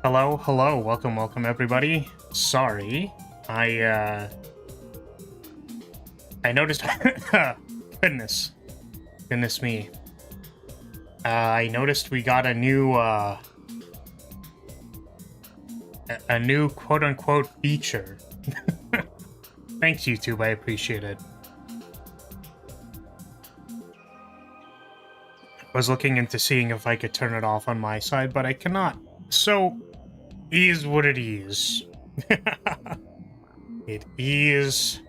Hello, hello, welcome everybody. Sorry, I noticed. goodness me. I noticed we got a new quote-unquote feature. Thanks, YouTube. I appreciate it. I was looking into seeing if I could turn it off on my side, but I cannot. So, is what it is. It is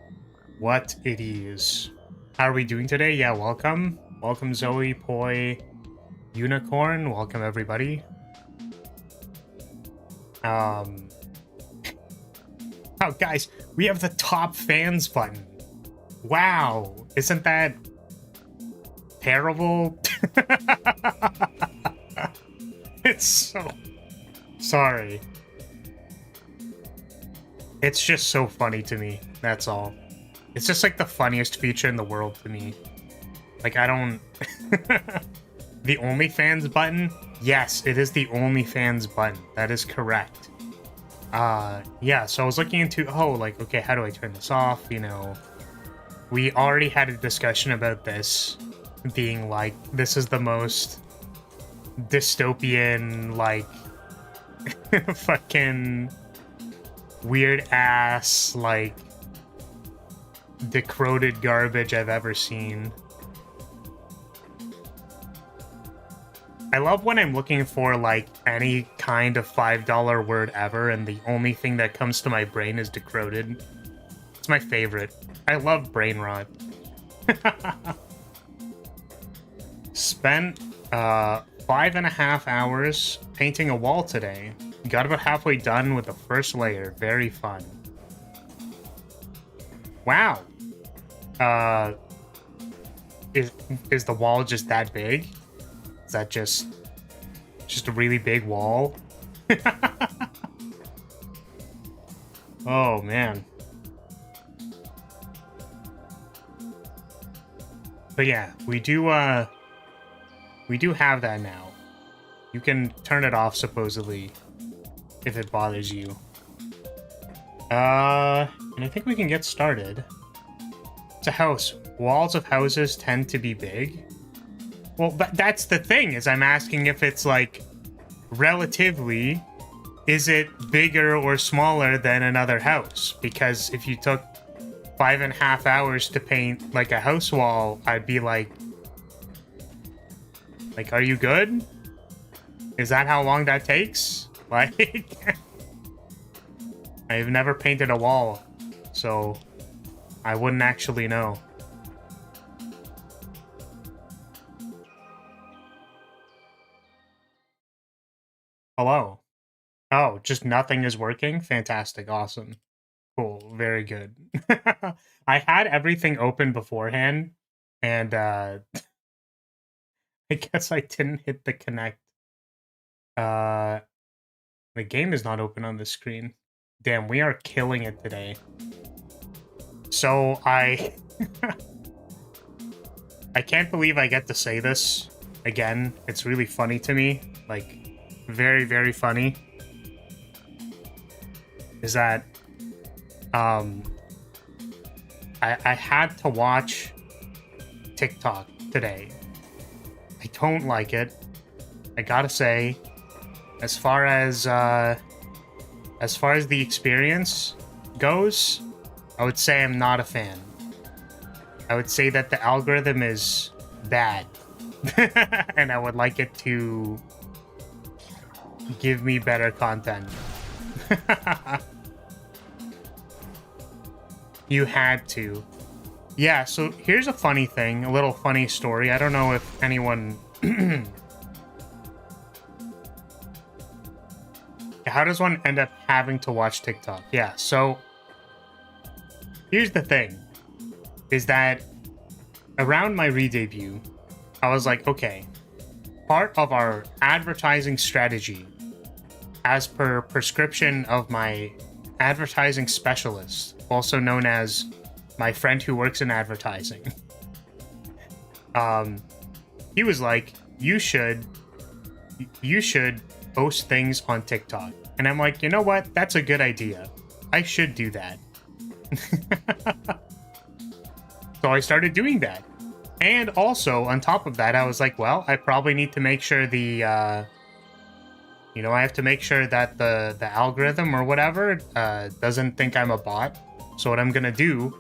what it is. How are we doing today? Yeah, welcome. Welcome, Zoe, Poi, Unicorn. Welcome, everybody. Oh, guys, we have the top fans button. Wow. Isn't that terrible? It's so... Sorry. It's just so funny to me, that's all. It's just like the funniest feature in the world to me. Like, I don't... The OnlyFans button? Yes, it is the OnlyFans button. That is correct. Yeah, so I was looking into, oh, like, okay, how do I turn this off? You know, we already had a discussion about this being like, this is the most dystopian, like, fucking weird ass, like, decroded garbage I've ever seen. I love when I'm looking for, like, any kind of $5 word ever, and the only thing that comes to my brain is decroded. It's my favorite. I love brain rot. Spent 5.5 hours painting a wall today. Got about halfway done with the first layer. Very fun. Wow. Is the wall just that big? Is that just a really big wall? Oh man. But yeah, we do have that now. You can turn it off supposedly if it bothers you. And I think we can get started. It's a house. Walls of houses tend to be big. Well, that's the thing, is I'm asking if it's, like, relatively, is it bigger or smaller than another house? Because if you took 5.5 hours to paint, like, a house wall, I'd be like, are you good? Is that how long that takes? Like, I've never painted a wall, so I wouldn't actually know. Hello. Oh, just nothing is working? Fantastic. Awesome. Cool. Very good. I had everything open beforehand, and I guess I didn't hit the connect. The game is not open on the screen. Damn, we are killing it today. So I can't believe I get to say this again. It's really funny to me. Like, very, very funny. Is that I had to watch TikTok today. I don't like it. I gotta say, as far as the experience goes, I would say I'm not a fan. I would say that the algorithm is bad. And I would like it to give me better content. You had to. Yeah, so here's a funny thing, a little funny story. I don't know if anyone... How does one end up having to watch TikTok? Yeah, so here's the thing, is that around my re-debut, I was like, okay, part of our advertising strategy, as per prescription of my advertising specialist, also known as my friend who works in advertising, he was like, you should post things on TikTok. And I'm like, you know what? That's a good idea. I should do that. So I started doing that. And also, on top of that, I was like, well, I probably need to make sure the, I have to make sure that the algorithm or whatever doesn't think I'm a bot. So what I'm going to do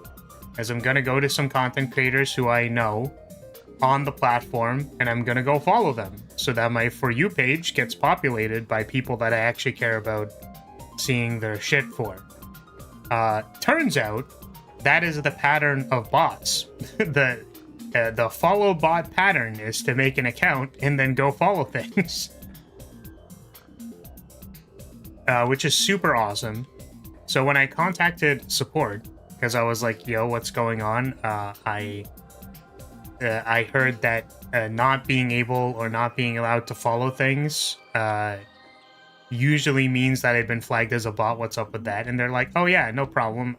is I'm going to go to some content creators who I know on the platform, and I'm going to go follow them so that my For You page gets populated by people that I actually care about seeing their shit for. Turns out that is the pattern of bots. The follow bot pattern is to make an account and then go follow things. Which is super awesome. So when I contacted support, because I was like, yo, what's going on? I heard that not being able or not being allowed to follow things usually means that I've been flagged as a bot. What's up with that? And they're like, oh yeah, no problem.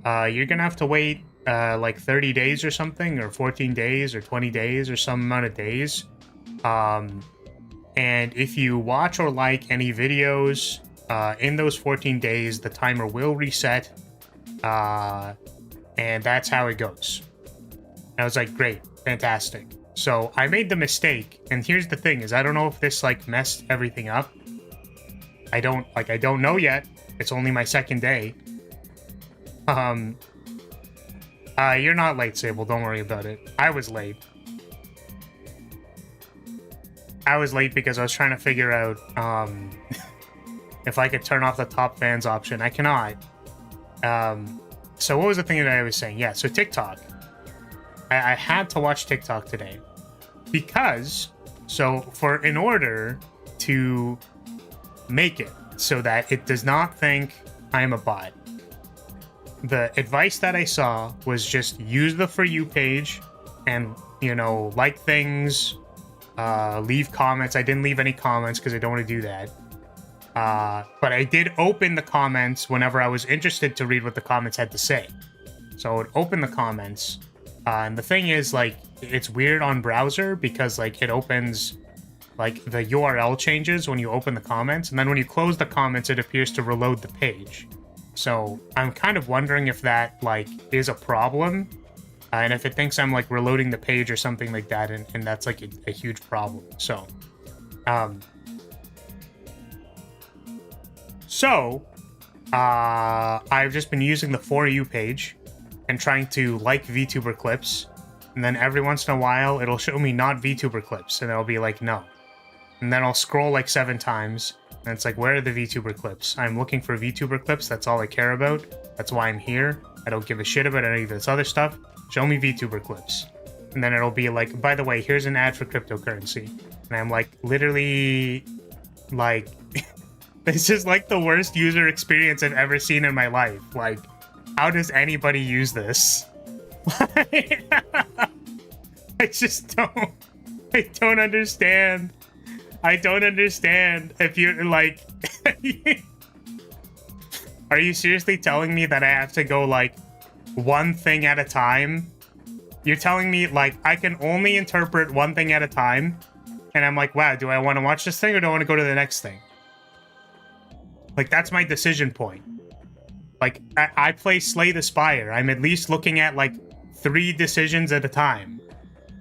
You're gonna have to wait like 30 days or something, or 14 days or 20 days or some amount of days. And if you watch or like any videos in those 14 days, the timer will reset, and that's how it goes. And I was like, great, fantastic. So I made the mistake, and here's the thing: is I don't know if this like messed everything up. I don't know yet. It's only my second day. You're not late, Sable. Don't worry about it. I was late. I was late because I was trying to figure out if I could turn off the top fans option. I cannot. So what was the thing that I was saying? Yeah, so TikTok. I had to watch TikTok today because, in order to make it so that it does not think I'm a bot, the advice that I saw was just use the For You page and, you know, like things, leave comments. I didn't leave any comments because I don't want to do that. But I did open the comments whenever I was interested to read what the comments had to say. So I would open the comments. And the thing is, like, it's weird on browser because, like, it opens, like, the URL changes when you open the comments. And then when you close the comments, it appears to reload the page. So I'm kind of wondering if that, like, is a problem. And if it thinks I'm, like, reloading the page or something like that. And that's, like, a huge problem. So, I've just been using the For You page and trying to like VTuber clips, and then every once in a while it'll show me not VTuber clips, and it'll be like no, and then I'll scroll like 7 times, and it's like, where are the VTuber clips? I'm looking for VTuber clips. That's all I care about. That's why I'm here. I don't give a shit about any of this other stuff. Show me VTuber clips. And then it'll be like, by the way, here's an ad for cryptocurrency, and I'm like, literally, like. This is like the worst user experience I've ever seen in my life. Like, how does anybody use this? I just don't. I don't understand. I don't understand. If you're like, are you seriously telling me that I have to go like one thing at a time? You're telling me like I can only interpret one thing at a time, and I'm like, wow, do I want to watch this thing or do I want to go to the next thing? Like, that's my decision point. Like, I play Slay the Spire. I'm at least looking at, like, 3 decisions at a time.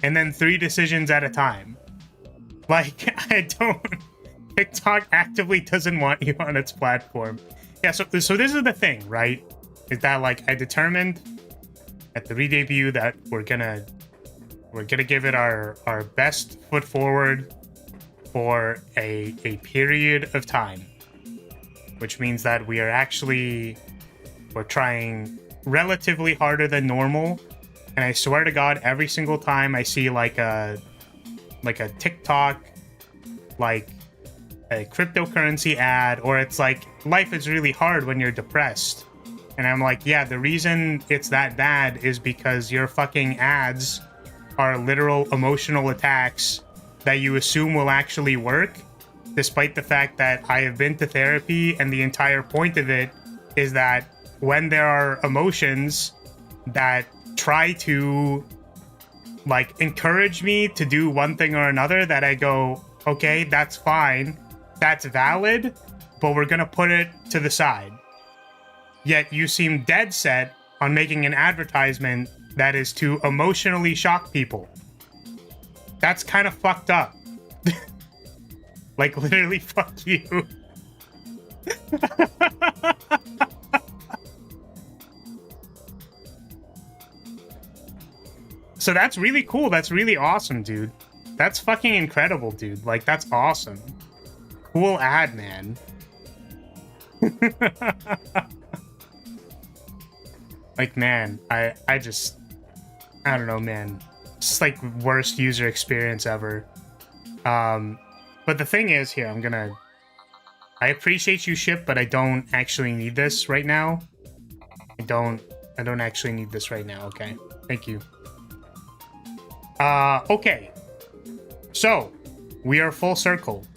And then 3 decisions at a time. Like, I don't... TikTok actively doesn't want you on its platform. Yeah, so this is the thing, right? Is that, like, I determined at the re-debut that we're gonna give it our best foot forward for a period of time. Which means that we're trying relatively harder than normal. And I swear to God, every single time I see like a TikTok, like a cryptocurrency ad, or it's like, life is really hard when you're depressed. And I'm like, yeah, the reason it's that bad is because your fucking ads are literal emotional attacks that you assume will actually work. Despite the fact that I have been to therapy, and the entire point of it is that when there are emotions that try to, like, encourage me to do one thing or another, that I go, okay, that's fine, that's valid, but we're gonna put it to the side. Yet you seem dead set on making an advertisement that is to emotionally shock people. That's kind of fucked up. Like, literally, fuck you. So that's really cool. That's really awesome, dude. That's fucking incredible, dude. Like, that's awesome. Cool ad, man. Like, man, I don't know, man. It's like worst user experience ever. But the thing is, here, I appreciate you, Ship, but I don't actually need this right now. I don't actually need this right now, okay? Thank you. Okay. So, we are full circle.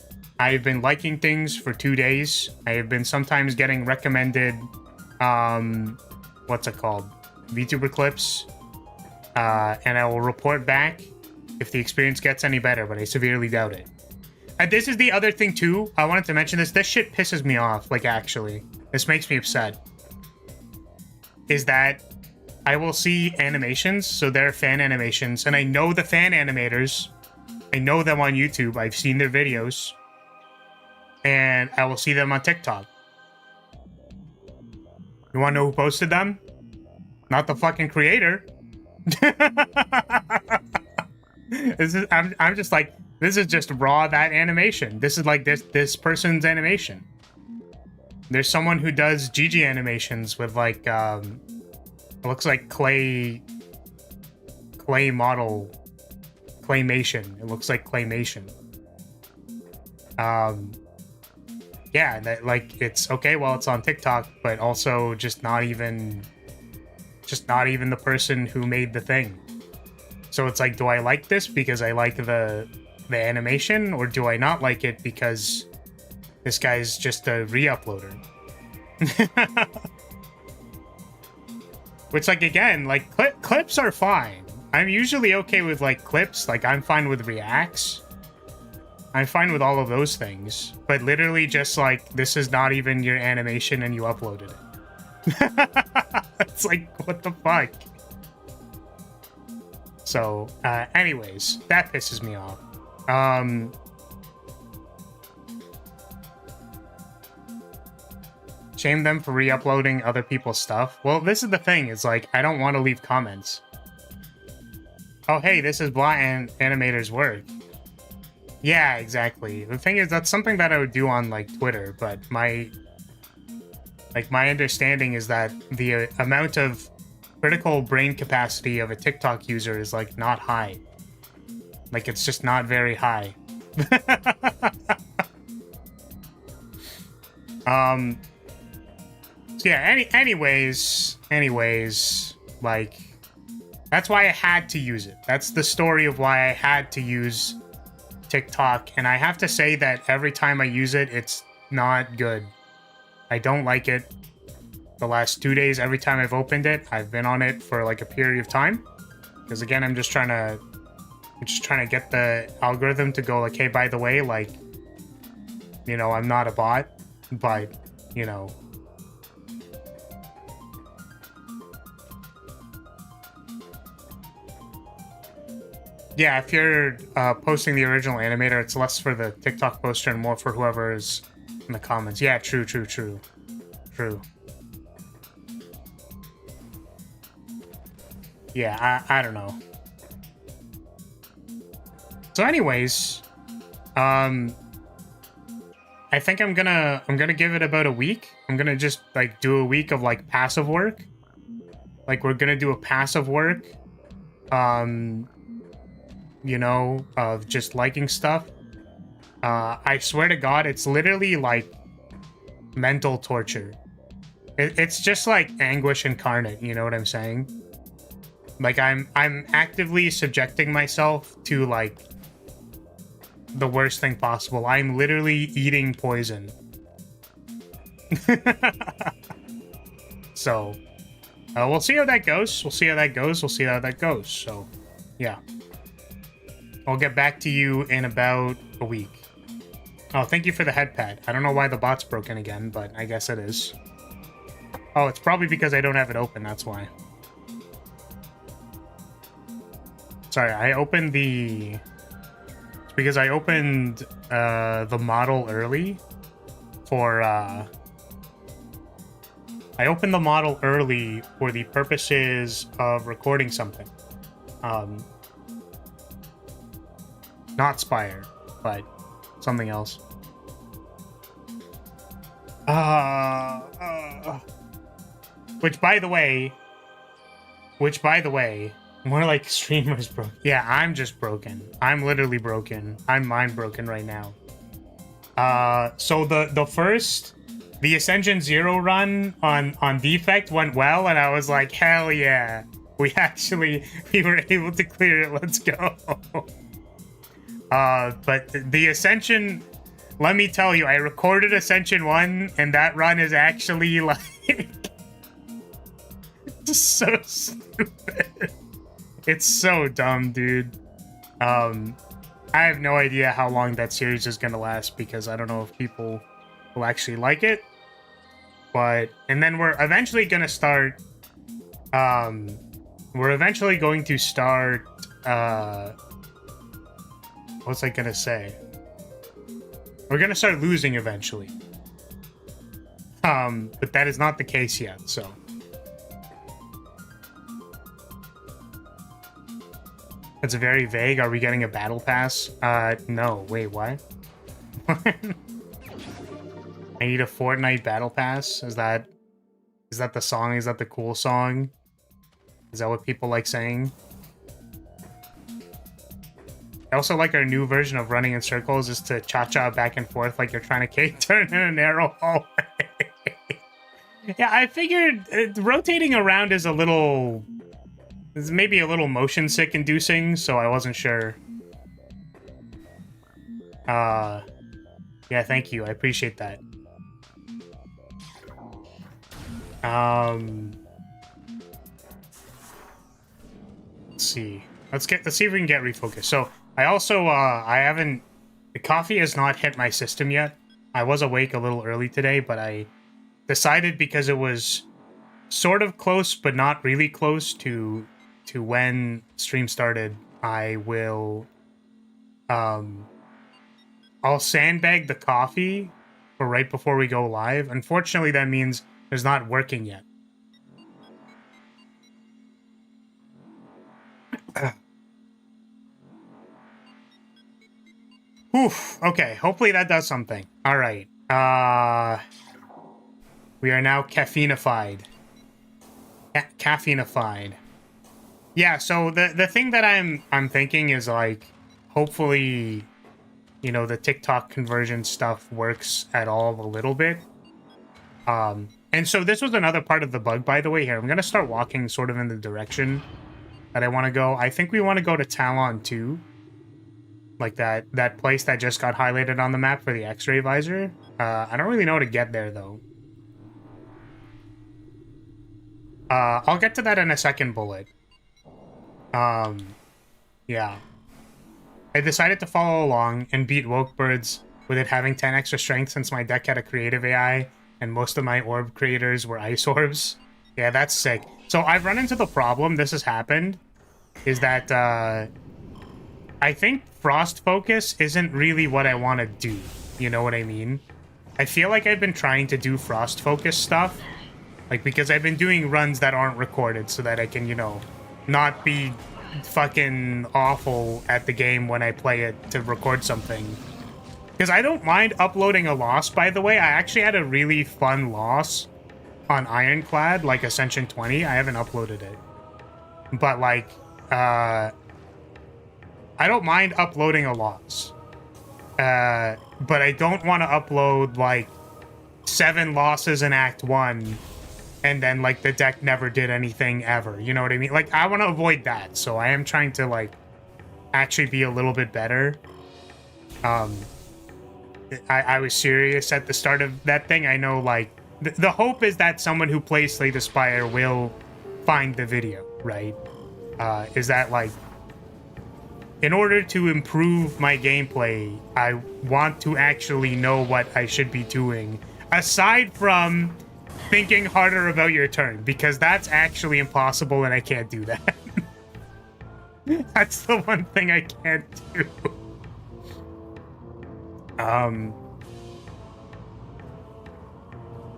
I've been liking things for 2 days. I have been sometimes getting recommended, what's it called? VTuber clips. And I will report back if the experience gets any better, but I severely doubt it. And this is the other thing too. I wanted to mention this. This shit pisses me off. Like, actually, this makes me upset. Is that I will see animations, so they're fan animations, and I know the fan animators. I know them on YouTube. I've seen their videos, and I will see them on TikTok. You want to know who posted them? Not the fucking creator. I'm just like, this is just raw that animation. This is like this person's animation. There's someone who does GG animations with like it looks like clay model claymation. It looks like claymation. Yeah, that, like, it's okay while it's on TikTok, but also just not even the person who made the thing. So it's like, do I like this because I like the animation, or do I not like it because this guy's just a re-uploader? Which, like, again, like, clips are fine. I'm usually okay with, like, clips. Like, I'm fine with reacts. I'm fine with all of those things. But literally just, like, this is not even your animation and you uploaded it. It's like, what the fuck? So, anyways, that pisses me off. Shame them for re-uploading other people's stuff. Well, this is the thing, is like, I don't want to leave comments. Oh, hey, this is blah animator's work. Yeah, exactly. The thing is, that's something that I would do on, like, Twitter, but my understanding is that the amount of critical brain capacity of a TikTok user is, like, not high. Like, it's just not very high. So yeah, anyways, like, that's why I had to use it. That's the story of why I had to use TikTok, and I have to say that every time I use it, it's not good. I don't like it. The last 2 days, every time I've opened it, I've been on it for like a period of time. Because again, I'm just trying to get the algorithm to go like, hey, by the way, like, you know, I'm not a bot, but, you know. Yeah, if you're posting the original animator, it's less for the TikTok poster and more for whoever is in the comments. Yeah, true. Yeah, I don't know. So anyways, I think I'm gonna give it about a week. I'm gonna just like do a week of like passive work. Like, we're gonna do a passive work. You know, of just liking stuff. I swear to God, it's literally like mental torture. It's just like anguish incarnate, you know what I'm saying? Like, I'm actively subjecting myself to like the worst thing possible. I'm literally eating poison. So, we'll see how that goes. So, yeah. I'll get back to you in about a week. Oh, thank you for the head pad. I don't know why the bot's broken again, but I guess it is. Oh, it's probably because I don't have it open, that's why. Sorry, I opened the... It's because I opened the model early for... I opened the model early for the purposes of recording something. Not Spire, but something else. Which by the way, more like streamers broke. Yeah, I'm just broken. I'm literally broken. I'm mind broken right now. So the Ascension 0 run on Defect went well, and I was like, hell yeah. We were able to clear it. Let's go. But the Ascension, let me tell you, I recorded Ascension 1, and that run is actually, like, just so stupid. It's so dumb, dude. I have no idea how long that series is going to last because I don't know if people will actually like it. But, and then we're eventually going to start, we're eventually going to start, what's I going to say? We're going to start losing eventually. But that is not the case yet, so. That's very vague. Are we getting a battle pass? No. Wait, what? I need a Fortnite battle pass? Is that the song? Is that the cool song? Is that what people like saying? I also like our new version of running in circles is to cha-cha back and forth like you're trying to turn in a narrow hallway. Yeah, I figured rotating around is a little... It's maybe a little motion sick inducing, so I wasn't sure. Yeah, thank you. I appreciate that. Let's see. Let's see if we can get refocused. So I also the coffee has not hit my system yet. I was awake a little early today, but I decided because it was sort of close but not really close to when stream started, I will I'll sandbag the coffee for right before we go live. Unfortunately, that means it's not working yet. Oof. Okay, hopefully that does something. All right. We are now caffeinified. Caffeinified. Yeah, so the thing that I'm thinking is like, hopefully, you know, the TikTok conversion stuff works at all a little bit. And so this was another part of the bug, by the way. Here, I'm gonna start walking sort of in the direction that I want to go. I think we want to go to Talon 2. Like that place that just got highlighted on the map for the X-ray visor. I don't really know how to get there, though. I'll get to that in a second, Bullet. Yeah. I decided to follow along and beat Wokebirds with it having 10 extra strength since my deck had a creative AI and most of my orb creators were ice orbs. Yeah, that's sick. So I've run into the problem, this has happened, is that, I think Frost Focus isn't really what I want to do. You know what I mean? I feel like I've been trying to do Frost Focus stuff. Like, because I've been doing runs that aren't recorded so that I can, you know, not be fucking awful at the game when I play it to record something. Because I don't mind uploading a loss, by the way. I actually had a really fun loss on Ironclad, like Ascension 20. I haven't uploaded it. But, like, I don't mind uploading a loss. But I don't want to upload, like, 7 losses in Act 1, and then, like, the deck never did anything ever. You know what I mean? Like, I want to avoid that, so I am trying to, like, actually be a little bit better. I was serious at the start of that thing. I know, like, the hope is that someone who plays Slay the Spire will find the video, right? Is that, like, in order to improve my gameplay, I want to actually know what I should be doing, aside from thinking harder about your turn, because that's actually impossible and I can't do that. That's the one thing I can't do.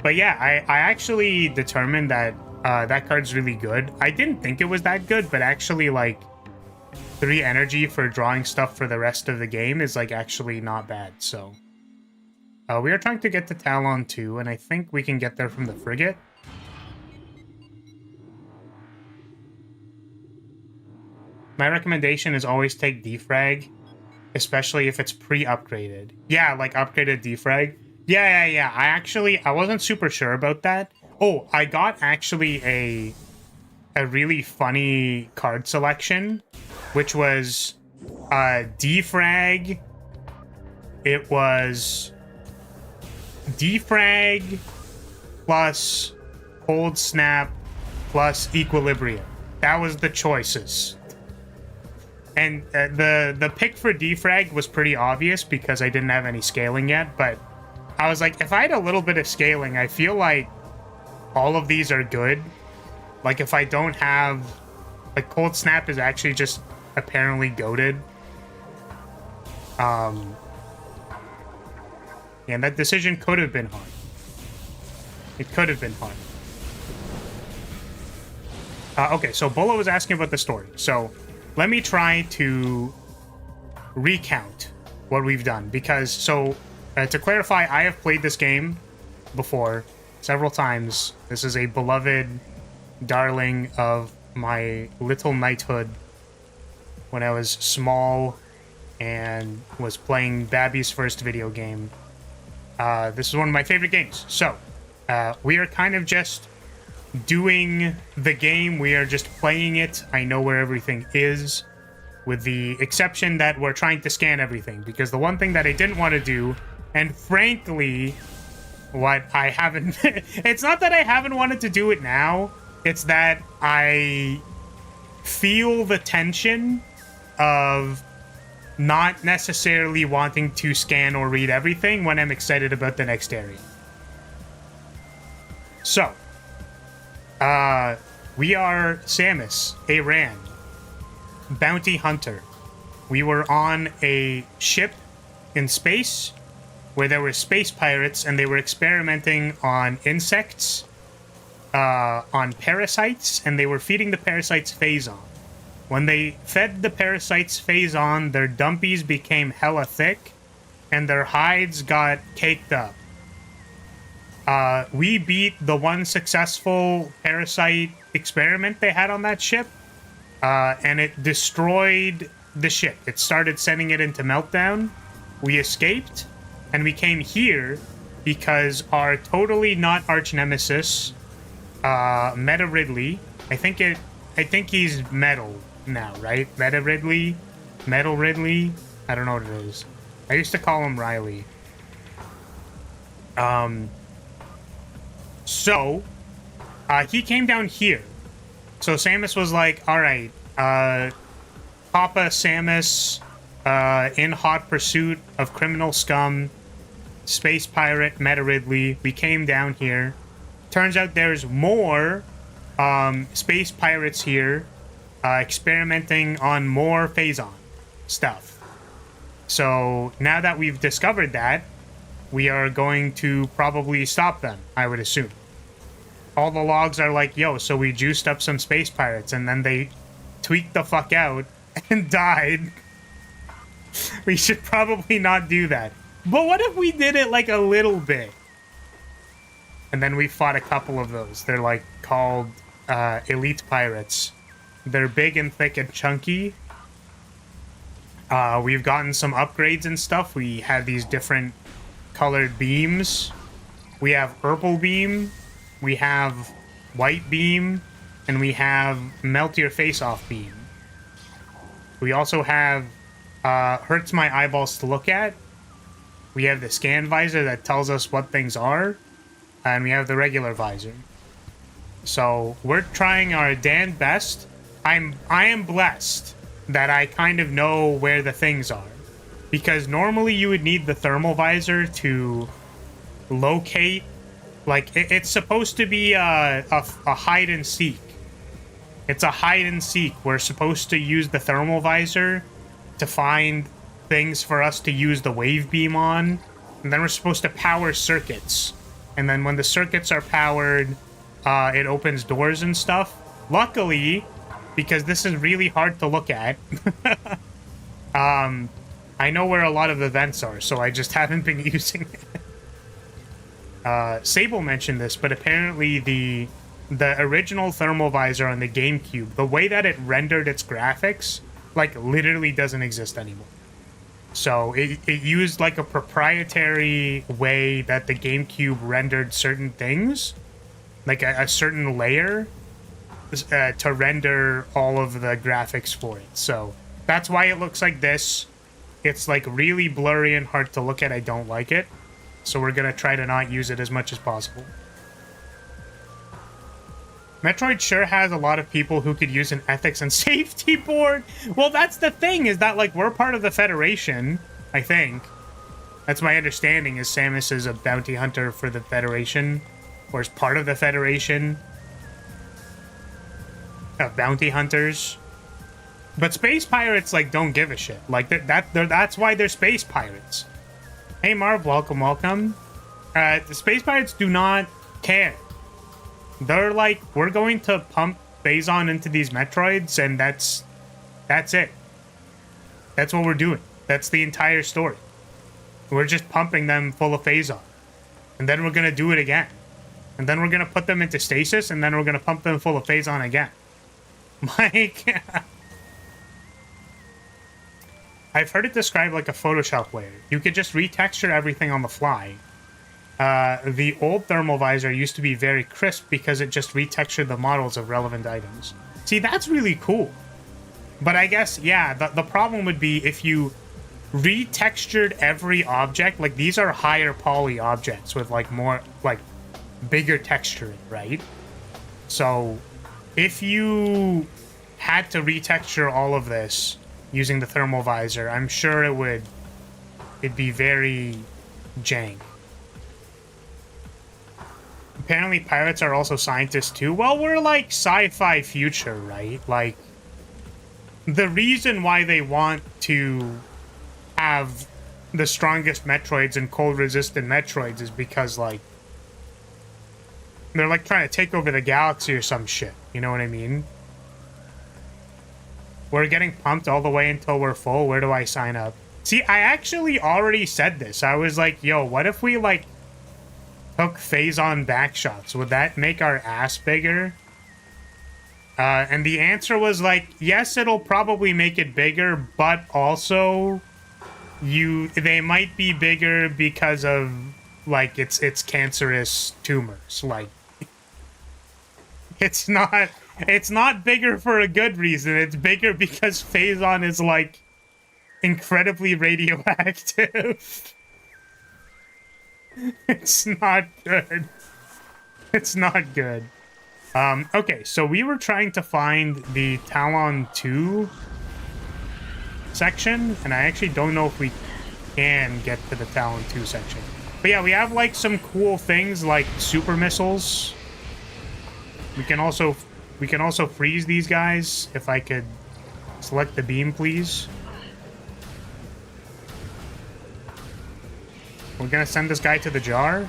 But yeah, I actually determined that that card's really good. I didn't think it was that good, but actually, like, 3 energy for drawing stuff for the rest of the game is, like, actually not bad, so. We are trying to get to Talon 2, and I think we can get there from the frigate. My recommendation is always take defrag, especially if it's pre-upgraded. Yeah, like upgraded defrag. Yeah. I wasn't super sure about that. Oh, I got actually a really funny card selection, which was defrag. It was defrag plus cold snap plus equilibrium. That was the choices. And the pick for defrag was pretty obvious because I didn't have any scaling yet, but I was like, if I had a little bit of scaling, I feel like all of these are good. Like, if I don't have... Like, Cold Snap is actually just apparently goated. And that decision could have been hard. It could have been hard. Okay, so Bolo was asking about the story. So let me try to recount what we've done. Because, so, to clarify, I have played this game before several times. This is a beloved darling of my little knighthood when I was small and was playing Babby's first video game. This is one of my favorite games. So, we are kind of just doing the game. We are just playing it. I know where everything is, with the exception that we're trying to scan everything. Because the one thing that I didn't want to do, and frankly, what I haven't... It's not that I haven't wanted to do it now. It's that I feel the tension of not necessarily wanting to scan or read everything when I'm excited about the next area. So, we are Samus, a Ran, bounty hunter. We were on a ship in space where there were space pirates and they were experimenting on insects, on parasites, and they were feeding the parasites phazon. When they fed the parasites phazon, their dumpies became hella thick, and their hides got caked up. We beat the one successful parasite experiment they had on that ship, and it destroyed the ship. It started sending it into meltdown. We escaped, and we came here because our totally not arch nemesis, Meta Ridley, I think he's metal now, right? Meta Ridley? Metal Ridley? I don't know what it is. I used to call him Riley. So, he came down here. So Samus was like, alright, Papa Samus, in hot pursuit of criminal scum, space pirate Meta Ridley, we came down here. Turns out there's more space pirates here, experimenting on more phazon stuff. So now that we've discovered that, we are going to probably stop them, I would assume. All the logs are like, yo, so we juiced up some space pirates and then they tweaked the fuck out and died. We should probably not do that. But what if we did it like a little bit? And then we fought a couple of those. They're like called elite pirates. They're big and thick and chunky. We've gotten some upgrades and stuff. We have these different colored beams. We have purple beam. We have white beam. And we have melt your face off beam. We also have hurts my eyeballs to look at. We have the scan visor that tells us what things are. And we have the regular visor. So we're trying our damn best. I am blessed that I kind of know where the things are. Because normally you would need the thermal visor to locate. Like, it's supposed to be a hide and seek. It's a hide and seek. We're supposed to use the thermal visor to find things for us to use the wave beam on. And then we're supposed to power circuits. And then when the circuits are powered, it opens doors and stuff. Luckily, because this is really hard to look at, I know where a lot of the vents are, so I just haven't been using it. Sable mentioned this, but apparently the original thermal visor on the GameCube, the way that it rendered its graphics, like, literally doesn't exist anymore. So it used like a proprietary way that the GameCube rendered certain things, like a certain layer, to render all of the graphics for it. So that's why it looks like this. It's like really blurry and hard to look at. I don't like it. So we're going to try to not use it as much as possible. Metroid sure has a lot of people who could use an ethics and safety board. Well, that's the thing, is that, like, we're part of the Federation, I think. That's my understanding, is Samus is a bounty hunter for the Federation, or is part of the Federation of bounty hunters. But space pirates, like, don't give a shit. Like, that's why they're space pirates. Hey, Marv, welcome, welcome. The space pirates do not care. They're like, we're going to pump phazon into these Metroids, and that's it. That's what we're doing. That's the entire story. We're just pumping them full of phazon. And then we're going to do it again. And then we're going to put them into stasis, and then we're going to pump them full of phazon again. Like, I've heard it described like a Photoshop layer. You could just retexture everything on the fly. The old thermal visor used to be very crisp because it just retextured the models of relevant items. See, that's really cool. But I guess, yeah, the problem would be if you retextured every object. Like, these are higher poly objects with, like, more, like, bigger texturing, right? So, if you had to retexture all of this using the thermal visor, I'm sure it'd be very jank. Apparently pirates are also scientists too. Well, we're like sci-fi future, right? Like, the reason why they want to have the strongest Metroids and cold-resistant Metroids is because, like, they're like trying to take over the galaxy or some shit. You know what I mean? We're getting pumped all the way until we're full. Where do I sign up? See, I actually already said this. I was like, yo, what if we, like, took phazon backshots? Would that make our ass bigger? And the answer was like, yes, it'll probably make it bigger, but also they might be bigger because of, like, it's cancerous tumors. Like, it's not bigger for a good reason. It's bigger because phazon is, like, incredibly radioactive. It's not good. It's not good. Okay, so we were trying to find the Talon 2 section, and I actually don't know if we can get to the Talon 2 section. But yeah, we have, like, some cool things, like super missiles. We can also freeze these guys. If I could select the beam, please. We're gonna send this guy to the jar.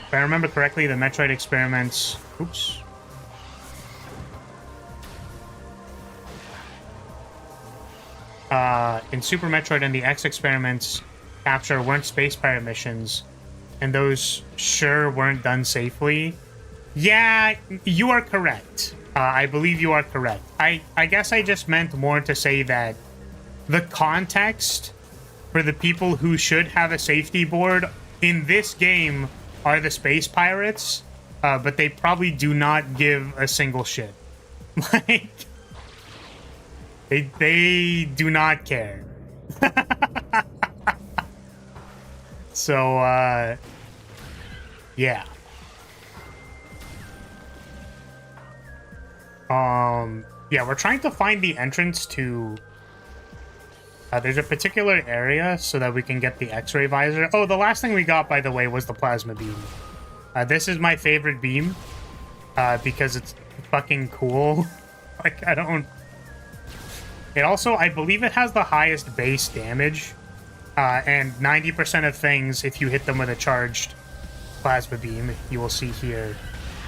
If I remember correctly, the Metroid experiments... Oops. In Super Metroid and the X experiments capture weren't space pirate missions, and those sure weren't done safely. Yeah, you are correct. I believe you are correct. I guess I just meant more to say that the context for the people who should have a safety board in this game are the space pirates, but they probably do not give a single shit. Like, they do not care. So, yeah. Yeah, we're trying to find the entrance to... there's a particular area so that we can get the X-ray visor. Oh, the last thing we got, by the way, was the plasma beam. This is my favorite beam, because it's fucking cool. Like, I don't... It also, I believe it has the highest base damage, and 90% of things, if you hit them with a charged plasma beam, you will see here,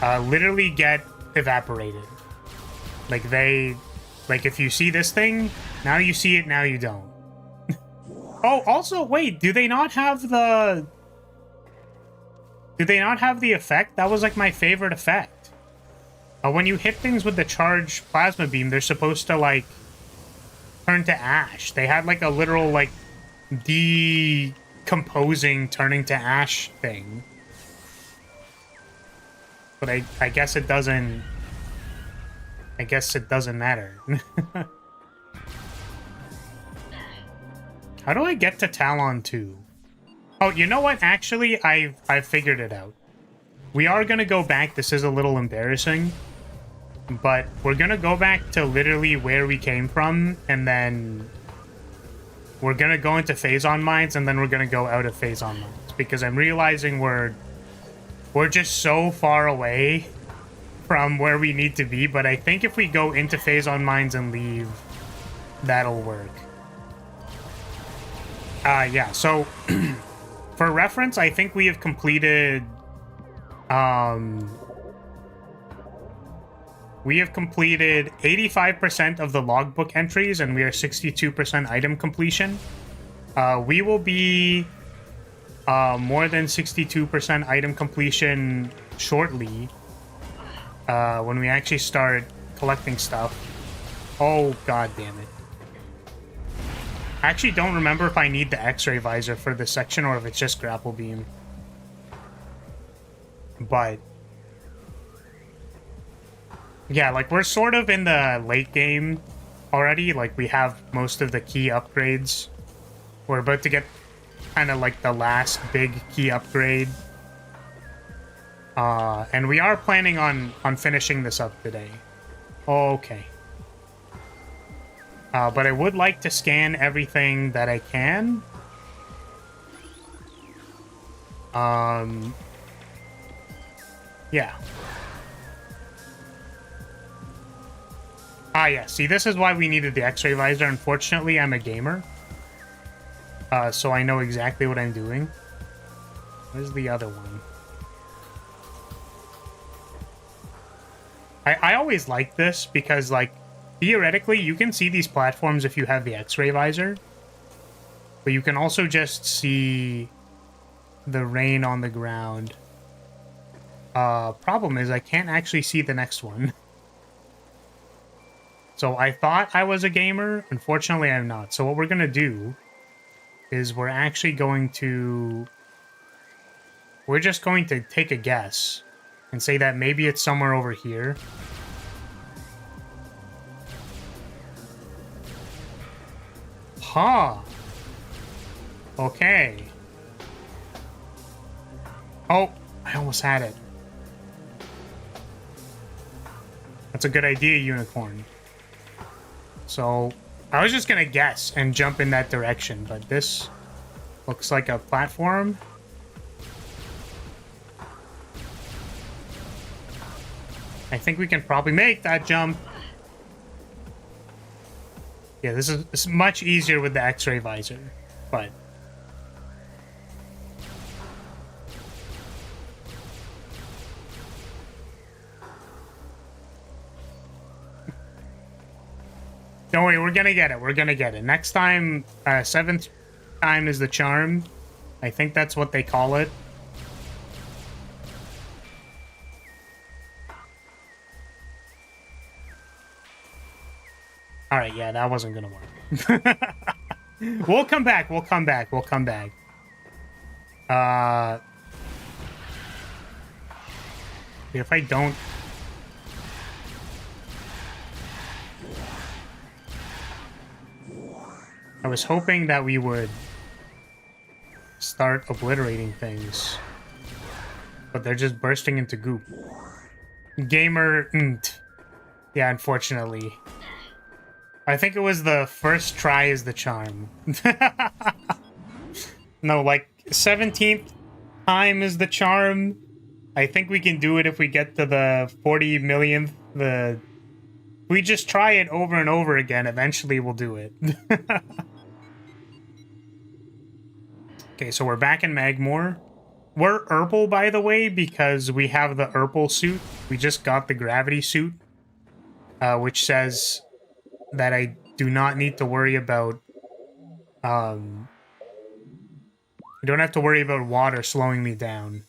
literally get evaporated. Like, if you see this thing, now you see it, now you don't. Oh, also, wait, do they not have the effect? That was, like, my favorite effect. When you hit things with the charged plasma beam, they're supposed to, like, turn to ash. They had, like, a literal, like, decomposing, turning to ash thing. But I guess it doesn't... I guess it doesn't matter. How do I get to Talon 2? Oh, you know what? Actually, I've figured it out. We are gonna go back. This is a little embarrassing, but we're gonna go back to literally where we came from, and then we're gonna go into phazon mines, and then we're gonna go out of phazon mines, because I'm realizing we're just so far away from where we need to be. But I think if we go into phazon mines and leave, that'll work. Yeah, so for reference, I think we have completed we have completed 85% of the logbook entries, and we are 62% item completion. We will be more than 62% item completion shortly, when we actually start collecting stuff. Oh, god damn it. I actually don't remember if I need the X-ray visor for this section or if it's just grapple beam. But yeah, like, we're sort of in the late game already. Like, we have most of the key upgrades. We're about to get kind of like the last big key upgrade. And we are planning on finishing this up today. Okay. But I would like to scan everything that I can. Yeah. Yeah, see, this is why we needed the X-ray visor. Unfortunately, I'm a gamer. So I know exactly what I'm doing. Where's the other one? I always like this because, like, theoretically, you can see these platforms if you have the X-ray visor. But you can also just see the rain on the ground. Problem is, I can't actually see the next one. So I thought I was a gamer. Unfortunately, I'm not. So what we're going to do is we're actually going to... We're just going to take a guess and say that maybe it's somewhere over here. Huh. Okay. Oh, I almost had it. That's a good idea, unicorn. So, I was just gonna guess and jump in that direction, but this looks like a platform. I think we can probably make that jump. Yeah, this is much easier with the X-ray visor, but... Don't worry, we're gonna get it. We're gonna get it. Next time, 7th time is the charm. I think that's what they call it. Alright, yeah, that wasn't gonna work. We'll come back, we'll come back, we'll come back. If I don't... I was hoping that we would start obliterating things, but they're just bursting into goop. Gamer... Yeah, unfortunately. I think it was the first try is the charm. No, like, 17th time is the charm. I think we can do it if we get to the 40 millionth. We just try it over and over again. Eventually, we'll do it. Okay, so we're back in Magmore. We're Herbal, by the way, because we have the Herbal suit. We just got the gravity suit, which says that I do not need to worry about... I don't have to worry about water slowing me down.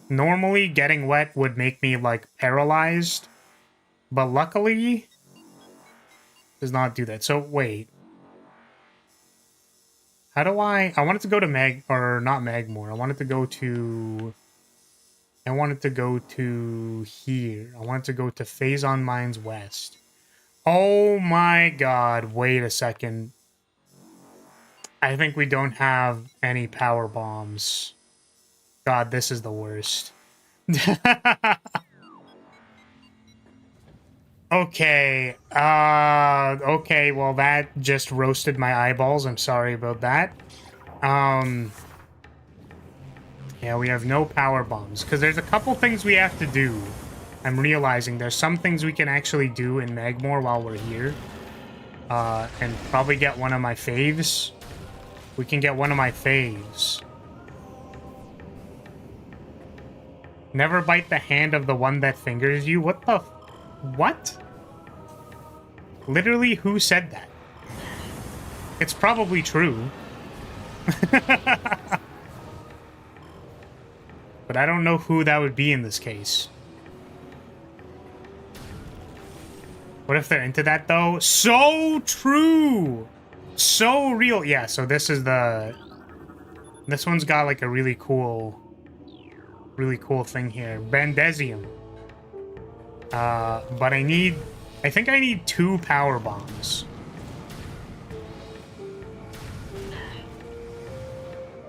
Normally, getting wet would make me, like, paralyzed. But luckily, does not do that. So, wait. How do I wanted to go to not Magmore. I wanted to go to here. I wanted to go to Phazon Mines West. Oh my god, wait a second. I think we don't have any power bombs. God, this is the worst. Okay. Okay, well that just roasted my eyeballs. I'm sorry about that. Yeah, we have no power bombs because there's a couple things we have to do. I'm realizing there's some things we can actually do in Magmore while we're here. And probably get one of my faves. We can get one of my faves. Never bite the hand of the one that fingers you. What the... What? Literally, who said that? It's probably true. But I don't know who that would be in this case. What if they're into that, though? So true! So real. Yeah, so this is the... This one's got, like, a really cool thing here. Bandezium. But I think I need 2 power bombs.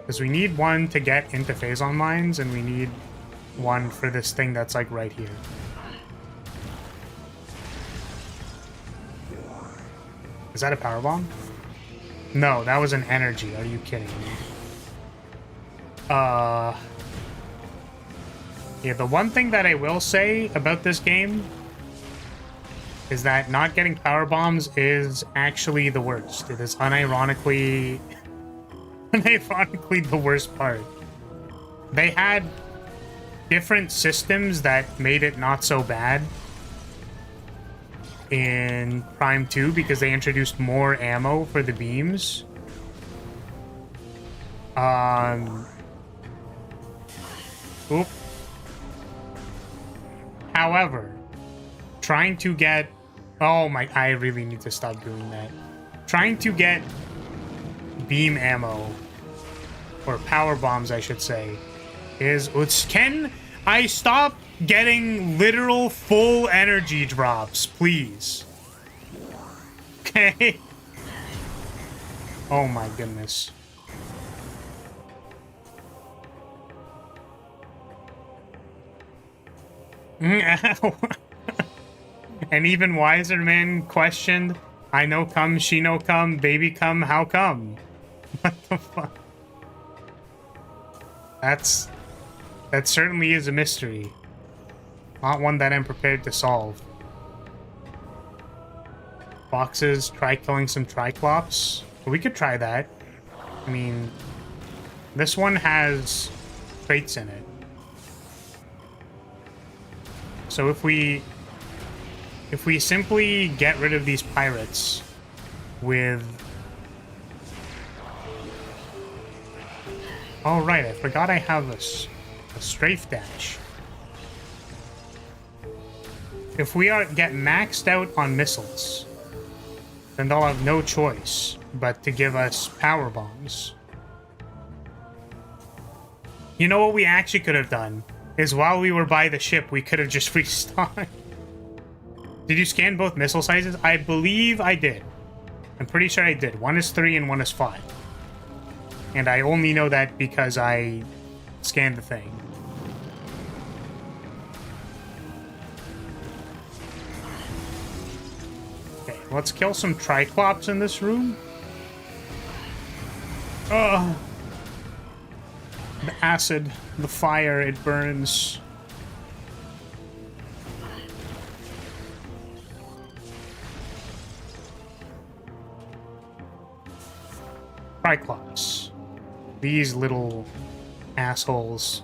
Because we need one to get into phazon mines, and we need one for this thing that's, like, right here. Is that a power bomb? No, that was an energy. Are you kidding me? Yeah, the one thing that I will say about this game is that not getting power bombs is actually the worst. It is unironically the worst part. They had different systems that made it not so bad in Prime 2 because they introduced more ammo for the beams. Oop. However, trying to get... Oh my... I really need to stop doing that. Trying to get beam ammo, or power bombs, I should say, is... Can I stop getting literal full energy drops, please? Okay? Oh my goodness. An even wiser man questioned, I know come, she no come, baby come, how come? What the fuck? That certainly is a mystery. Not one that I'm prepared to solve. Boxes, try killing some Triclops. We could try that. I mean, this one has traits in it. So if we simply get rid of these pirates with... Oh, right, I forgot I have a strafe dash. If we get maxed out on missiles, then they'll have no choice but to give us power bombs. You know what we actually could have done? Is while we were by the ship, we could have just restocked. Did you scan both missile sizes? I believe I did. I'm pretty sure I did. One is 3 and one is 5. And I only know that because I scanned the thing. Okay, let's kill some Triclops in this room. Ugh. The acid, the fire, it burns. Triclops. These little assholes.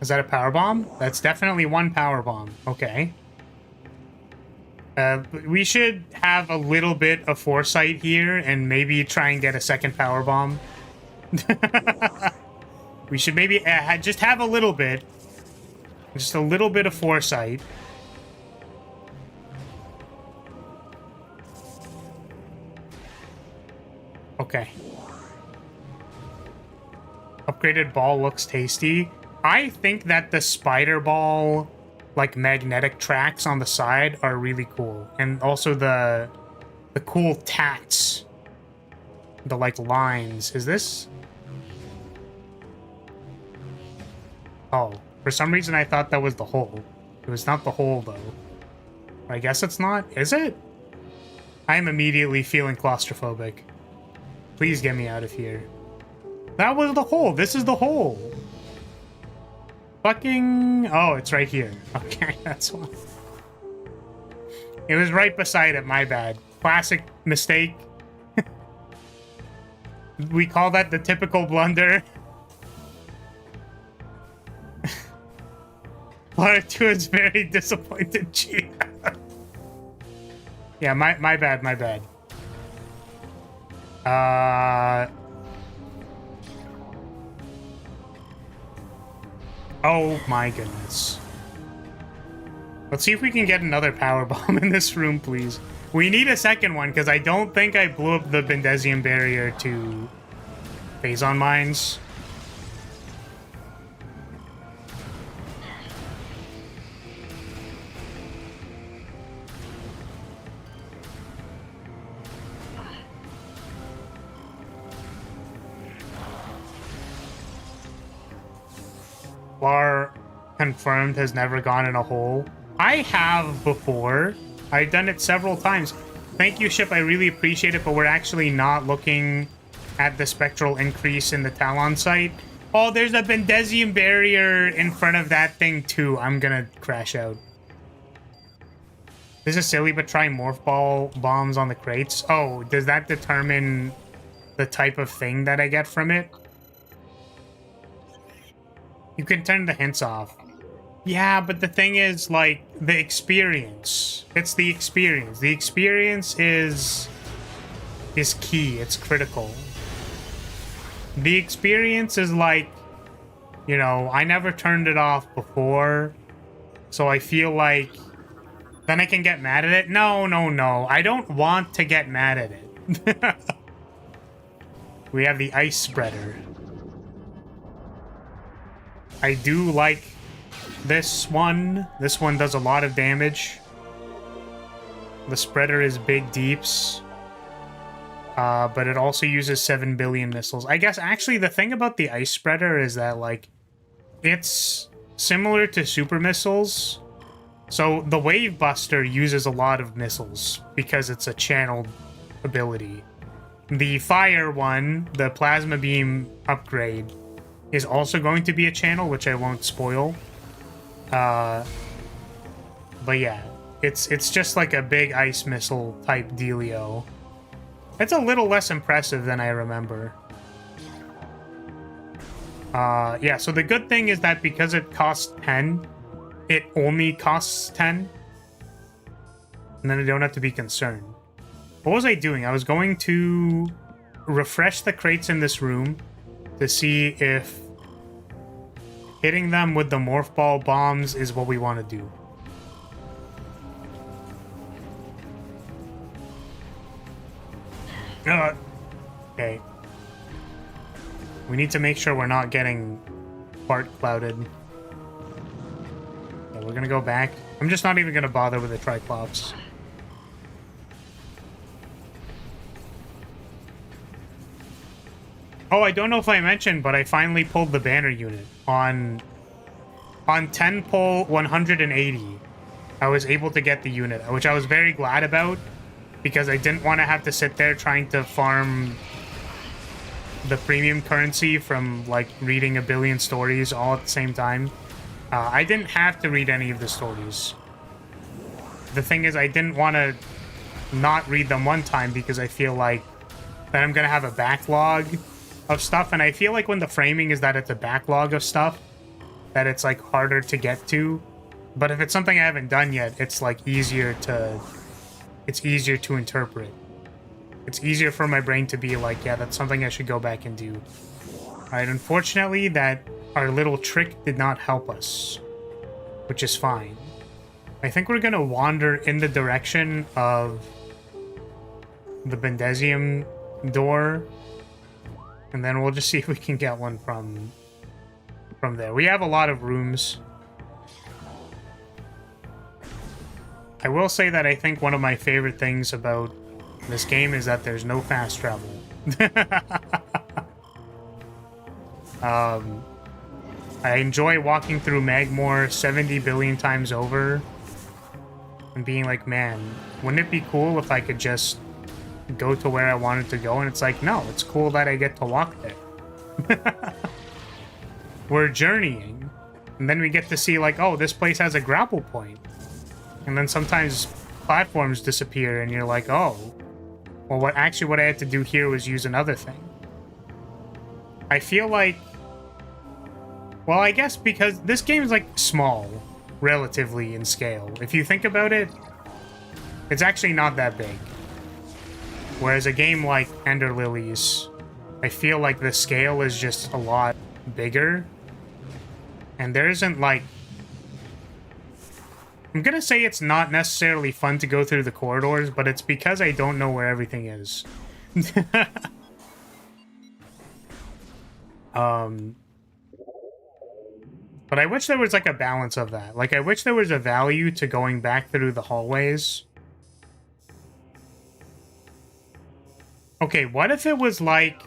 Is that a power bomb? That's definitely one power bomb. Okay. We should have a little bit of foresight here and maybe try and get a second power bomb. We should maybe just have a little bit. Just a little bit of foresight. Okay. Upgraded ball looks tasty. I think that the spider ball, like, magnetic tracks on the side are really cool. And also the cool tats. The, like, lines. Is this? Oh, for some reason I thought that was the hole. It was not the hole, though. I guess it's not. Is it? I am immediately feeling claustrophobic. Please get me out of here. That was the hole. This is the hole. Fucking... Oh, it's right here. Okay, that's one. It was right beside it. My bad. Classic mistake. We call that the typical blunder. Part 2 is very disappointed. Yeah, my bad, my bad. Oh my goodness. Let's see if we can get another power bomb in this room, please. We need a second one, because I don't think I blew up the Bendesium barrier to phazon mines. Bar confirmed has never gone in a hole. I have before. I've done it several times. Thank you, Ship. I really appreciate it, but we're actually not looking at the spectral increase in the Talon site. Oh, there's a Bendesium barrier in front of that thing, too. I'm gonna crash out. This is silly, but try morph ball bombs on the crates. Oh, does that determine the type of thing that I get from it? You can turn the hints off. Yeah, but the thing is, like, the experience. It's the experience. The experience is key. It's critical. The experience is like, you know, I never turned it off before, so I feel like then I can get mad at it. No, no, no. I don't want to get mad at it. We have the ice spreader. I do like this one. This one does a lot of damage. The spreader is big deeps. But it also uses 7 billion missiles. I guess actually the thing about the ice spreader is that, like, it's similar to super missiles. So the wave buster uses a lot of missiles because it's a channeled ability. The fire one, the plasma beam upgrade, is also going to be a channel, which I won't spoil. But yeah, it's just like a big ice missile type dealio. It's a little less impressive than I remember. Yeah, so the good thing is that because it costs 10, it only costs 10. And then I don't have to be concerned. What was I doing? I was going to refresh the crates in this room to see if hitting them with the morph ball bombs is what we want to do. Okay. We need to make sure we're not getting part clouded. Yeah, we're gonna go back. I'm just not even gonna bother with the Triclops. Oh, I don't know if I mentioned, but I finally pulled the banner unit. On 10 pull 180, I was able to get the unit, which I was very glad about, because I didn't want to have to sit there trying to farm the premium currency from, like, reading a billion stories all at the same time. I didn't have to read any of the stories. The thing is, I didn't want to not read them one time because I feel like that I'm going to have a backlog of stuff, and I feel like when the framing is that it's a backlog of stuff, that it's, like, harder to get to. But if it's something I haven't done yet, it's, like, easier to interpret. It's easier for my brain to be like, yeah, that's something I should go back and do. Alright, unfortunately, that our little trick did not help us, which is fine. I think we're gonna wander in the direction of the Bendesium door, and then we'll just see if we can get one from from there. We have a lot of rooms. I will say that I think one of my favorite things about this game is that there's no fast travel. I enjoy walking through Magmore 70 billion times over and being like, man, wouldn't it be cool if I could just go to where I wanted to go? And it's like, no, it's cool that I get to walk there. We're journeying. And then we get to see like, oh, this place has a grapple point. And then sometimes platforms disappear and you're like, oh, well, what I had to do here was use another thing. I feel like, well, I guess because this game is like small, relatively in scale. If you think about it, it's actually not that big. Whereas a game like Ender Lilies, I feel like the scale is just a lot bigger. And there isn't like... I'm gonna say it's not necessarily fun to go through the corridors, but it's because I don't know where everything is. But I wish there was like a balance of that. Like, I wish there was a value to going back through the hallways. Okay, what if it was like...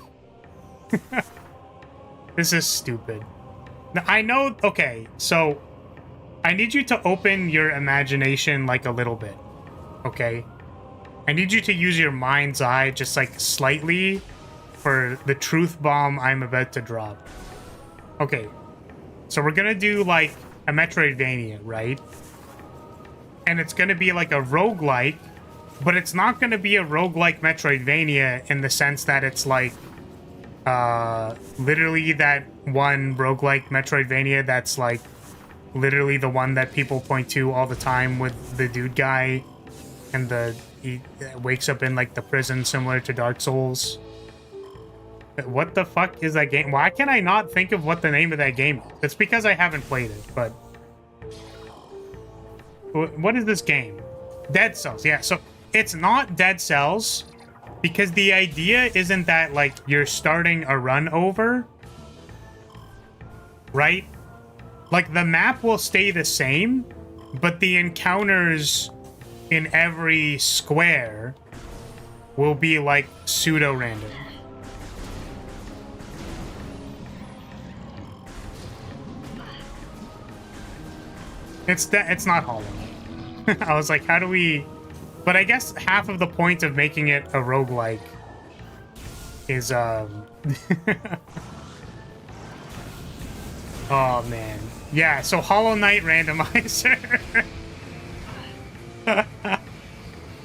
This is stupid. Now, I know... Okay, so... I need you to open your imagination like a little bit. Okay? I need you to use your mind's eye just like slightly for the truth bomb I'm about to drop. Okay. So we're gonna do like a Metroidvania, right? And it's gonna be like a roguelike, but it's not gonna be a roguelike Metroidvania in the sense that it's like literally that one roguelike Metroidvania that's like literally the one that people point to all the time with the dude guy and he wakes up in like the prison similar to Dark Souls. What the fuck is that game? Why can I not think of what the name of that game is? It's because I haven't played it, but... What is this game? Dead Cells. Yeah, so it's not Dead Cells because the idea isn't that, like, you're starting a run over, right? Like, the map will stay the same, but the encounters in every square will be, like, pseudo-random. It's not Hollow Knight. I was like, how do we... But I guess half of the point of making it a roguelike is, Oh, man. Yeah, so Hollow Knight randomizer.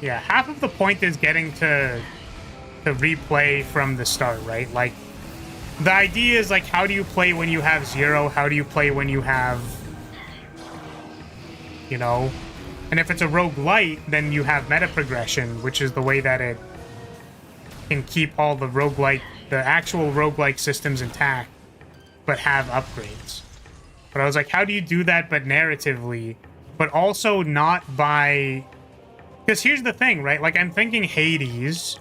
Yeah, half of the point is getting to replay from the start, right? Like, the idea is, like, how do you play when you have 0? How do you play when you have... You know? And if it's a roguelite, then you have meta progression, which is the way that it can keep all the actual roguelike systems intact, but have upgrades. But I was like, how do you do that but narratively, but also not by... Because here's the thing, right? Like, I'm thinking Hades,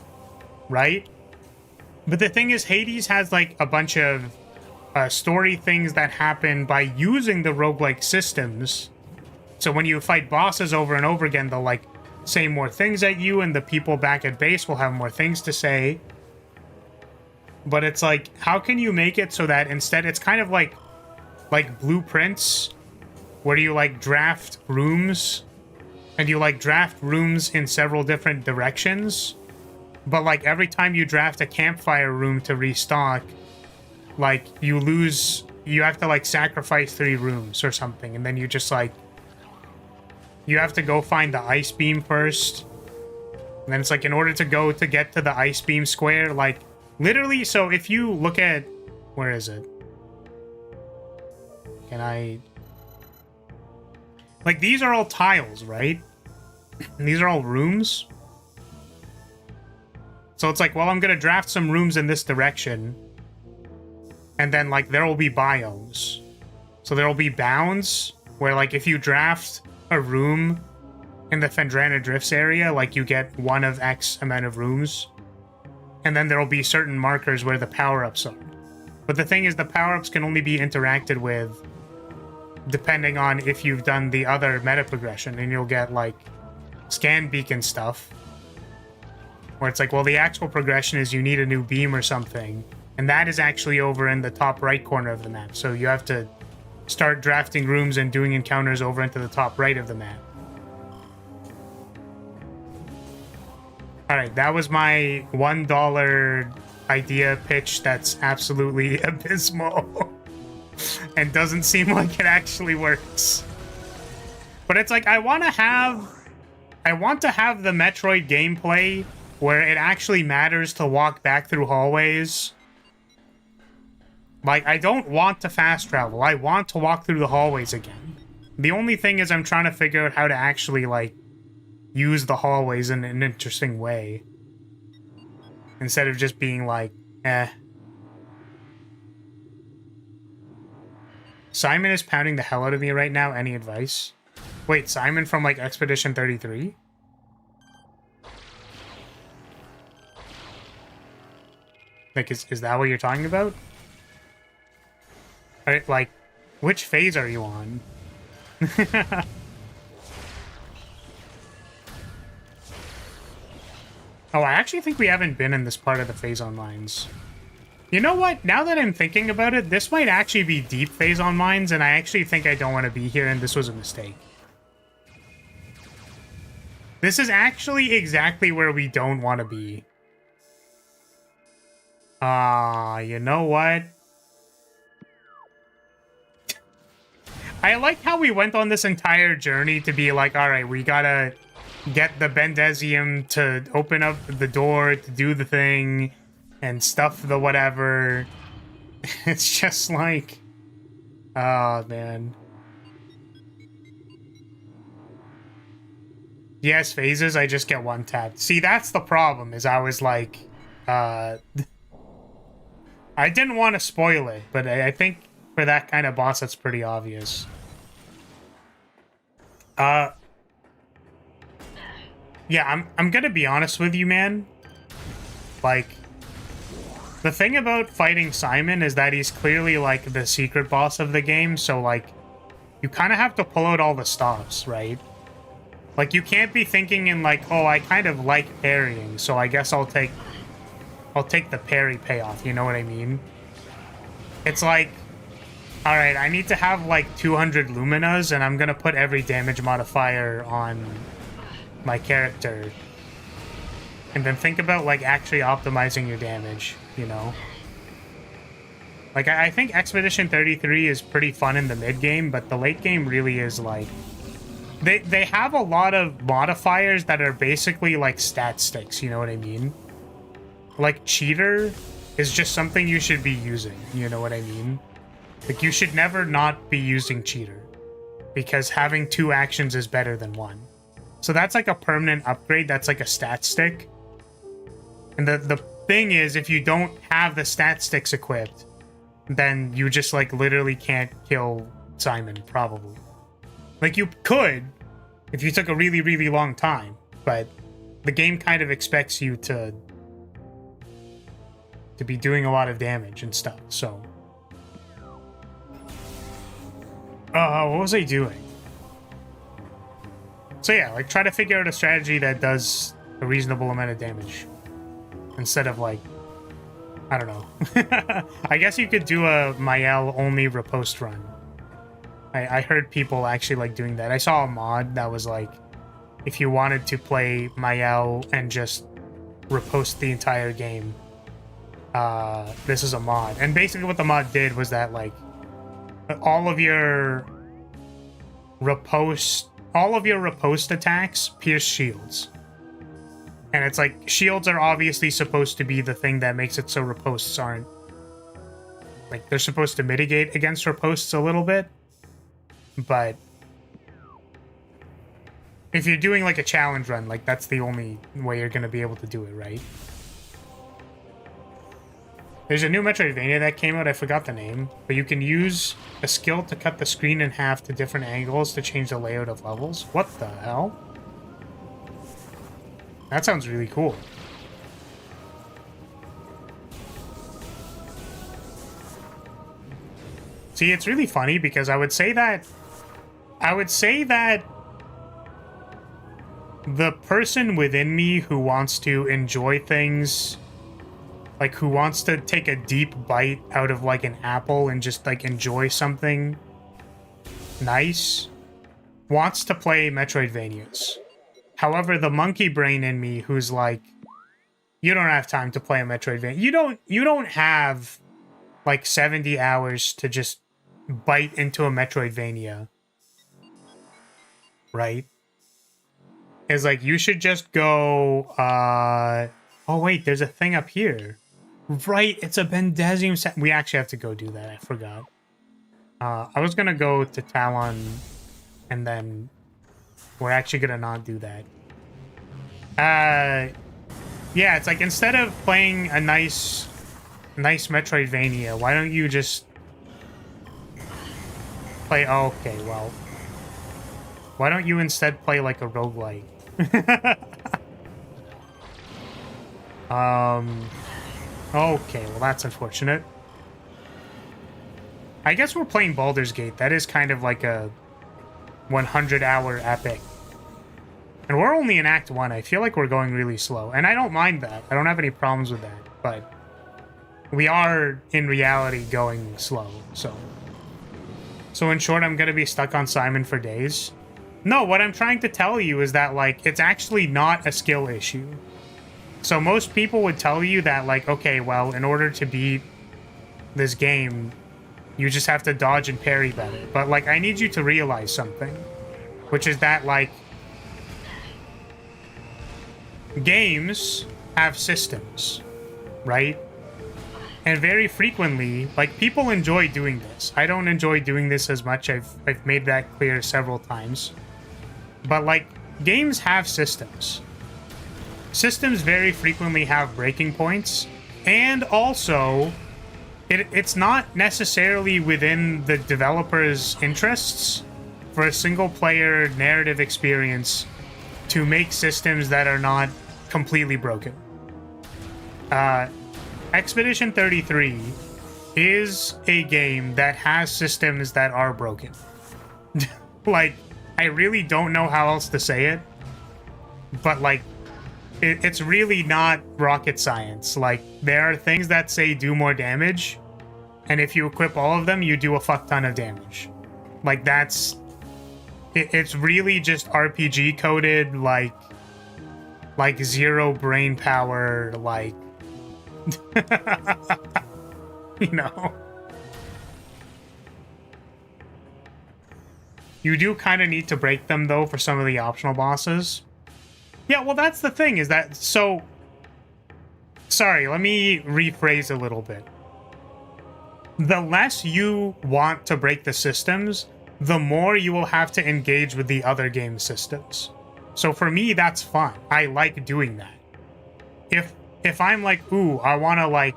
right? But the thing is, Hades has, like, a bunch of story things that happen by using the roguelike systems. So when you fight bosses over and over again, they'll, like, say more things at you, and the people back at base will have more things to say. But it's like, how can you make it so that instead it's kind of like blueprints, where you, like, draft rooms, and you, like, draft rooms in several different directions, but, like, every time you draft a campfire room to restock, like, you have to, like, sacrifice 3 rooms or something, and then you just, like, you have to go find the ice beam first, and then it's, like, in order to get to the ice beam square, like, literally, so if you look at, where is it? Can I... Like, these are all tiles, right? And these are all rooms. So it's like, well, I'm gonna draft some rooms in this direction. And then, like, there will be biomes. So there will be bounds where, like, if you draft a room in the Phendrana Drifts area, like, you get 1 of X amount of rooms. And then there will be certain markers where the power-ups are. But the thing is, the power-ups can only be interacted with depending on if you've done the other meta progression, and you'll get, like, scan beacon stuff, where it's like, well, the actual progression is you need a new beam or something, and that is actually over in the top right corner of the map. So you have to start drafting rooms and doing encounters over into the top right of the map. Alright, that was my $1 idea pitch that's absolutely abysmal and doesn't seem like it actually works. But it's like, I want to have the Metroid gameplay where it actually matters to walk back through hallways. Like, I don't want to fast travel. I want to walk through the hallways again. The only thing is I'm trying to figure out how to actually, like, use the hallways in an interesting way. Instead of just being like, eh. Simon is pounding the hell out of me right now. Any advice? Wait, Simon from, like, Expedition 33? Like, is that what you're talking about? Alright, like, which phase are you on? Oh, I actually think we haven't been in this part of the phazon mines. You know what? Now that I'm thinking about it, this might actually be deep phazon mines, and I actually think I don't want to be here, and this was a mistake. This is actually exactly where we don't want to be. You know what? I like how we went on this entire journey to be like, alright, we gotta get the Bendesium to open up the door to do the thing and stuff the whatever. It's just like, oh man. Yes, phases, I just get one tapped. See, that's the problem, is I was like, I didn't want to spoil it, but I think for that kind of boss, that's pretty obvious. Yeah, I'm gonna be honest with you, man. Like, the thing about fighting Simon is that he's clearly, like, the secret boss of the game, so, like, you kind of have to pull out all the stops, right? Like, you can't be thinking in, like, oh, I kind of like parrying, so I guess I'll take the parry payoff, you know what I mean? It's like, alright, I need to have, like, 200 Luminas, and I'm gonna put every damage modifier on my character. And then think about, like, actually optimizing your damage, you know? Like, I think Expedition 33 is pretty fun in the mid-game, but the late game really is, like... They have a lot of modifiers that are basically, like, stat sticks, you know what I mean? Like, cheater is just something you should be using, you know what I mean? Like, you should never not be using cheater, because having 2 actions is better than 1. So that's like a permanent upgrade, that's like a stat stick. And the thing is, if you don't have the stat sticks equipped, then you just, like, literally can't kill Simon, probably. Like, you could, if you took a really, really long time, but the game kind of expects you to be doing a lot of damage and stuff, so... what was I doing? So yeah, like, try to figure out a strategy that does a reasonable amount of damage. Instead of, like, I don't know. I guess you could do a Mael only riposte run. I heard people actually like doing that. I saw a mod that was like, if you wanted to play Mael and just riposte the entire game, this is a mod. And basically what the mod did was that, like, all of your riposte attacks pierce shields. And it's like, shields are obviously supposed to be the thing that makes it so ripostes aren't... Like, they're supposed to mitigate against ripostes a little bit. But if you're doing, like, a challenge run, like, that's the only way you're going to be able to do it, right? There's a new Metroidvania that came out, I forgot the name, but you can use a skill to cut the screen in half to different angles to change the layout of levels. What the hell? That sounds really cool. See, it's really funny because I would say that the person within me who wants to enjoy things, like who wants to take a deep bite out of like an apple and just like enjoy something nice, wants to play Metroidvanias. However, the monkey brain in me who's like, you don't have time to play a Metroidvania. You don't have like 70 hours to just bite into a Metroidvania. Right? Is like, you should just go, oh wait, there's a thing up here. Right, it's a Bendezium set. We actually have to go do that, I forgot. I was gonna go to Talon, and then we're actually gonna not do that. Yeah, it's like, instead of playing a nice Metroidvania, why don't you just play, oh, okay, well, why don't you instead play like a roguelike? Okay, well, that's unfortunate. I guess we're playing Baldur's Gate. That is kind of like a 100-hour epic. And we're only in Act 1. I feel like we're going really slow. And I don't mind that. I don't have any problems with that. But we are, in reality, going slow. So in short, I'm going to be stuck on Simon for days. No, what I'm trying to tell you is that, like, it's actually not a skill issue. So most people would tell you that, like, okay, well, in order to beat this game, you just have to dodge and parry better. But, like, I need you to realize something, which is that, like, games have systems, right? And very frequently, like, people enjoy doing this. I don't enjoy doing this as much. I've made that clear several times. But, like, games have systems. Systems very frequently have breaking points, and also it's not necessarily within the developer's interests for a single-player narrative experience to make systems that are not completely broken. Expedition 33 is a game that has systems that are broken. Like, I really don't know how else to say it, but, like, it's really not rocket science. Like, there are things that say do more damage, and if you equip all of them, you do a fuck ton of damage. Like, that's... It's really just RPG coded, like zero brain power, like... you know? You do kind of need to break them, though, for some of the optional bosses. Yeah, well, that's the thing, is that... So... Sorry, let me rephrase a little bit. The less you want to break the systems, the more you will have to engage with the other game systems. So for me, that's fun. I like doing that. If I'm like, ooh, I want to, like,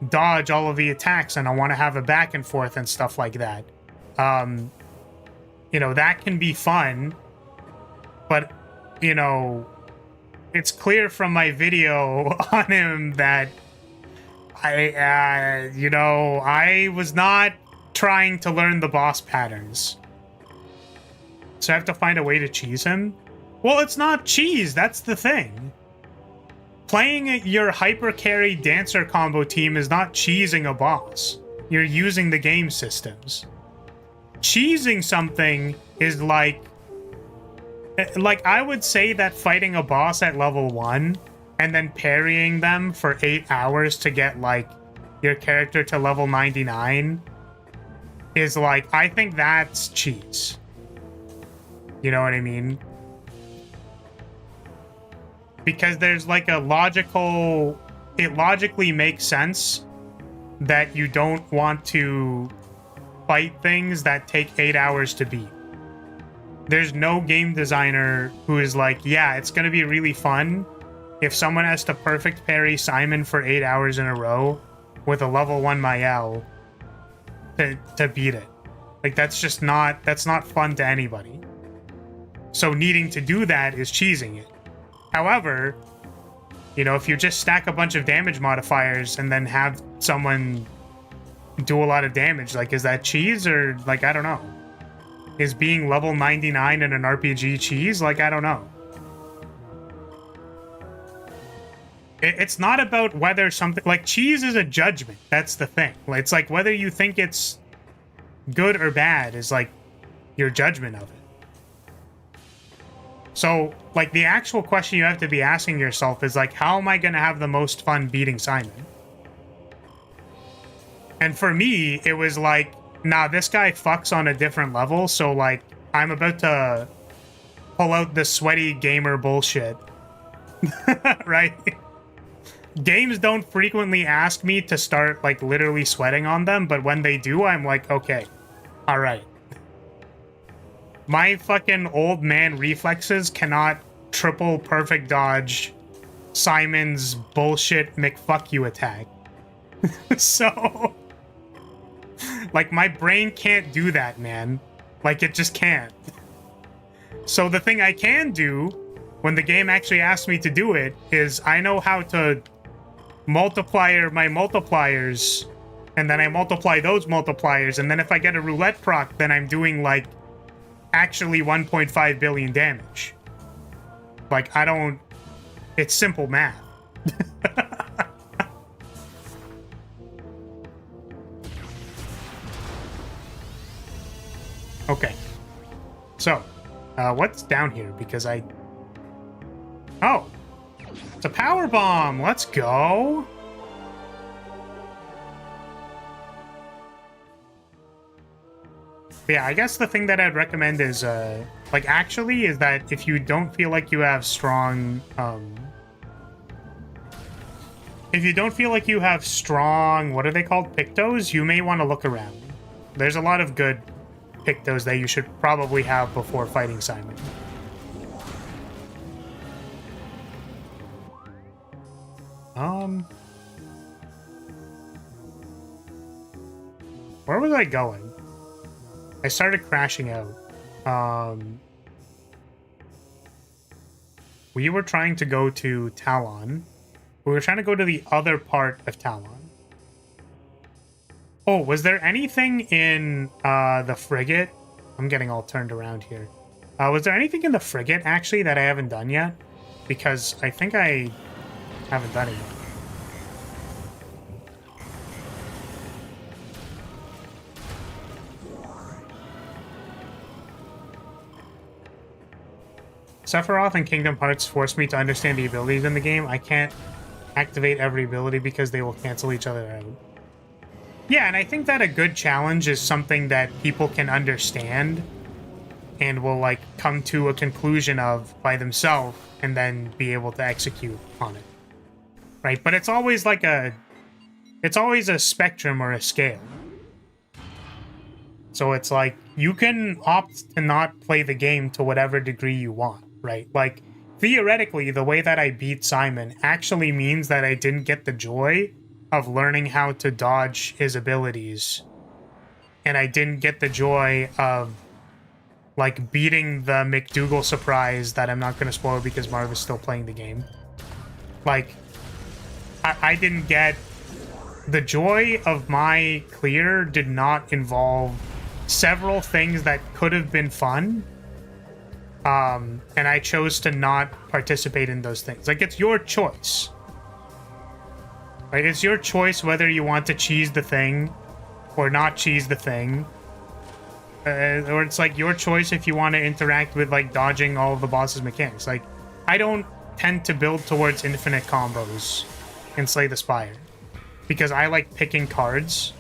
dodge all of the attacks and I want to have a back and forth and stuff like that, you know, that can be fun, but, you know... It's clear from my video on him that you know, I was not trying to learn the boss patterns. So I have to find a way to cheese him? Well, it's not cheese, that's the thing. Playing your hyper carry dancer combo team is not cheesing a boss. You're using the game systems. Cheesing something is like, I would say that fighting a boss at level 1 and then parrying them for 8 hours to get, like, your character to level 99 is, like, I think that's cheese. You know what I mean? Because there's, like, a logical... It logically makes sense that you don't want to fight things that take 8 hours to beat. There's no game designer who is like, yeah, it's going to be really fun if someone has to perfect parry Simon for 8 hours in a row with a level 1 Mael to beat it. Like, that's just not, that's not fun to anybody. So needing to do that is cheesing it. However, you know, if you just stack a bunch of damage modifiers and then have someone do a lot of damage. Like, is that cheese or, like, I don't know. Is being level 99 in an RPG cheese? Like, I don't know. It's not about whether something... Like, cheese is a judgment. That's the thing. It's like whether you think it's good or bad is, like, your judgment of it. So, like, the actual question you have to be asking yourself is, like, how am I going to have the most fun beating Simon? And for me, it was like, nah, this guy fucks on a different level, so, like, I'm about to pull out the sweaty gamer bullshit. Right? Games don't frequently ask me to start, like, literally sweating on them, but when they do, I'm like, okay, all right. My fucking old man reflexes cannot triple perfect dodge Simon's bullshit McFuck you attack. So, like, my brain can't do that, man. Like, it just can't. So the thing I can do when the game actually asks me to do it is I know how to multiply my multipliers, and then I multiply those multipliers, and then if I get a roulette proc, then I'm doing, like, actually 1.5 billion damage. Like, I don't... It's simple math. Okay. So, what's down here? Because I... Oh! It's a power bomb! Let's go! Yeah, I guess the thing that I'd recommend is, like, actually, is that if you don't feel like you have strong, if you don't feel like you have strong, what are they called? Pictos? You may want to look around. There's a lot of good Pictos that you should probably have before fighting Simon. Where was I going? I started crashing out. We were trying to go to Talon. We were trying to go to the other part of Talon. Oh, was there anything in the frigate? I'm getting all turned around here. Was there anything in the frigate, actually, that I haven't done yet? Because I think I haven't done it yet. Sephiroth and Kingdom Hearts forced me to understand the abilities in the game. I can't activate every ability because they will cancel each other out. Yeah, and I think that a good challenge is something that people can understand and will, like, come to a conclusion of by themselves and then be able to execute on it. Right? But it's always like it's always a spectrum or a scale. So it's like, you can opt to not play the game to whatever degree you want. Right? Like, theoretically, the way that I beat Simon actually means that I didn't get the joy of learning how to dodge his abilities. And I didn't get the joy of, like, beating the McDougal surprise that I'm not going to spoil because Marv is still playing the game. Like, I didn't get... The joy of my clear did not involve several things that could have been fun. And I chose to not participate in those things. Like, it's your choice. Right? It's your choice whether you want to cheese the thing or not cheese the thing. Or it's, like, your choice if you want to interact with, like, dodging all of the boss's mechanics. Like, I don't tend to build towards infinite combos in Slay the Spire. Because I like picking cards.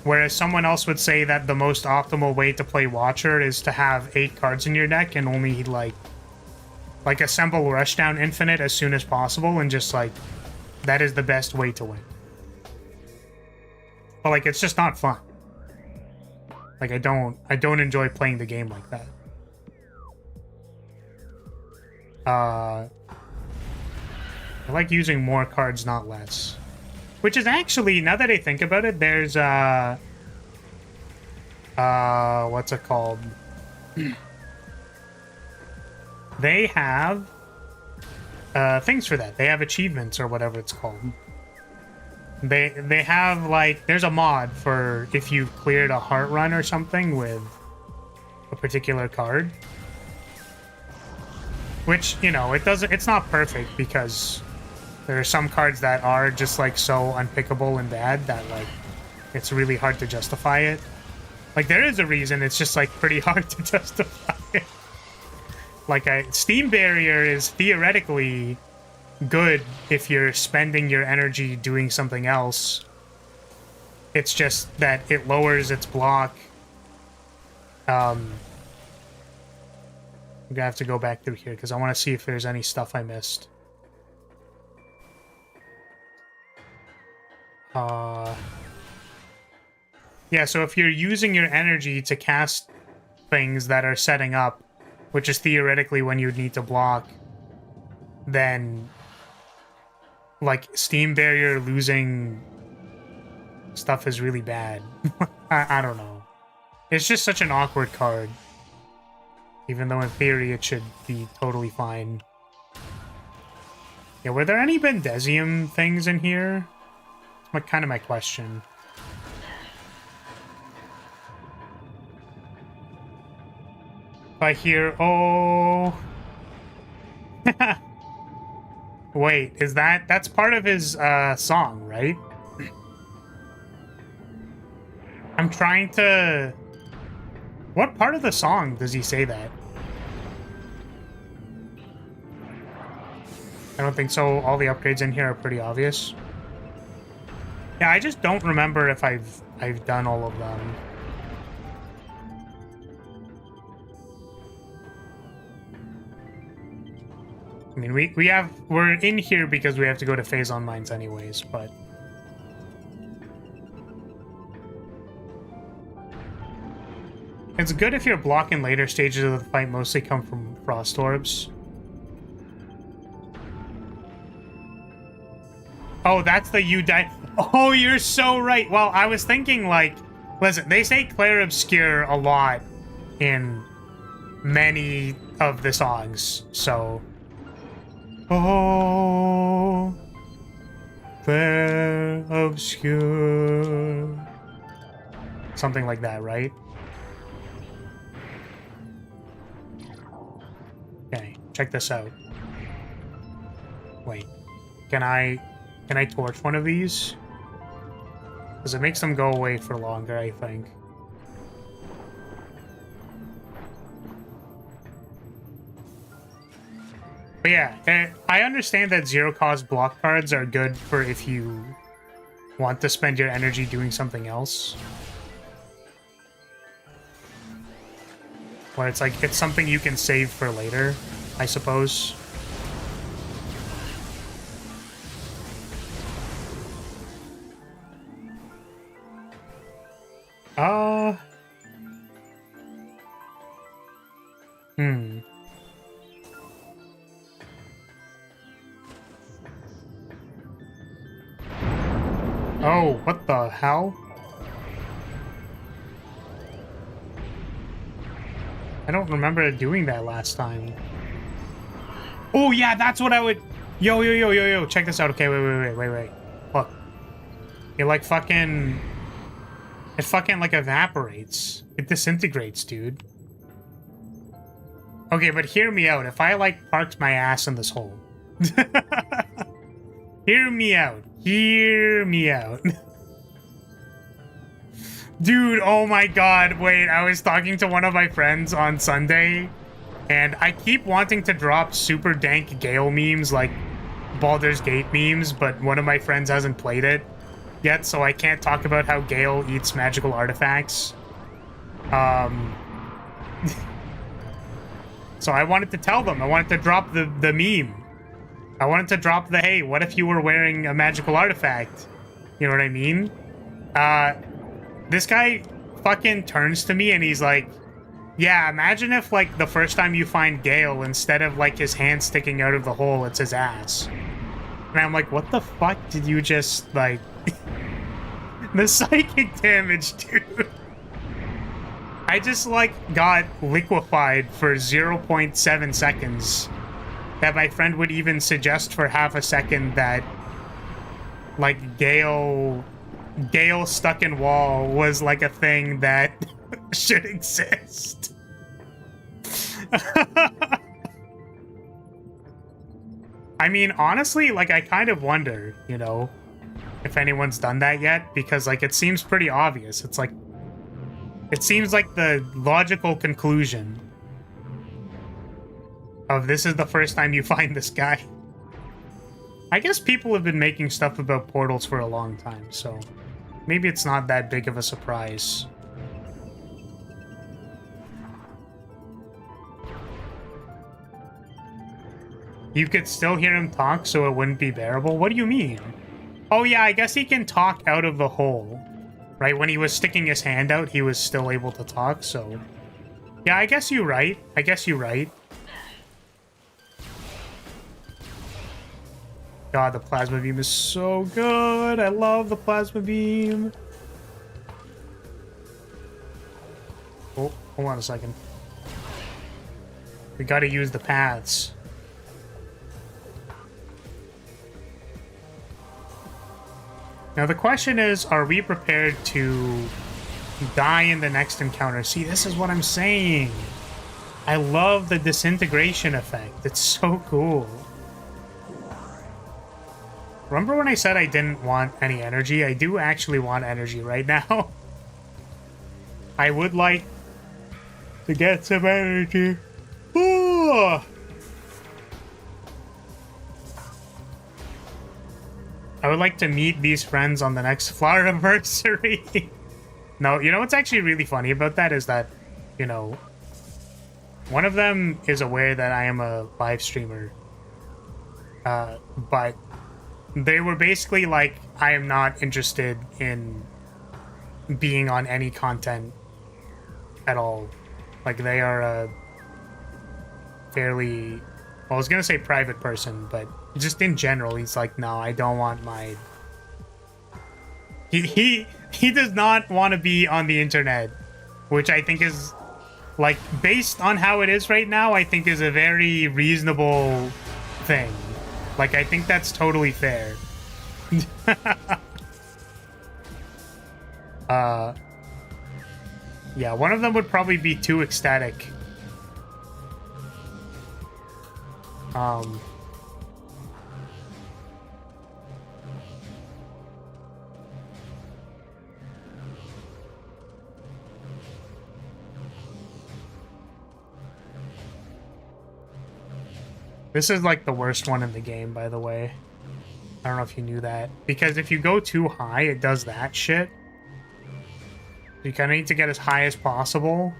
Whereas someone else would say that the most optimal way to play Watcher is to have 8 cards in your deck and only, like assemble Rushdown Infinite as soon as possible and just, like, that is the best way to win. But, like, it's just not fun. Like, I don't enjoy playing the game like that. I like using more cards, not less. Which is actually, now that I think about it, there's, what's it called? They have, things for that. They have achievements or whatever it's called. They have, like, there's a mod for if you've cleared a heart run or something with a particular card. Which, you know, it's not perfect because there are some cards that are just, like, so unpickable and bad that, like, it's really hard to justify it. Like, there is a reason, it's just, like, pretty hard to justify it. Like, Steam Barrier is theoretically good if you're spending your energy doing something else. It's just that it lowers its block. I'm gonna have to go back through here because I want to see if there's any stuff I missed. Yeah, so if you're using your energy to cast things that are setting up, which is theoretically when you'd need to block, then, like, Steam Barrier losing stuff is really bad. I don't know. It's just such an awkward card. Even though in theory it should be totally fine. Yeah, were there any Bendezium things in here? That's kind of my question. If I hear, oh... Wait, is that's part of his song, right? I'm trying to... What part of the song does he say that? I don't think so. All the upgrades in here are pretty obvious. Yeah, I just don't remember if I've done all of them. I mean, we're in here because we have to go to phazon mines anyways, but... It's good if your block in later stages of the fight mostly come from frost orbs. Oh, that's the you die. Oh, you're so right. Well, I was thinking, like, listen, they say Clair Obscure a lot in many of the songs, so... Oh, Clair Obscure. Something like that, right? Okay, check this out. Wait, can I torch one of these? Because it makes them go away for longer, I think. But yeah, I understand that zero-cost block cards are good for if you want to spend your energy doing something else. Where it's like, it's something you can save for later, I suppose. Oh, what the hell? I don't remember doing that last time. Oh, yeah, that's what I would... Yo, check this out. Okay, wait. Look. It, like, fucking... It fucking, like, evaporates. It disintegrates, dude. Okay, but hear me out. If I, like, parked my ass in this hole... Hear me out. Hear me out. Dude, oh my god, wait, I was talking to one of my friends on Sunday, and I keep wanting to drop super dank Gale memes, like Baldur's Gate memes, but one of my friends hasn't played it yet, so I can't talk about how Gale eats magical artifacts. So I wanted to tell them, I wanted to drop the meme. I wanted to drop the, hey, what if you were wearing a magical artifact? You know what I mean? This guy fucking turns to me and he's like, yeah, imagine if, like, the first time you find Gale, instead of, like, his hand sticking out of the hole, it's his ass. And I'm like, what the fuck did you just, like... The psychic damage, dude. I just, like, got liquefied for 0.7 seconds. That my friend would even suggest for half a second that like Gale stuck in wall was like a thing that should exist. I mean, honestly, like, I kind of wonder, you know, if anyone's done that yet, because, like, it seems pretty obvious. It's like, it seems like the logical conclusion of this is the first time you find this guy. I guess people have been making stuff about portals for a long time, so maybe it's not that big of a surprise. You could still hear him talk, so it wouldn't be bearable? What do you mean? Oh yeah, I guess he can talk out of the hole. Right, when he was sticking his hand out, he was still able to talk, so... Yeah, I guess you're right. I guess you're right. God, the plasma beam is so good. I love the plasma beam. Oh, hold on a second. We gotta use the paths. Now the question is, are we prepared to die in the next encounter? See, this is what I'm saying. I love the disintegration effect. It's so cool. Remember when I said I didn't want any energy? I do actually want energy right now. I would like to get some energy. Ooh. I would like to meet these friends on the next flower anniversary. No, you know what's actually really funny about that is that, you know, one of them is aware that I am a live streamer. But they were basically like, I am not interested in being on any content at all. Like, they are a fairly, well, I was gonna say private person, but just in general, he's like, no, I don't want my... He does not want to be on the internet, which I think is, like, based on how it is right now, I think is a very reasonable thing. Like, I think that's totally fair. Yeah, one of them would probably be too ecstatic. This is like the worst one in the game, by the way. I don't know if you knew that. Because if you go too high, it does that shit. You kind of need to get as high as possible.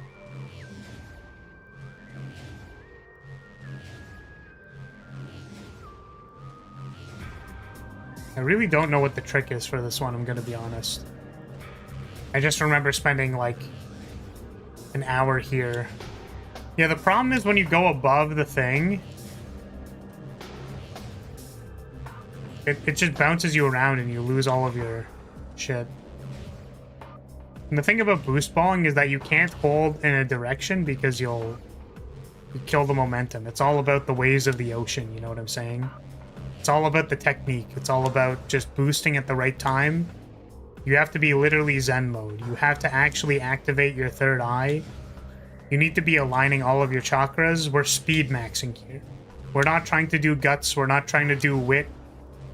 I really don't know what the trick is for this one, I'm gonna be honest. I just remember spending like an hour here. Yeah, the problem is when you go above the thing, it just bounces you around and you lose all of your shit. And the thing about boost balling is that you can't hold in a direction because you kill the momentum. It's all about the waves of the ocean, you know what I'm saying? It's all about the technique. It's all about just boosting at the right time. You have to be literally Zen mode. You have to actually activate your third eye. You need to be aligning all of your chakras. We're speed maxing here. We're not trying to do guts. We're not trying to do wit.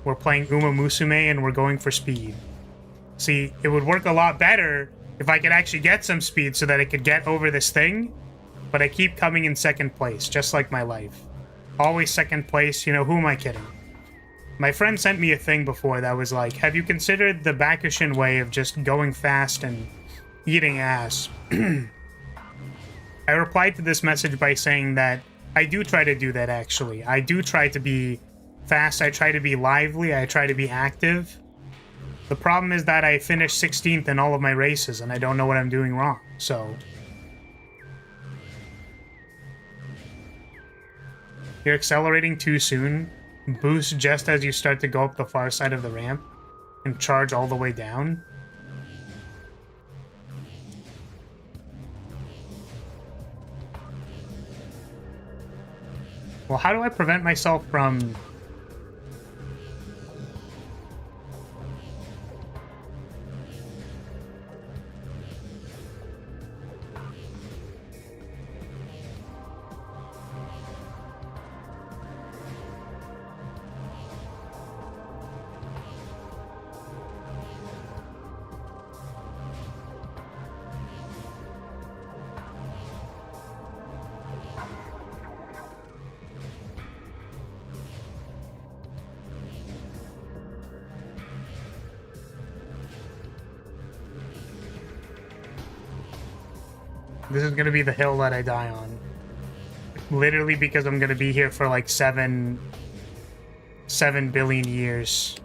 We're playing Uma Musume and we're going for speed. See, it would work a lot better if I could actually get some speed so that I could get over this thing. But I keep coming in second place, just like my life. Always second place. You know, who am I kidding? My friend sent me a thing before that was like, have you considered the Bakushin way of just going fast and eating ass? I replied to this message by saying that I do try to do that, actually. I do try to be fast, I try to be lively, I try to be active. The problem is that I finished 16th in all of my races and I don't know what I'm doing wrong, so... You're accelerating too soon. Boost just as you start to go up the far side of the ramp and charge all the way down. Well, how do I prevent myself from... This is gonna be the hill that I die on. Literally because I'm gonna be here for like 7 billion years.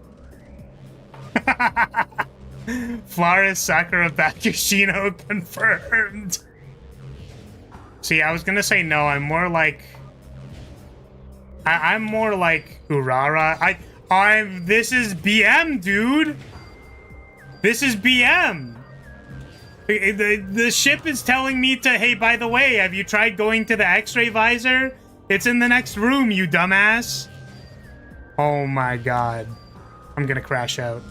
Flores Sakura Bakushino confirmed. See, I was gonna say no. I'm more like I'm more like Urara. This is BM, dude. This is BM. The ship is telling me to, hey, by the way, have you tried going to the X-ray visor? It's in the next room, you dumbass. Oh my god. I'm gonna crash out.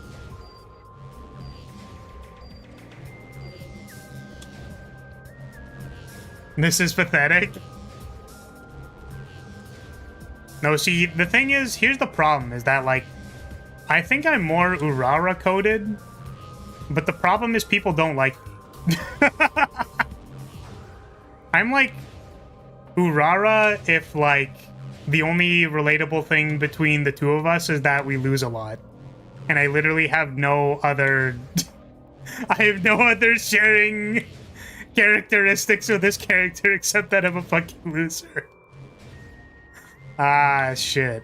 This is pathetic. No, see, the thing is, here's the problem, is that, like, I think I'm more Urara coded, but the problem is people don't like me. I'm like Urara if, like, the only relatable thing between the two of us is that we lose a lot. And I literally have no other... I have no other sharing characteristics with this character except that I'm a fucking loser. Ah, shit.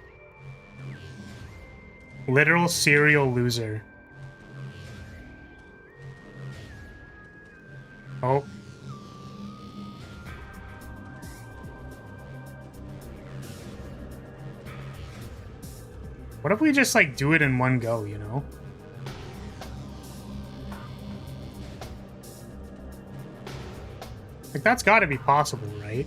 Literal serial loser. Oh. What if we just, like, do it in one go, you know? Like, that's gotta be possible, right?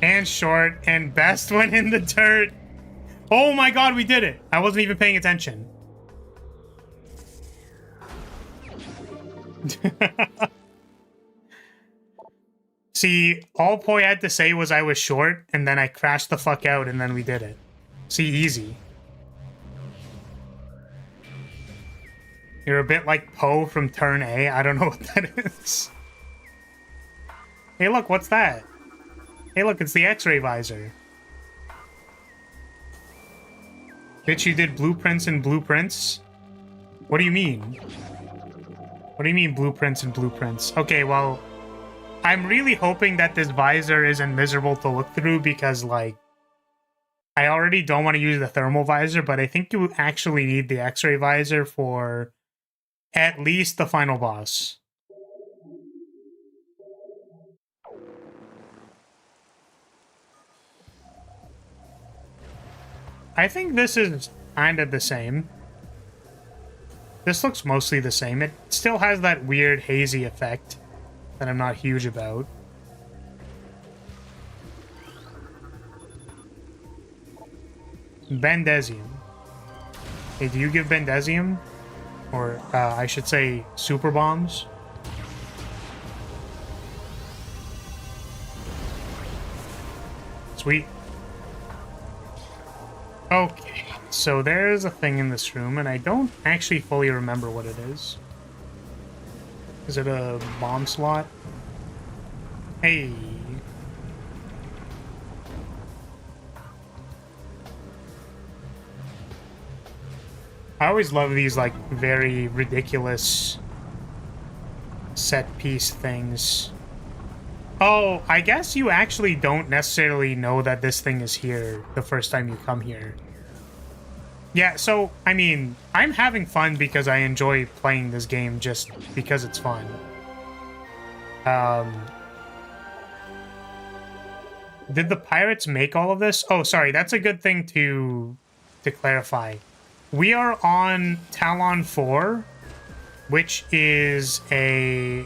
And short and best went in the dirt. Oh my god, we did it. I wasn't even paying attention. See, all Poi had to say was I was short, and then I crashed the fuck out, and then we did it. See, easy. You're a bit like Poe from Turn A. I don't know what that is. Hey, look, what's that? Hey, look, it's the X-ray visor. Bitch, you did blueprints and blueprints? What do you mean? What do you mean blueprints and blueprints? Okay, well, I'm really hoping that this visor isn't miserable to look through because, like, I already don't want to use the thermal visor, but I think you actually need the X-ray visor for at least the final boss. I think this is kind of the same. This looks mostly the same. It still has that weird hazy effect that I'm not huge about. Bendezium. Hey, do you give Bendezium? Or, I should say, super bombs? Sweet. Okay, so there's a thing in this room, and I don't actually fully remember what it is. Is it a bomb slot? Hey. I always love these, like, very ridiculous set-piece things. Oh, I guess you actually don't necessarily know that this thing is here the first time you come here. Yeah, so, I mean, I'm having fun because I enjoy playing this game just because it's fun. Did the pirates make all of this? Oh, sorry, that's a good thing to clarify. We are on Talon 4, which is a...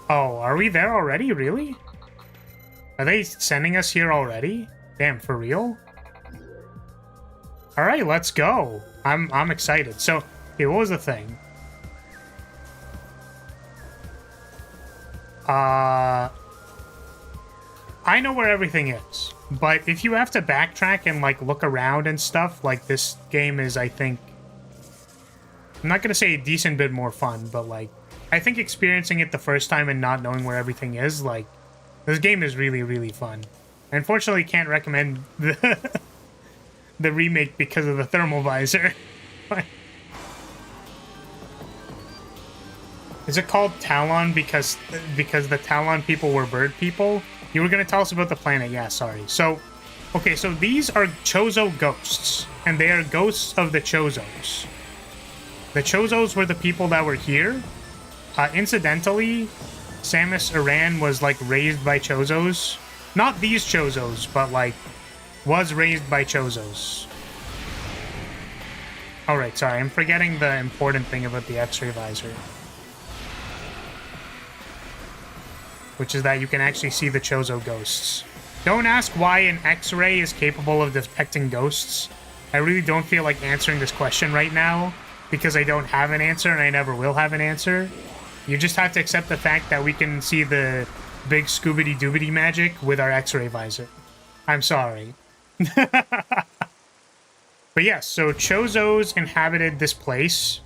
Oh, are we there already? Really? Are they sending us here already? Damn, for real? All right, let's go. I'm excited. So, okay, what was the thing? I know where everything is, but if you have to backtrack and, like, look around and stuff, like, this game is, I think, I'm not gonna say a decent bit more fun, but like, I think experiencing it the first time and not knowing where everything is, like, this game is really, really fun. I unfortunately can't recommend the remake because of the thermal visor. Is it called Talon because the Talon people were bird people? You were gonna tell us about the planet, yeah, sorry. So, okay, so these are Chozo ghosts, and they are ghosts of the Chozos. The Chozos were the people that were here. Incidentally, Samus Aran was, like, raised by Chozos. Not these Chozos, but, like, was raised by Chozos. Alright, sorry, I'm forgetting the important thing about the X-ray visor. Which is that you can actually see the Chozo ghosts. Don't ask why an X-ray is capable of detecting ghosts. I really don't feel like answering this question right now, because I don't have an answer and I never will have an answer. You just have to accept the fact that we can see the big Scooby-Dooby magic with our X-ray visor. I'm sorry. But yes, so Chozos inhabited this place.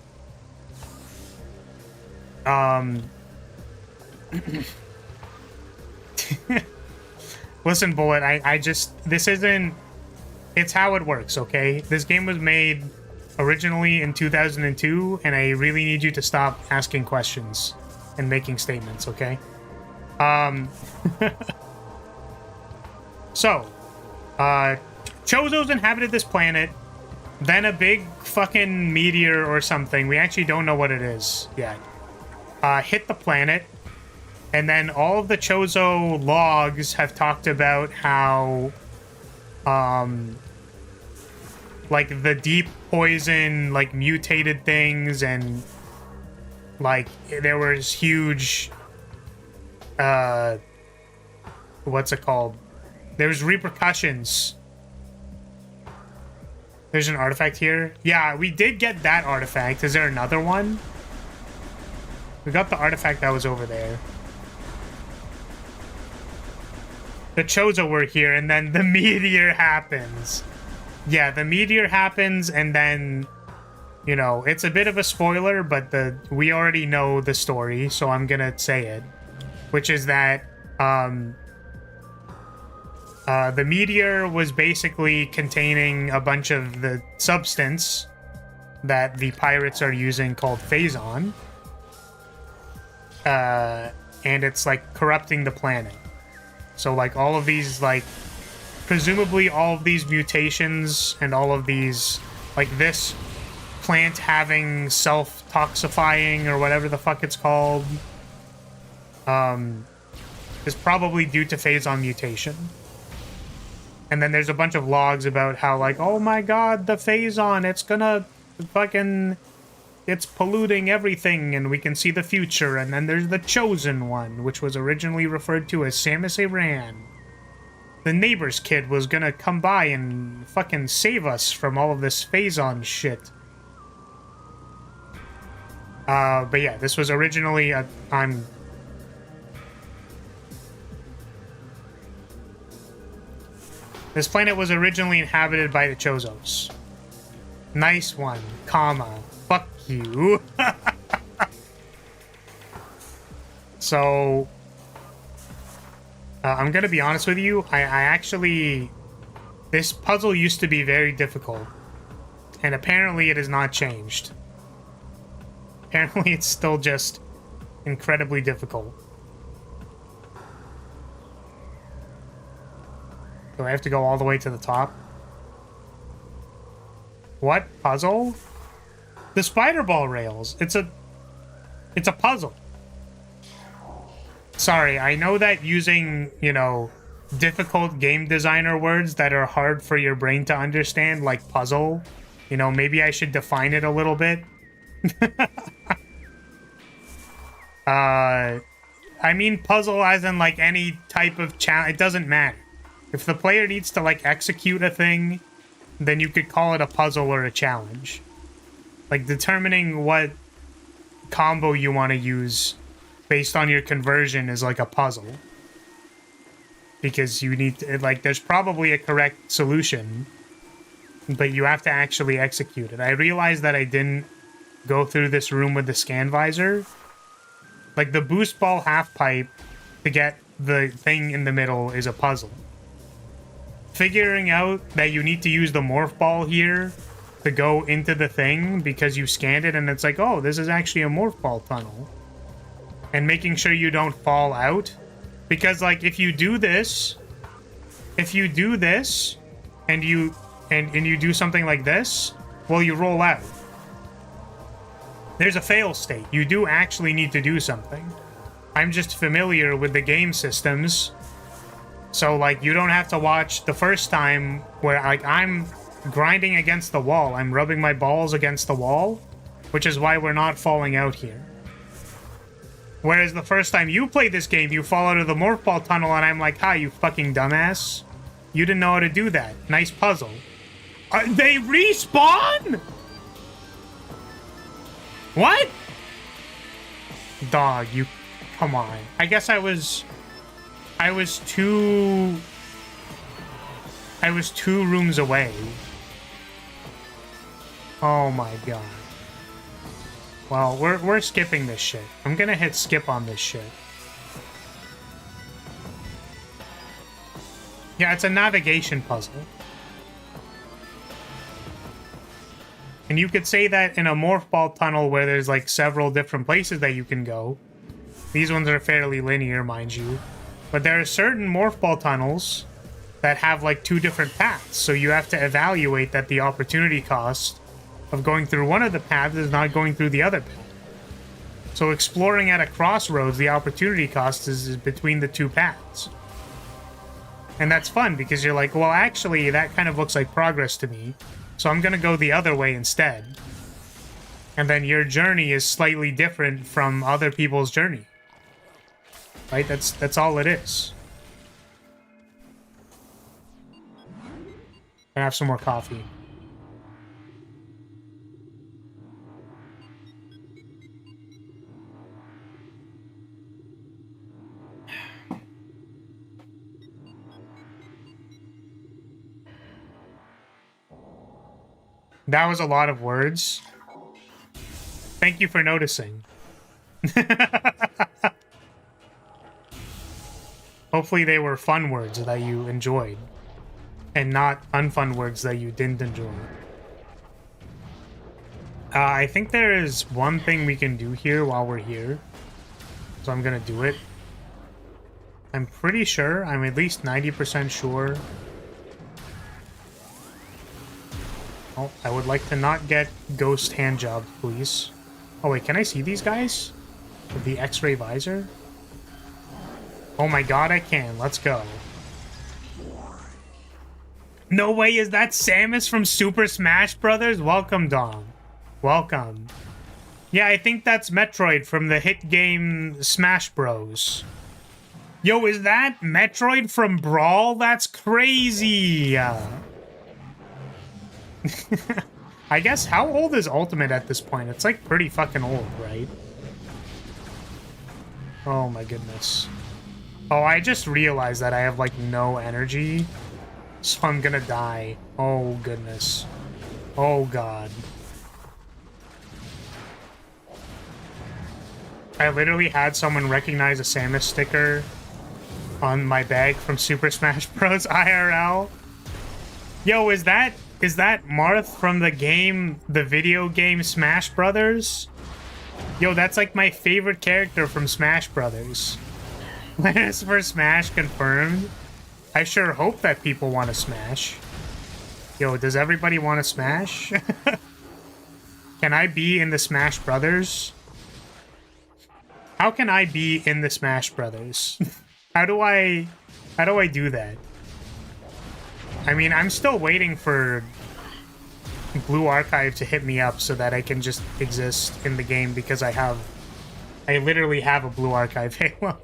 Listen, Bullet, I just... This isn't... It's how it works, okay? This game was made originally in 2002, and I really need you to stop asking questions and making statements, okay? So, Chozos inhabited this planet, then a big fucking meteor or something, we actually don't know what it is yet, hit the planet, and then all of the Chozo logs have talked about how, like, the deep poison, like, mutated things, and, like, there was huge, what's it called? There's repercussions. There's an artifact here. Yeah, we did get that artifact. Is there another one? We got the artifact that was over there. The Chozo were here, and then the meteor happens. Yeah, the meteor happens, and then, you know, it's a bit of a spoiler, but we already know the story, so I'm gonna say it. Which is that, the meteor was basically containing a bunch of the substance that the pirates are using called phazon. And it's, like, corrupting the planet. So, like, all of these, like, presumably all of these mutations and all of these, like, this plant having self-toxifying or whatever the fuck it's called, is probably due to phazon mutation. And then there's a bunch of logs about how, like, oh my god, the phazon, it's gonna fucking... It's polluting everything, and we can see the future. And then there's the Chosen One, which was originally referred to as Samus Aran. The neighbor's kid was gonna come by and fucking save us from all of this phazon shit. But yeah, this was originally This planet was originally inhabited by the Chozos. Nice one, comma. Fuck you. So, I'm gonna be honest with you. I actually... This puzzle used to be very difficult. And apparently it has not changed. Apparently it's still just incredibly difficult. Do I have to go all the way to the top? What? Puzzle? The spider ball rails. It's a puzzle. Sorry, I know that using, you know, difficult game designer words that are hard for your brain to understand, like puzzle, you know, maybe I should define it a little bit. I mean puzzle as in, like, any type of challenge. It doesn't matter. If the player needs to, like, execute a thing, then you could call it a puzzle or a challenge. Like, determining what combo you want to use based on your conversion is like a puzzle. Because you need to, like, there's probably a correct solution, but you have to actually execute it. I realized that I didn't go through this room with the scan visor. Like, the boost ball half pipe to get the thing in the middle is a puzzle. Figuring out that you need to use the morph ball here to go into the thing because you scanned it and it's like, oh, this is actually a morph ball tunnel. And making sure you don't fall out. Because, like, if you do this and you do something like this, well, you roll out. There's a fail state. You do actually need to do something. I'm just familiar with the game systems. So, like, you don't have to watch the first time where, like, I'm grinding against the wall. I'm rubbing my balls against the wall, which is why we're not falling out here. Whereas the first time you played this game, you fall out of the morph ball tunnel, and I'm like, hi, you fucking dumbass. You didn't know how to do that. Nice puzzle. They respawn?! What? Dog, you... Come on. I guess I was two rooms away. Oh my god. Well, we're skipping this shit. I'm gonna hit skip on this shit. Yeah, it's a navigation puzzle. And you could say that in a morph ball tunnel where there's like several different places that you can go. These ones are fairly linear, mind you. But there are certain morph ball tunnels that have like two different paths. So you have to evaluate that the opportunity cost of going through one of the paths is not going through the other path. So exploring at a crossroads, the opportunity cost is between the two paths. And that's fun because you're like, well, actually, that kind of looks like progress to me. So I'm going to go the other way instead. And then your journey is slightly different from other people's journey. Right? That's all it is. I have some more coffee. That was a lot of words. Thank you for noticing. Hopefully they were fun words that you enjoyed. And not unfun words that you didn't enjoy. I think there is one thing we can do here while we're here. So I'm gonna do it. I'm pretty sure, I'm at least 90% sure. Oh, I would like to not get ghost handjobbed, please. Oh wait, can I see these guys? With the X-ray visor? Oh my god, I can. Let's go. No way, is that Samus from Super Smash Brothers? Welcome, Dom. Welcome. Yeah, I think that's Metroid from the hit game Smash Bros. Yo, is that Metroid from Brawl? That's crazy! I guess, how old is Ultimate at this point? It's like pretty fucking old, right? Oh my goodness. Oh, I just realized that I have like no energy. So I'm gonna die. Oh goodness. Oh god. I literally had someone recognize a Samus sticker on my bag from Super Smash Bros. IRL. Yo, is that Marth from the game, the video game Smash Brothers? Yo, that's like my favorite character from Smash Brothers. Plans for Smash confirmed. I sure hope that people want to smash. Yo, does everybody want to smash? Can I be in the Smash Brothers? How can I be in the Smash Brothers? How do I do that? I mean, I'm still waiting for Blue Archive to hit me up so that I can just exist in the game because I literally have a Blue Archive Halo.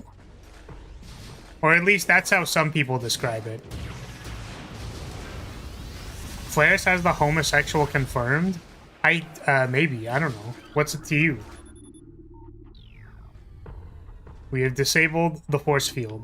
Or at least that's how some people describe it. Flares has the homosexual confirmed? Maybe, I don't know. What's it to you? We have disabled the force field.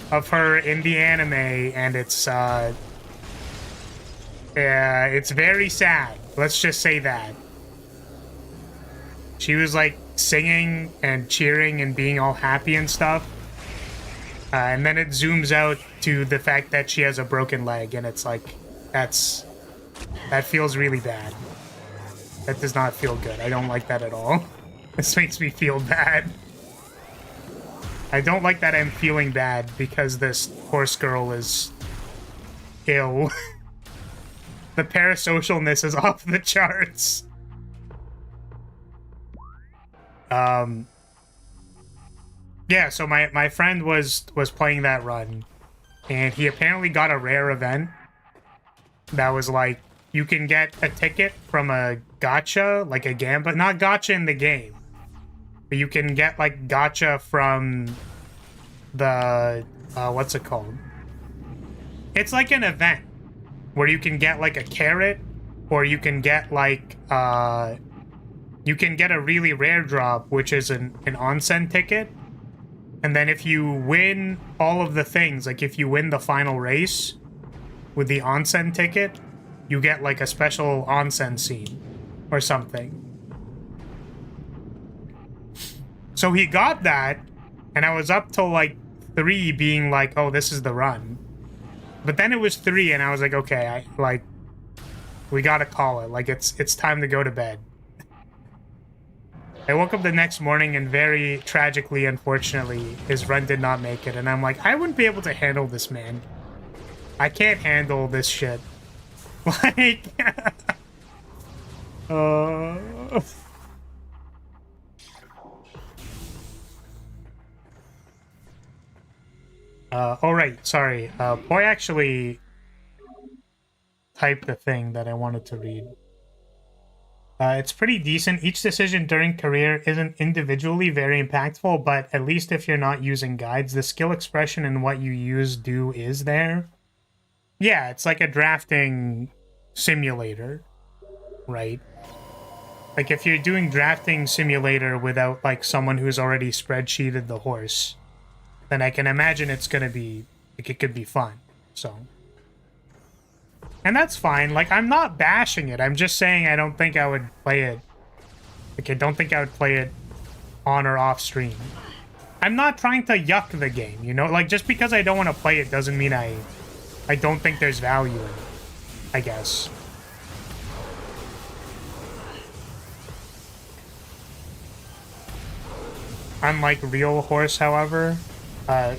of her in the anime, and it's very sad. Let's just say that. She was like singing and cheering and being all happy and stuff. And then it zooms out to the fact that she has a broken leg, and it's like, that feels really bad. That does not feel good. I don't like that at all. This makes me feel bad. I don't like that I'm feeling bad because this horse girl is ill. The parasocialness is off the charts. Yeah, so my friend was playing that run, and he apparently got a rare event that was like, you can get a ticket from a gacha, like a gambit, not gacha in the game, but you can get like gacha from the, what's it called? It's like an event where you can get like a carrot, or you can get like, you can get a really rare drop, which is an onsen ticket. And then if you win all of the things, like if you win the final race with the onsen ticket, you get like a special onsen scene or something. So he got that, and I was up till like 3 being like, oh, this is the run. But then it was 3 and I was like, okay, we gotta call it. Like, it's time to go to bed. I woke up the next morning and very tragically, unfortunately, his run did not make it. And I'm like, I wouldn't be able to handle this, man. I can't handle this shit. Like, oh, right, sorry. Boy actually typed the thing that I wanted to read. It's pretty decent. Each decision during career isn't individually very impactful, but at least if you're not using guides, the skill expression and what you is there. Yeah, it's like a drafting simulator, right? Like if you're doing drafting simulator without like someone who's already spreadsheeted the horse, then I can imagine it's gonna be, like, it could be fun, so. And that's fine. Like, I'm not bashing it. I'm just saying I don't think I would play it. Like, I don't think I would play it on or off stream. I'm not trying to yuck the game, you know? Like, just because I don't want to play it doesn't mean I don't think there's value in it, I guess. Unlike real horse, however,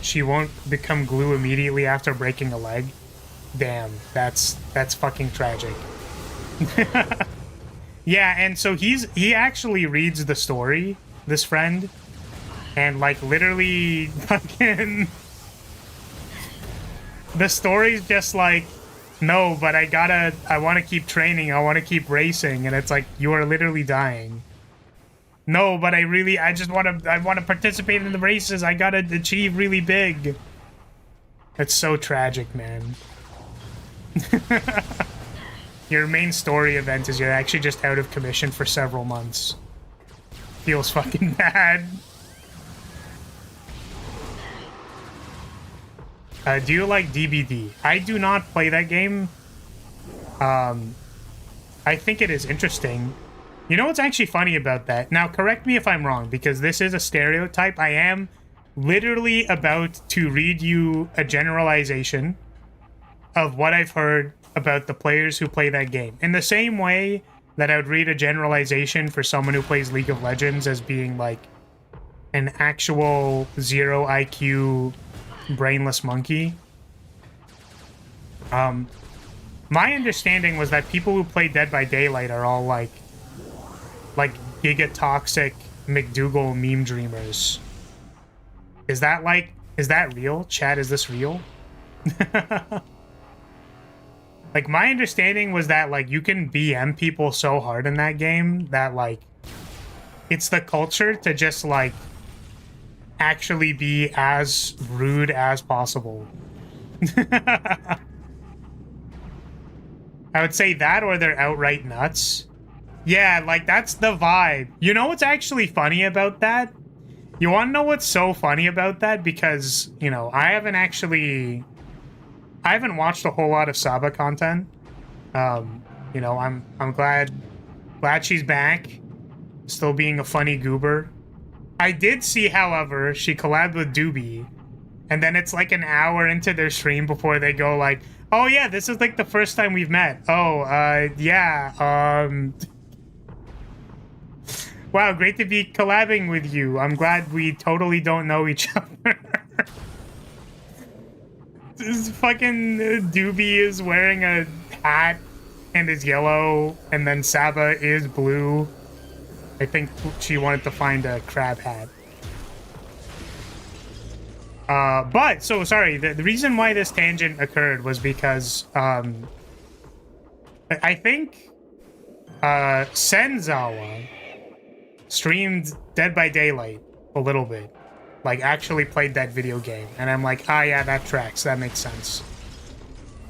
she won't become glue immediately after breaking a leg. Damn, that's fucking tragic. Yeah, and so he actually reads the story, this friend, and like literally fucking the story's just like, no, but I want to keep training, I want to keep racing, and it's like, you are literally dying. No, but I want to participate in the races, I gotta achieve really big. It's so tragic, man. Your main story event is you're actually just out of commission for several months. Feels fucking bad. Do you like DBD? I do not play that game. I think it is interesting. You know what's actually funny about that? Now, correct me if I'm wrong, because this is a stereotype. I am literally about to read you a generalization of what I've heard about the players who play that game. In the same way that I would read a generalization for someone who plays League of Legends as being like an actual 0 IQ brainless monkey. My understanding was that people who play Dead by Daylight are all like giga toxic McDougal meme dreamers. Is that real? Chat, is this real? Like, my understanding was that, like, you can BM people so hard in that game that, like, it's the culture to just, like, actually be as rude as possible. I would say that, or they're outright nuts. Yeah, like, that's the vibe. You know what's actually funny about that? You want to know what's so funny about that? Because, you know, I haven't watched a whole lot of Saba content. You know, I'm glad she's back, still being a funny goober. I did see, however, she collabed with Doobie, and then it's like an hour into their stream before they go like, "Oh yeah, this is like the first time we've met." Oh, yeah. Wow, great to be collabing with you. I'm glad we totally don't know each other. This fucking Doobie is wearing a hat and is yellow, and then Saba is blue. I think she wanted to find a crab hat. But, so, sorry, the reason why this tangent occurred was because, I think, Senzawa streamed Dead by Daylight a little bit. Like, actually played that video game. And I'm like, ah, yeah, that tracks. That makes sense.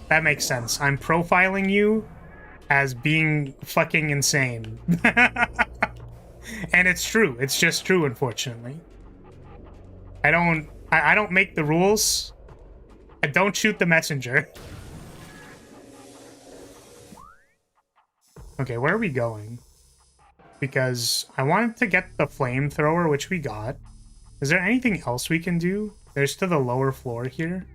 That makes sense. I'm profiling you as being fucking insane. And it's true. It's just true, unfortunately. I don't make the rules. I don't shoot the messenger. Okay, where are we going? Because I wanted to get the flamethrower, which we got. Is there anything else we can do? There's to the lower floor here.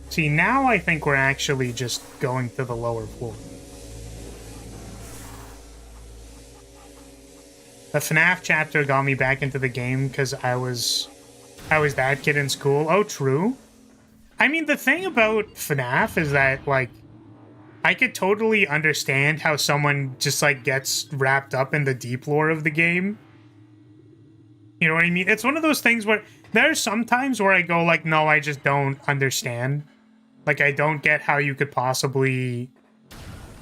See, now I think we're actually just going to the lower floor. The FNAF chapter got me back into the game because I was that kid in school. Oh, true. I mean, the thing about FNAF is that, like, I could totally understand how someone just, like, gets wrapped up in the deep lore of the game. You know what I mean? It's one of those things where there's some times where I go, like, no, I just don't understand. Like, I don't get how you could possibly...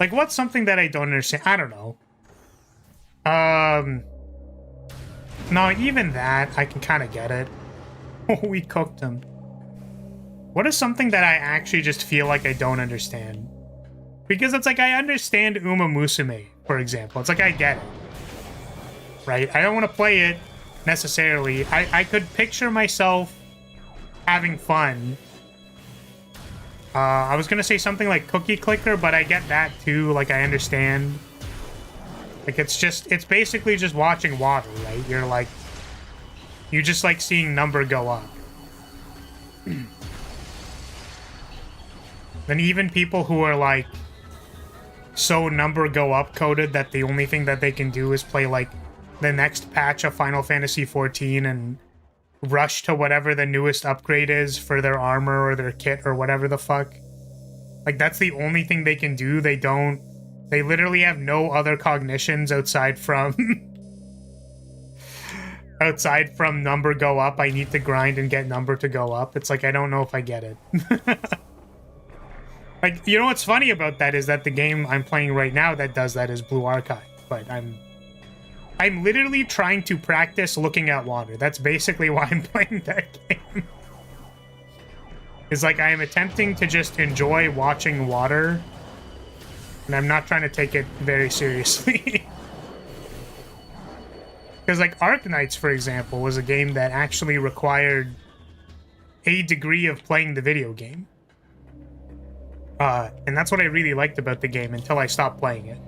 Like, what's something that I don't understand? I don't know. No, even that, I can kind of get it. Oh, we cooked him. What is something that I actually just feel like I don't understand? Because it's like, I understand Uma Musume, for example. It's like, I get it. Right? I don't want to play it, necessarily. I could picture myself having fun. I was going to say something like Cookie Clicker, but I get that too. Like, I understand. Like, it's basically just watching water, right? You're like, you just like seeing number go up. Then even people who are like so number go up coded that the only thing that they can do is play like the next patch of Final Fantasy XIV and rush to whatever the newest upgrade is for their armor or their kit or whatever the fuck. Like, that's the only thing they can do. They literally have no other cognitions outside from outside from number go up. I need to grind and get number to go up. It's like, I don't know if I get it. Like, you know what's funny about that is that the game I'm playing right now that does that is Blue Archive, but I'm literally trying to practice looking at water. That's basically why I'm playing that game. It's like I am attempting to just enjoy watching water, and I'm not trying to take it very seriously. Because, like, Arknights, for example, was a game that actually required a degree of playing the video game. And that's what I really liked about the game until I stopped playing it.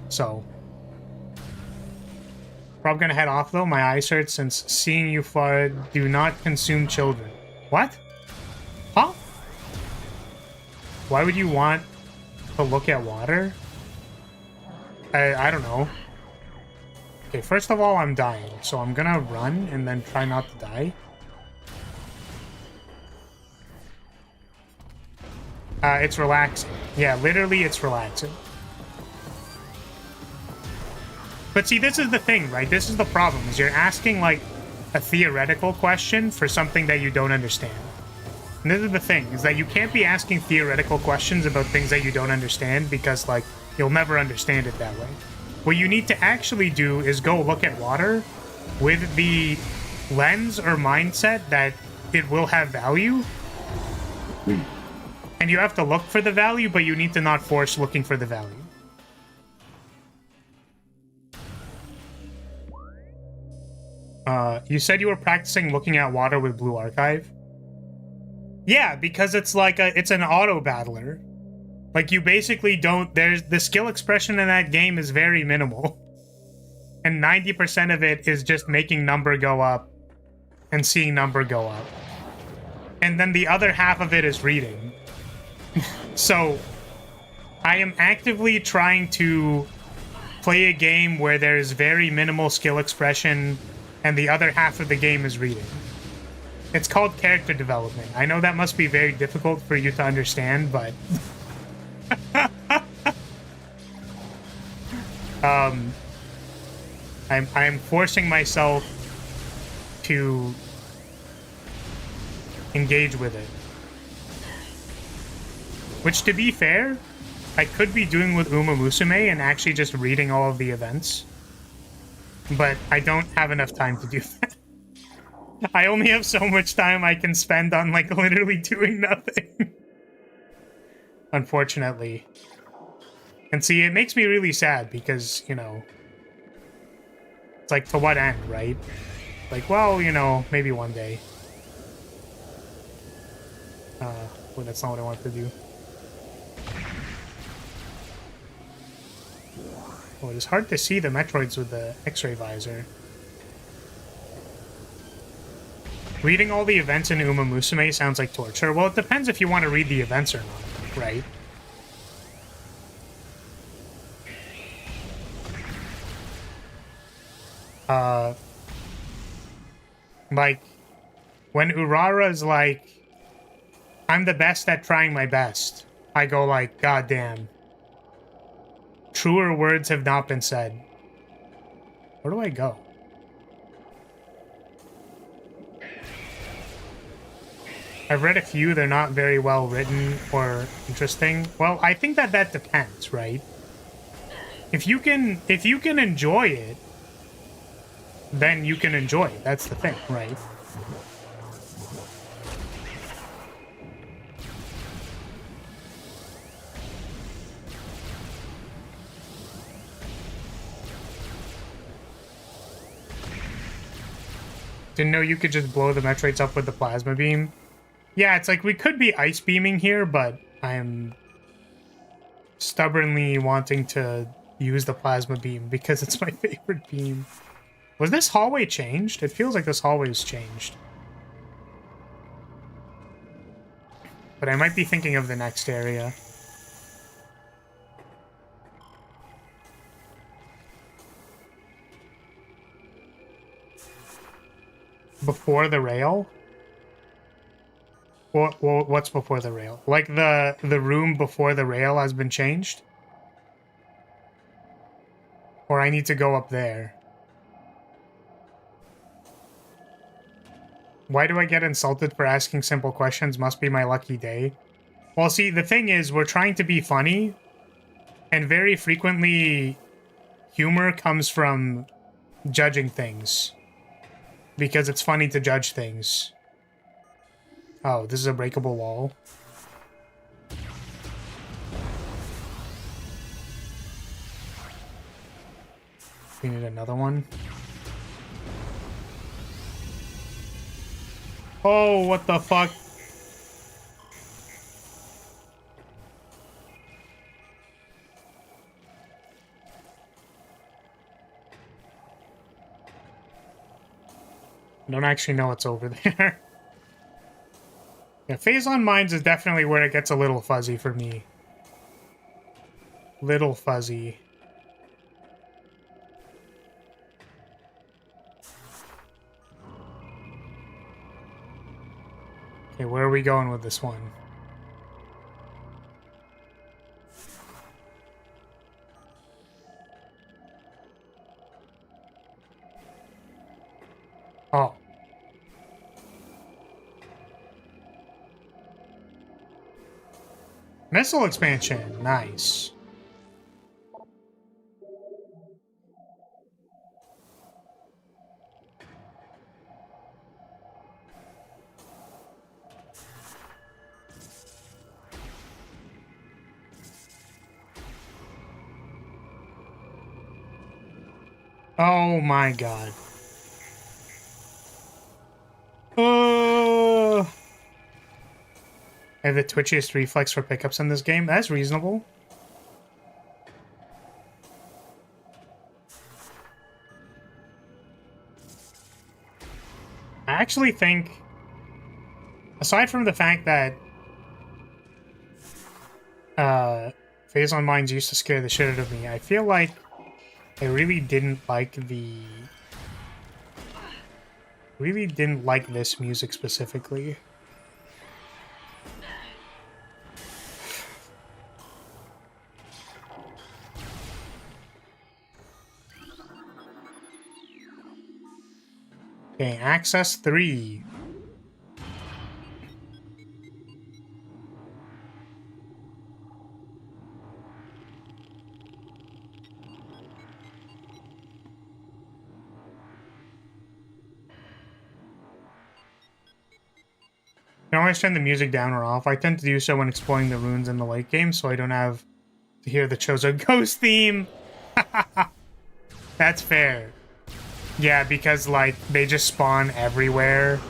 So, probably gonna head off, though. My eyes hurt since seeing you far. Do not consume children. What? Huh? Why would you want to look at water? I don't know. Okay, first of all, I'm dying, so I'm gonna run and then try not to die. It's relaxing. Yeah, literally, it's relaxing. But see, this is the thing, right? This is the problem, is you're asking, like, a theoretical question for something that you don't understand. And this is the thing, is that you can't be asking theoretical questions about things that you don't understand because, like, you'll never understand it that way. What you need to actually do is go look at water with the lens or mindset that it will have value. And you have to look for the value, but you need to not force looking for the value. You said you were practicing looking at water with Blue Archive? Yeah, because it's like it's an auto battler. Like, you basically don't... The skill expression in that game is very minimal. And 90% of it is just making number go up and seeing number go up. And then the other half of it is reading. So, I am actively trying to play a game where there's very minimal skill expression and the other half of the game is reading. It's called character development. I know that must be very difficult for you to understand, but... I'm forcing myself to engage with it. Which, to be fair, I could be doing with Uma Musume and actually just reading all of the events. But I don't have enough time to do that. I only have so much time I can spend on, like, literally doing nothing. Unfortunately. And see, it makes me really sad because, you know... It's like, to what end, right? Like, well, you know, maybe one day. Well, that's not what I want to do. Oh, it is hard to see the Metroids with the X-ray visor. Reading all the events in Uma Musume sounds like torture. Well, it depends if you want to read the events or not, right? Like, when Urara's like, I'm the best at trying my best, I go like, God damn. Truer words have not been said. Where do I go? I've read a few, they're not very well written or interesting. Well, I think that depends, right? If you can enjoy it, then you can enjoy it. That's the thing, right? Didn't know you could just blow the Metroids up with the plasma beam. Yeah, it's like we could be ice beaming here, but I'm stubbornly wanting to use the plasma beam because it's my favorite beam. Was this hallway changed? It feels like this hallway is changed. But I might be thinking of the next area. Before the rail? What's before the rail? Like the room before the rail has been changed? Or I need to go up there? Why do I get insulted for asking simple questions? Must be my lucky day. Well, see, the thing is, we're trying to be funny, and very frequently, humor comes from judging things. Because it's funny to judge things. Oh, this is a breakable wall. We need another one. Oh, what the fuck? I don't actually know what's over there. Yeah, phazon mines is definitely where it gets a little fuzzy for me. Little fuzzy. Okay, where are we going with this one? Oh. Missile expansion. Nice. Oh my god. Oh, I have the twitchiest reflex for pickups in this game. That's reasonable. I actually think, aside from the fact that phazon mines used to scare the shit out of me, I feel like I really didn't like this music specifically. Okay, access 3. You can always turn the music down or off. I tend to do so when exploring the ruins in the late game, so I don't have to hear the Chozo Ghost theme. That's fair. Yeah, because, like, they just spawn everywhere.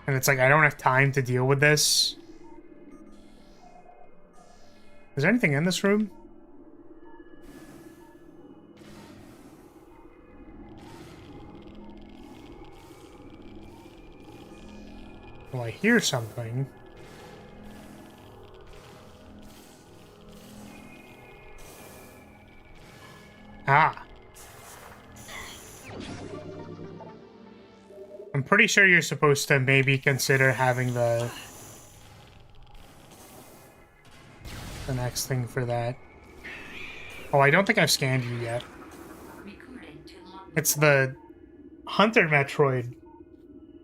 And it's like, I don't have time to deal with this. Is there anything in this room? Well, I hear something. Ah. I'm pretty sure you're supposed to maybe consider having the next thing for that. Oh, I don't think I've scanned you yet. It's the Hunter Metroid.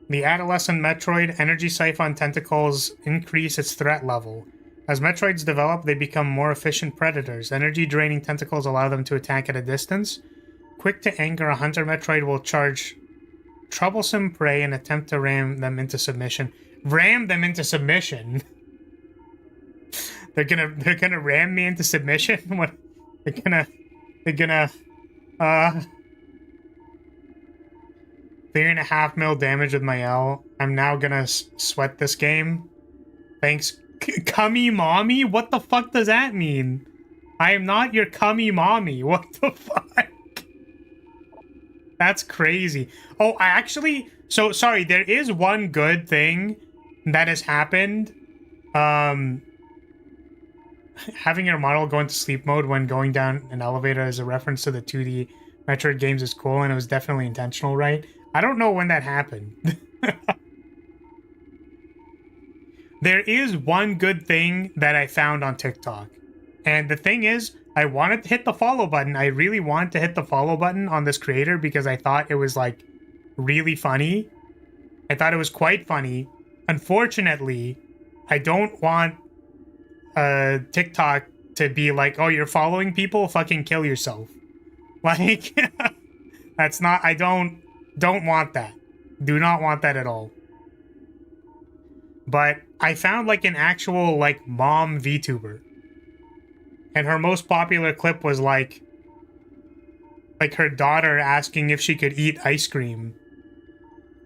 The adolescent Metroid energy siphon tentacles increase its threat level. As Metroids develop, they become more efficient predators. Energy-draining tentacles allow them to attack at a distance. Quick to anger, a Hunter Metroid will charge troublesome prey and attempt to ram them into submission. Ram them into submission? They're gonna ram me into submission? What? They're gonna 3.5 mil damage with my L. I'm now gonna sweat this game. Thanks, Cummy Mommy? What the fuck does that mean? I am not your Cummy Mommy. What the fuck? That's crazy. Oh, I actually... So, sorry, there is one good thing that has happened. Having your model go into sleep mode when going down an elevator as a reference to the 2D Metroid games is cool, and it was definitely intentional, right? I don't know when that happened. There is one good thing that I found on TikTok. And the thing is, I wanted to hit the follow button. I really wanted to hit the follow button on this creator because I thought it was, like, really funny. I thought it was quite funny. Unfortunately, I don't want TikTok to be like, oh, you're following people? Fucking kill yourself. Like, that's not... I don't want that. Do not want that at all. But I found, like, an actual, like, mom VTuber. And her most popular clip was, like her daughter asking if she could eat ice cream.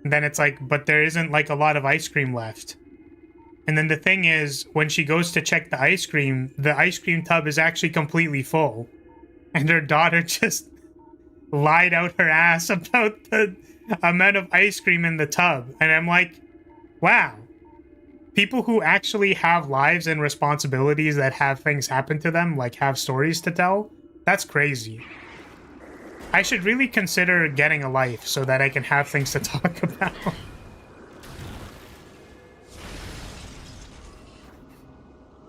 And then it's like, but there isn't, like, a lot of ice cream left. And then the thing is, when she goes to check the ice cream tub is actually completely full. And her daughter just lied out her ass about the amount of ice cream in the tub. And I'm like, wow. People who actually have lives and responsibilities that have things happen to them, like have stories to tell, that's crazy. I should really consider getting a life so that I can have things to talk about.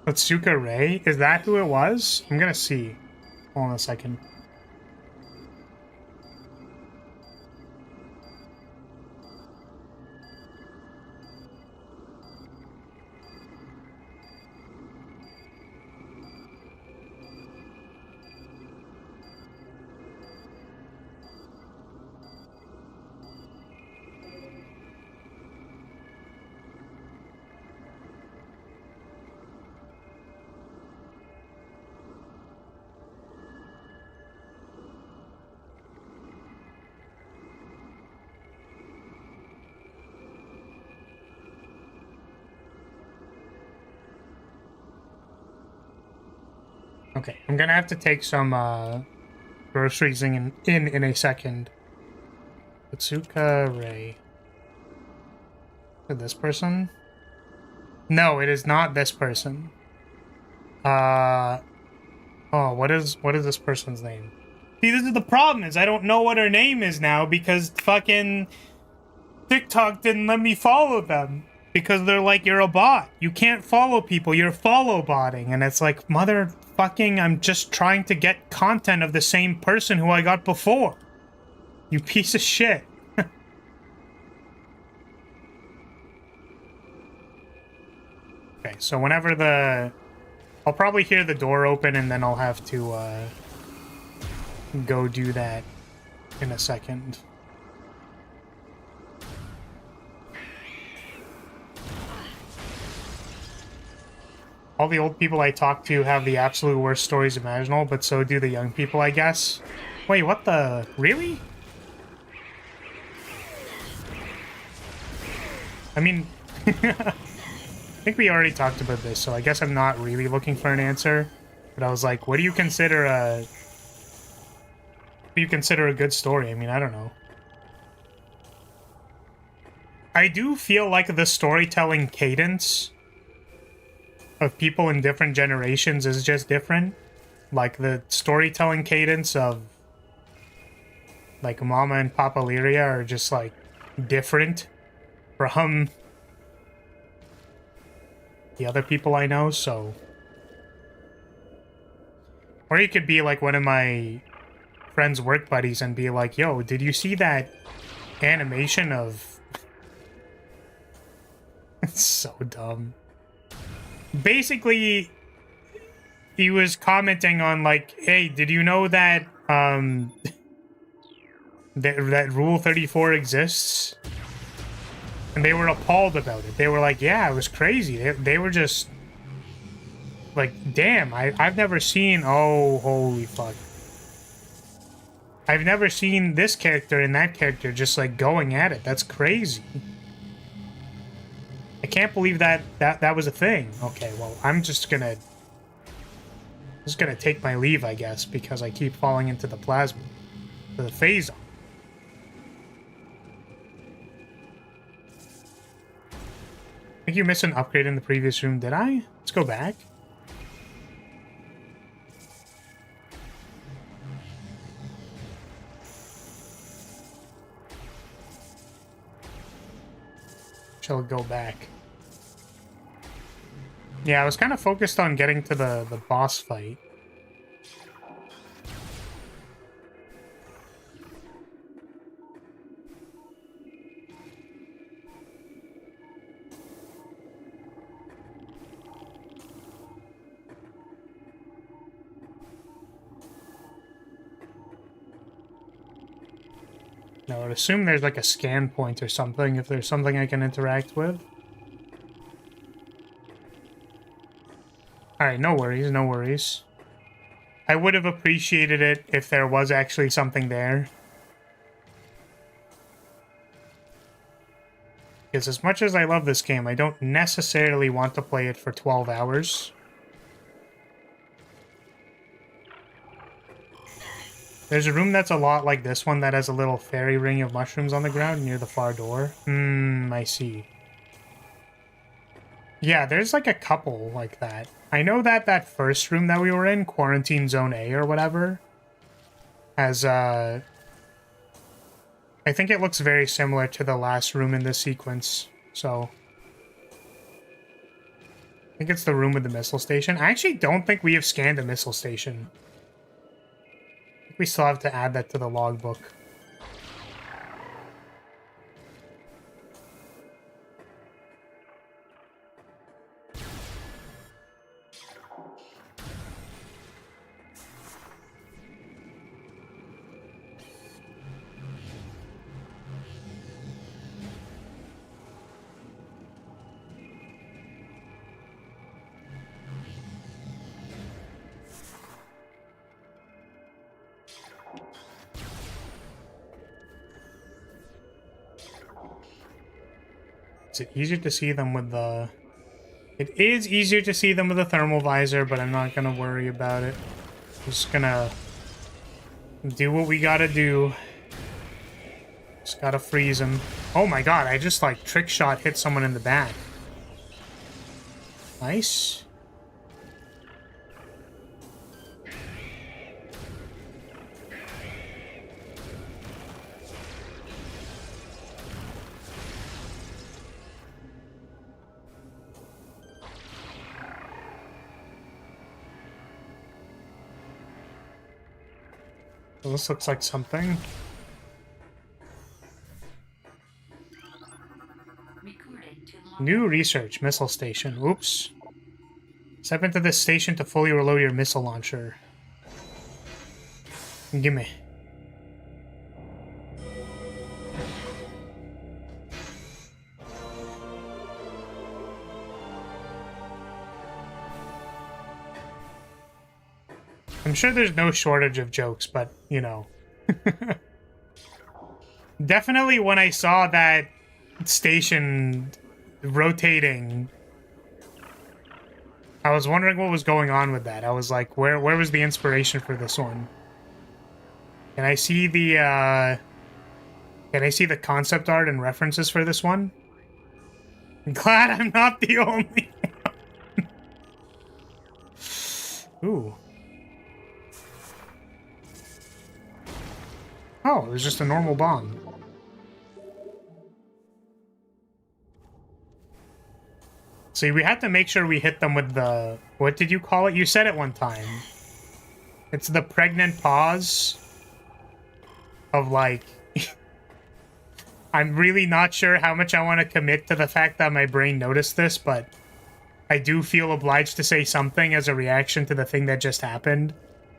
Otsuka Ray? Is that who it was? I'm gonna see. Hold on a second. Okay, I'm gonna have to take some groceries in a second. Otsuka Ray. This person? No, it is not this person. Oh, what is this person's name? See, this is the problem, is I don't know what her name is now because fucking TikTok didn't let me follow them. Because they're like, you're a bot. You can't follow people. You're follow botting. And it's like, motherfucking, I'm just trying to get content of the same person who I got before. You piece of shit. Okay, so whenever I'll probably hear the door open and then I'll have to go do that in a second. All the old people I talk to have the absolute worst stories imaginable, but so do the young people, I guess. Wait, what the... Really? I mean... I think we already talked about this, so I guess I'm not really looking for an answer. But I was like, what do you consider a... What do you consider a good story? I mean, I don't know. I do feel like the storytelling cadence of people in different generations is just different. Like, the storytelling cadence of, like, Mama and Papa Lyria are just, like, different from the other people I know, so... Or you could be, like, one of my friend's work buddies and be like, yo, did you see that animation of... It's so dumb. Basically, he was commenting on, like, hey, did you know that, that Rule 34 exists? And they were appalled about it. They were like, yeah, it was crazy. They were just, like, damn, I've never seen, oh, holy fuck. I've never seen this character and that character just, like, going at it. That's crazy. I can't believe that was a thing. Okay, well, I'm just gonna take my leave, I guess, because I keep falling into the plasma. The phazon. I think you missed an upgrade in the previous room, did I? Let's go back. Shall go back. Yeah, I was kind of focused on getting to the boss fight. Now, I would assume there's like a scan point or something, if there's something I can interact with. Alright, no worries, no worries. I would have appreciated it if there was actually something there. Because as much as I love this game, I don't necessarily want to play it for 12 hours. There's a room that's a lot like this one that has a little fairy ring of mushrooms on the ground near the far door. I see. Yeah, there's like a couple like that. I know that that first room that we were in, Quarantine Zone A or whatever, has, I think it looks very similar to the last room in this sequence, so... I think it's the room with the missile station. I actually don't think we have scanned a missile station. I think we still have to add that to the logbook. Is it easier to see them with the It is easier to see them with a thermal visor, but I'm not gonna worry about it. I'm just gonna do what we gotta do. Just gotta freeze him. Oh my god, I just like trick shot hit someone in the back. Nice. Well, this looks like something. New research, missile station. Oops. Step into this station to fully reload your missile launcher. Gimme. I'm sure there's no shortage of jokes, but, you know. Definitely when I saw that station rotating, I was wondering what was going on with that. I was like, where was the inspiration for this one? Can I see the concept art and references for this one? I'm glad I'm not the only one. Ooh. Oh, it was just a normal bomb. See, we had to make sure we hit them with the... What did you call it? You said it one time. It's the pregnant pause of, like... I'm really not sure how much I want to commit to the fact that my brain noticed this, but I do feel obliged to say something as a reaction to the thing that just happened.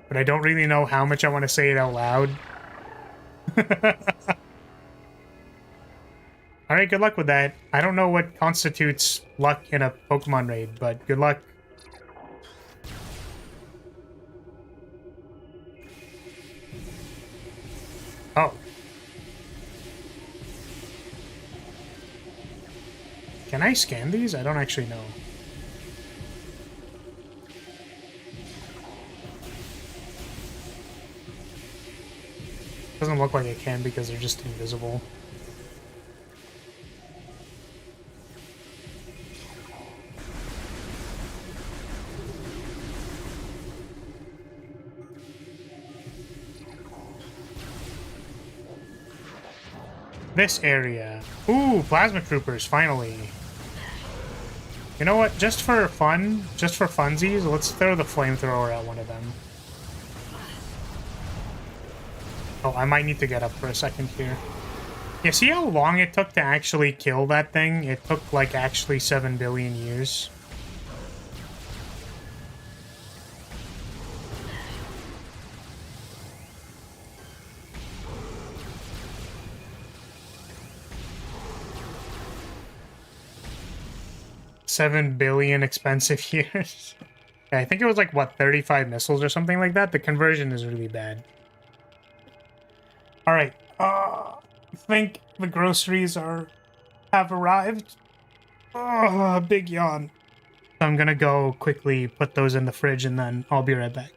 But I don't really know how much I want to say it out loud. Alright, good luck with that. I don't know what constitutes luck in a Pokemon raid, but good luck. Oh. Can I scan these? I don't actually know. Doesn't look like I can because they're just invisible. This area. Ooh, plasma troopers, finally. You know what? Just for fun, just for funsies, let's throw the flamethrower at one of them. Oh, I might need to get up for a second here. Yeah, see how long it took to actually kill that thing? It took, like, actually 7 billion years. $7 billion expensive years. Yeah, I think it was like, what, 35 missiles or something like that? The conversion is really bad. Alright, I think the groceries have arrived. Big yawn. So I'm gonna go quickly put those in the fridge and then I'll be right back.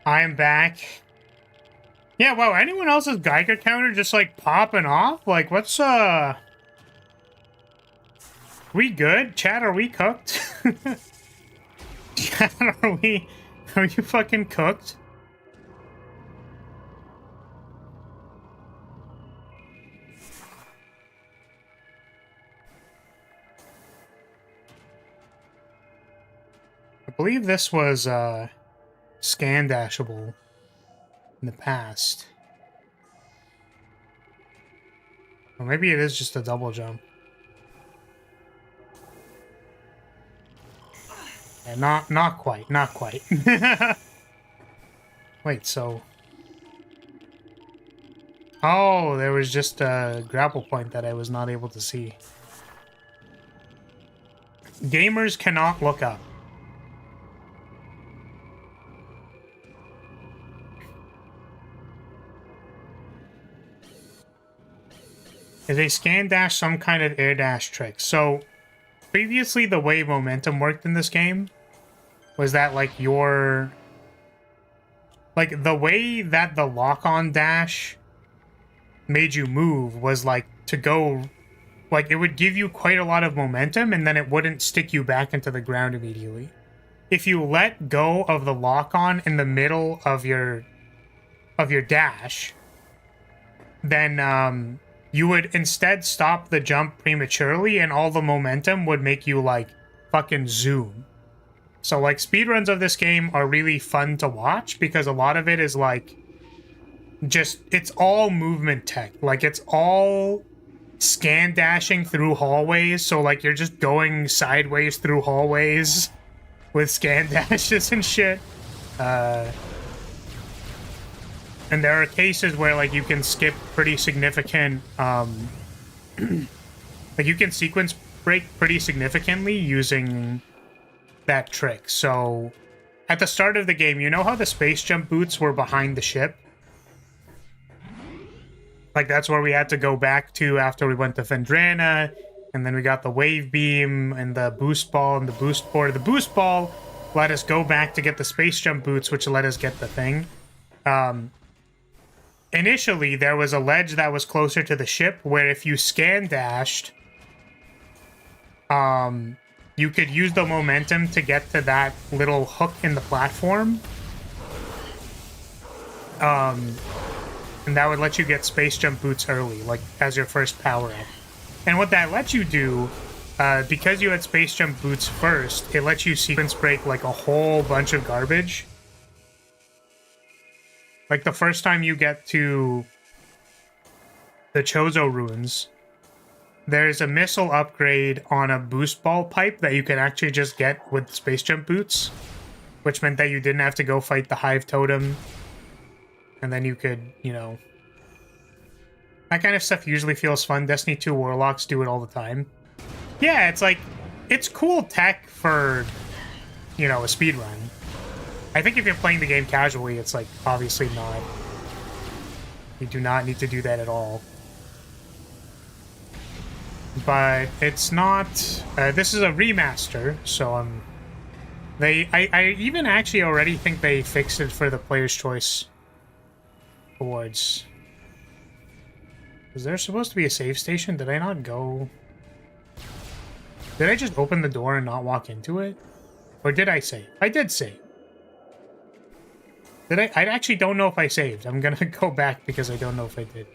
I am back. Yeah, wow, anyone else's Geiger counter just like popping off? Like, what's we good? Chat, are we cooked? Chat, are you fucking cooked? I believe this was scan dashable in the past. Or maybe it is just a double jump. Yeah, not quite, not quite. Wait, so... Oh, there was just a grapple point that I was not able to see. Gamers cannot look up. Is a scan dash some kind of air dash trick? So, previously the way momentum worked in this game was that, like, like, the way that the lock-on dash made you move was, like, to go... Like, it would give you quite a lot of momentum, and then it wouldn't stick you back into the ground immediately. If you let go of the lock-on in the middle of your dash, then, you would instead stop the jump prematurely, and all the momentum would make you, like, fucking zoom. So, like, speedruns of this game are really fun to watch, because a lot of it is, like, just, it's all movement tech. Like, it's all scan dashing through hallways, so, like, you're just going sideways through hallways with scan dashes and shit. And there are cases where, like, you can skip pretty significant, like, you can sequence break pretty significantly using that trick. So, at the start of the game, you know how the space jump boots were behind the ship? Like, that's where we had to go back to after we went to Fendrana, and then we got the wave beam, and the boost ball, and the boost board. The boost ball let us go back to get the space jump boots, which let us get the thing. Initially, there was a ledge that was closer to the ship where if you scan dashed, you could use the momentum to get to that little hook in the platform. And that would let you get space jump boots early, like, as your first power-up. And what that lets you do, because you had space jump boots first, it lets you sequence break, like, a whole bunch of garbage. Like, the first time you get to the Chozo ruins, there's a missile upgrade on a boost ball pipe that you can actually just get with space jump boots, which meant that you didn't have to go fight the Hive Totem, and then you could, you know... That kind of stuff usually feels fun. Destiny 2 Warlocks do it all the time. Yeah, it's like, it's cool tech for, you know, a speedrun. I think if you're playing the game casually, it's, like, obviously not. You do not need to do that at all. But it's not... this is a remaster, so I even actually already think they fixed it for the Player's Choice Awards. Is there supposed to be a save station? Did I not go... Did I just open the door and not walk into it? Or did I save? I did save. Did I? I actually don't know if I saved. I'm gonna go back because I don't know if I did.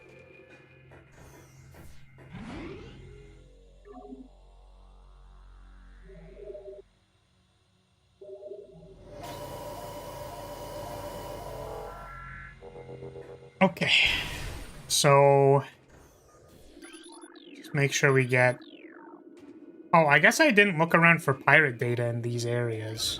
Okay. So... Just make sure we get... Oh, I guess I didn't look around for pirate data in these areas.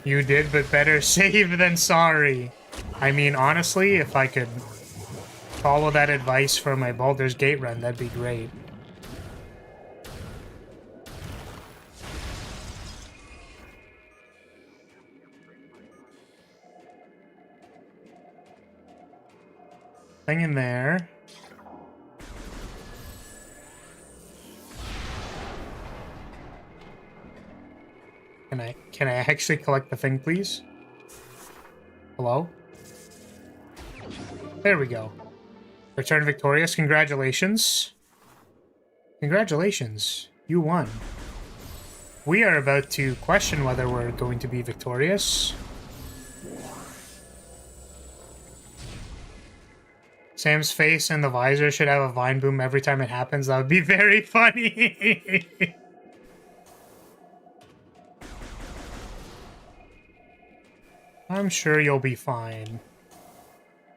You did, but better safe than sorry. I mean, honestly, if I could follow that advice for my Baldur's Gate run, that'd be great. nothing in there. Can I actually collect the thing, please? Hello? There we go. Return victorious. Congratulations. Congratulations. You won. We are about to question whether we're going to be victorious. Sam's face in the visor should have a vine boom every time it happens. That would be very funny. I'm sure you'll be fine.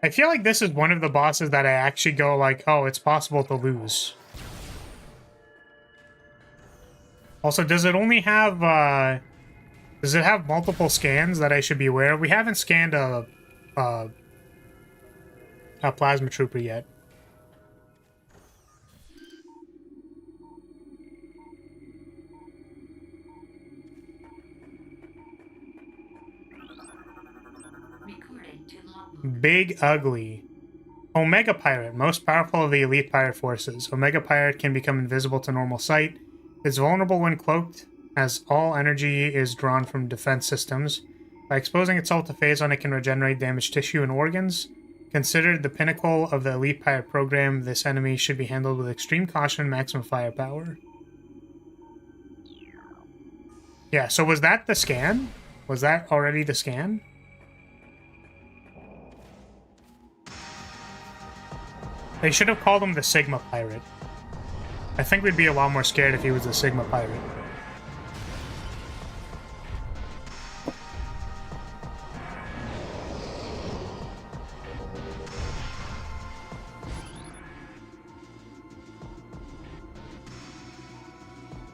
I feel like this is one of the bosses that I actually go like, oh, it's possible to lose. Also, does it only have, does it have multiple scans that I should be aware of? We haven't scanned a plasma trooper yet. Big Ugly. Omega Pirate, most powerful of the elite pirate forces. Omega Pirate can become invisible to normal sight. It's vulnerable when cloaked, as all energy is drawn from defense systems. By exposing itself to phazon, it can regenerate damaged tissue and organs. Considered the pinnacle of the elite pirate program, this enemy should be handled with extreme caution and maximum firepower. Yeah, so was that the scan? Was that already the scan? They should have called him the Sigma Pirate. I think we'd be a lot more scared if he was the Sigma Pirate.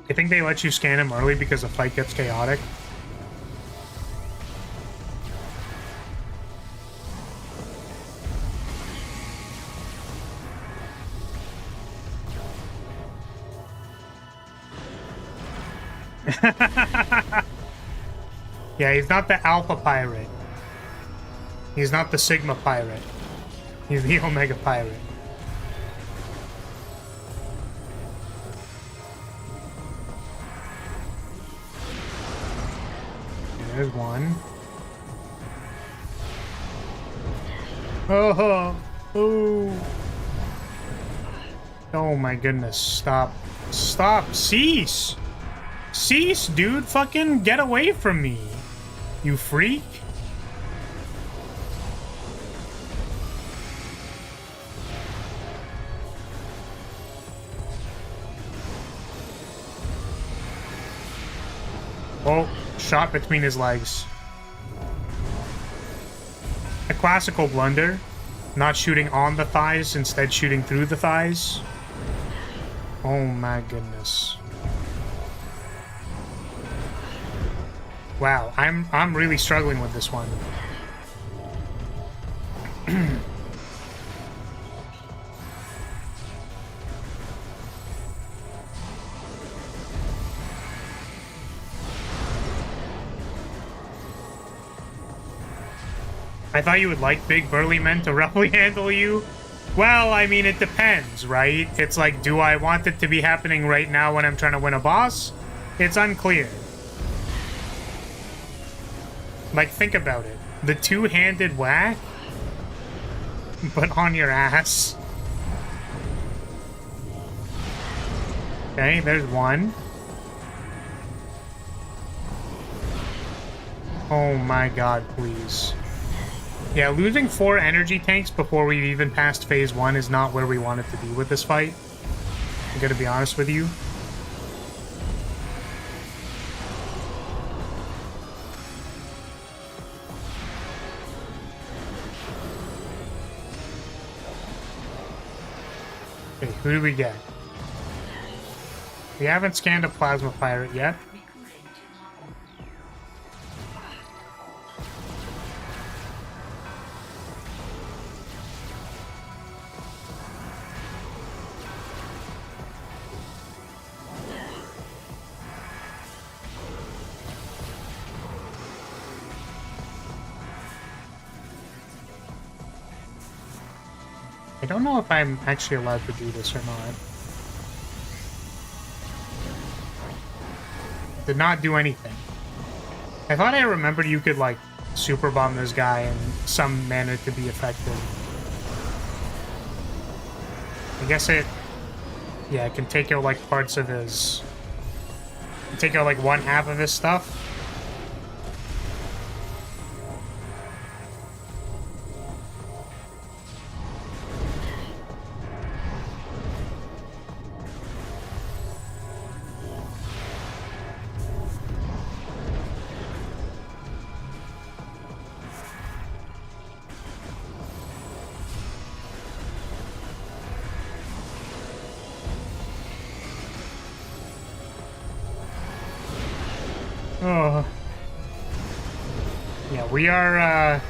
I think they let you scan him early because the fight gets chaotic. Yeah, he's not the Alpha Pirate. He's not the Sigma Pirate. He's the Omega Pirate. There's one. Oh, oh. Oh my goodness, stop. Stop, cease! Cease, dude, fucking get away from me. You freak. Oh, shot between his legs. A classical blunder. Not shooting on the thighs, instead shooting through the thighs. Oh my goodness. Wow, I'm really struggling with this one. I thought you would like big burly men to roughly handle you. Well, I mean, it depends, right? It's like, do I want it to be happening right now when I'm trying to win a boss? It's unclear. Like, think about it. The two-handed whack, but on your ass. Okay, there's one. Oh my god, please. Yeah, losing 4 energy tanks before we've even passed phase 1 is not where we want it to be with this fight. I'm gonna be honest with you. Okay, who do we get? We haven't scanned a plasma pirate yet. I don't know if I'm actually allowed to do this or not. Did not do anything. I thought I remembered you could, like, super bomb this guy in some manner to be effective. I guess it... Yeah, it can take out, like, parts of his... Take out, like, one half of his stuff. Oh. Yeah, we are,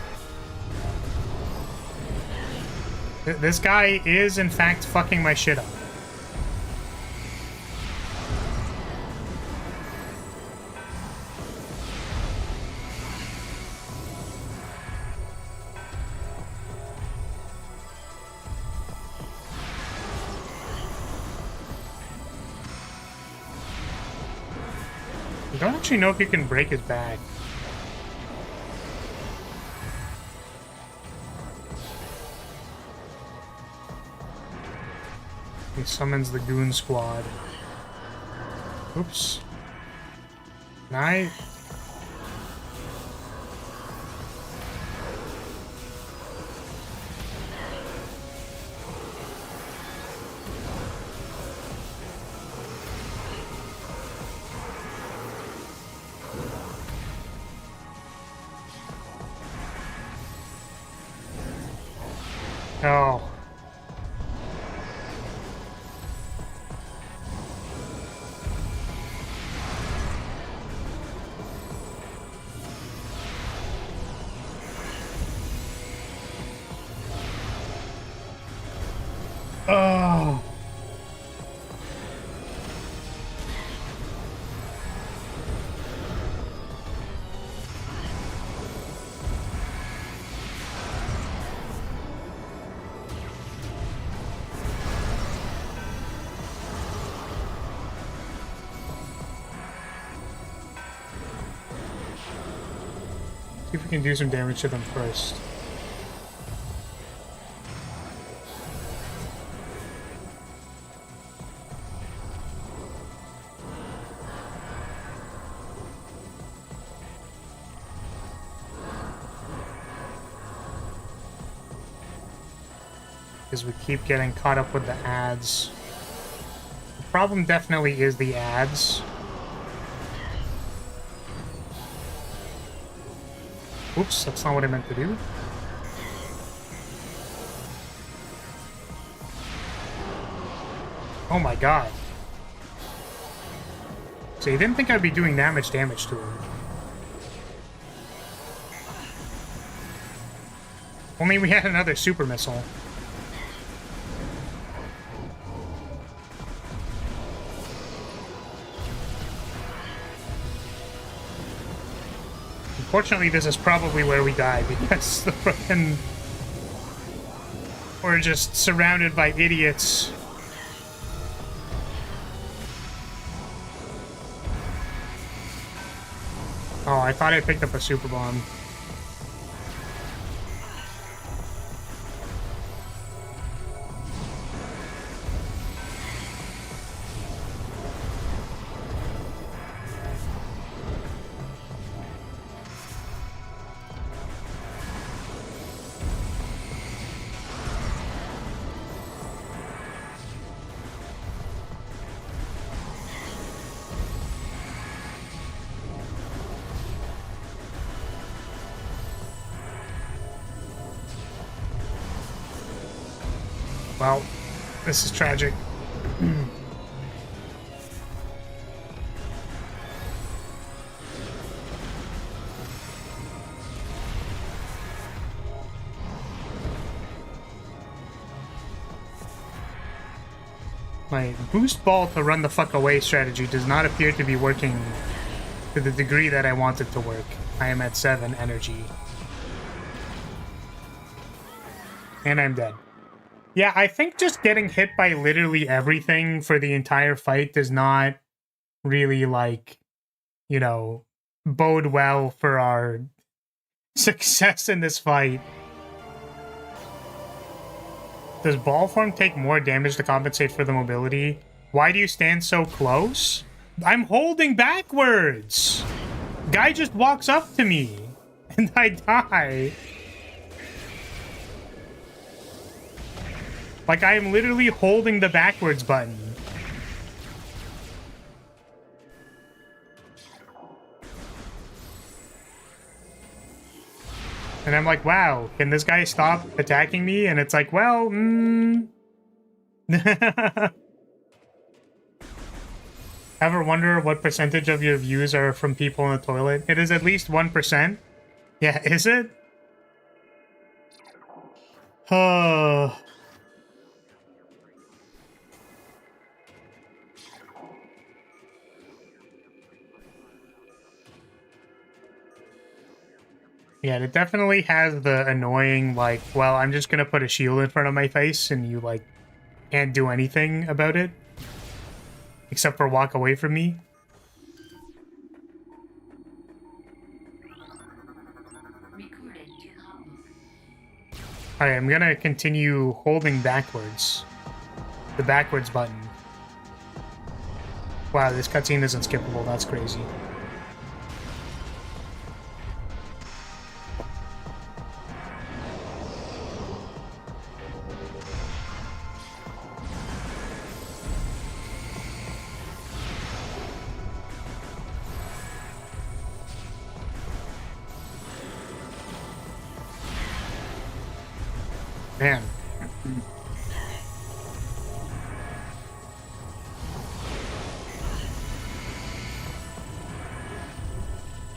this guy is, in fact, fucking my shit up. I don't actually know if you can break his back. He summons the goon squad. Oops. Nice. Oh. Oh. See if we can do some damage to them first. Because we keep getting caught up with the ads. The problem definitely is the ads. Oops, that's not what I meant to do. Oh my god. So you didn't think I'd be doing that much damage to him. Only we had another super missile. Unfortunately, this is probably where we die, because the frickin' we're just surrounded by idiots. Oh, I thought I picked up a super bomb. Well, this is tragic. My boost ball to run the fuck away strategy does not appear to be working to the degree that I want it to work. I am at 7 energy. And I'm dead. Yeah, I think just getting hit by literally everything for the entire fight does not really, like, you know, bode well for our success in this fight. Does ball form take more damage to compensate for the mobility? Why do you stand so close? I'm holding backwards! Guy just walks up to me, and I die. Like, I am literally holding the backwards button. And I'm like, wow, can this guy stop attacking me? And it's like, well, Ever wonder what percentage of your views are from people in the toilet? It is at least 1%. Yeah, is it? Oh. Yeah, it definitely has the annoying, like, well, I'm just gonna put a shield in front of my face and you, like, can't do anything about it. Except for walk away from me. Alright, I'm gonna continue holding backwards. The backwards button. Wow, this cutscene isn't skippable. That's crazy. Man.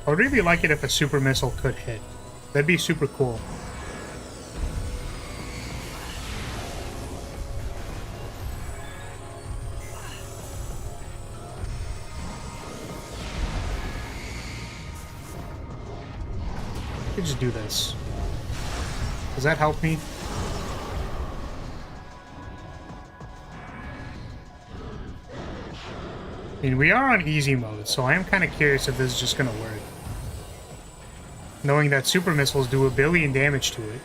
I would really like it if a super missile could hit. That'd be super cool. I could just do this. Does that help me? I mean, we are on easy mode, so I am kind of curious if this is just gonna work. Knowing that super missiles do 1 billion damage to it.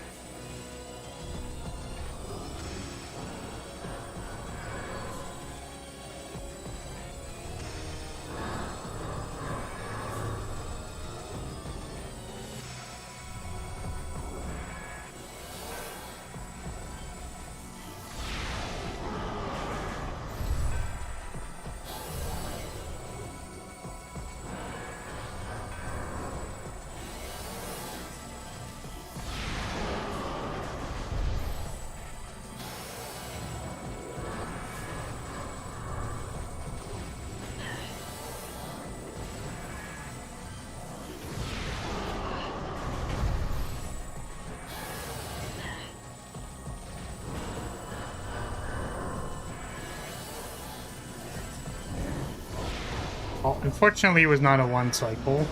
Well, unfortunately, it was not a one cycle.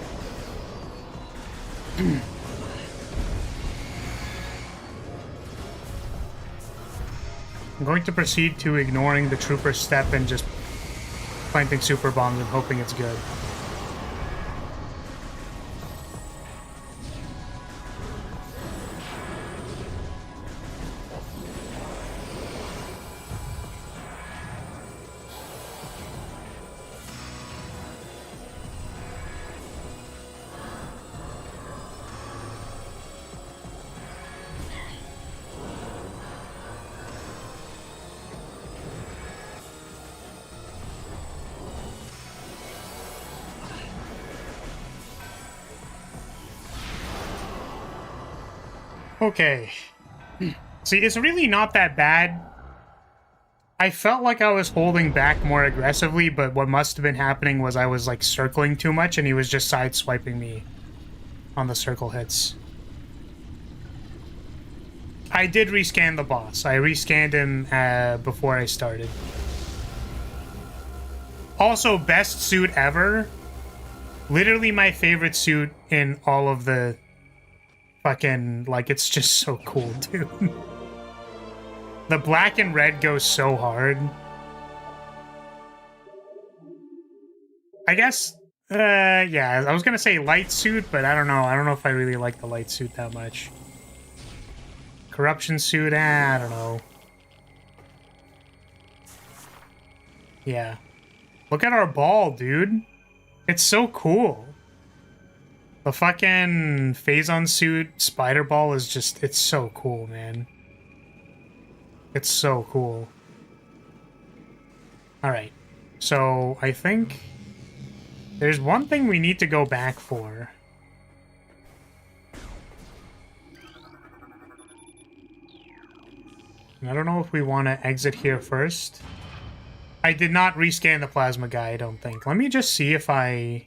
I'm going to proceed to ignoring the trooper's step and just planting super bombs and hoping it's good. Okay. See, it's really not that bad. I felt like I was holding back more aggressively, but what must have been happening was I was, like, circling too much, and he was just sideswiping me on the circle hits. I did rescan the boss. I rescanned him before I started. Also, best suit ever. Literally my favorite suit in all of the fucking, like, it's just so cool, dude. The black and red goes so hard. I guess, yeah, I was gonna say light suit, but I don't know. I don't know if I really like the light suit that much. Corruption suit, I don't know. Yeah. Look at our ball, dude. It's so cool. The fucking phazon suit spider ball is just, it's so cool, man. It's so cool. Alright. So, I think there's one thing we need to go back for. I don't know if we want to exit here first. I did not rescan the plasma guy, I don't think. Let me just see if I...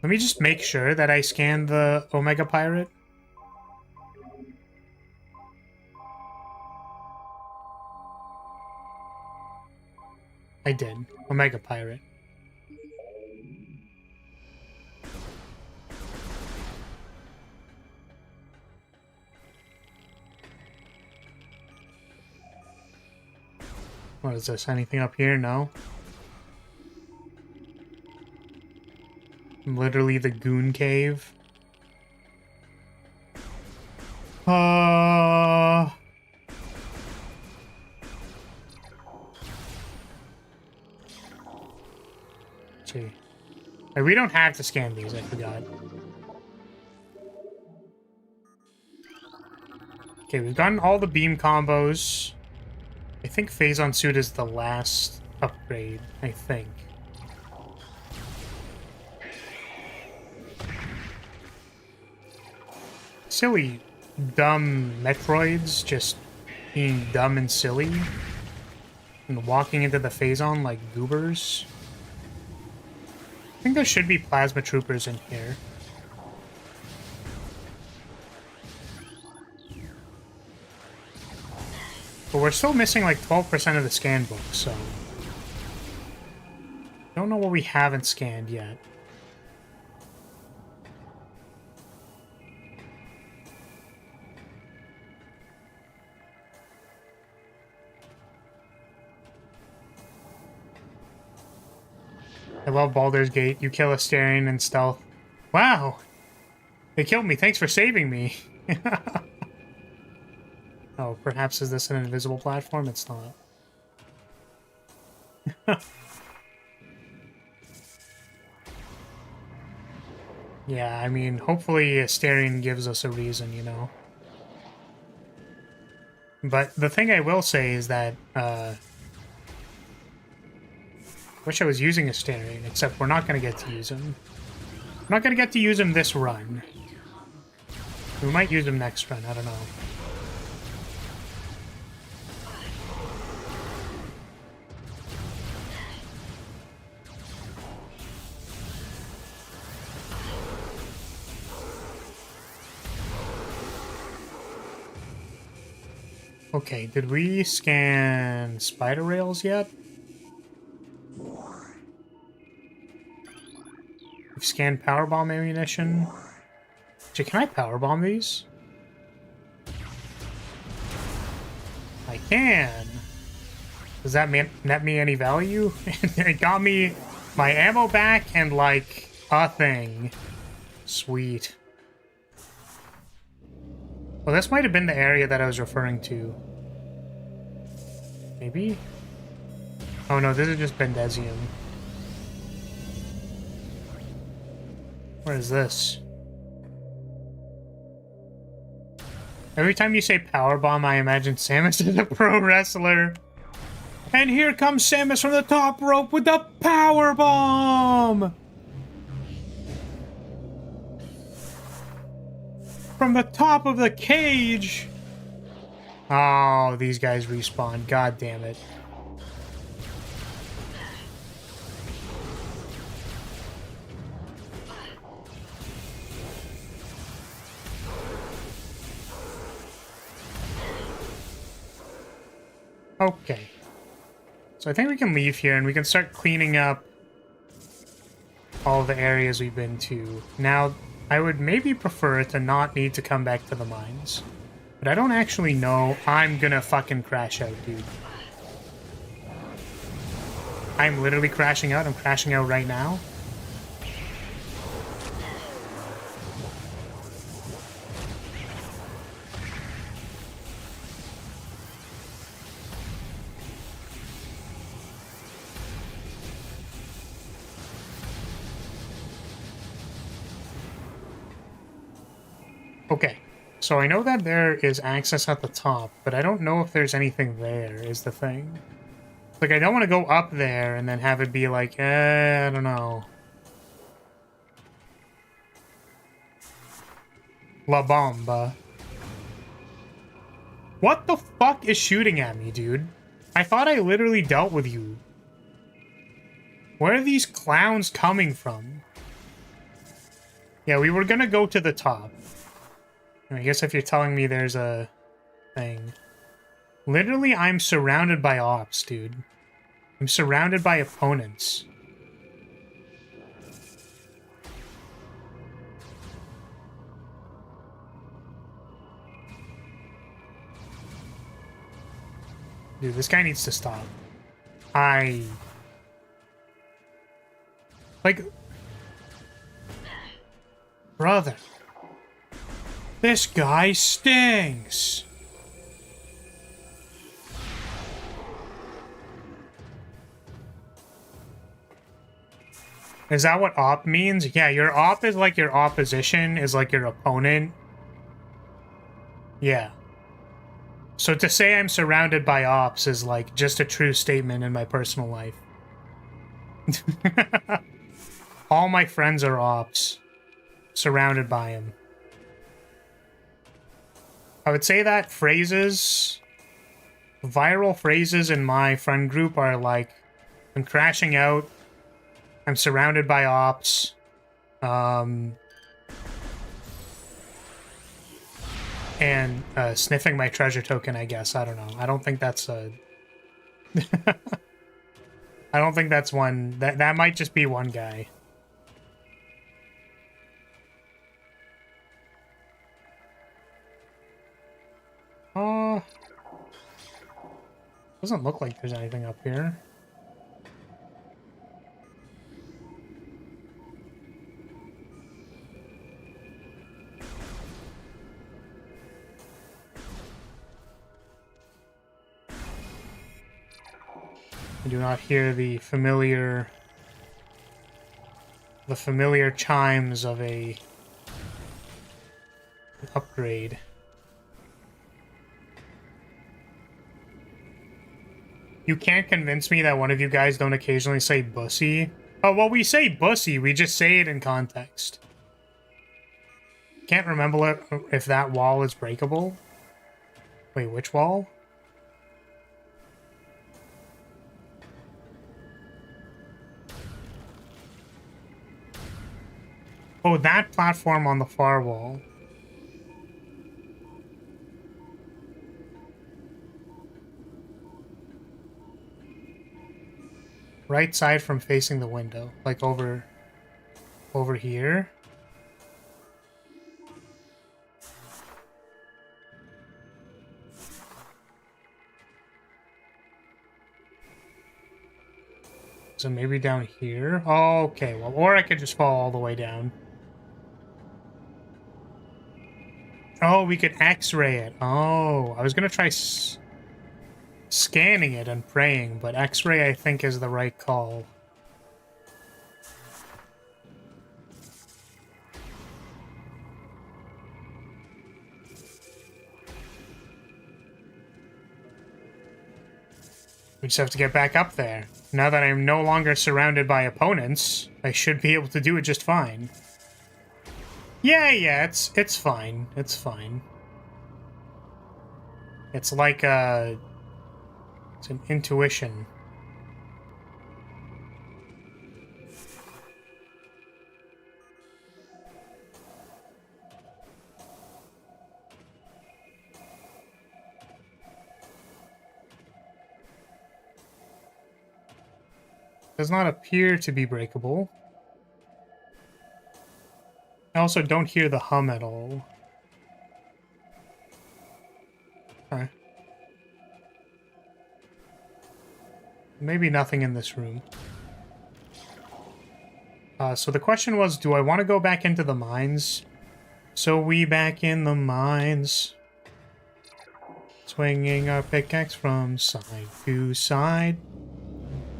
Let me just make sure that I scanned the Omega Pirate. I did. Omega Pirate. What is this? Anything up here? No. Literally the Goon Cave. See. We don't have to scan these, I forgot. Okay, we've gotten all the beam combos. I think phazon suit is the last upgrade, I think. Silly, dumb Metroids just being dumb and silly. And walking into the phazon like goobers. I think there should be plasma troopers in here. But we're still missing like 12% of the scan book, so... Don't know what we haven't scanned yet. I love Baldur's Gate. You kill Asterion in stealth. Wow! They killed me. Thanks for saving me. Oh, perhaps is this an invisible platform? It's not. Yeah, I mean, hopefully Asterion gives us a reason, you know? But the thing I will say is that, wish I was using Asterion, except we're not going to get to use him. We're not going to get to use him this run. We might use him next run, I don't know. Okay, did we scan spider rails yet? We've scanned powerbomb ammunition. Actually, can I powerbomb these? I can. Does that net me any value? It got me my ammo back and, like, a thing. Sweet. Well, this might have been the area that I was referring to. Maybe? Oh no, this is just Bendezium. Where is this? Every time you say powerbomb, I imagine Samus is a pro wrestler. And here comes Samus from the top rope with the powerbomb! From the top of the cage! Oh, these guys respawn. God damn it. Okay. So I think we can leave here and we can start cleaning up all the areas we've been to. Now, I would maybe prefer to not need to come back to the mines. But I don't actually know. I'm gonna fucking crash out, dude. I'm literally crashing out. I'm crashing out right now. Okay, so I know that there is access at the top, but I don't know if there's anything there, is the thing. Like, I don't want to go up there and then have it be like, I don't know. La Bomba. What the fuck is shooting at me, dude? I thought I literally dealt with you. Where are these clowns coming from? Yeah, we were gonna go to the top. I guess if you're telling me there's a thing. Literally, I'm surrounded by ops, dude. I'm surrounded by opponents. Dude, this guy needs to stop. Like... Brother. This guy stings! Is that what op means? Yeah, your op is like your opposition, is like your opponent. Yeah. So to say I'm surrounded by ops is like just a true statement in my personal life. All my friends are ops. Surrounded by them. I would say that phrases... Viral phrases in my friend group are like, I'm crashing out, I'm surrounded by ops, and sniffing my treasure token, I guess. I don't know. I don't think that's a... I don't think that's one... That might just be one guy. Doesn't look like there's anything up here. I do not hear the familiar chimes of a upgrade. You can't convince me that one of you guys don't occasionally say bussy. Oh, well, we say bussy, we just say it in context. Can't remember if that wall is breakable. Wait, which wall? Oh, that platform on the far wall. Right side from facing the window. Like over here. So maybe down here? Oh, okay, well, or I could just fall all the way down. Oh, we could X-ray it. Oh, I was gonna try scanning it and praying, but X-ray I think is the right call. We just have to get back up there. Now that I'm no longer surrounded by opponents, I should be able to do it just fine. Yeah, it's fine. It's fine. It's like it's an intuition. Does not appear to be breakable. I also don't hear the hum at all. Maybe nothing in this room. So the question was, do I want to go back into the mines? So we back in the mines. Swinging our pickaxe from side to side.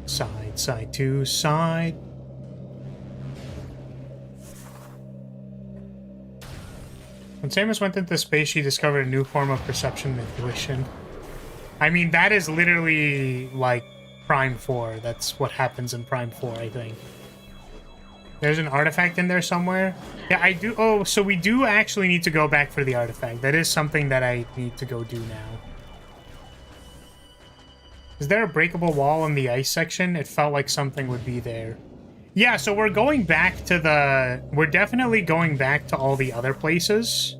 Side to side. When Samus went into space, she discovered a new form of perception manipulation. I mean, that is literally like Prime 4. That's what happens in Prime 4, I think. There's an artifact in there somewhere. Yeah, I do. Oh, so we do actually need to go back for the artifact. That is something that I need to go do now. Is there a breakable wall in the ice section? It felt like something would be there. Yeah, so we're going back to the... We're definitely going back to all the other places.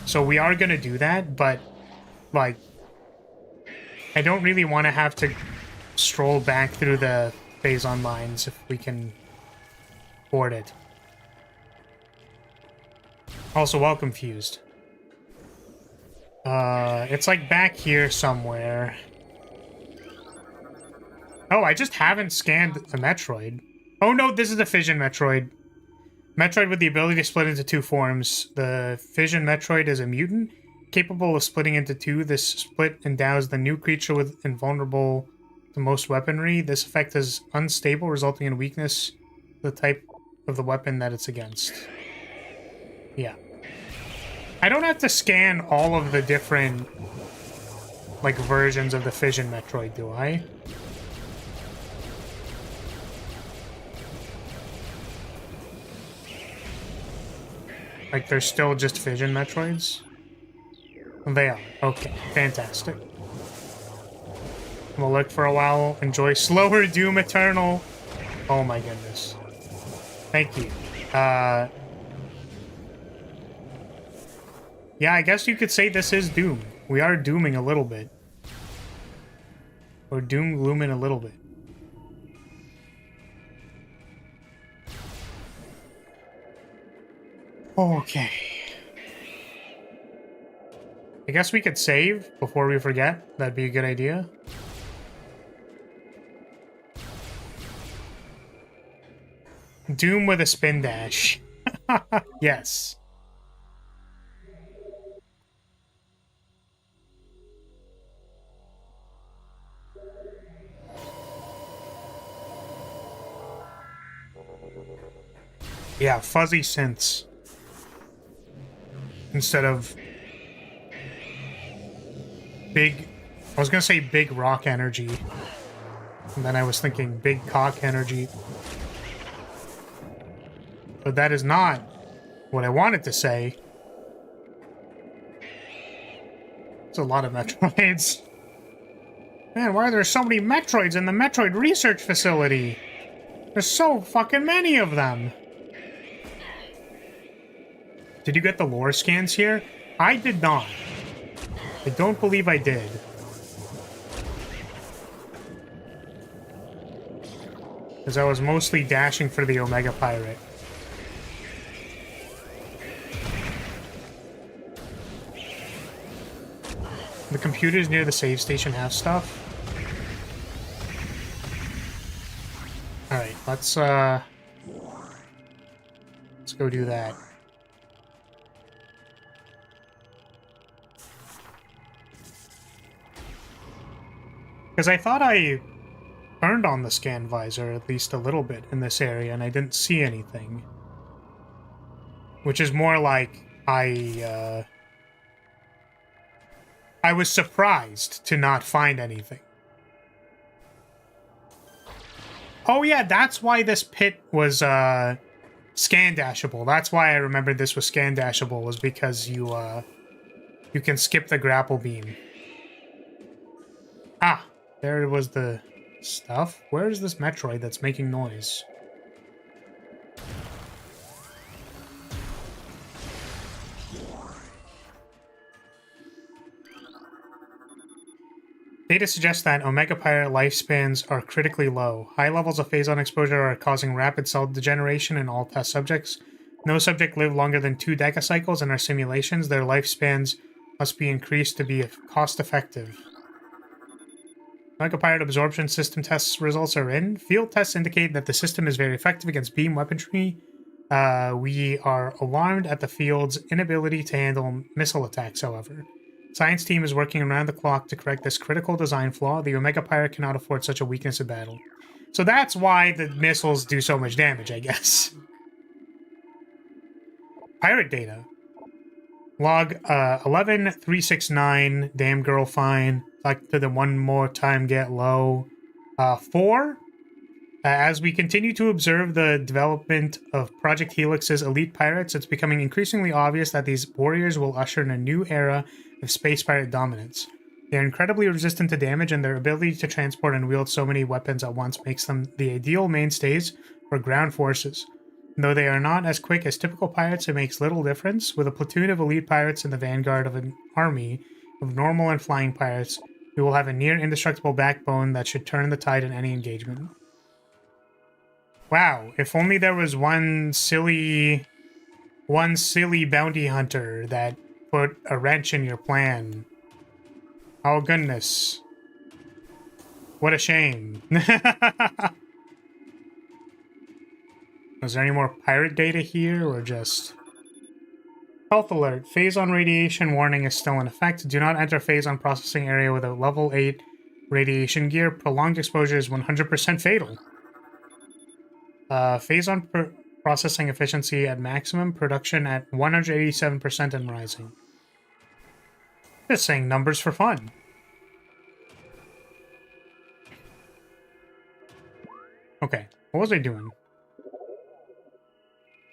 So we are going to do that, but, like, I don't really want to have to stroll back through the phazon lines if we can afford it. Also, well confused. It's like back here somewhere. Oh, I just haven't scanned a Metroid. Oh no, this is a Fission Metroid. Metroid with the ability to split into two forms. The Fission Metroid is a mutant, capable of splitting into two. This split endows the new creature with invulnerable to most weaponry. This effect is unstable, resulting in weakness to the type of the weapon that it's against. Yeah. I don't have to scan all of the different, like, versions of the Fission Metroid, do I? Like, they're still just Fission Metroids? They are. Okay, fantastic. We'll look for a while. Enjoy slower Doom Eternal. Oh my goodness. Thank you. Yeah, I guess you could say this is Doom. We are dooming a little bit. Or doom glooming a little bit. Okay. I guess we could save before we forget. That'd be a good idea. Doom with a spin dash. Yes. Yeah, fuzzy synths. Instead of big... I was gonna say big rock energy. And then I was thinking big cock energy. But that is not what I wanted to say. It's a lot of Metroids. Man, why are there so many Metroids in the Metroid Research Facility? There's so fucking many of them. Did you get the lore scans here? I did not. I don't believe I did. Because I was mostly dashing for the Omega Pirate. The computers near the save station have stuff. Alright, let's go do that. Because I thought I turned on the scan visor at least a little bit in this area, and I didn't see anything. Which is more like I was surprised to not find anything. Oh yeah, that's why this pit was scan dashable. That's why I remembered this was scan dashable, was because you can skip the grapple beam. Ah, there was the stuff. Where is this Metroid that's making noise? Data suggests that Omega Pirate lifespans are critically low. High levels of phazon exposure are causing rapid cell degeneration in all test subjects. No subject lived longer than 2 decacycles in our simulations. Their lifespans must be increased to be cost-effective. Megapirate absorption system tests results are in. Field tests indicate that the system is very effective against beam weaponry. We are alarmed at the field's inability to handle missile attacks, however. Science team is working around the clock to correct this critical design flaw. The Omega Pirate cannot afford such a weakness in battle. So that's why the missiles do so much damage, I guess. Pirate data. Log 11369, damn girl fine. Talk to the one more time get low. 4. As we continue to observe the development of Project Helix's elite pirates, it's becoming increasingly obvious that these warriors will usher in a new era of space pirate dominance. They are incredibly resistant to damage, and their ability to transport and wield so many weapons at once makes them the ideal mainstays for ground forces. And though they are not as quick as typical pirates, it makes little difference. With a platoon of elite pirates in the vanguard of an army of normal and flying pirates, we will have a near indestructible backbone that should turn the tide in any engagement. Wow, if only there was one silly bounty hunter that put a wrench in your plan. Oh goodness. What a shame. Is there any more pirate data here, or just... Health alert. Phazon radiation warning is still in effect. Do not enter phazon processing area with a level 8 radiation gear. Prolonged exposure is 100% fatal. Phazon processing efficiency at maximum, production at 187% and rising. Just saying numbers for fun. Okay, what was I doing?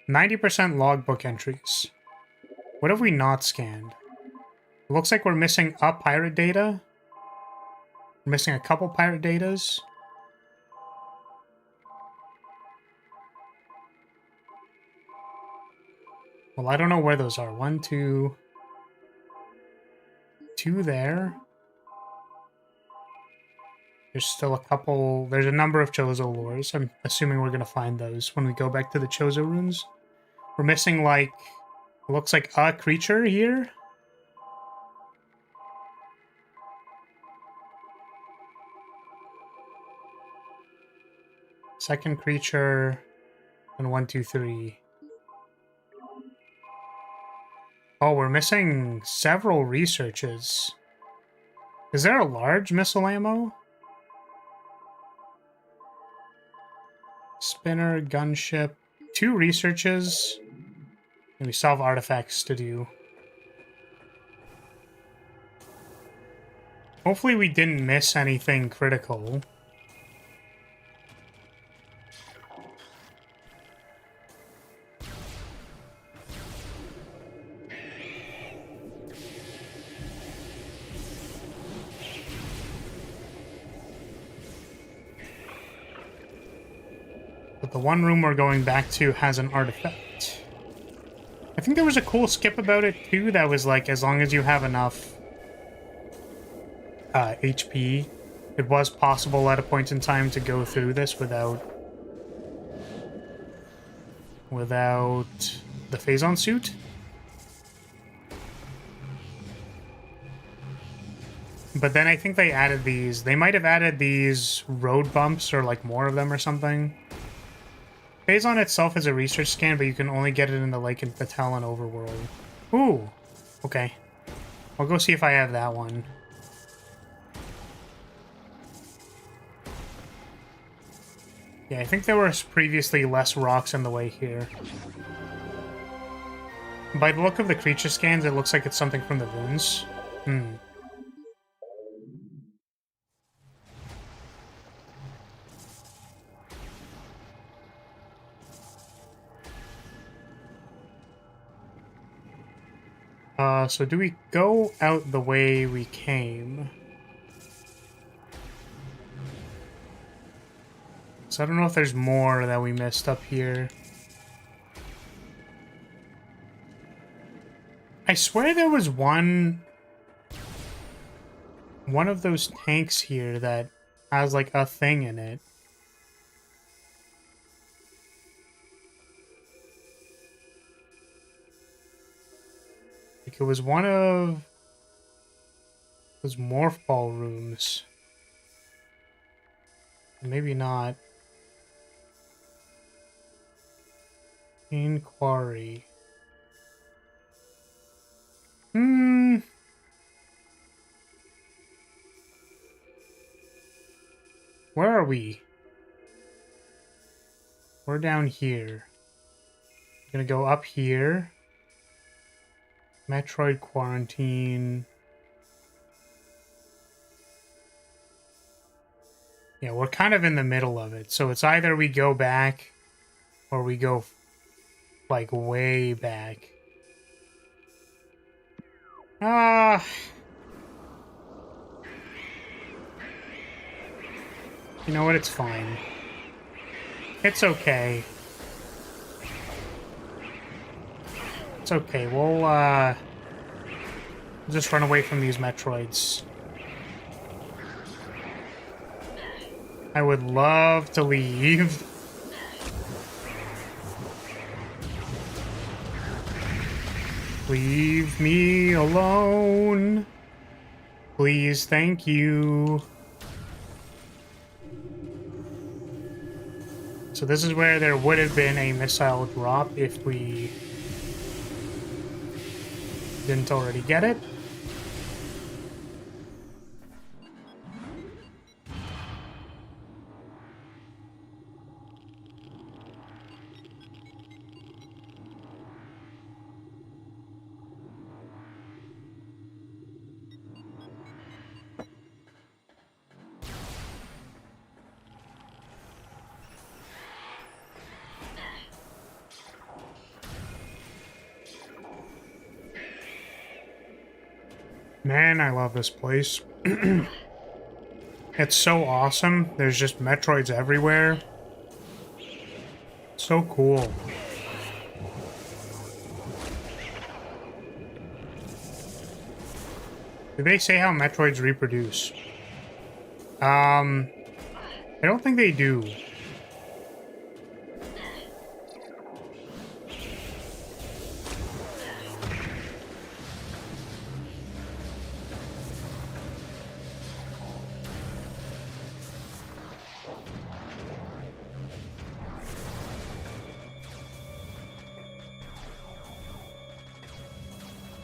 90% logbook entries. What have we not scanned? It looks like we're missing a pirate data. We're missing a couple pirate datas. Well, I don't know where those are. 1, 2... 2 there. There's still a couple... There's a number of Chozo lures. I'm assuming we're going to find those when we go back to the Chozo runes. We're missing, like... It looks like a creature here. Second creature. And 1, 2, 3. Oh, we're missing several researches. Is there a large missile ammo? Spinner, gunship. 2 researches. And we still have artifacts to do. Hopefully we didn't miss anything critical. But the one room we're going back to has an artifact. I think there was a cool skip about it too that was like, as long as you have enough HP, it was possible at a point in time to go through this without the phazon suit. But then I think they added these. They might have added these road bumps or like more of them or something. Phazon itself is a research scan, but you can only get it in the Lake and Batalon overworld. Ooh, okay. I'll go see if I have that one. Yeah, I think there were previously less rocks in the way here. By the look of the creature scans, it looks like it's something from the runes. So do we go out the way we came? So I don't know if there's more that we missed up here. I swear there was one of those tanks here that has like a thing in it. Like it was one of those morph ball rooms. Maybe not. Inquiry. Where are we? We're down here. Gonna go up here. Metroid Quarantine. Yeah, we're kind of in the middle of it. So it's either we go back or we go like way back. Ah. You know what? It's fine. It's okay. It's okay. We'll just run away from these Metroids. I would love to leave. Leave me alone. Please, thank you. So this is where there would have been a missile drop if we didn't already get it. Man, I love this place. It's so awesome. There's just Metroids everywhere. So cool. Did they say how Metroids reproduce? I don't think they do.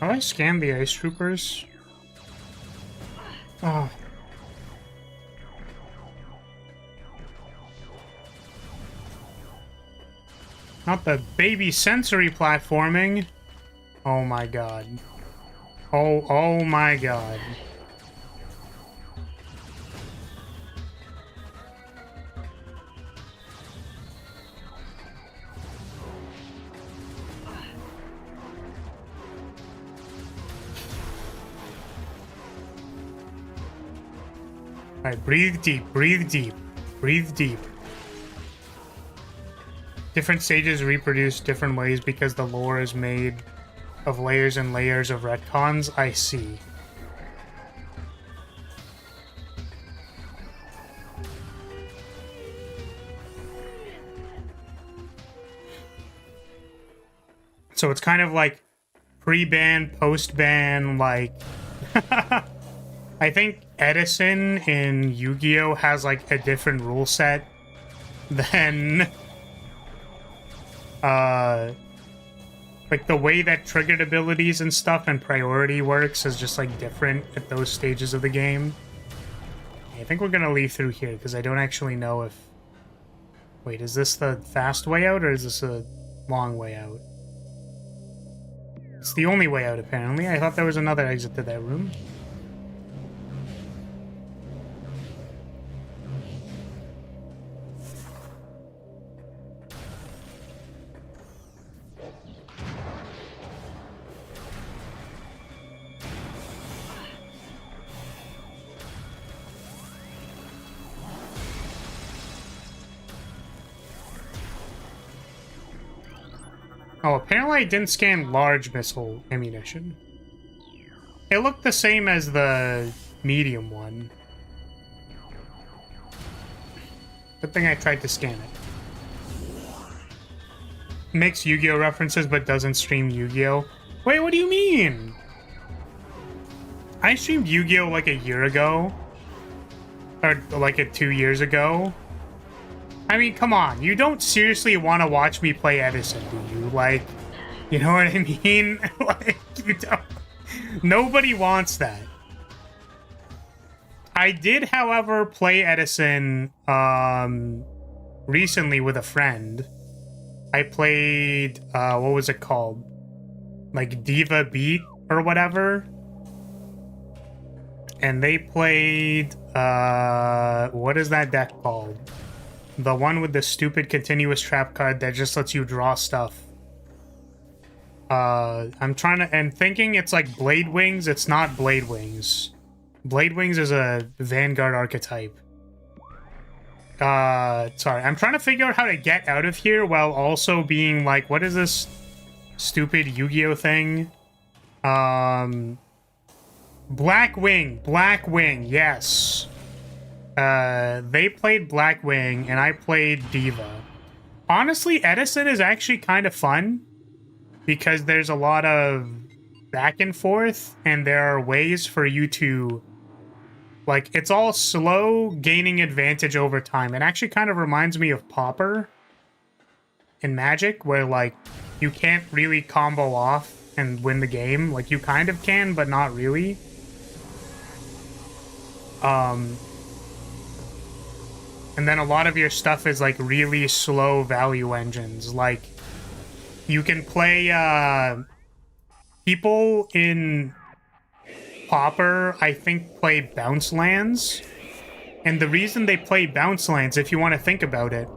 How do I scan the ice troopers? Oh. Not the baby sensory platforming. Oh my god. Oh my god. Alright, breathe deep, breathe deep, breathe deep. Different stages reproduce different ways because the lore is made of layers and layers of retcons. I see. So it's kind of like pre-ban, post-ban, like... I think Edison in Yu-Gi-Oh! Has like a different rule set than... like the way that triggered abilities and stuff and priority works is just like different at those stages of the game. I think we're gonna leave through here because I don't actually know if... Wait, is this the fast way out or is this a long way out? It's the only way out apparently. I thought there was another exit to that room. Oh, apparently I didn't scan large missile ammunition. It looked the same as the medium one. Good thing I tried to scan it. Makes Yu-Gi-Oh! References but doesn't stream Yu-Gi-Oh! Wait, what do you mean? I streamed Yu-Gi-Oh! Like a year ago. Or like 2 years ago. I mean, come on. You don't seriously want to watch me play Edison, do you? Like, you know what I mean? Like, you don't. Nobody wants that. I did, however, play Edison recently with a friend. I played, what was it called? Like Diva Beat or whatever. And they played, what is that deck called? The one with the stupid continuous trap card that just lets you draw stuff. I'm thinking it's like Blade Wings. It's not Blade Wings. Blade Wings is a Vanguard archetype. Sorry. I'm trying to figure out how to get out of here while also being like, what is this stupid Yu-Gi-Oh thing? Black Wing, yes. They played Black Wing, and I played Diva. Honestly, Edison is actually kind of fun, because there's a lot of back and forth, and there are ways for you to... Like, it's all slow, gaining advantage over time. It actually kind of reminds me of Pauper in Magic, where, like, you can't really combo off and win the game. Like, you kind of can, but not really. And then a lot of your stuff is, like, really slow value engines. Like, you can play, people in Pauper, I think, play bounce lands. And the reason they play bounce lands, if you want to think about it,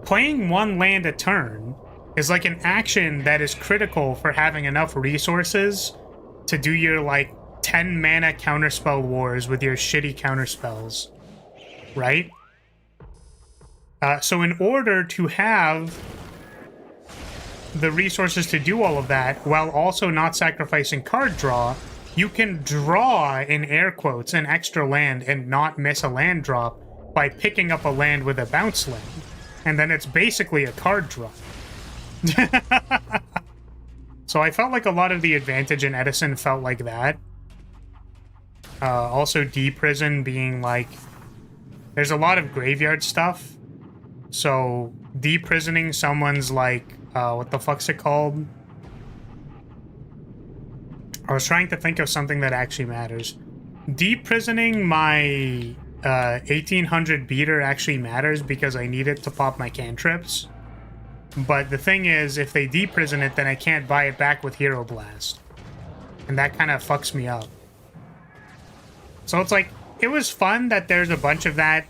playing one land a turn is like an action that is critical for having enough resources to do your, like, 10 mana counterspell wars with your shitty counterspells, right? So in order to have the resources to do all of that while also not sacrificing card draw, you can draw, in air quotes, an extra land and not miss a land drop by picking up a land with a bounce land. And then it's basically a card draw. So I felt like a lot of the advantage in Edison felt like that. Also D-Prison being like... There's a lot of graveyard stuff. So D-Prisoning someone's like... what the fuck's it called? I was trying to think of something that actually matters. De-prisoning my 1800 beater actually matters because I need it to pop my cantrips. But the thing is, if they de-prison it, then I can't buy it back with Hero Blast. And that kind of fucks me up. So it's like, it was fun that there's a bunch of that.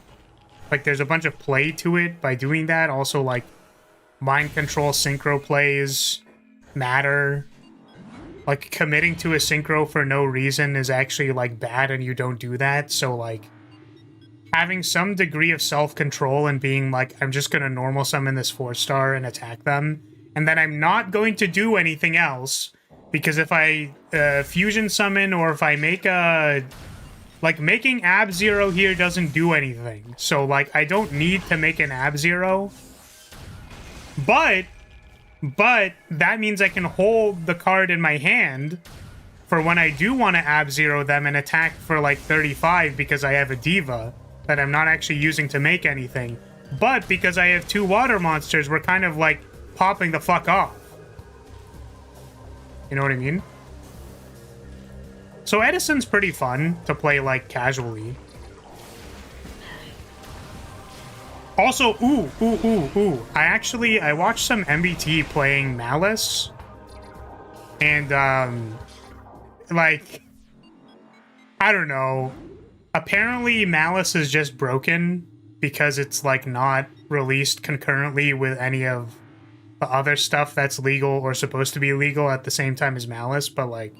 Like, there's a bunch of play to it by doing that. Also, like, mind control synchro plays matter. Like, committing to a synchro for no reason is actually, like, bad and you don't do that. So, like, having some degree of self-control and being like, I'm just gonna normal summon this 4-star and attack them. And then I'm not going to do anything else. Because if I fusion summon or if I make a... Like, making Ab-Zero here doesn't do anything. So, like, I don't need to make an Ab-Zero. But that means I can hold the card in my hand for when I do want to Ab-Zero them and attack for, like, 35 because I have a Diva that I'm not actually using to make anything. But because I have 2 water monsters, we're kind of, like, popping the fuck off. You know what I mean? So Edison's pretty fun to play, like, casually. Also, I watched some MBT playing Malice. And, like, I don't know. Apparently Malice is just broken because it's, like, not released concurrently with any of the other stuff that's legal or supposed to be legal at the same time as Malice. But, like,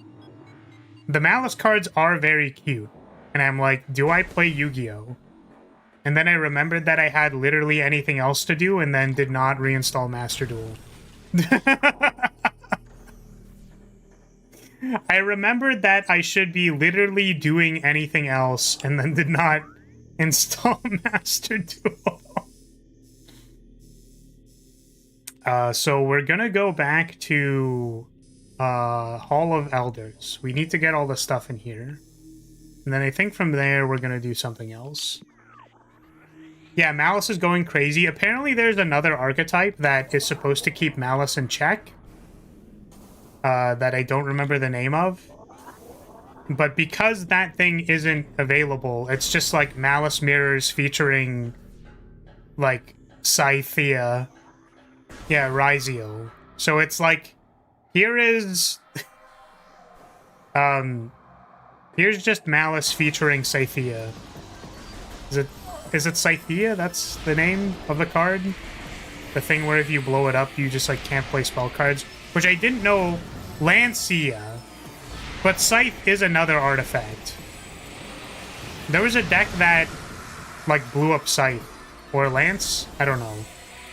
the Malice cards are very cute. And I'm like, do I play Yu-Gi-Oh? And then I remembered that I had literally anything else to do and then did not reinstall Master Duel. I remembered that I should be literally doing anything else and then did not install Master Duel. So we're gonna go back to Hall of Elders. We need to get all the stuff in here. And then I think from there we're gonna do something else. Yeah, Malice is going crazy. Apparently there's another archetype that is supposed to keep Malice in check. That I don't remember the name of. But because that thing isn't available, it's just like Malice Mirrors featuring, like, Scythea. Yeah, Rizio. So it's like, here is... here's just Malice featuring Scythea. Is it Scythea? That's the name of the card? The thing where if you blow it up, you just, like, can't play spell cards. Which I didn't know... Lancia. But Scythe is another artifact. There was a deck that, like, blew up Scythe. Or Lance? I don't know.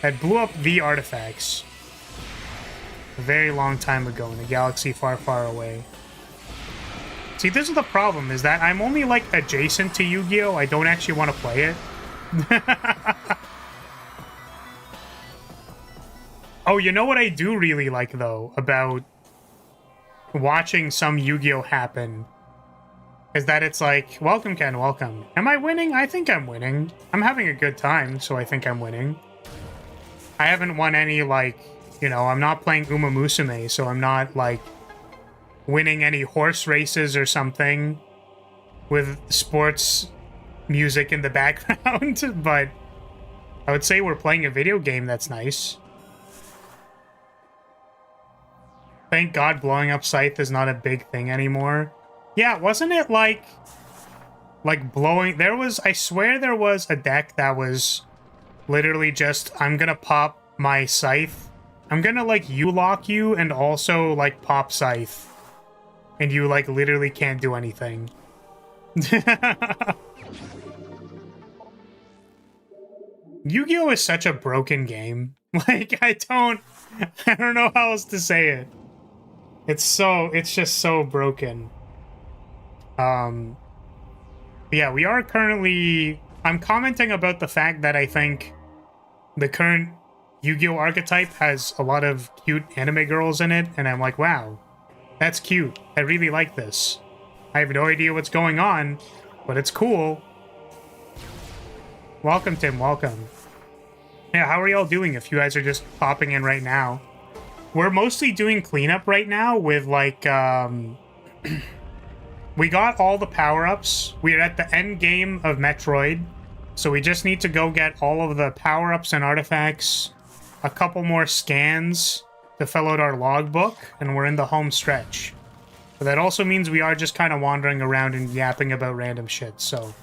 That blew up the artifacts. A very long time ago in a galaxy far, far away. See, this is the problem, is that I'm only, like, adjacent to Yu-Gi-Oh! I don't actually want to play it. Oh, you know what I do really like, though, about watching some Yu-Gi-Oh! Happen? Is that it's like, welcome, Ken, welcome. Am I winning? I think I'm winning. I'm having a good time, so I think I'm winning. I haven't won any, like, you know, I'm not playing Uma Musume, so I'm not, like, winning any horse races or something with sports music in the background, but I would say we're playing a video game that's nice. Thank God blowing up Scythe is not a big thing anymore. Yeah, wasn't it like blowing... There was... I swear there was a deck that was literally just, I'm gonna pop my Scythe. I'm gonna, like, U-lock you and also, like, pop Scythe. And you, like, literally can't do anything. Yu-Gi-Oh! Is such a broken game. Like, I don't know how else to say it. It's just so broken. Yeah, we are currently... I'm commenting about the fact that I think the current Yu-Gi-Oh! Archetype has a lot of cute anime girls in it, and I'm like, wow, that's cute. I really like this. I have no idea what's going on, but it's cool. Welcome, Tim, welcome. Yeah, how are y'all doing if you guys are just popping in right now? We're mostly doing cleanup right now with, like, we got all the power-ups. We're at the end game of Metroid, so we just need to go get all of the power-ups and artifacts, a couple more scans to fill out our logbook, and we're in the home stretch. But that also means we are just kind of wandering around and yapping about random shit, so...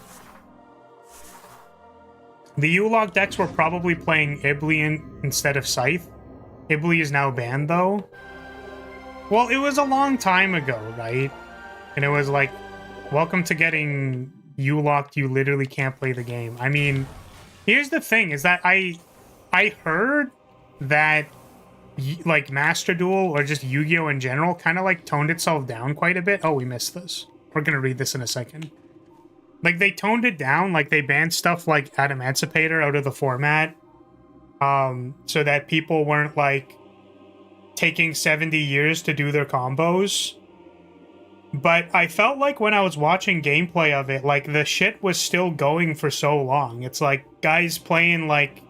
The U-Log decks were probably playing Ibli instead of Scythe. Ibli is now banned, though. Well, it was a long time ago, right? And it was like, welcome to getting U-locked, you literally can't play the game. I mean, here's the thing, is that I heard that, like, Master Duel, or just Yu-Gi-Oh! In general, kind of, like, toned itself down quite a bit. Oh, we missed this. We're gonna read this in a second. Like, they toned it down, like, they banned stuff like Adamantipator out of the format, so that people weren't, like, taking 70 years to do their combos. But I felt like when I was watching gameplay of it, like, the shit was still going for so long. It's like, guys playing, like...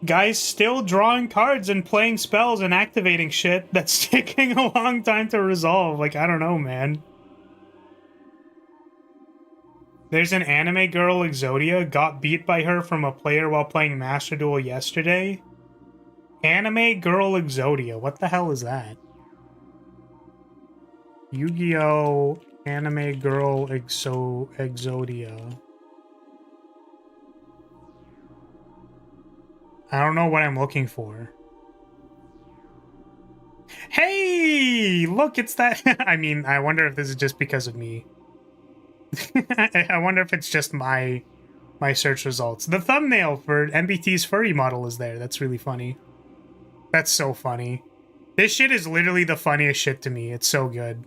Guys still drawing cards and playing spells and activating shit that's taking a long time to resolve. Like, I don't know, man. There's an anime girl, Exodia, got beat by her from a player while playing Master Duel yesterday. Anime girl Exodia, what the hell is that? Yu-Gi-Oh! Anime girl Exodia. I don't know what I'm looking for. Hey! Look, it's that... I mean, I wonder if this is just because of me. I wonder if it's just my search results. The thumbnail for MBT's furry model is there. That's really funny. That's so funny. This shit is literally the funniest shit to me. It's so good.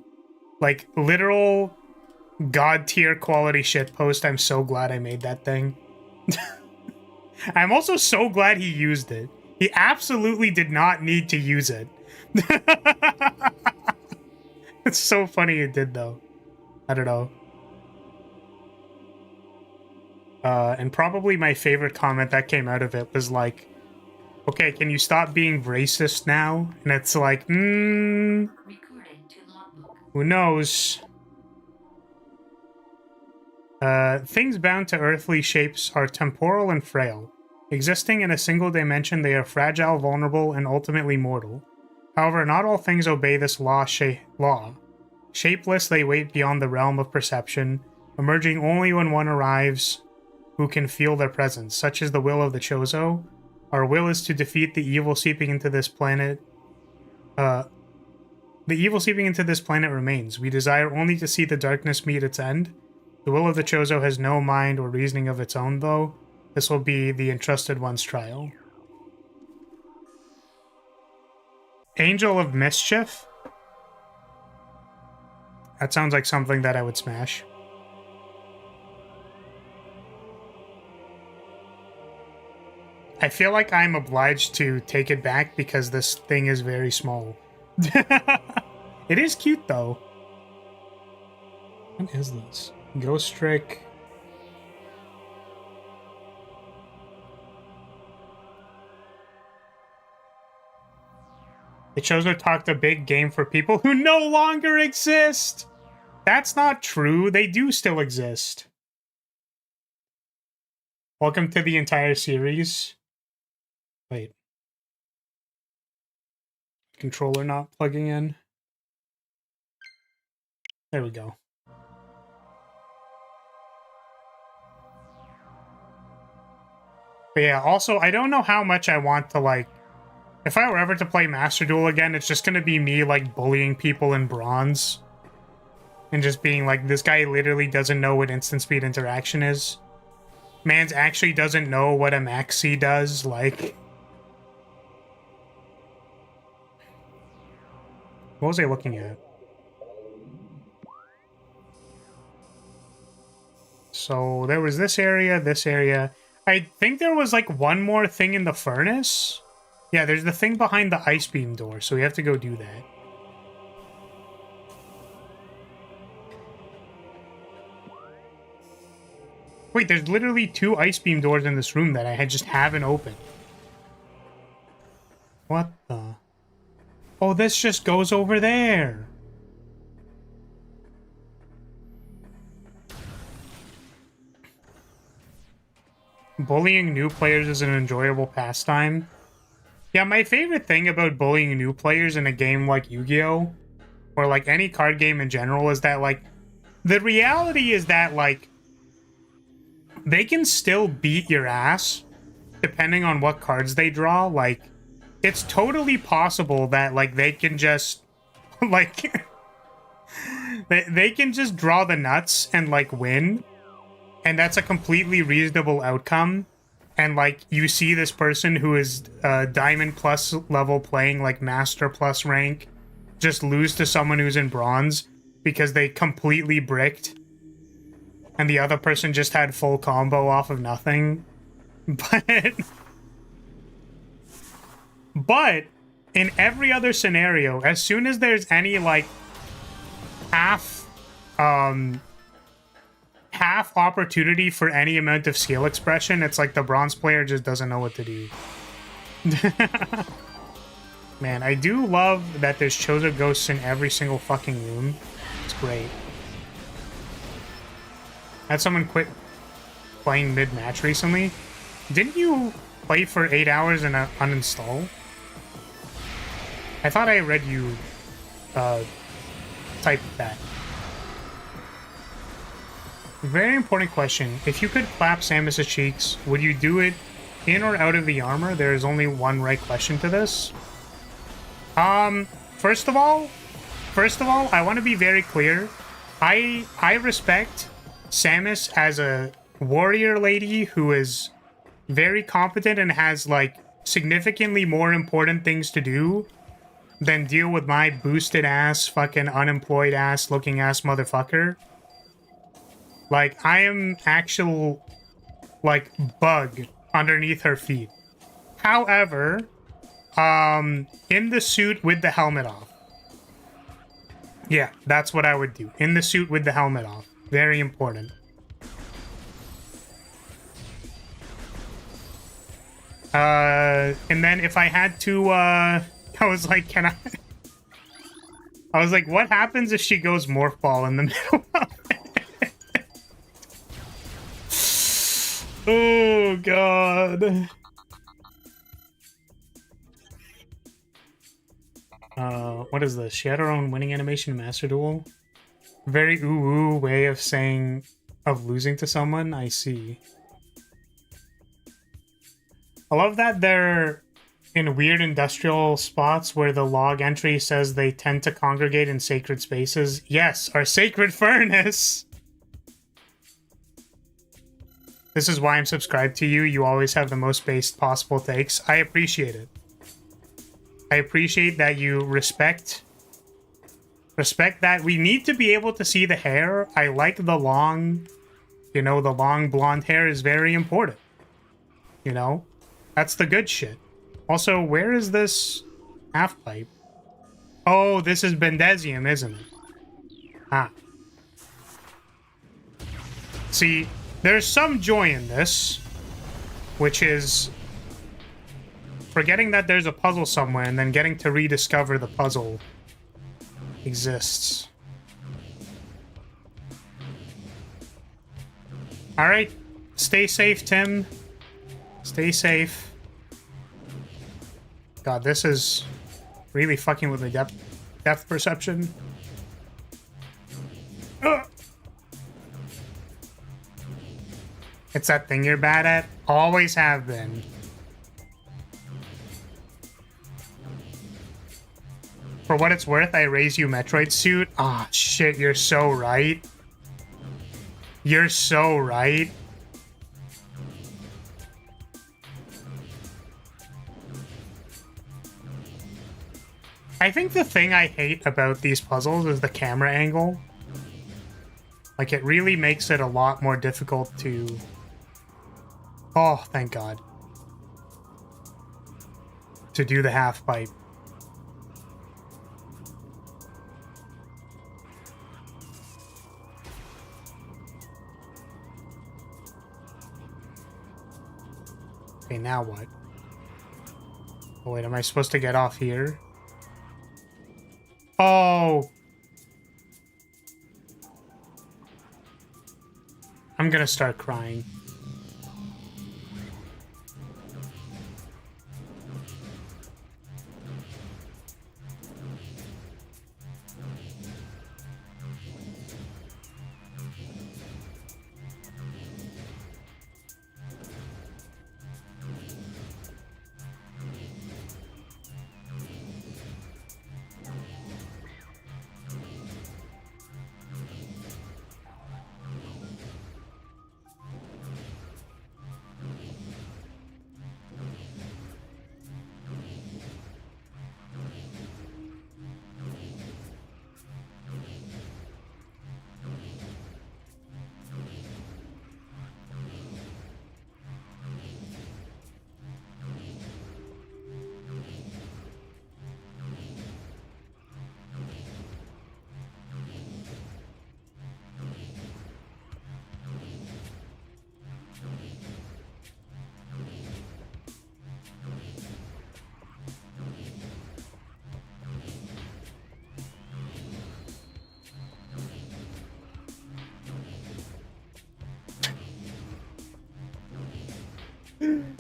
Like, literal god tier quality shit post. I'm so glad I made that thing. I'm also so glad he used it. He absolutely did not need to use it. It's so funny it did, though. I don't know. And probably my favorite comment that came out of it was like, okay, can you stop being racist now? And it's like, who knows? Things bound to earthly shapes are temporal and frail. Existing in a single dimension, they are fragile, vulnerable, and ultimately mortal. However, not all things obey this law. Shapeless, they wait beyond the realm of perception, emerging only when one arrives who can feel their presence, such is the will of the Chozo. Our will is to defeat the evil seeping into this planet. The evil seeping into this planet remains. We desire only to see the darkness meet its end. The will of the Chozo has no mind or reasoning of its own, though. This will be the entrusted one's trial. Angel of Mischief? That sounds like something that I would smash. I feel like I'm obliged to take it back because this thing is very small. It is cute, though. What is this? Ghost Trick. The Chozo talked a big game for people who no longer exist! That's not true. They do still exist. Welcome to the entire series. Wait. Controller not plugging in. There we go. But yeah, also, I don't know how much I want to, like... If I were ever to play Master Duel again, it's just gonna be me, like, bullying people in bronze. And just being like, this guy literally doesn't know what instant speed interaction is. Mans actually doesn't know what a maxi does, like... What was I looking at? So there was this area, this area. I think there was like one more thing in the furnace. Yeah, there's the thing behind the ice beam door, so we have to go do that. Wait, there's literally 2 ice beam doors in this room that I just haven't opened. What the... Oh, this just goes over there. Bullying new players is an enjoyable pastime. Yeah, my favorite thing about bullying new players in a game like Yu-Gi-Oh! Or like any card game in general is that, like, the reality is that, like, they can still beat your ass depending on what cards they draw. Like, it's totally possible that, like, they can just, like, they can just draw the nuts and, like, win. And that's a completely reasonable outcome. And, like, you see this person who is Diamond Plus level playing, like, Master Plus rank just lose to someone who's in Bronze because they completely bricked. And the other person just had full combo off of nothing. But in every other scenario, as soon as there's any, like, half opportunity for any amount of skill expression, it's like the bronze player just doesn't know what to do. Man, I do love that there's Chozo ghosts in every single fucking room. It's great. Had someone quit playing mid-match recently. Didn't you play for 8 hours and uninstall? I thought I read you type that. Very important question. If you could clap Samus's cheeks, would you do it in or out of the armor? There is only one right question to this. First of all, I want to be very clear. I respect Samus as a warrior lady who is very competent and has, like, significantly more important things to do than deal with my boosted ass, fucking unemployed ass, looking ass motherfucker. Like, I am actual, like, bug underneath her feet. However, in the suit with the helmet off. Yeah, that's what I would do. In the suit with the helmet off. Very important. And then if I had to, I was like, can I? I was like, what happens if she goes morph ball in the middle of it? Oh, God. What is this? She had her own winning animation in Master Duel. Very ooh-ooh way of saying, of losing to someone. I see. I love that they're in weird industrial spots where the log entry says they tend to congregate in sacred spaces. Yes, our sacred furnace! This is why I'm subscribed to you. You always have the most based possible takes. I appreciate it. I appreciate that you respect that. We need to be able to see the hair. I like the long, you know, the long blonde hair is very important. You know? That's the good shit. Also, where is this half pipe? Oh, this is Bendesium, isn't it? Ah. See, there's some joy in this, which is forgetting that there's a puzzle somewhere and then getting to rediscover the puzzle exists. Alright, stay safe, Tim. Stay safe. God, this is really fucking with my depth perception. Ugh. It's that thing you're bad at. Always have been. For what it's worth, I raise you Metroid suit. Ah, shit, you're so right. You're so right. I think the thing I hate about these puzzles is the camera angle. Like, it really makes it a lot more difficult to... Oh, thank God. To do the half pipe. Okay, now what? Oh, wait, am I supposed to get off here? Oh! I'm gonna start crying.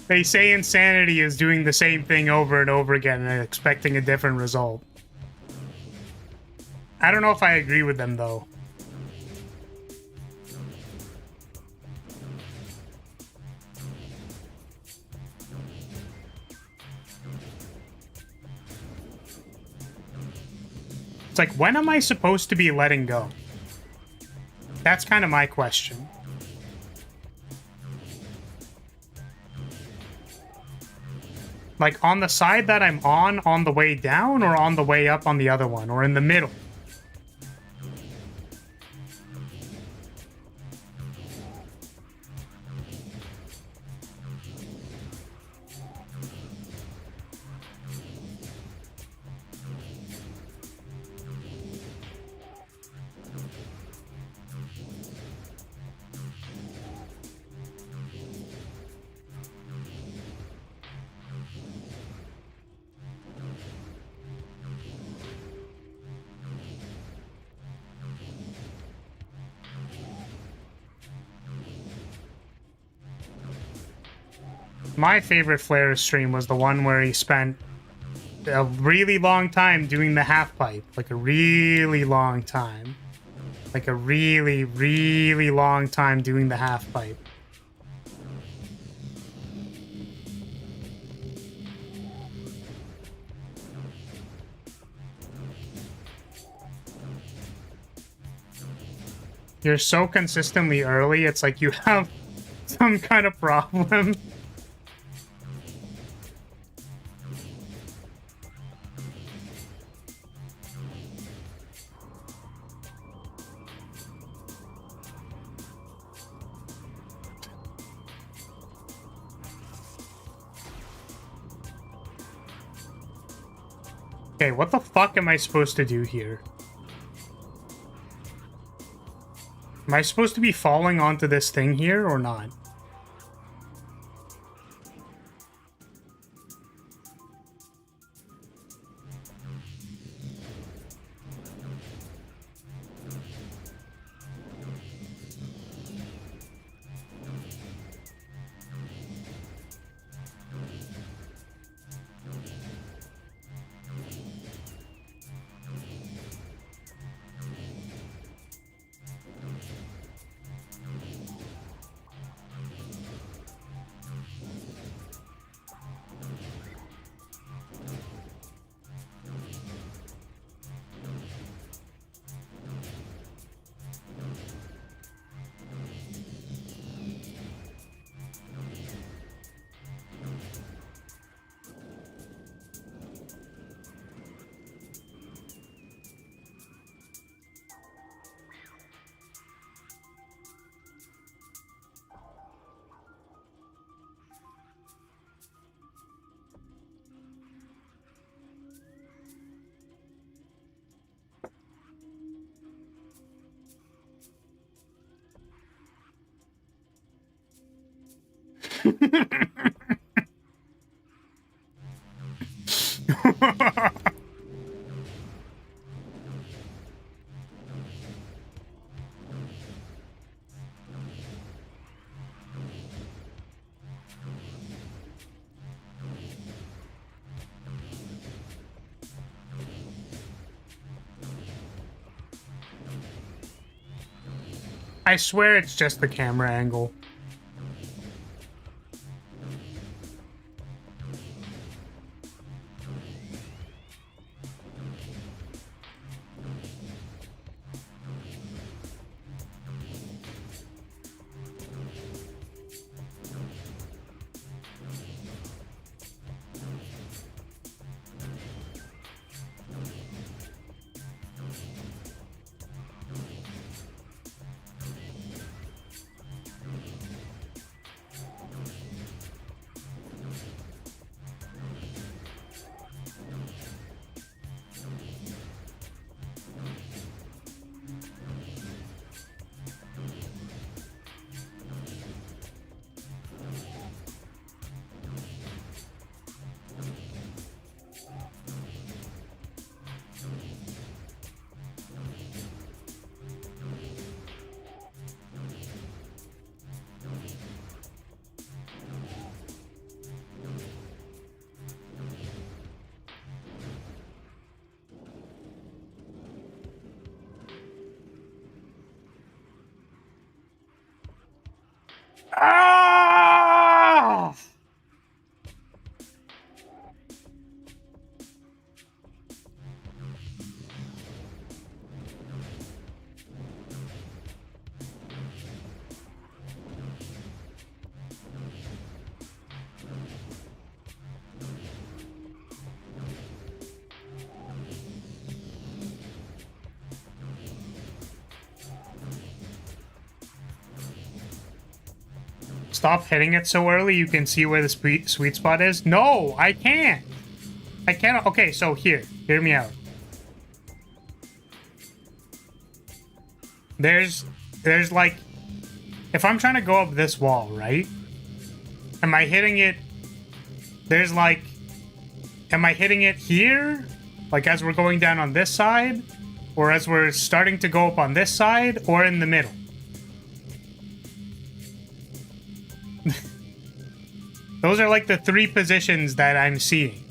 They say insanity is doing the same thing over and over again and expecting a different result. I don't know if I agree with them, though. It's like, when am I supposed to be letting go? That's kind of my question. Like, on the side that I'm on the way down, or on the way up on the other one, or in the middle? My favorite Flare stream was the one where he spent a really long time doing the half pipe. Like a really long time. Like a really, really long time doing the half pipe. You're so consistently early, it's like you have some kind of problem. Okay, what the fuck am I supposed to do here? Am I supposed to be falling onto this thing here or not? I swear it's just the camera angle. Ah! Stop hitting it so early you can see where the sweet spot is? No, I can't. I cannot. Okay, so hear me out. There's like, if I'm trying to go up this wall, right? Am I hitting it? There's like, am I hitting it here? Like as we're going down on this side? Or as we're starting to go up on this side? Or in the middle? Those are like the 3 positions that I'm seeing.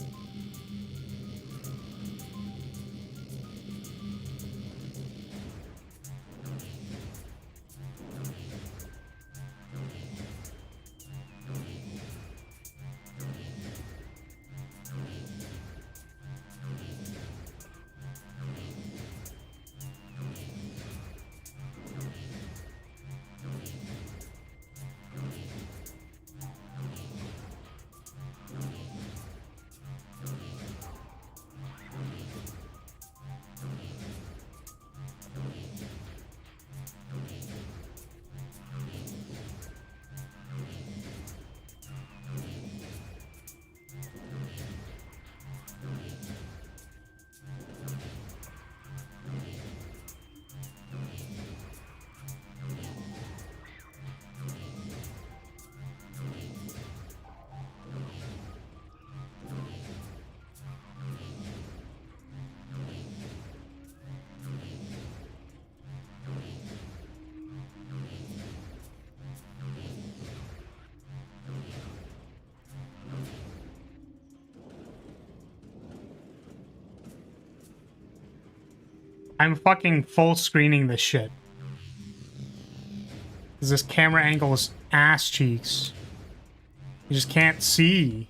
I'm fucking full screening this shit. This camera angle is ass cheeks. You just can't see.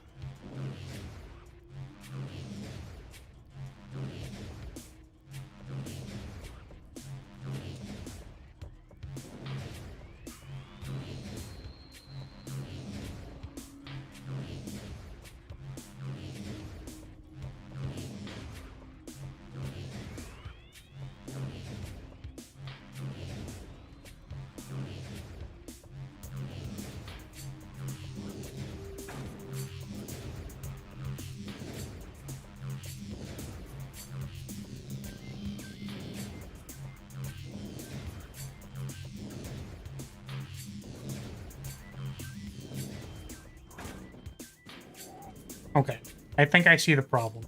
Okay, I think I see the problem.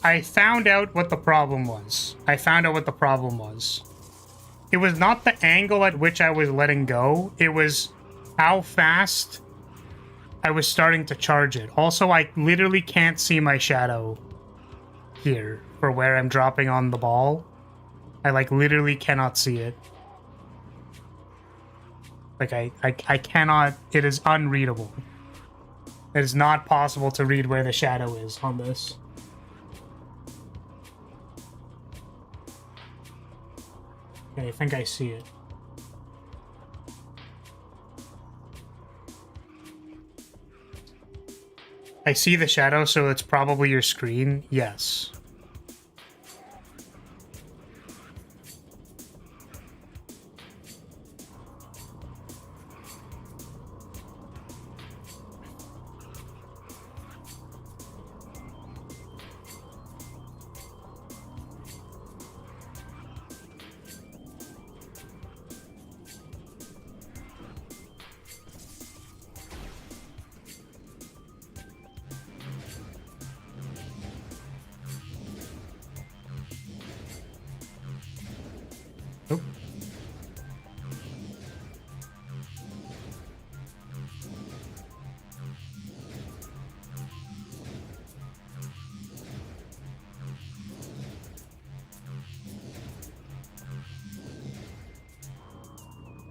I found out what the problem was. It was not the angle at which I was letting go. It was how fast I was starting to charge it. Also, I literally can't see my shadow here for where I'm dropping on the ball. I like literally cannot see it. Like I cannot, it is unreadable. It is not possible to read where the shadow is on this. Okay, I think I see it. I see the shadow, so it's probably your screen. Yes.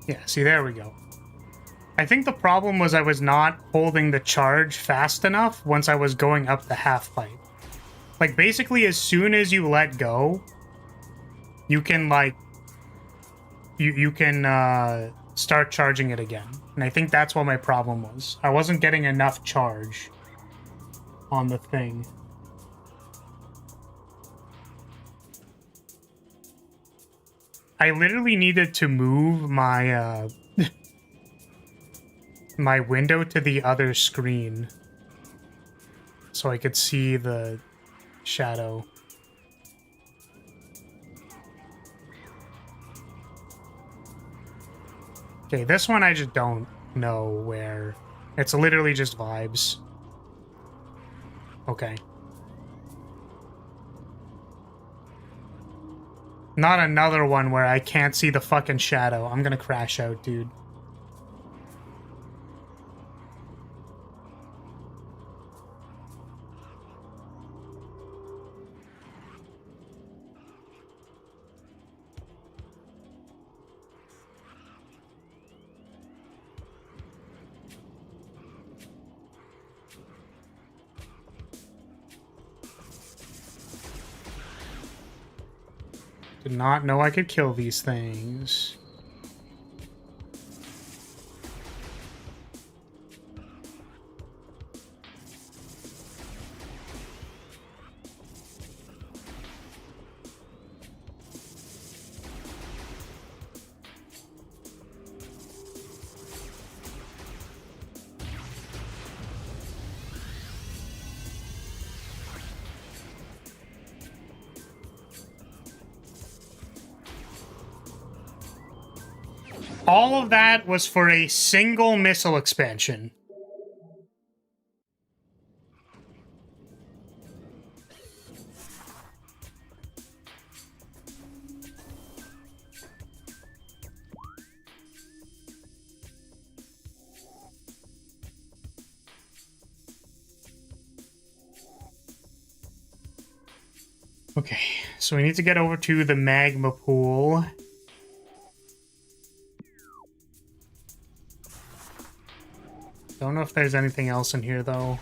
Yeah, see, there we go. I think the problem was I was not holding the charge fast enough once I was going up the half pipe. Like, basically, as soon as you let go, you can, like, you can start charging it again. And I think that's what my problem was. I wasn't getting enough charge on the thing. I literally needed to move my my window to the other screen so I could see the shadow. Okay, this one I just don't know where. It's literally just vibes. Okay. Not another one where I can't see the fucking shadow. I'm gonna crash out, dude. Did not know I could kill these things. All of that was for a single missile expansion. Okay, so we need to get over to the magma pool. Don't know if there's anything else in here, though.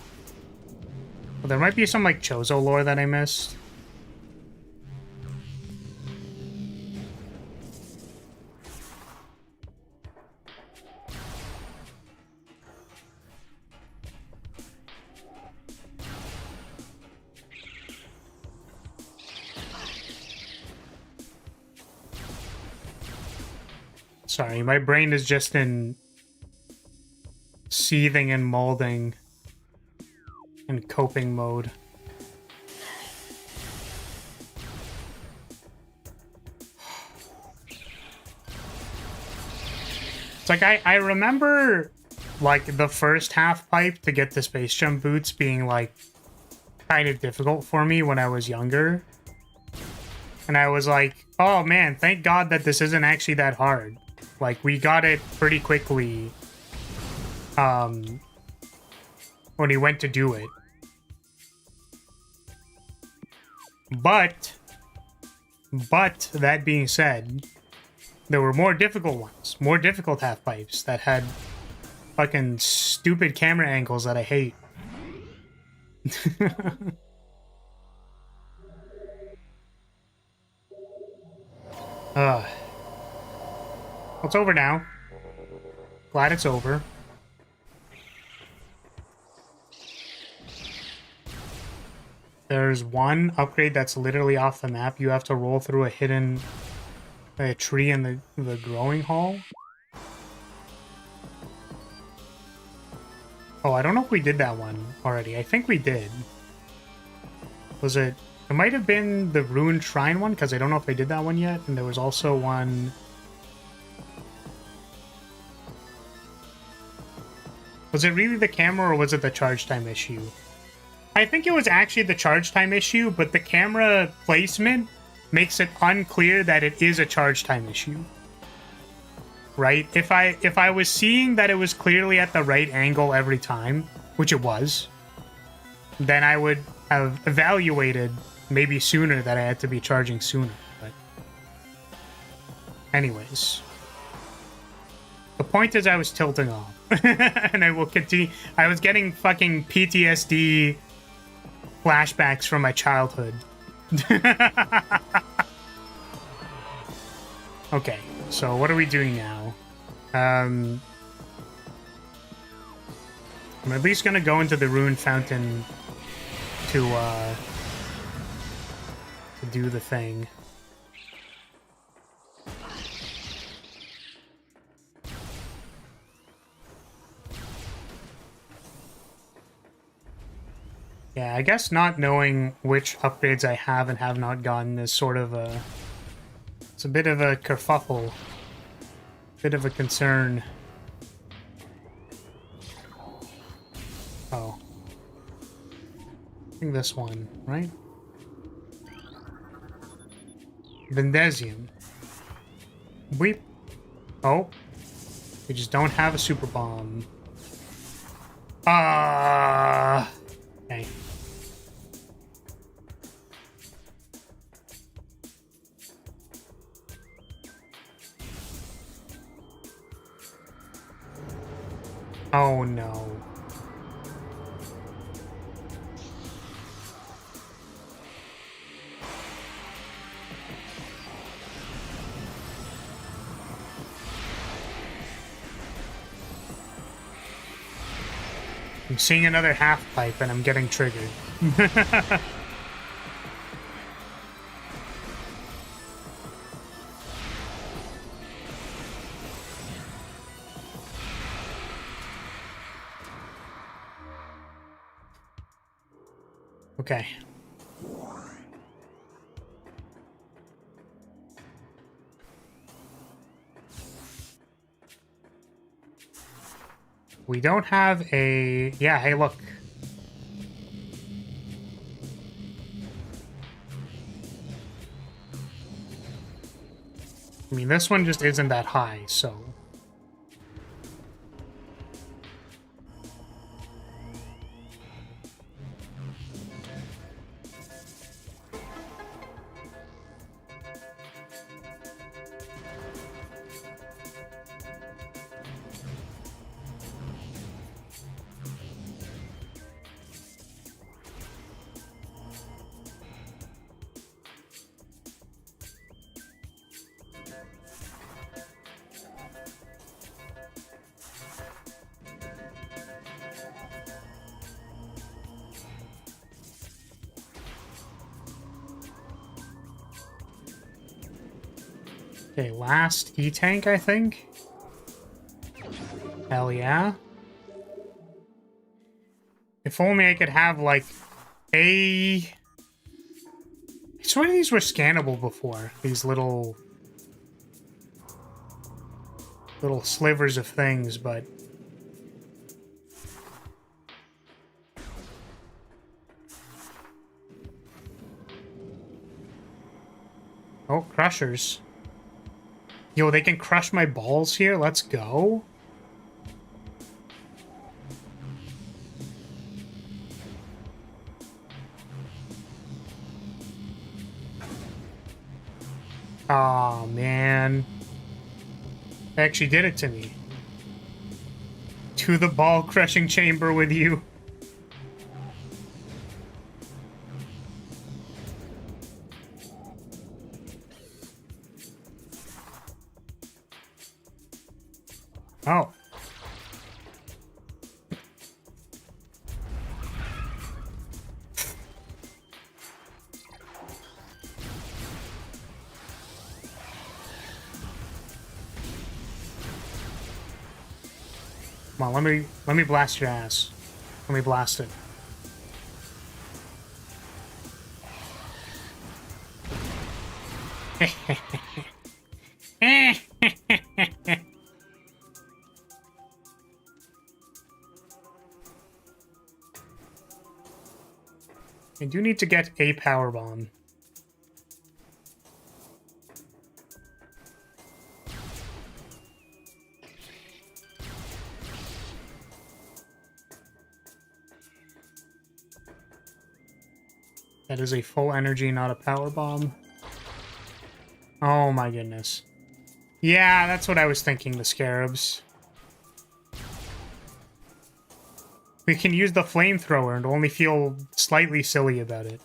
Well, there might be some, like, Chozo lore that I missed. Sorry, my brain is just in seething and molding and coping mode. It's like I remember like the first half pipe to get the space jump boots being like kind of difficult for me when I was younger. And I was like, oh man, thank God that this isn't actually that hard. Like, we got it pretty quickly when he went to do it. But that being said, there were more difficult ones, more difficult half pipes that had fucking stupid camera angles that I hate. It's over now. Glad it's over. There's one upgrade that's literally off the map. You have to roll through a hidden tree in the growing hall. Oh, I don't know if we did that one already. I think we did. Was it? It might have been the Ruined Shrine one, because I don't know if I did that one yet. And there was also one... Was it really the camera, or was it the charge time issue? I think it was actually the charge time issue, but the camera placement makes it unclear that it is a charge time issue. Right? If I was seeing that it was clearly at the right angle every time, which it was, then I would have evaluated maybe sooner that I had to be charging sooner. But anyways, the point is I was tilting off. And I will continue. I was getting fucking PTSD flashbacks from my childhood. Okay, so what are we doing now? I'm at least gonna go into the Ruined Fountain to do the thing. Yeah, I guess not knowing which upgrades I have and have not gotten is sort of a... It's a bit of a kerfuffle. bit of a concern. Oh. I think this one, right? Vendesium. We... Oh. We just don't have a super bomb. Okay. Oh no. I'm seeing another half pipe and I'm getting triggered. Okay. We don't have a... Yeah, hey, look. I mean, this one just isn't that high, so... Okay, last E-tank, I think? Hell yeah. If only I could have, like, a... I swear these were scannable before. These little slivers of things, but... Oh, crushers. Yo, they can crush my balls here? Let's go. Aw, man. They actually did it to me. To the ball crushing chamber with you. Oh. Come on, let me blast your ass. Let me blast it. I do need to get a power bomb. That is a full energy, not a power bomb. Oh my goodness. Yeah, that's what I was thinking, the scarabs. We can use the flamethrower and only feel slightly silly about it.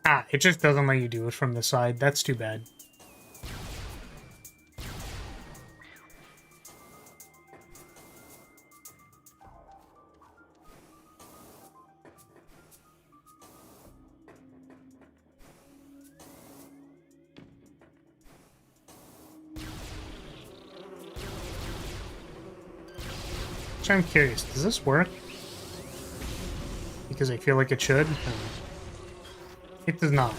Ah, it just doesn't let you do it from the side. That's too bad. Actually, I'm curious. Does this work? Because I feel like it should. It does not.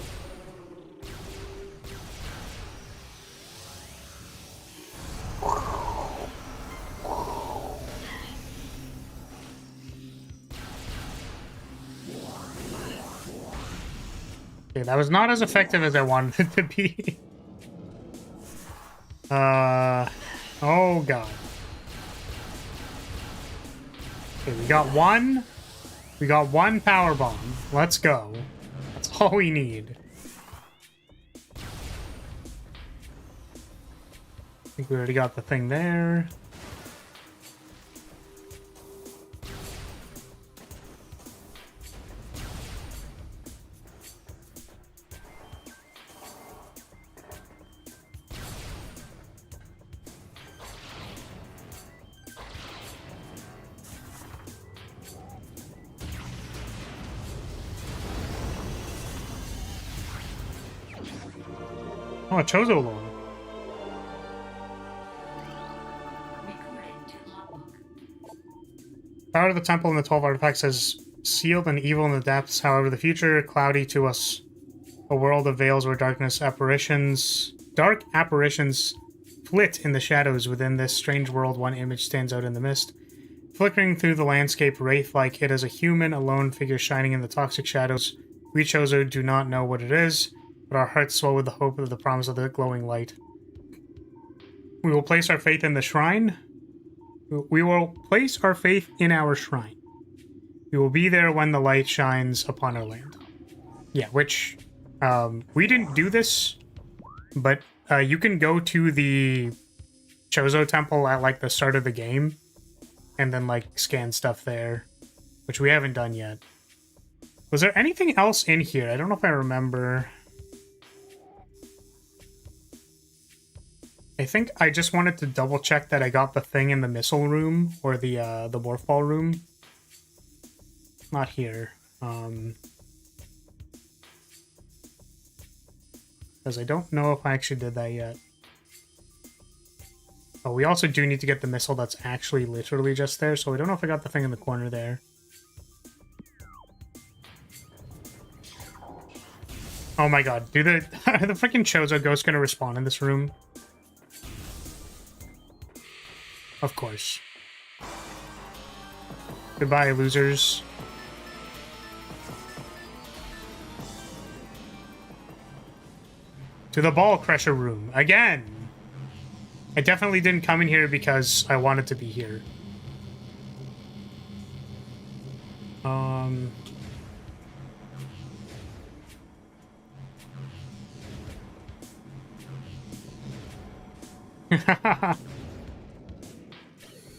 Okay, that was not as effective as I wanted it to be. Oh god. Okay, we got one. We got one power bomb. Let's go. That's all we need. I think we already got the thing there. Oh, a Chozo Lord. Power of the temple and the 12 artifacts says sealed and evil in the depths. However, the future cloudy to us. A world of veils where dark apparitions flit in the shadows. Within this strange world, one image stands out in the mist. Flickering through the landscape, wraith-like, it is a human, a lone figure shining in the toxic shadows. We Chozo do not know what it is, but our hearts swell with the hope of the promise of the glowing light. We will place our faith in the shrine. We will place our faith in our shrine. We will be there when the light shines upon our land. Yeah, which, we didn't do this, but you can go to the Chozo temple at, like, the start of the game, and then, like, scan stuff there, which we haven't done yet. Was there anything else in here? I don't know if I remember. I think I just wanted to double check that I got the thing in the missile room, or the morph ball room. Not here. Because I don't know if I actually did that yet. Oh, we also do need to get the missile that's actually literally just there, so I don't know if I got the thing in the corner there. Oh my god, dude, the freaking Chozo ghost gonna respawn in this room? Of course. Goodbye, losers. To the ball crusher room again. I definitely didn't come in here because I wanted to be here.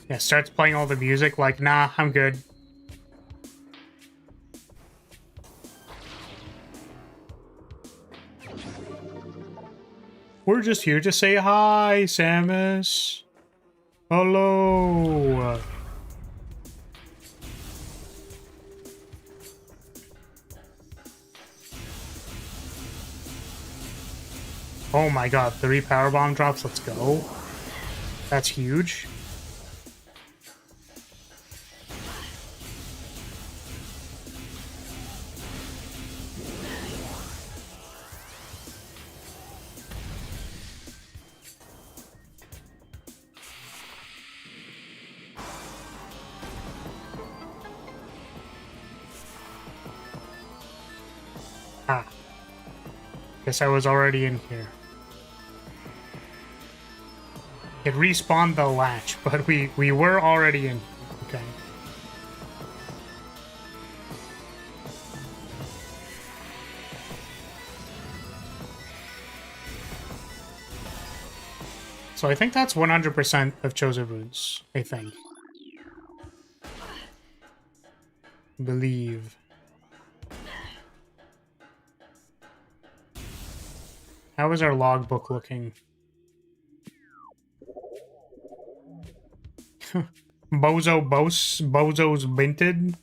Yeah, starts playing all the music like, nah, I'm good. We're just here to say hi, Samus. Hello. Oh my god, 3 power bomb drops, let's go. That's huge. Ah. Guess I was already in here. It respawned the latch, but we were already in here. Okay. So I think that's 100% of Chozo runes, I think. Believe. How is our logbook looking? Bozo's minted.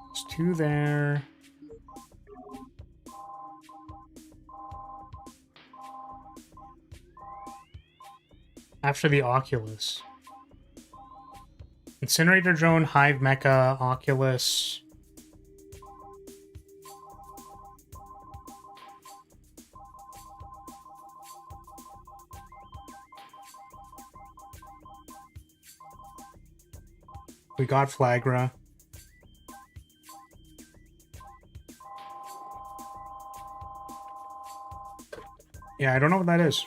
There's 2 there. after the Oculus? Incinerator Drone, Hive Mecha, Oculus. We got Flagra. Yeah, I don't know what that is.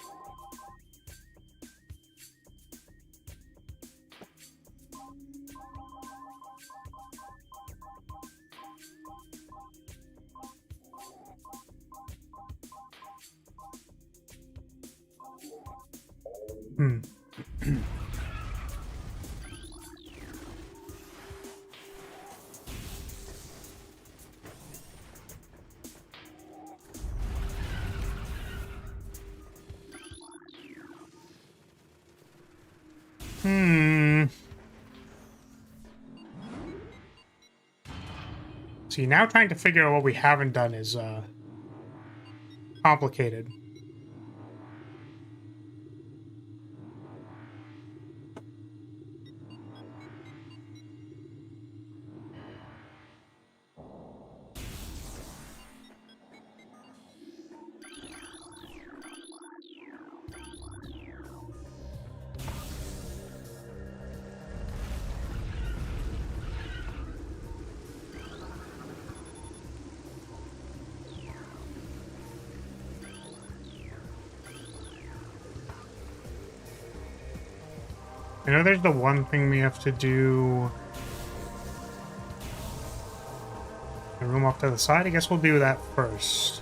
See, now trying to figure out what we haven't done is complicated. I know there's the one thing we have to do. The room off to the side. I guess we'll do that first.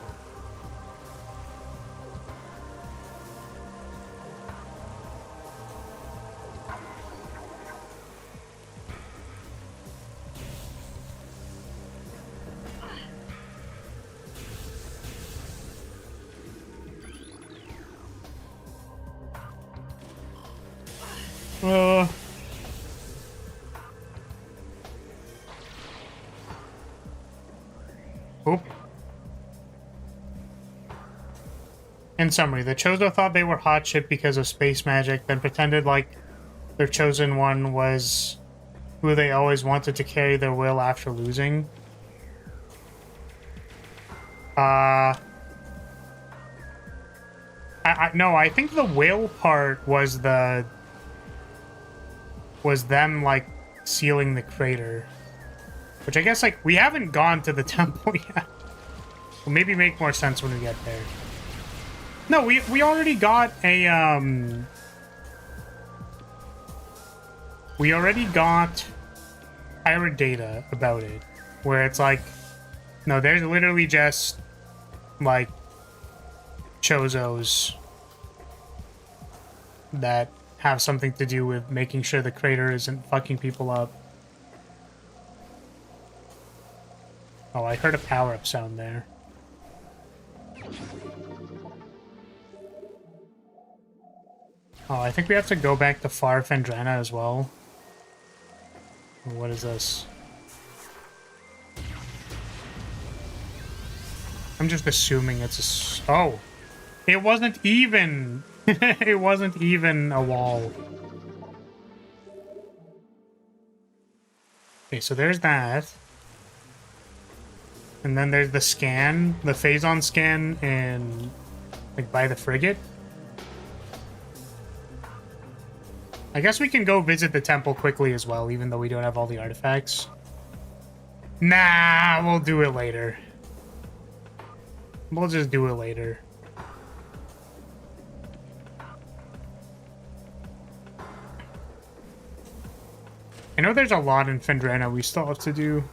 Oop. In summary, the Chozo thought they were hot shit because of space magic, then pretended like their chosen one was who they always wanted to carry their will after losing. No, I think the will part was them like sealing the crater, which I guess like we haven't gone to the temple yet. Will maybe make more sense when we get there. No, we already got a we already got pirate data about it, where it's like, no, there's literally just like Chozos that have something to do with making sure the crater isn't fucking people up. Oh, I heard a power-up sound there. Oh, I think we have to go back to Far Fendrana as well. What is this? I'm just assuming it's a... Oh! It wasn't even... It wasn't even a wall. Okay, so there's that. And then there's the scan, the phazon scan in, like, by the frigate. I guess we can go visit the temple quickly as well, even though we don't have all the artifacts. Nah, we'll do it later. We'll just do it later. I know there's a lot in Fendrana we still have to do.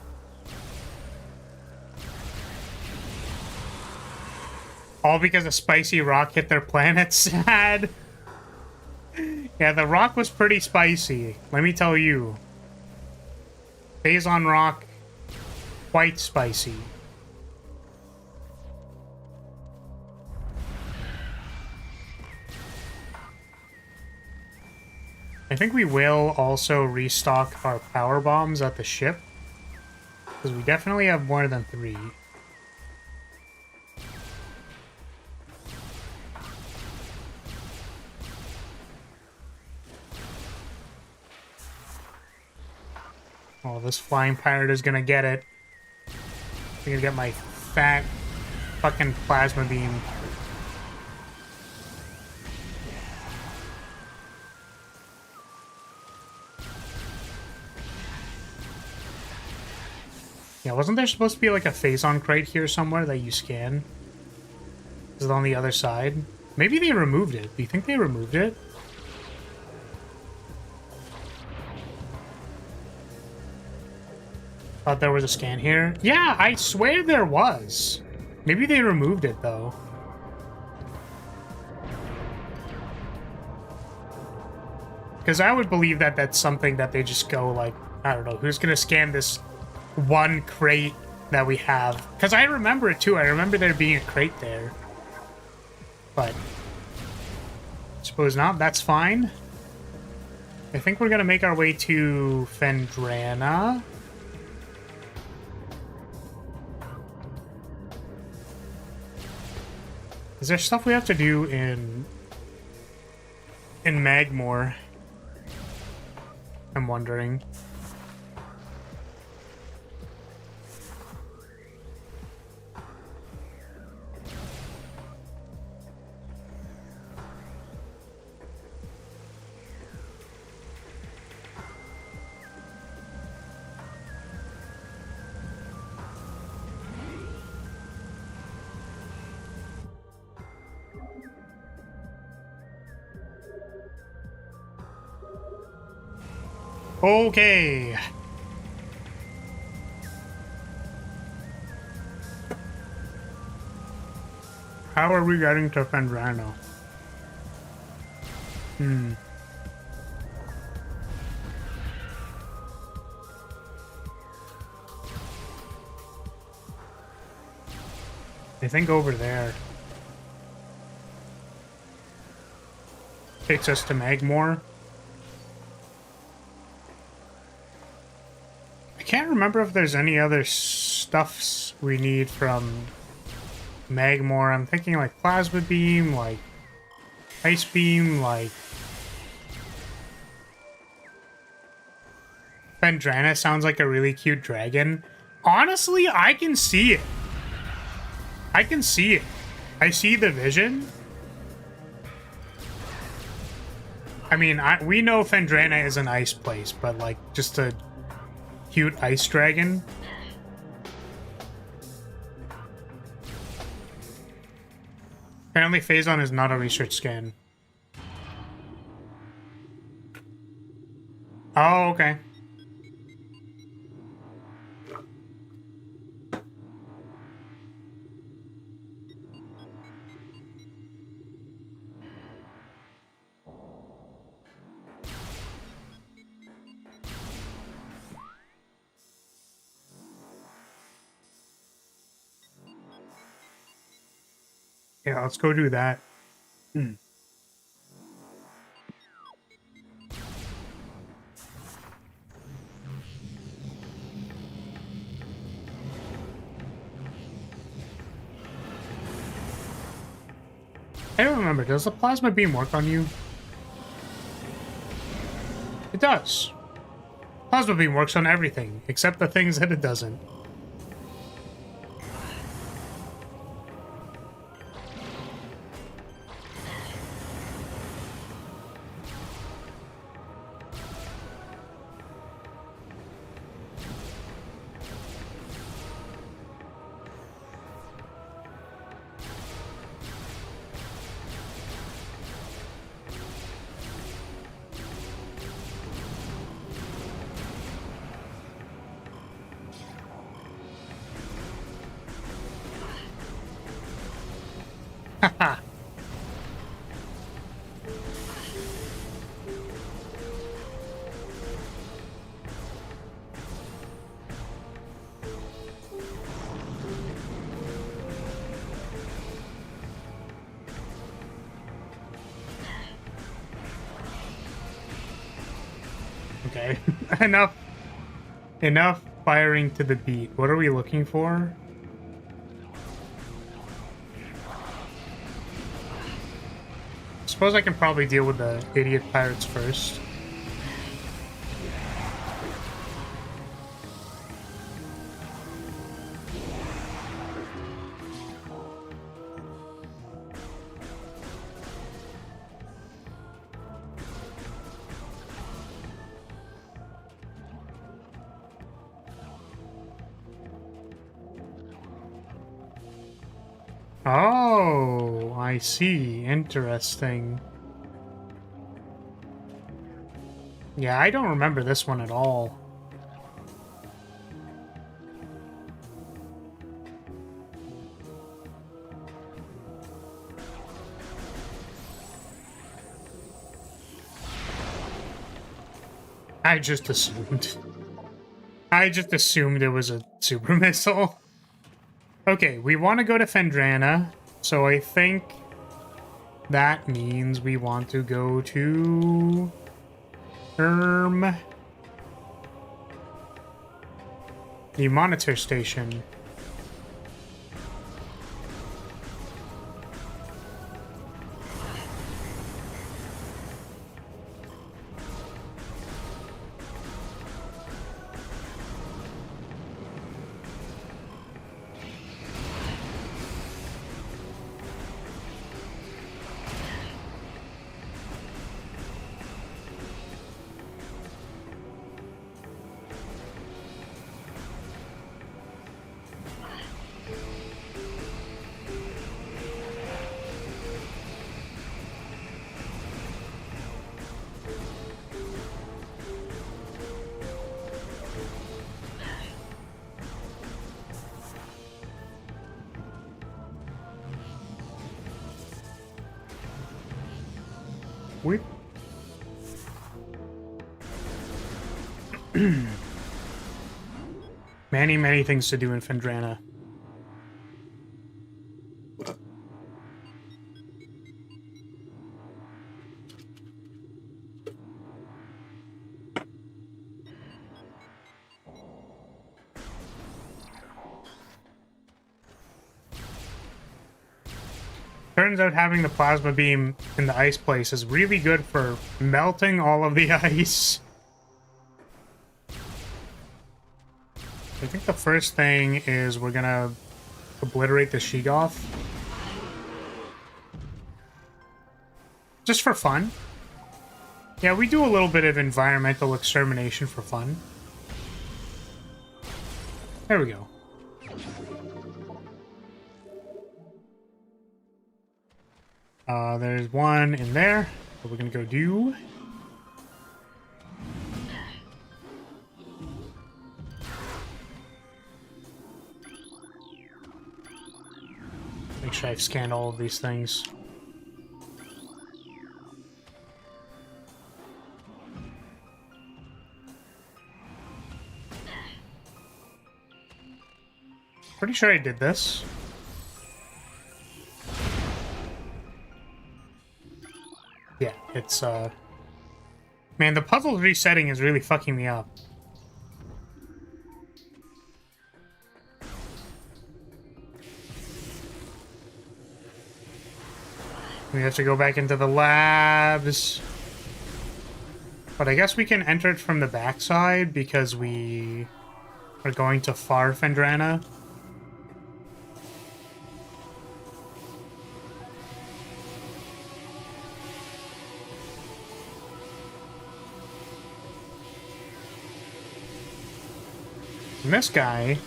All because a spicy rock hit their planet. Sad. Yeah, the rock was pretty spicy, let me tell you. Phazon rock, quite spicy. I think we will also restock our power bombs at the ship, because we definitely have more than 3. Oh, this flying pirate is gonna get it. I'm gonna get my fat fucking plasma beam. Yeah, wasn't there supposed to be like a phazon crate here somewhere that you scan? Is it on the other side? Maybe they removed it. Do you think they removed it? Thought there was a scan here. Yeah, I swear there was. Maybe they removed it, though. Because I would believe that that's something that they just go, like, I don't know, who's going to scan this one crate that we have? Because I remember it, too. I remember there being a crate there. But suppose not. That's fine. I think we're going to make our way to Phendrana. Is there stuff we have to do in Magmore? I'm wondering. Okay. How are we getting to Phendrana? I think over there. Takes us to Magmore. I can't remember if there's any other stuffs we need from Magmore. I'm thinking like Plasma Beam, like Ice Beam, like Phendrana sounds like a really cute dragon. Honestly, I can see it. I can see it. I see the vision. I mean, we know Phendrana is an ice place, but like just a cute ice dragon. Apparently phazon is not a research scan. Oh, okay. Yeah, let's go do that. I don't remember. Does the plasma beam work on you? It does. Plasma beam works on everything, except the things that it doesn't. Haha. Okay. Enough firing to the beat. What are we looking for? Suppose I can probably deal with the idiot pirates first. Oh, I see. Interesting. Yeah, I don't remember this one at all. I just assumed. I just assumed it was a super missile. Okay, we want to go to Phendrana, so I think that means we want to go to... the monitor station. We... many things to do in Phendrana. Turns out having the plasma beam in the ice place is really good for melting all of the ice. I think the first thing is we're gonna obliterate the Sheegoth. Just for fun. Yeah, we do a little bit of environmental extermination for fun. There we go. There's one in there that we're gonna go do. Make sure I've scanned all of these things. Pretty sure I did this. Yeah, it's, man, the puzzle resetting is really fucking me up. We have to go back into the labs. But I guess we can enter it from the backside because we are going to Far Phendrana. And this guy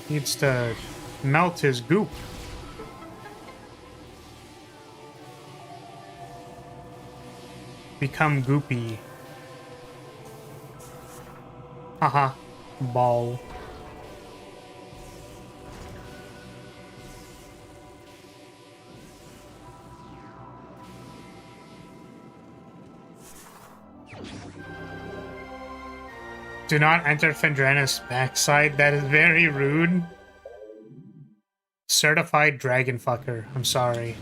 needs to melt his goop. Become goopy. Haha. Ball. Do not enter Phendrana's backside. That is very rude. Certified dragon fucker. I'm sorry.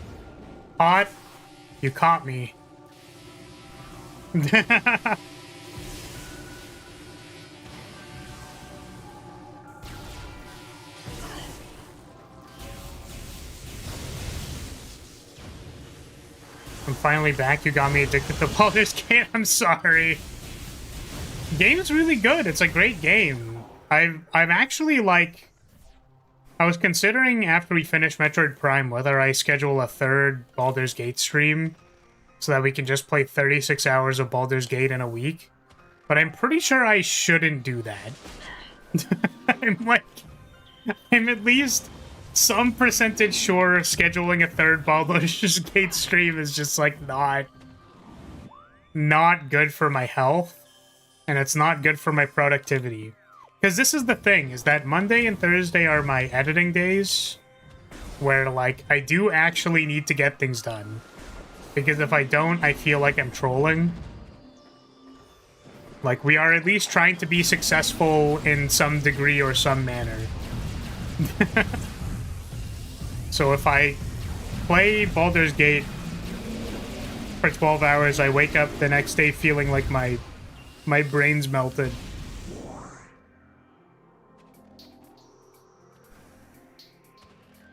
Hot. You caught me. I'm finally back. You got me addicted to Baldur's Gate. I'm sorry. Game's really good. It's a great game. I've actually, like... I was considering after we finish Metroid Prime whether I schedule a third Baldur's Gate stream so that we can just play 36 hours of Baldur's Gate in a week. But I'm pretty sure I shouldn't do that. I'm at least some percentage sure scheduling a third Baldur's Gate stream is just like not good for my health, and it's not good for my productivity. Because this is the thing, is that Monday and Thursday are my editing days, where, like, I do actually need to get things done. Because if I don't, I feel like I'm trolling. Like, we are at least trying to be successful in some degree or some manner. So if I play Baldur's Gate for 12 hours, I wake up the next day feeling like my brain's melted.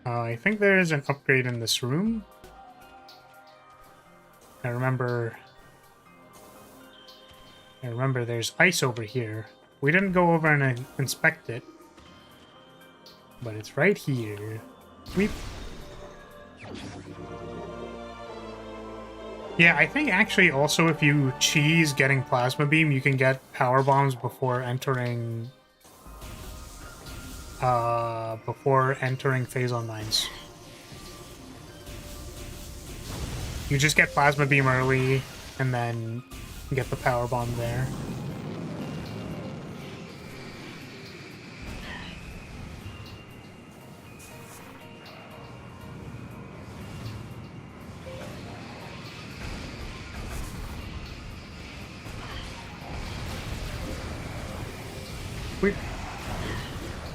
I think there is an upgrade in this room. I remember there's ice over here. We didn't go over and inspect it, but it's right here. Yeah, I think actually also if you cheese getting plasma beam, you can get power bombs before entering phazon mines. You just get plasma beam early and then get the power bomb there.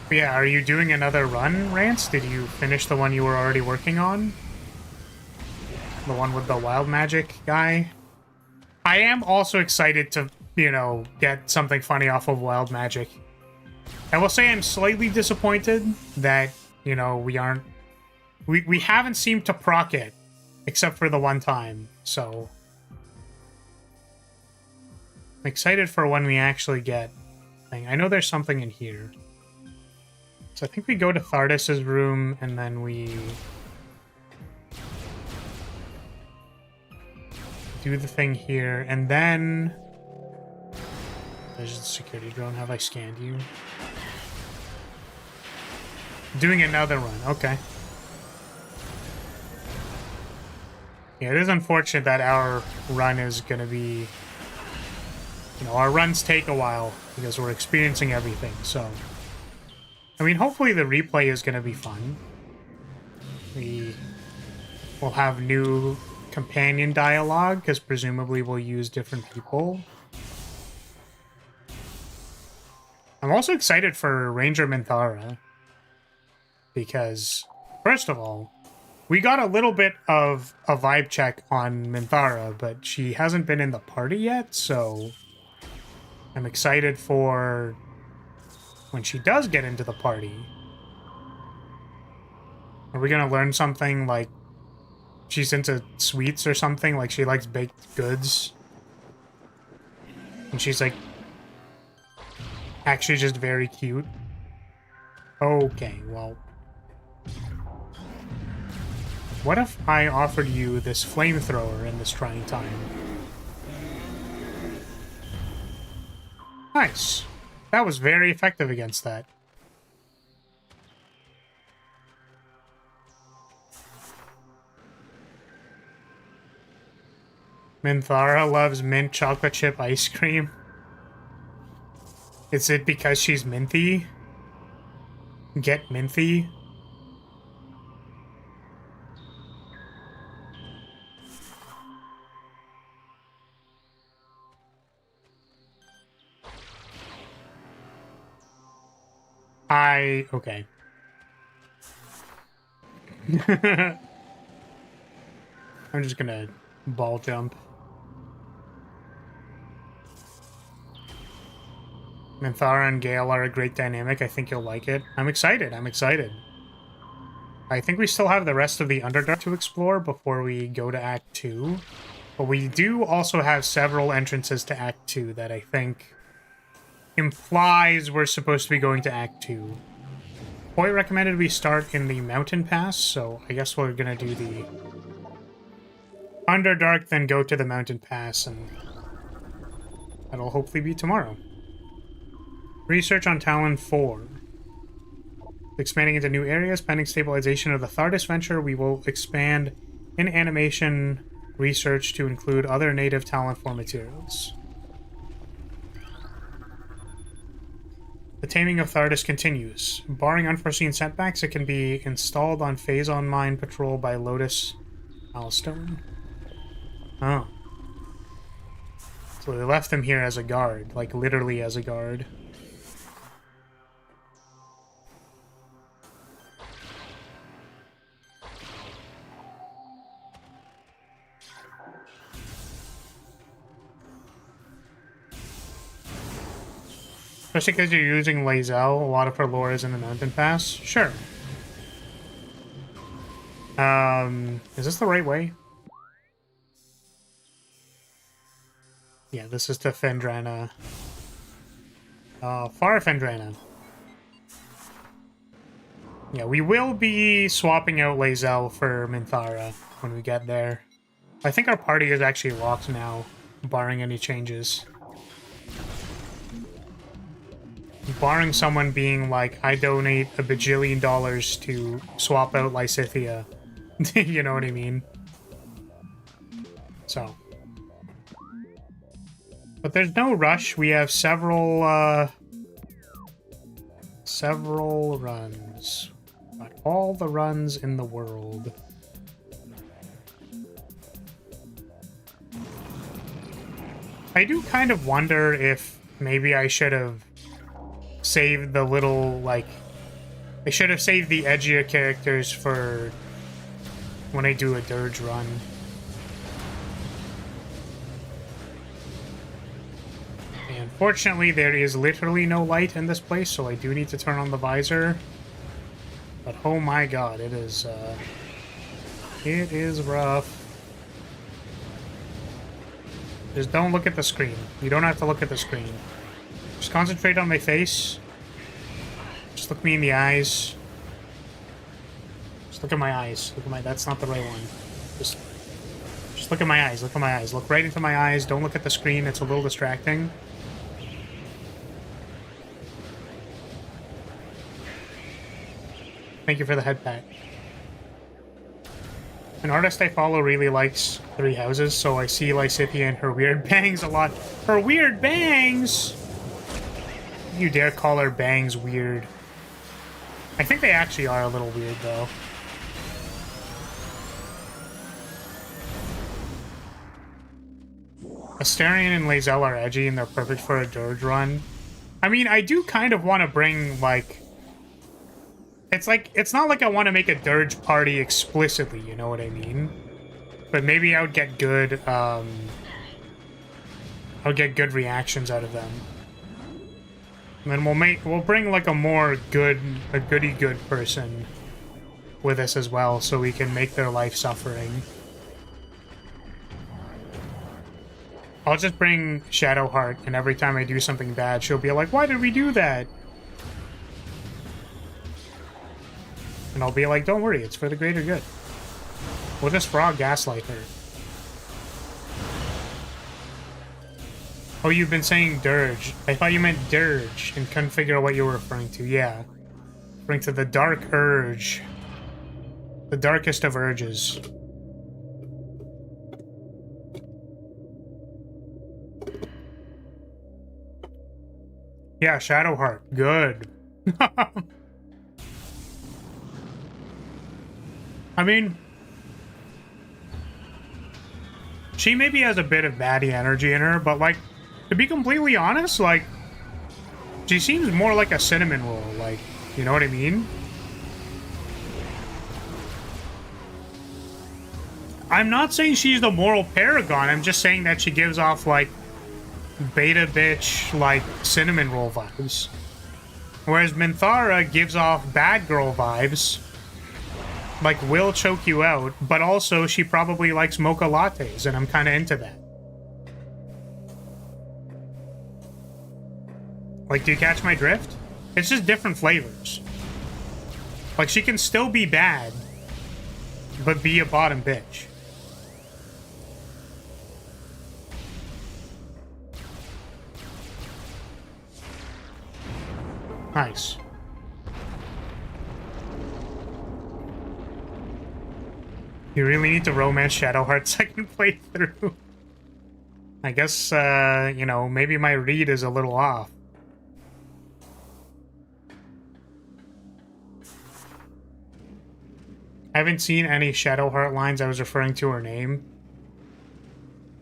Yeah, are you doing another run, Rance? Did you finish the one you were already working on? The one with the wild magic guy? I am also excited to, you know, get something funny off of wild magic. I will say I'm slightly disappointed that, you know, we haven't seemed to proc it, except for the one time, so I'm excited for when we actually get thing. I know there's something in here. So I think we go to Thardis's room, and then we do the thing here, and then there's the security drone. Have I scanned you? Doing another run. Okay. Yeah, it is unfortunate that our run is going to be... You know, our runs take a while because we're experiencing everything, so... I mean, hopefully the replay is going to be fun. We will have new companion dialogue, because presumably we'll use different people. I'm also excited for Ranger Minthara, because, first of all, we got a little bit of a vibe check on Minthara, but she hasn't been in the party yet, so I'm excited for when she does get into the party. Are we gonna learn something like she's into sweets or something? Like she likes baked goods? And she's like actually just very cute? Okay, well... What if I offered you this flamethrower in this trying time? Nice. That was very effective against that. Minthara loves mint chocolate chip ice cream. Is it because she's minty? Get minty? Okay. I'm just gonna ball jump. Minthara and Gale are a great dynamic. I think you'll like it. I'm excited. I'm excited. I think we still have the rest of the Underdark to explore before we go to Act 2. But we do also have several entrances to Act 2 that I think implies we're supposed to be going to Act 2. Boy recommended we start in the Mountain Pass, so I guess we're gonna do the Underdark, then go to the Mountain Pass, and that'll hopefully be tomorrow. Research on Talon 4. Expanding into new areas. Pending stabilization of the Thardis venture, we will expand in animation research to include other native talent for materials. The taming of Thardis continues. Barring unforeseen setbacks, it can be installed on phazon mine patrol by Lotus Milestone. Oh. So they left him here as a guard, like literally as a guard. Especially because you're using Lae'zel, a lot of her lore is in the Mountain Pass. Sure. Is this the right way? Yeah, this is to Fendrana. Far Fendrana. Yeah, we will be swapping out Lae'zel for Minthara when we get there. I think our party is actually locked now, barring any changes. Barring someone being like, I donate $1 bajillion to swap out Lysithea. You know what I mean? So. But there's no rush. We have several runs. Got all the runs in the world. I do kind of wonder if maybe I should have saved the little, like... I should have saved the edgier characters for when I do a dirge run. And fortunately, there is literally no light in this place, so I do need to turn on the visor. But oh my god, it is rough. Just don't look at the screen. You don't have to look at the screen. Just concentrate on my face. Just look me in the eyes. Just look at my eyes. Look at my... That's not the right one. Just look at my eyes. Look at my eyes. Look right into my eyes. Don't look at the screen. It's a little distracting. Thank you for the head pat. An artist I follow really likes Three Houses, so I see Lysithea and her weird bangs a lot. Her weird bangs! You dare call her bangs weird. I think they actually are a little weird, though. Astarion and Lae'zel are edgy, and they're perfect for a dirge run. I mean, I do kind of want to bring, like... It's not like I want to make a dirge party explicitly, you know what I mean? But maybe I would get good, I would get good reactions out of them. And then we'll bring like a goody good person with us as well, so we can make their life suffering. I'll just bring Shadowheart, and every time I do something bad, she'll be like, why did we do that? And I'll be like, don't worry, it's for the greater good. We'll just frog gaslight her. Oh, you've been saying dirge. I thought you meant dirge and couldn't figure out what you were referring to. Yeah. Referring to the dark urge. The darkest of urges. Yeah, Shadowheart. Good. I mean, she maybe has a bit of baddie energy in her, but, like, to be completely honest, like, she seems more like a cinnamon roll, like, you know what I mean? I'm not saying she's the moral paragon, I'm just saying that she gives off, like, beta bitch, like, cinnamon roll vibes. Whereas Minthara gives off bad girl vibes. Like, will choke you out, but also she probably likes mocha lattes, and I'm kind of into that. Like, do you catch my drift? It's just different flavors. Like, she can still be bad, but be a bottom bitch. Nice. You really need to romance Shadowheart second playthrough. I guess, you know, maybe my read is a little off. I haven't seen any Shadowheart lines I was referring to her name.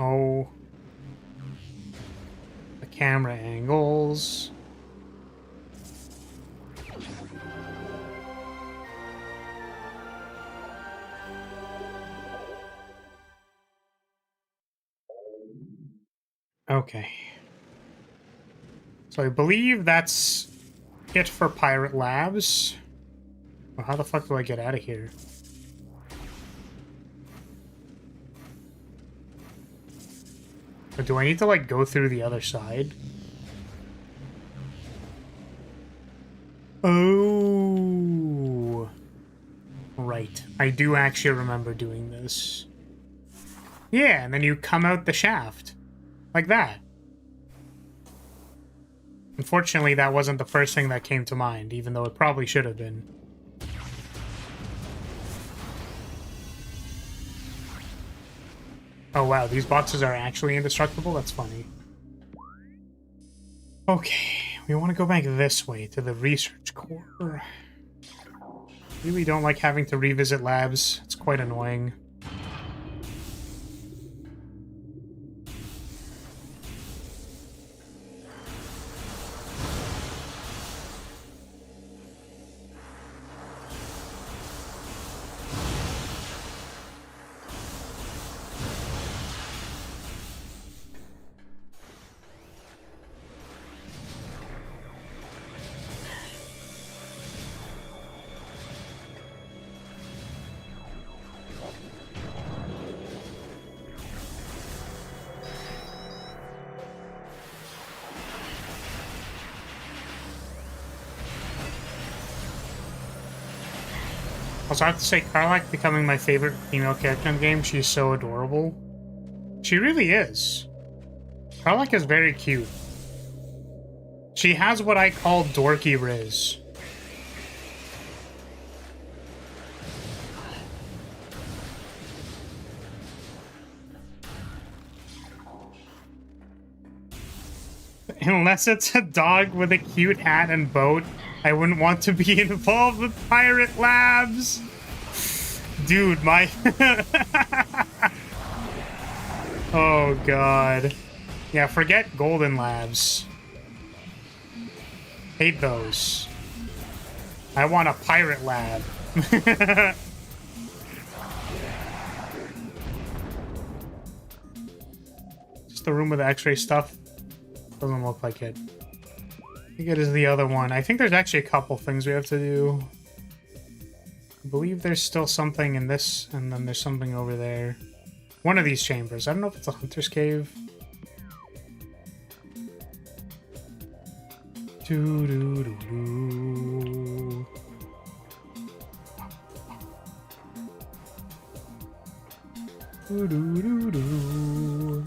Oh. The camera angles. Okay. So I believe that's it for Pirate Labs. Well, how the fuck do I get out of here? Or do I need to, like, go through the other side? Oh. Right. I do actually remember doing this. Yeah, and then you come out the shaft. Like that. Unfortunately, that wasn't the first thing that came to mind, even though it probably should have been. Oh wow, these boxes are actually indestructible? That's funny. Okay, we want to go back this way, to the research core. Really don't like having to revisit labs. It's quite annoying. Also, I have to say, Karlach becoming my favorite female character in the game. She's so adorable. She really is. Karlach is very cute. She has what I call dorky riz. Unless it's a dog with a cute hat and boat, I wouldn't want to be involved with Pirate Labs. Dude, my... Oh, God. Yeah, forget Golden Labs. Hate those. I want a Pirate Lab. Just the room with the X-ray stuff. Doesn't look like it. I think it is the other one. I think there's actually a couple things we have to do. I believe there's still something in this, and then there's something over there. One of these chambers. I don't know if it's a hunter's cave. Doo doo doo doo. Doo doo doo doo.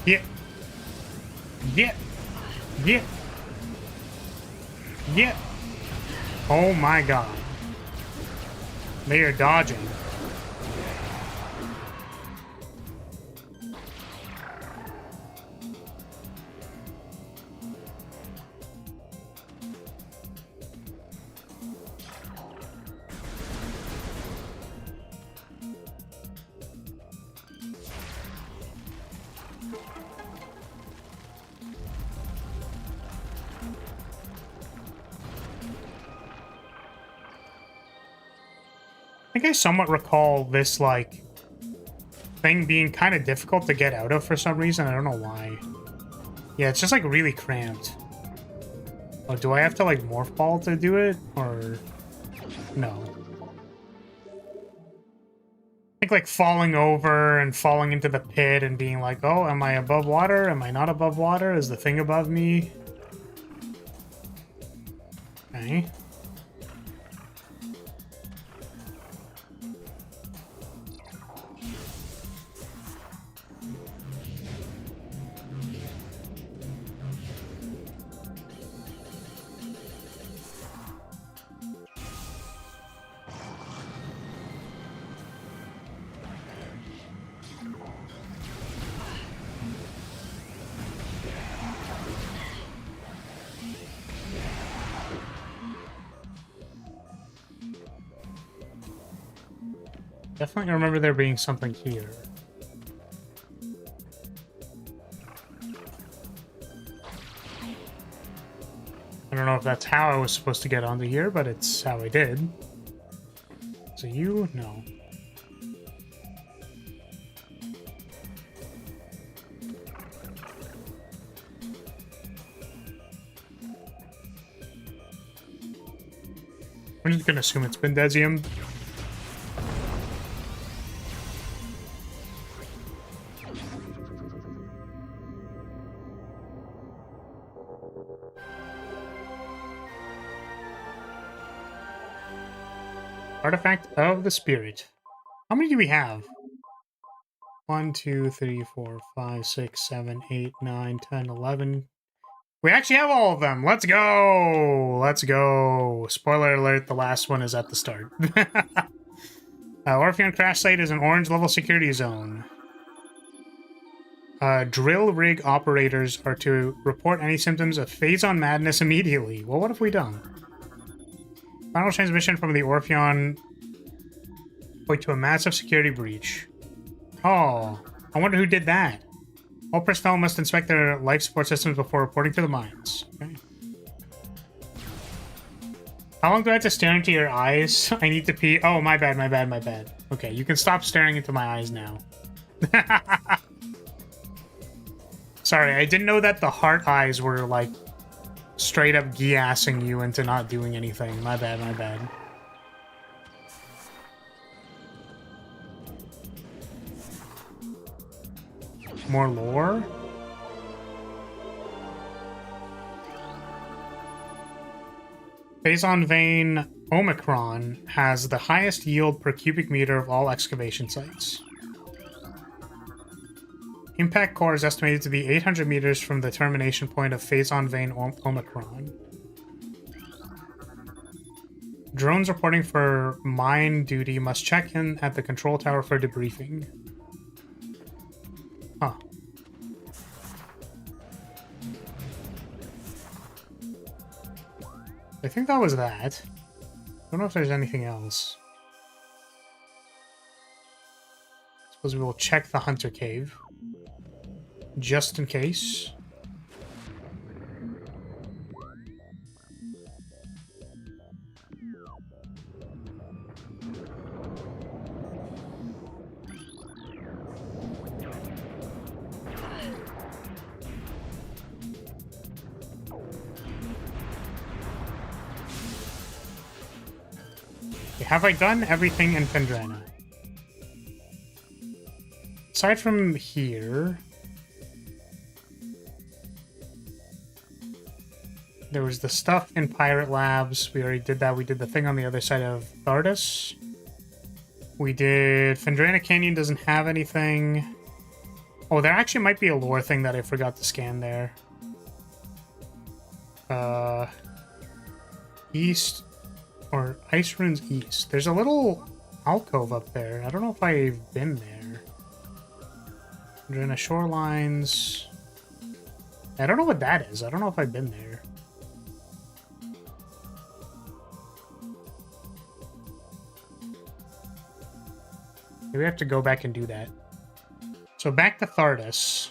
Yeah. Yeah. Yeah. Yeah. Oh my god. They are dodging. I think I somewhat recall this, like, thing being kind of difficult to get out of for some reason. I don't know why. Yeah, it's just, like, really cramped. Oh, do I have to, like, morph ball to do it? Or... no. I think think like falling over and falling into the pit and being like, oh, am I above water? Am I not above water? Is the thing above me? Okay. Definitely remember there being something here. I don't know if that's how I was supposed to get onto here, but it's how I did. So you? No. I'm just gonna assume it's been Desium. Artifact of the Spirit. How many do we have? 1, 2, 3, 4, 5, 6, 7, 8, 9, 10, 11. We actually have all of them. Let's go! Let's go. Spoiler alert, the last one is at the start. Orpheon Crash Site is an orange level security zone. Drill rig operators are to report any symptoms of phazon madness immediately. Well, what have we done? Final transmission from the Orpheon point to a massive security breach. Oh, I wonder who did that. All personnel must inspect their life support systems before reporting to the mines. Okay. How long do I have to stare into your eyes? I need to pee. Oh, my bad, my bad, my bad. Okay, you can stop staring into my eyes now. Sorry, I didn't know that the heart eyes were, like, straight up gassing you into not doing anything. My bad, my bad. More lore? Phazon vein Omicron has the highest yield per cubic meter of all excavation sites. Impact core is estimated to be 800 meters from the termination point of phazon vein Omicron. Drones reporting for mine duty must check in at the control tower for debriefing. Huh. I think that was that. I don't know if there's anything else. Suppose we will check the Hunter Cave. Just in case. Have I done everything in Phendrana? Aside from here... There was the stuff in Pirate Labs. We already did that. We did the thing on the other side of Thardus. We did... Phendrana Canyon doesn't have anything. Oh, there actually might be a lore thing that I forgot to scan there. East... Or Ice Ruins East. There's a little alcove up there. I don't know if I've been there. Phendrana Shorelines... I don't know what that is. I don't know if I've been there. Maybe we have to go back and do that. So back to Thardus.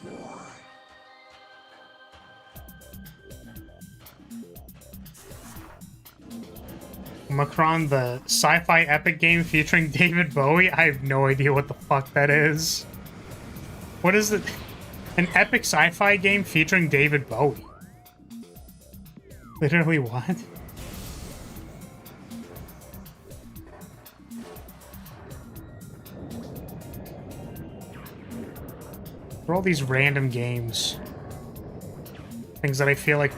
Macron, the sci-fi epic game featuring David Bowie? I have no idea what the fuck that is. What is it? An epic sci-fi game featuring David Bowie? Literally what? For all these random games. Things that I feel like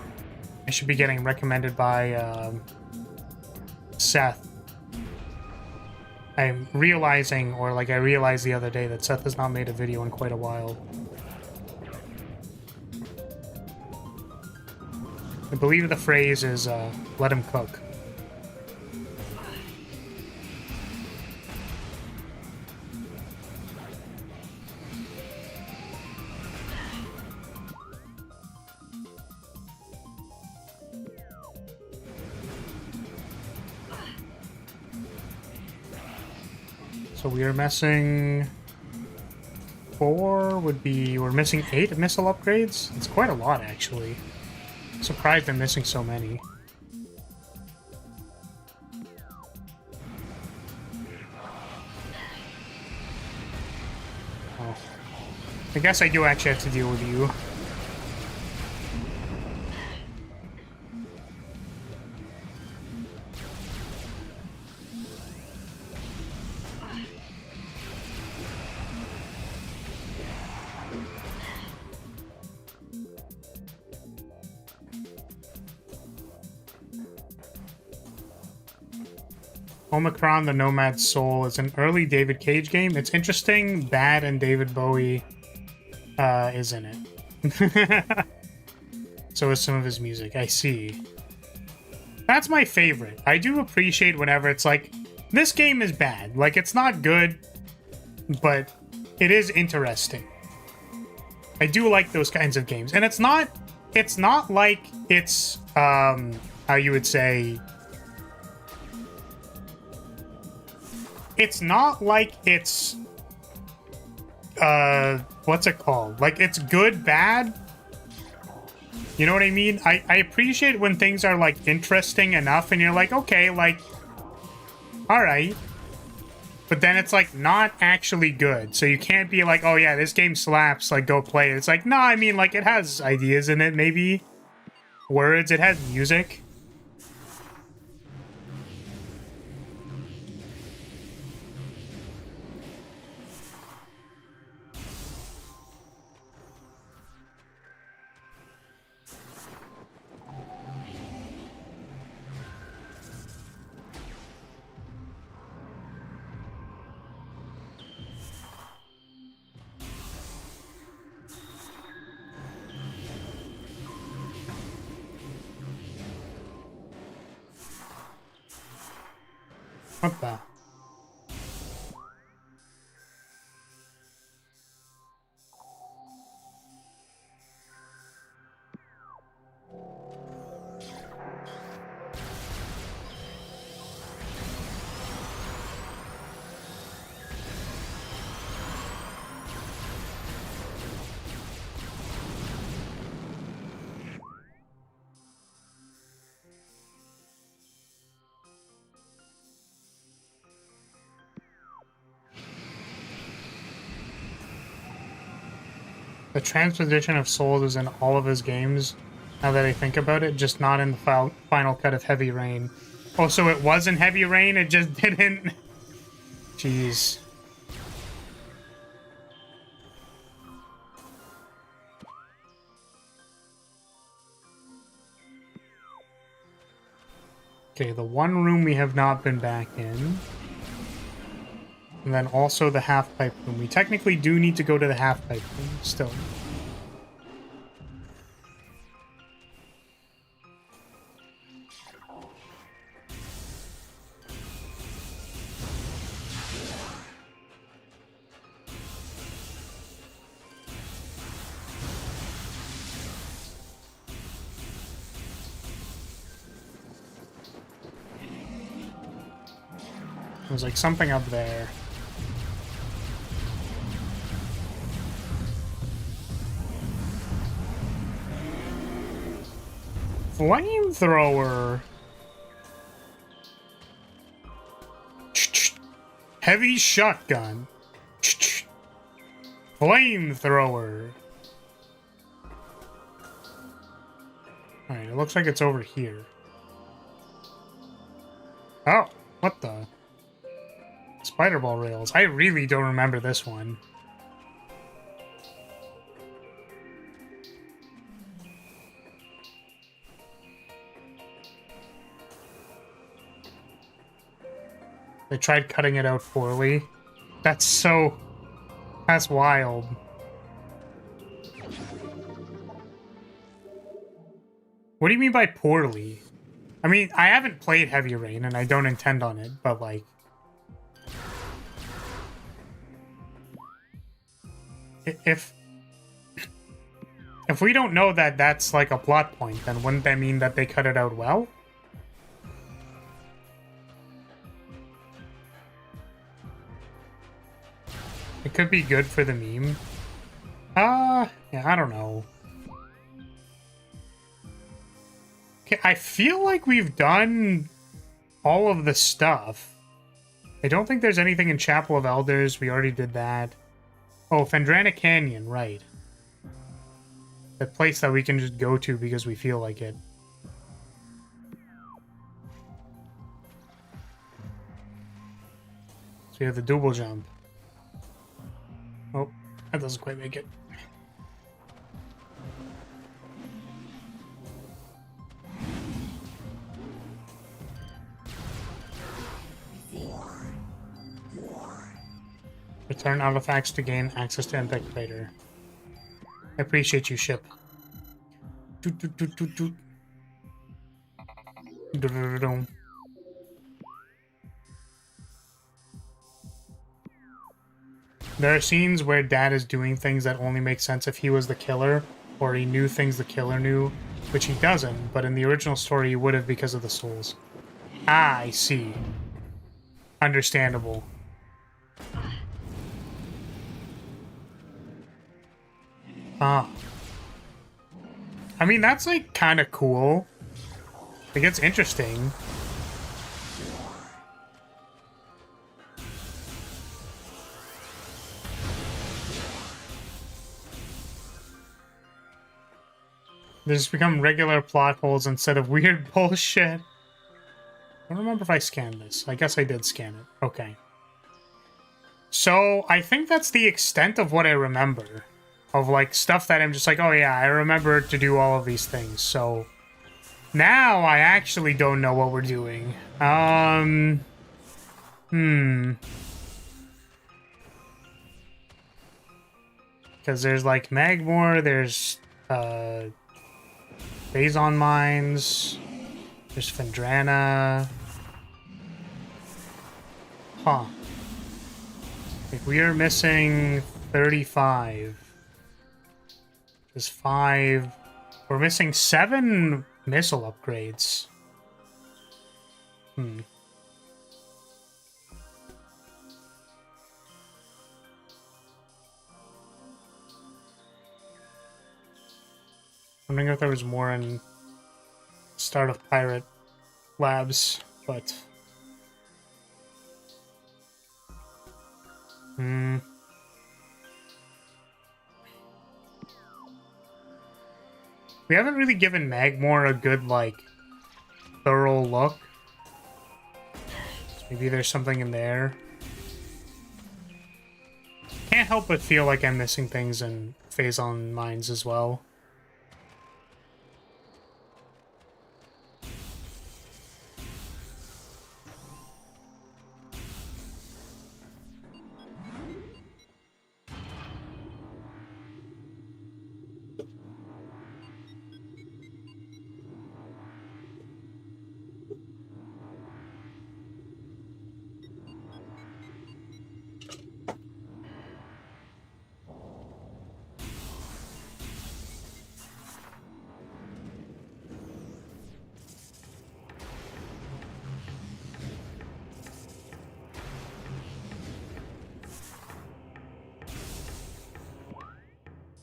I should be getting recommended by Seth. I'm realizing, or like I realized the other day, that Seth has not made a video in quite a while. I believe the phrase is, let him cook. So we are missing 4 would be... We're missing 8 missile upgrades? It's quite a lot, actually. I'm surprised I'm missing so many. Oh. I guess I do actually have to deal with you. Omicron, the Nomad's Soul is an early David Cage game. It's interesting. Bad and David Bowie is in it. So is some of his music. I see. That's my favorite. I do appreciate whenever it's like, this game is bad. Like, it's not good, but it is interesting. I do like those kinds of games. And it's not like it's, how you would say... It's not like it's, what's it called? Like, it's good, bad. You know what I mean? I appreciate when things are, like, interesting enough and you're like, okay, like, all right. But then it's, like, not actually good. So you can't be like, oh, yeah, this game slaps, like, go play it. It's like, no, I mean, like, it has ideas in it, maybe. Words, it has music. What the? The transposition of souls is in all of his games, now that I think about it, just not in the final cut of Heavy Rain. Oh, so it was in Heavy Rain, it just didn't... Jeez. Okay, the one room we have not been back in. And then also the half-pipe room. We technically do need to go to the half-pipe room, still. There's like something up there. Flamethrower. Heavy shotgun. Flamethrower. Alright, it looks like it's over here. Oh, what the? Spider ball rails. I really don't remember this one. They tried cutting it out poorly. That's wild. What do you mean by poorly? I mean, I haven't played Heavy Rain, and I don't intend on it, but, like... If we don't know that that's, like, a plot point, then wouldn't that mean that they cut it out well? It could be good for the meme. Yeah, I don't know. Okay, I feel like we've done all of the stuff. I don't think there's anything in Chapel of Elders. We already did that. Oh, Fendrana Canyon, right. The place that we can just go to because we feel like it. So we have the double jump. Oh, that doesn't quite make it. Return artifacts to gain access to Epic Crater. I appreciate you, ship. Doot, doot, doot, doot, doot. Doot, doot, doot, doot. There are scenes where Dad is doing things that only make sense if he was the killer, or he knew things the killer knew, which he doesn't, but in the original story he would have because of the souls. Ah, I see. Understandable. Ah. I mean, that's, like, kind of cool. It gets interesting. They just become regular plot holes instead of weird bullshit. I don't remember if I scanned this. I guess I did scan it. Okay. So, I think that's the extent of what I remember. Of, like, stuff that I'm just like, oh yeah, I remember to do all of these things. So, now I actually don't know what we're doing. Because there's, like, Magmore, there's, phazon mines, there's Fendrana. Huh. Like, we are missing 35. There's 5. We're missing 7 missile upgrades. I'm wondering if there was more in Start of Pirate Labs, but... We haven't really given Magmore a good, like, thorough look. So maybe there's something in there. Can't help but feel like I'm missing things in phazon mines as well.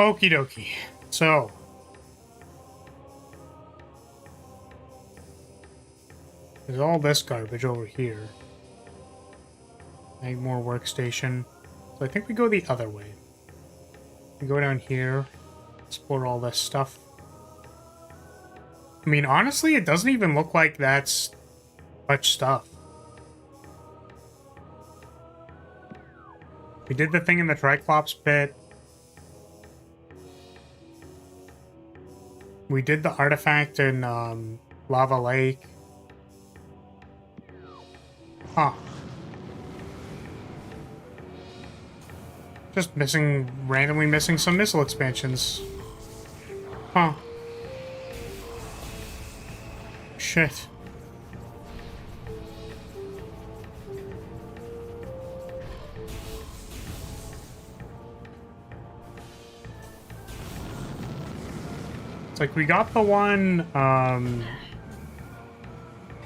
Okie dokie. So. There's all this garbage over here. Magmore workstation. So I think we go the other way. We go down here, explore all this stuff. I mean, honestly, it doesn't even look like that's much stuff. We did the thing in the Triclops pit. We did the artifact in Lava Lake. Huh. Just randomly missing some missile expansions. Huh. Shit. It's like we got the one,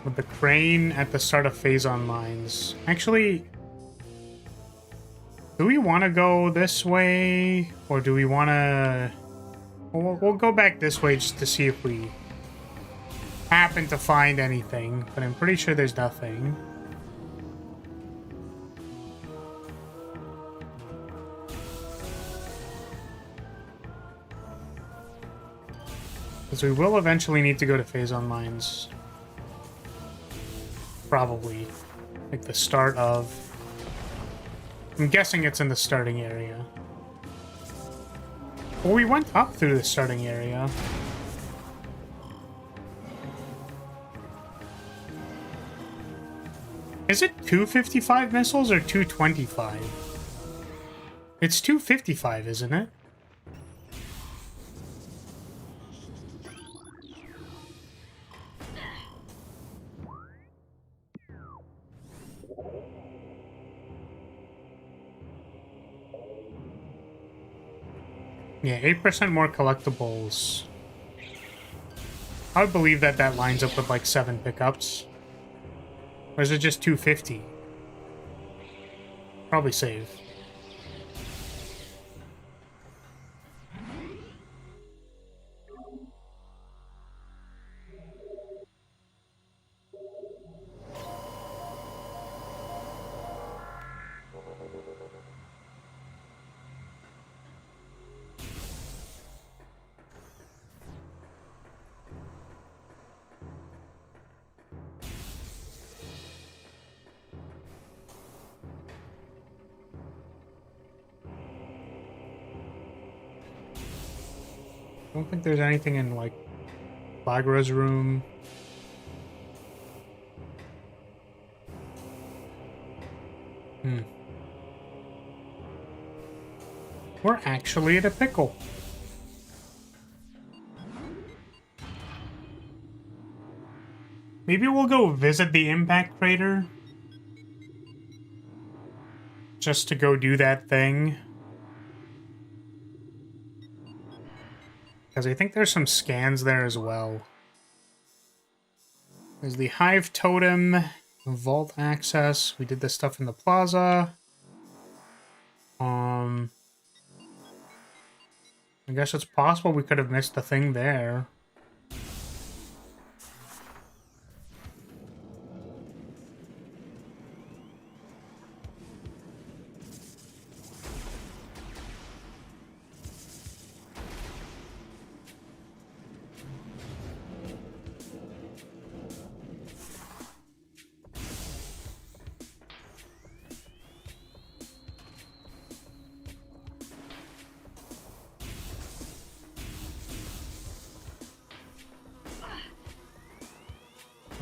with the crane at the start of phazon mines. Actually, do we want to go this way? Or do we want to... We'll go back this way just to see if we happen to find anything. But I'm pretty sure there's nothing. Because we will eventually need to go to phazon mines. Probably. Like the start of... I'm guessing it's in the starting area. Well, we went up through the starting area. Is it 255 missiles or 225? It's 255, isn't it? Yeah, 8% more collectibles. I would believe that that lines up with like 7 pickups. Or is it just 250? Probably save. I don't think there's anything in, like, Bagra's room. We're actually at a pickle. Maybe we'll go visit the impact crater. Just to go do that thing. Because I think there's some scans there as well. There's the Hive Totem, Vault Access. We did this stuff in the plaza. I guess it's possible we could have missed the thing there.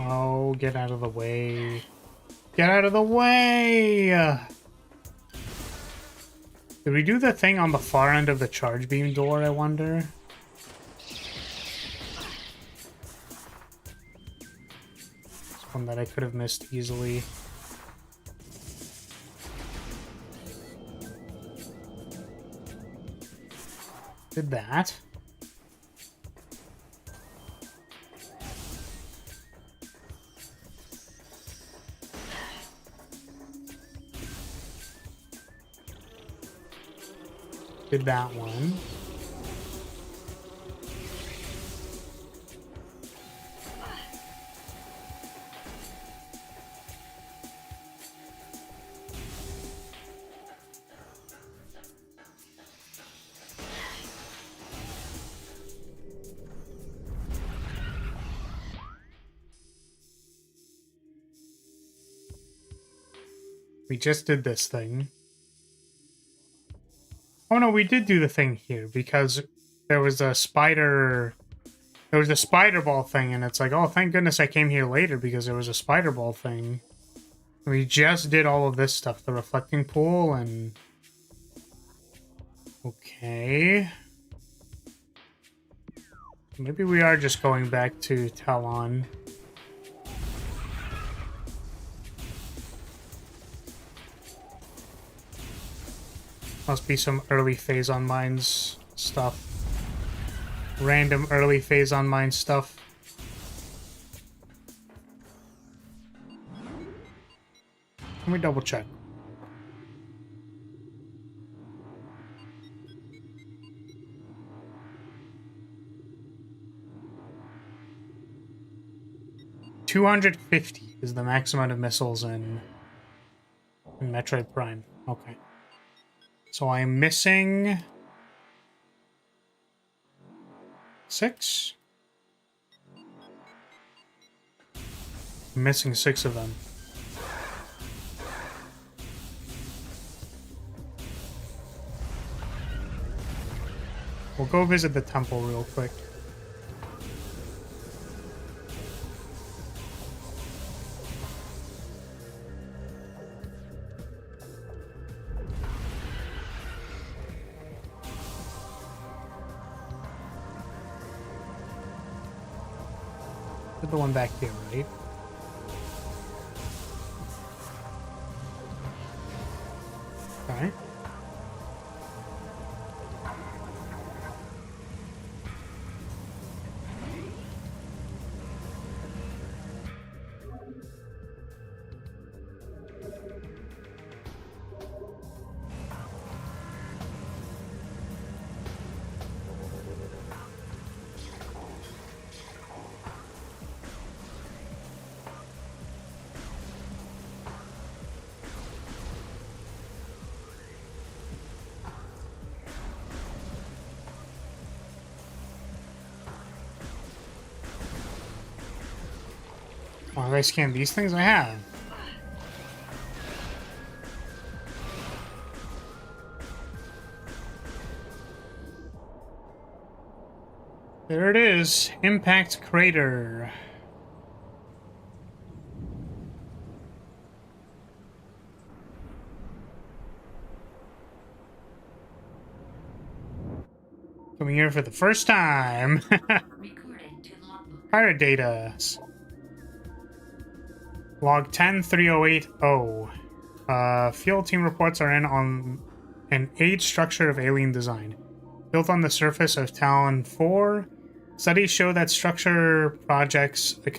Oh, get out of the way. Get out of the way! Did we do the thing on the far end of the charge beam door, I wonder? It's one that I could have missed easily. Did that. Did that one. We just did this thing. Oh no, we did do the thing here because there was a spider... There was a spider ball thing, and it's like, oh, thank goodness I came here later because there was a spider ball thing. We just did all of this stuff, the reflecting pool and Okay. Maybe we are just going back to Talon. Must be some early phazon mines stuff. Random early phazon mine stuff. Let me double check. $250 is the max amount of missiles in Metroid Prime. Okay. So I'm missing 6? I'm missing 6 of them. We'll go visit the temple real quick. The one back here, right? Okay. Oh, have I scanned these things? I have. There it is. Impact Crater. Coming here for the first time. Pirate data. Log 10-3080. Field team reports are in on an age structure of alien design. Built on the surface of Talon 4, studies show that structure projects a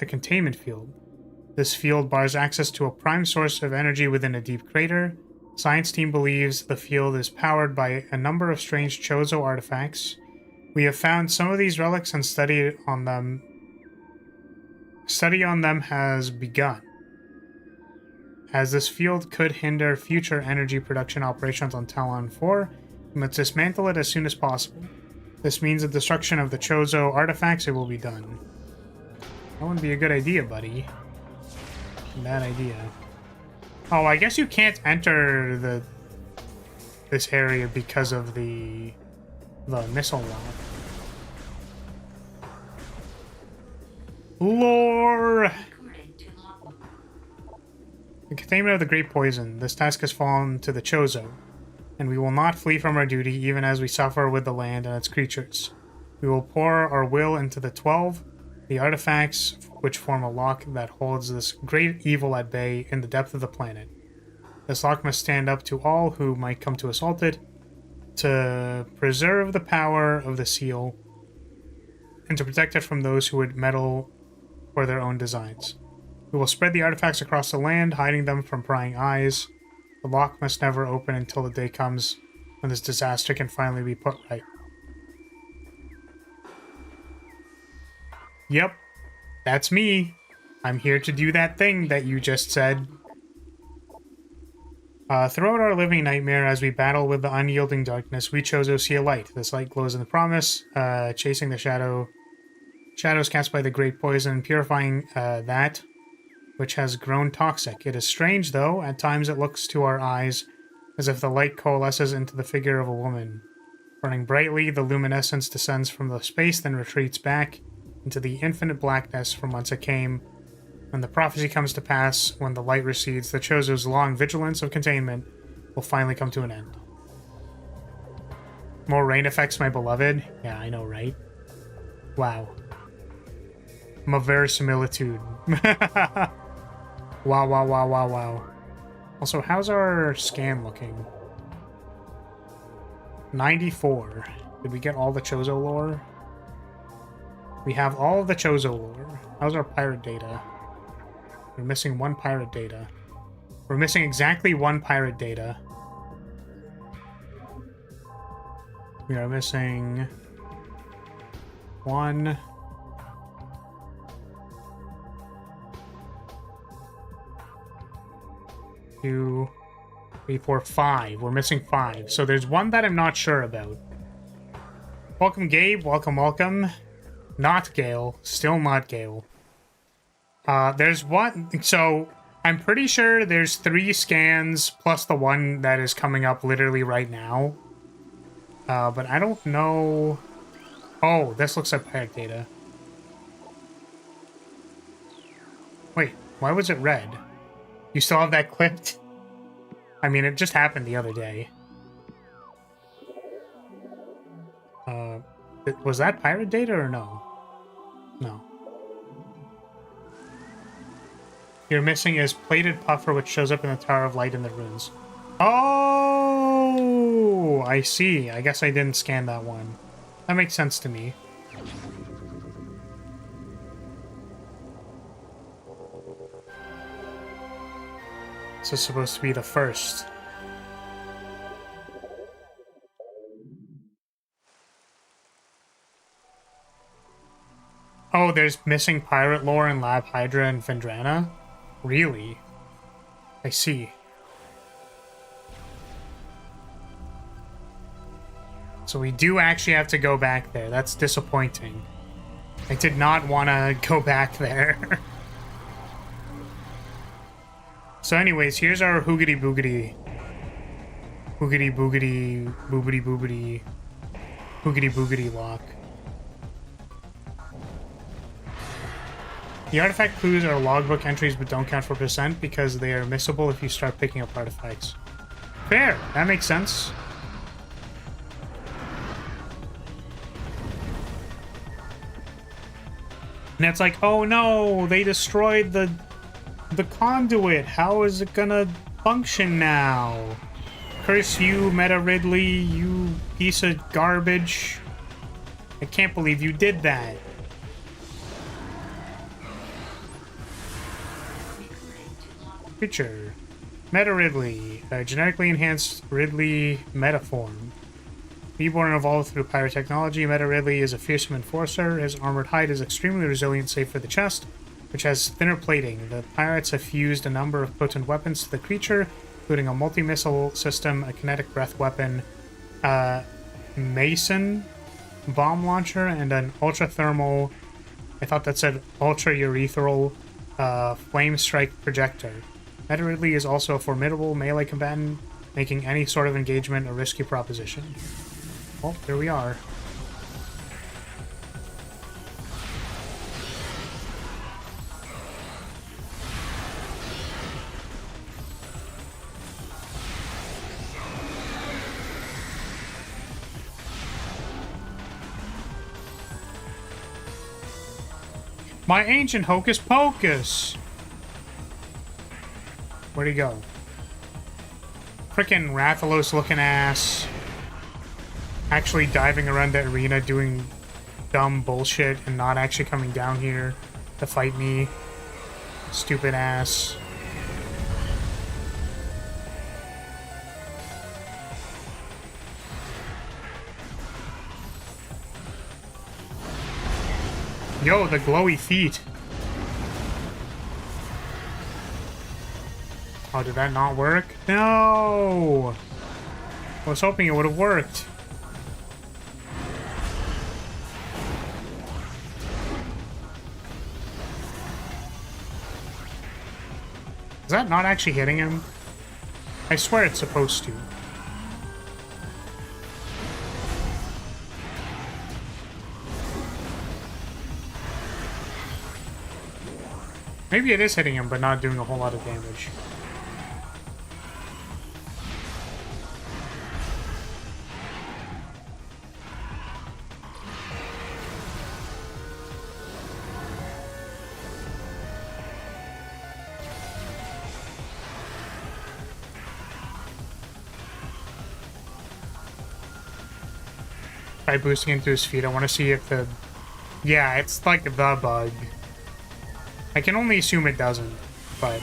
containment field. This field bars access to a prime source of energy within a deep crater. Science team believes the field is powered by a number of strange Chozo artifacts. We have found some of these relics and study on them has begun, as this field could hinder future energy production operations on Talon 4. We must dismantle it as soon as possible. This means the destruction of the Chozo artifacts. It will be done. That wouldn't be a good idea, buddy. Bad idea. Oh, I guess you can't enter this area because of the missile lock. Lore! The containment of the Great Poison. This task has fallen to the Chozo, and we will not flee from our duty even as we suffer with the land and its creatures. We will pour our will into the 12, the artifacts which form a lock that holds this great evil at bay in the depth of the planet. This lock must stand up to all who might come to assault it, to preserve the power of the seal, and to protect it from those who would meddle for their own designs. We will spread the artifacts across the land, hiding them from prying eyes. The lock must never open until the day comes when this disaster can finally be put right. Yep, that's me. I'm here to do that thing that you just said. Throughout our living nightmare, as we battle with the unyielding darkness, we chose to see a light. This light glows in the promise, chasing the shadows cast by the Great Poison, purifying that which has grown toxic. It is strange, though. At times it looks to our eyes as if the light coalesces into the figure of a woman. Burning brightly, the luminescence descends from the space, then retreats back into the infinite blackness from whence it came. When the prophecy comes to pass, when the light recedes, the Chozo's long vigilance of containment will finally come to an end. More rain affects my beloved. Yeah, I know, right? Wow. I'm a verisimilitude. Wow, wow, wow, wow, wow. Also, how's our scan looking? 94. Did we get all the Chozo lore? We have all of the Chozo lore. How's our pirate data? We're missing one pirate data. We're missing exactly one pirate data. We are missing 1, 2, 3, 4, 5. We're missing 5. So there's one that I'm not sure about. Welcome, Gabe. Welcome, welcome. Not Gale. Still not Gale. There's one. So I'm pretty sure there's 3 scans plus the one that is coming up literally right now. But I don't know. Oh, this looks like pirate data. Wait, why was it red? You still have that clipped? I mean, it just happened the other day. Was that pirate data or no? No. You're missing is plated puffer, which shows up in the Tower of Light in the runes. Oh, I see. I guess I didn't scan that one. That makes sense to me. This is supposed to be the first. Oh, there's missing pirate lore in Lab Hydra and Vendrana? Really? I see. So we do actually have to go back there. That's disappointing. I did not want to go back there. So anyways, here's our hoogity boogity. Hoogity boogity, boobity boobity, hoogity boogity lock. The artifact clues are logbook entries but don't count for percent because they are missable if you start picking up artifacts. Fair! That makes sense. And it's like, oh no, they destroyed the conduit. How is it gonna function now? Curse you, Meta Ridley, you piece of garbage. I can't believe you did that. Creature. Meta Ridley. A genetically enhanced Ridley metaform. Reborn and evolved through pyrotechnology, Meta Ridley is a fearsome enforcer. His armored hide is extremely resilient, save for the chest, which has thinner plating. The pirates have fused a number of potent weapons to the creature, including a multi-missile system, a kinetic breath weapon, Mason bomb launcher, and an ultra-thermal, I thought that said ultra-urethral, flame strike projector. Meta Ridley is also a formidable melee combatant, making any sort of engagement a risky proposition. Well, here we are. My ancient hocus pocus! Where'd he go? Frickin' Rathalos looking ass. Actually diving around the arena doing dumb bullshit and not actually coming down here to fight me. Stupid ass. Yo, the glowy feet. Oh, did that not work? No! I was hoping it would have worked. Is that not actually hitting him? I swear it's supposed to. Maybe it is hitting him, but not doing a whole lot of damage. By boosting into his feet, I want to see if the... Yeah, it's like the bug. I can only assume it doesn't, but...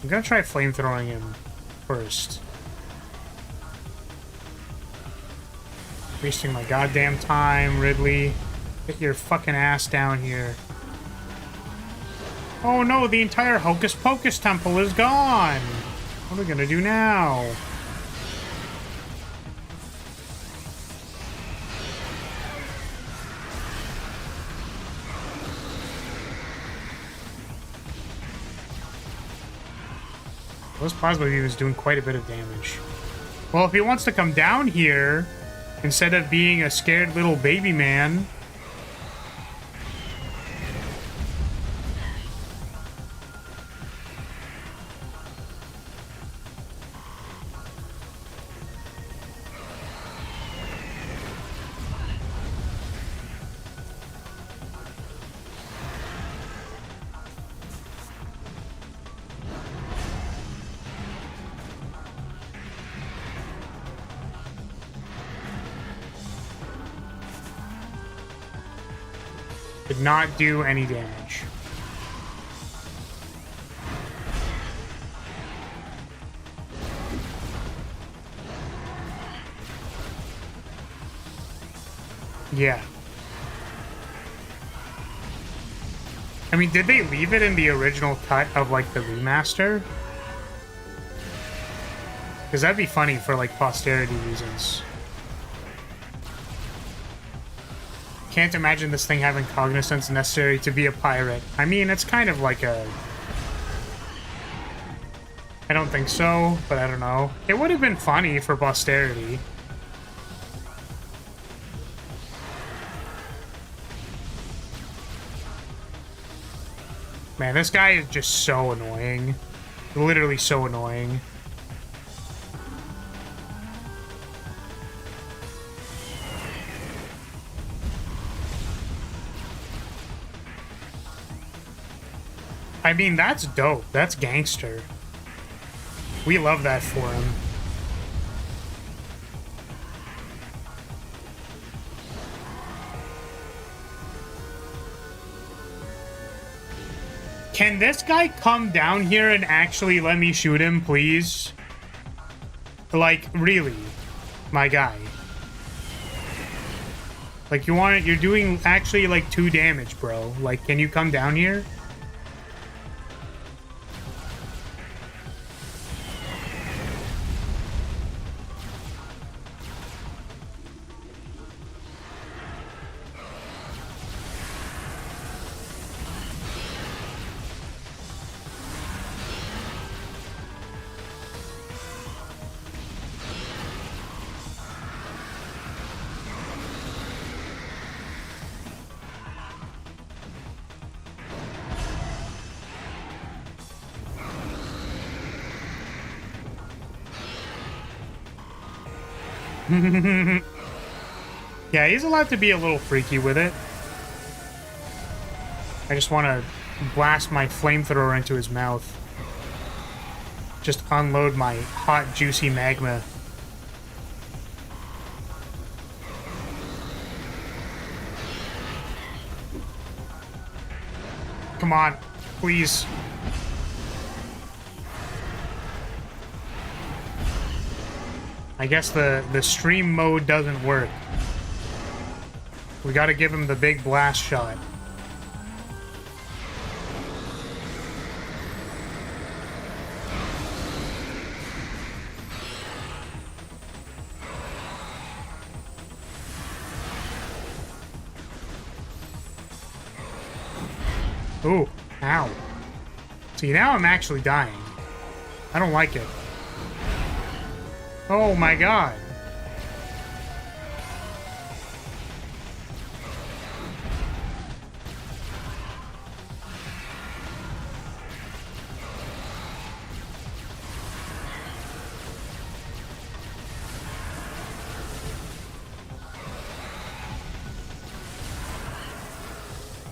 I'm gonna try flamethrowing him first. Wasting my goddamn time, Ridley. Get your fucking ass down here. Oh no, the entire Hocus Pocus temple is gone! What are we gonna do now? Those plasma beam is doing quite a bit of damage. Well, if he wants to come down here, instead of being a scared little baby man... Did not do any damage. Yeah. I mean, did they leave it in the original cut of, like, the remaster? Because that'd be funny for, like, posterity reasons. Can't imagine this thing having cognizance necessary to be a pirate. I mean, it's kind of like a... I don't think so, but I don't know. It would have been funny for posterity. Man, this guy is just so annoying. Literally so annoying. I mean, that's dope. That's gangster. We love that for him. Can this guy come down here and actually let me shoot him, please? Like, really? My guy. Like, you're doing actually, like, 2 damage, bro. Like, can you come down here? Yeah, he's allowed to be a little freaky with it. I just want to blast my flamethrower into his mouth. Just unload my hot, juicy magma. Come on, please. I guess the stream mode doesn't work. We gotta give him the big blast shot. Ooh, ow. See, now I'm actually dying. I don't like it. Oh my god.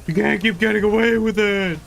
You can't keep getting away with it.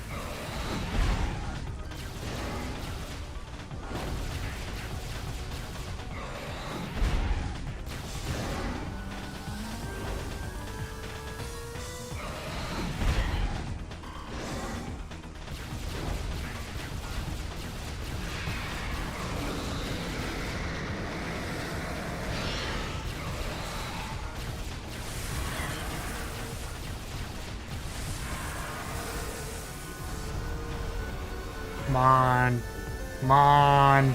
Come on. Come on.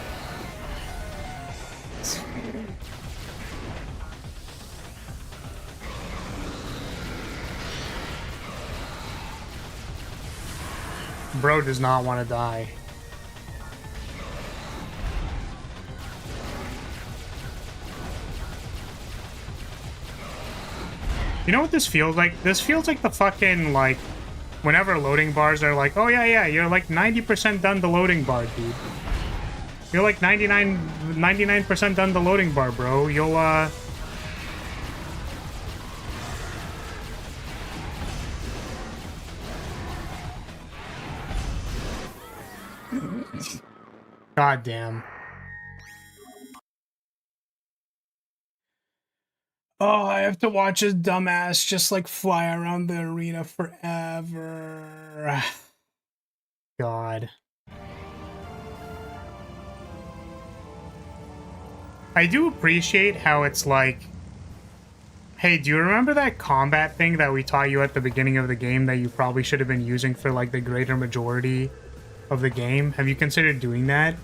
Bro does not want to die. You know what this feels like? This feels like the fucking, like, whenever loading bars are like, oh yeah, you're like 90% done the loading bar, dude. You're like 99% done the loading bar, bro. You'll, God damn. Oh, I have to watch his dumbass just like fly around the arena forever. God. I do appreciate how it's like, hey, do you remember that combat thing that we taught you at the beginning of the game that you probably should have been using for like the greater majority of the game? Have you considered doing that?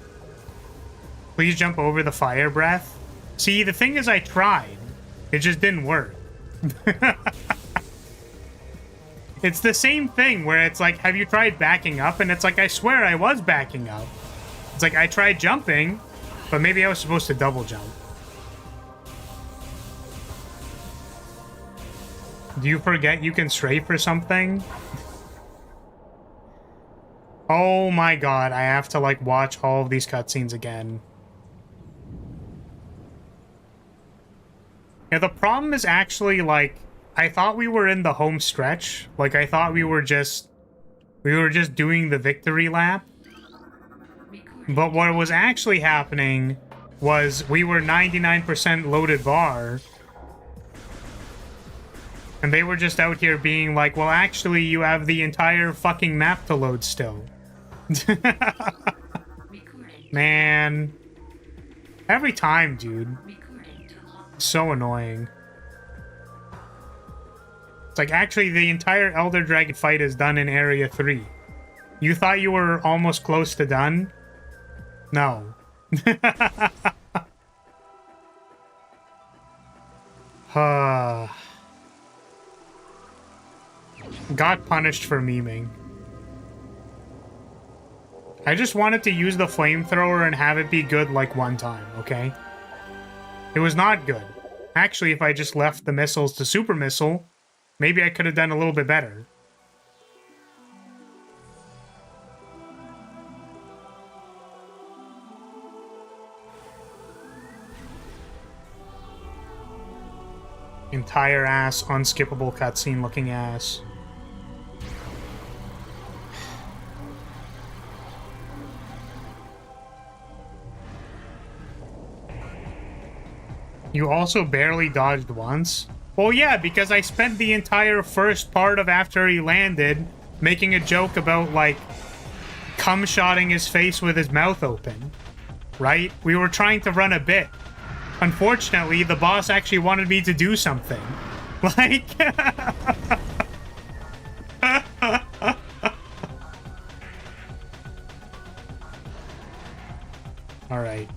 Please jump over the fire breath. See, the thing is I tried. It just didn't work. It's the same thing where it's like, have you tried backing up? And it's like, I swear I was backing up. It's like, I tried jumping, but maybe I was supposed to double jump. Do you forget you can strafe or something? Oh my god, I have to like watch all of these cutscenes again. Yeah, the problem is actually, like, I thought we were in the home stretch. Like, I thought we were just doing the victory lap. But what was actually happening was we were 99% loaded bar. And they were just out here being like, well, actually, you have the entire fucking map to load still. Man. Every time, dude. So annoying. It's like, actually, the entire Elder Dragon fight is done in Area 3. You thought you were almost close to done? No. Got punished for memeing. I just wanted to use the flamethrower and have it be good like one time, okay? It was not good. Actually, if I just left the missiles to super missile, maybe I could have done a little bit better. Entire ass, unskippable cutscene looking ass. You also barely dodged once? Well, yeah, because I spent the entire first part of after he landed making a joke about, like, cum-shotting his face with his mouth open. Right? We were trying to run a bit. Unfortunately, the boss actually wanted me to do something. Like... Alright.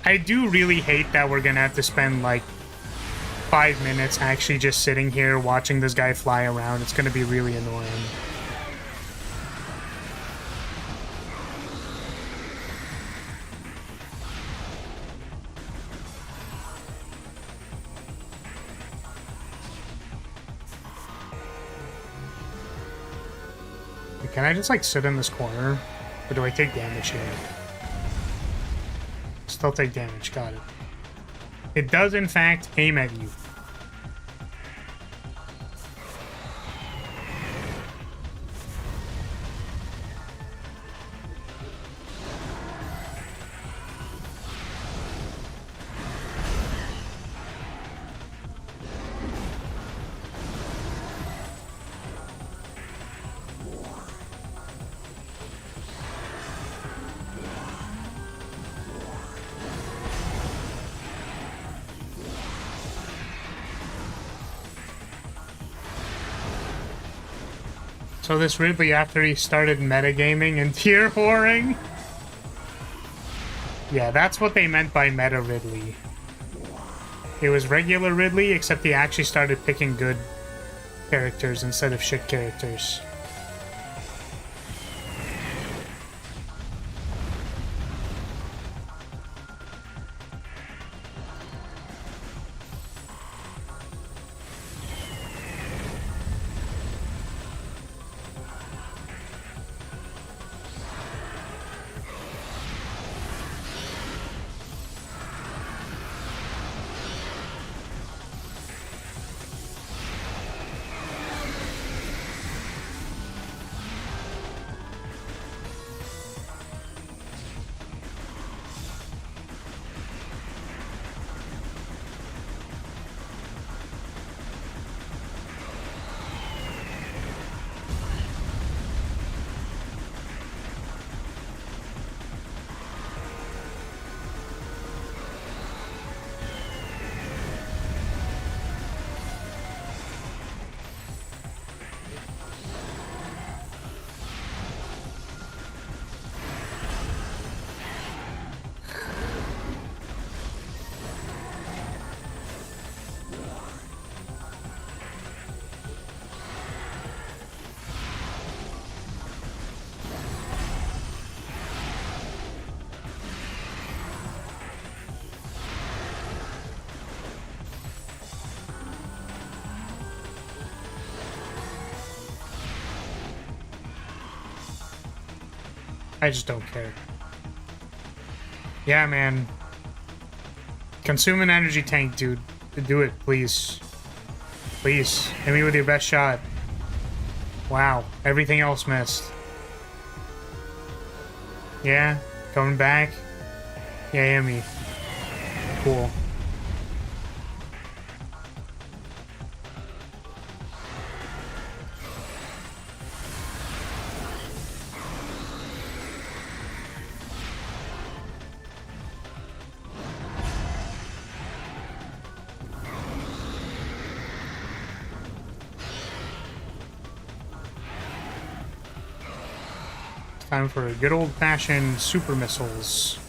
I do really hate that we're gonna have to spend, like, 5 minutes actually just sitting here watching this guy fly around. It's gonna be really annoying. Can I just, like, sit in this corner? Or do I take damage here? Still take damage, got it. It does, in fact, aim at you. So this Ridley, after he started metagaming and tier whoring? Yeah, that's what they meant by meta Ridley. It was regular Ridley, except he actually started picking good characters instead of shit characters. I just don't care. Yeah, man. Consume an energy tank, dude. Do it, please. Please. Hit me with your best shot. Wow. Everything else missed. Yeah. Coming back. Yeah, hit me. Cool. Time for a good old-fashioned super missiles.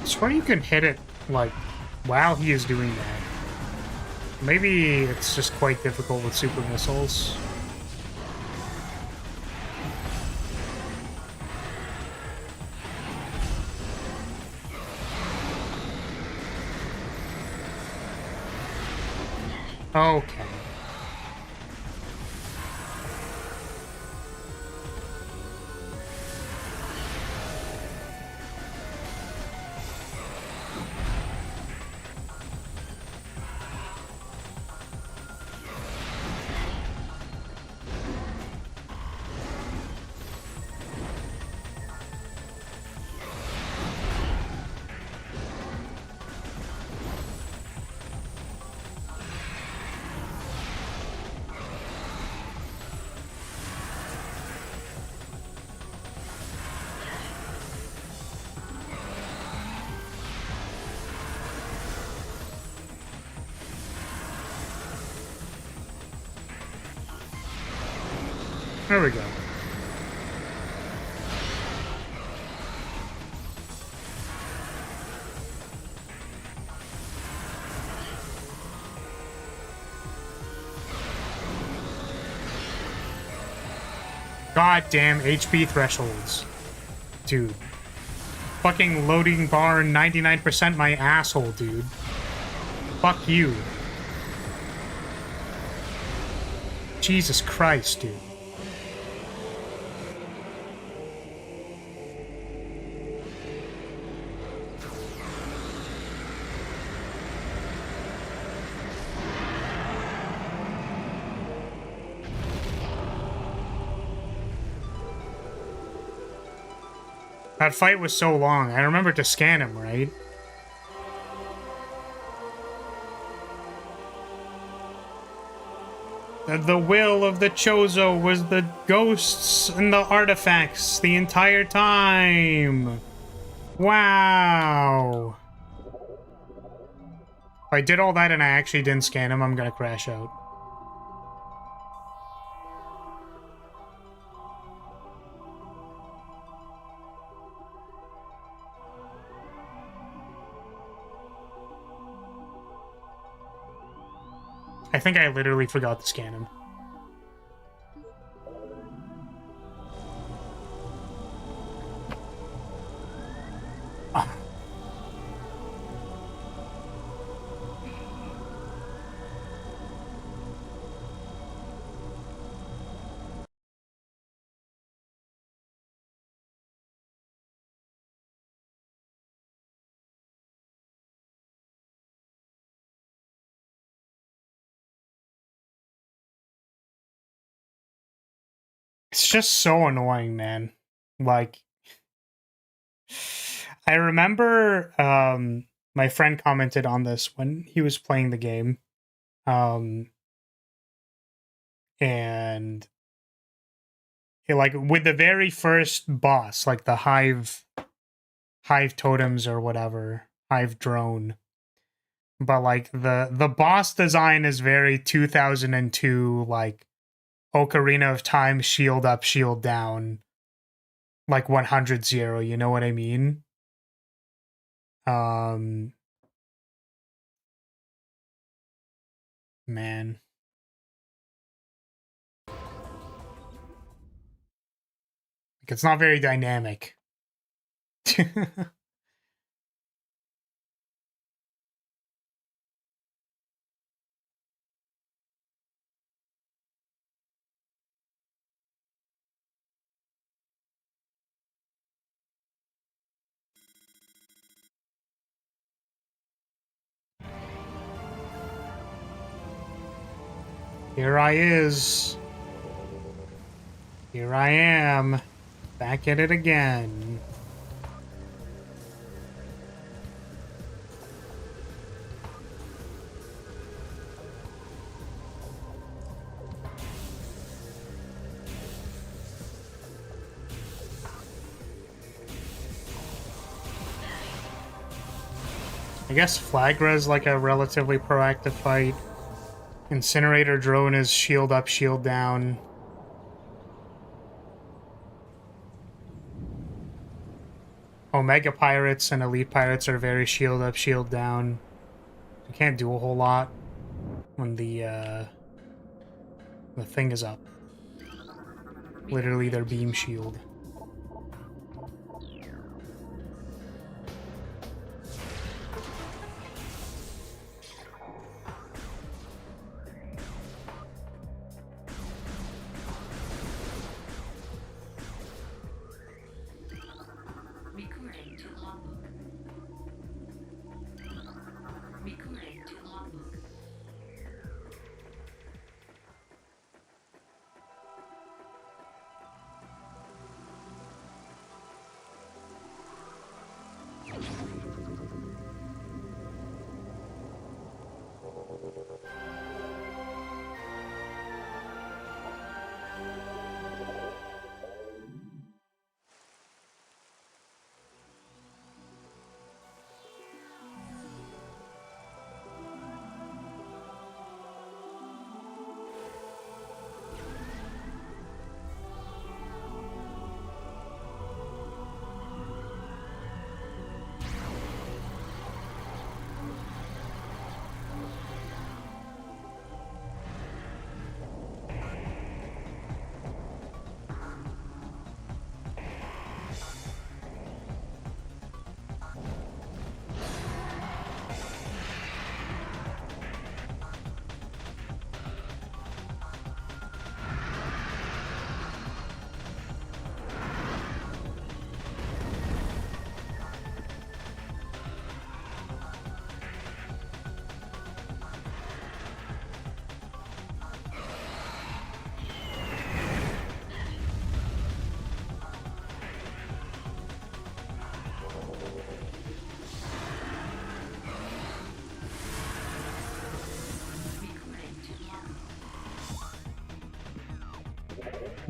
I swear you can hit it, like, while he is doing that. Maybe it's just quite difficult with super missiles. Okay. There we go. Goddamn HP thresholds. Dude. Fucking loading bar 99% my asshole, dude. Fuck you. Jesus Christ, dude. That fight was so long. I remember to scan him, right? The will of the Chozo was the ghosts and the artifacts the entire time. Wow. If I did all that and I actually didn't scan him, I'm gonna crash out. I think I literally forgot to scan him. It's just so annoying, man. Like, I remember my friend commented on this when he was playing the game. And like with the very first boss, like the hive totems or whatever, hive drone. But like the boss design is very 2002, like Ocarina of Time, shield up, shield down, like 100-0, you know what I mean? Man. Like, it's not very dynamic. Here I is. Here I am. Back at it again. I guess Flagra is like a relatively proactive fight. Incinerator Drone is shield up, shield down. Omega Pirates and Elite Pirates are very shield up, shield down. You can't do a whole lot when the thing is up. Literally their beam shield.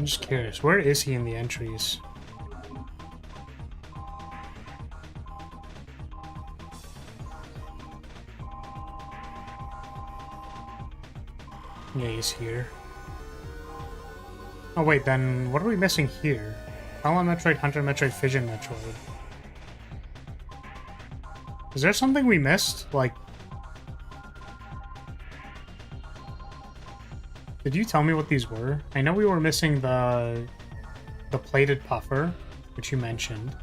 I'm just curious, where is he in the entries? Yeah, he's here. Oh wait, then what are we missing here? Phazon Metroid, Hunter Metroid, Fission Metroid. Is there something we missed? Like, did you tell me what these were? I know we were missing the plated puffer, which you mentioned.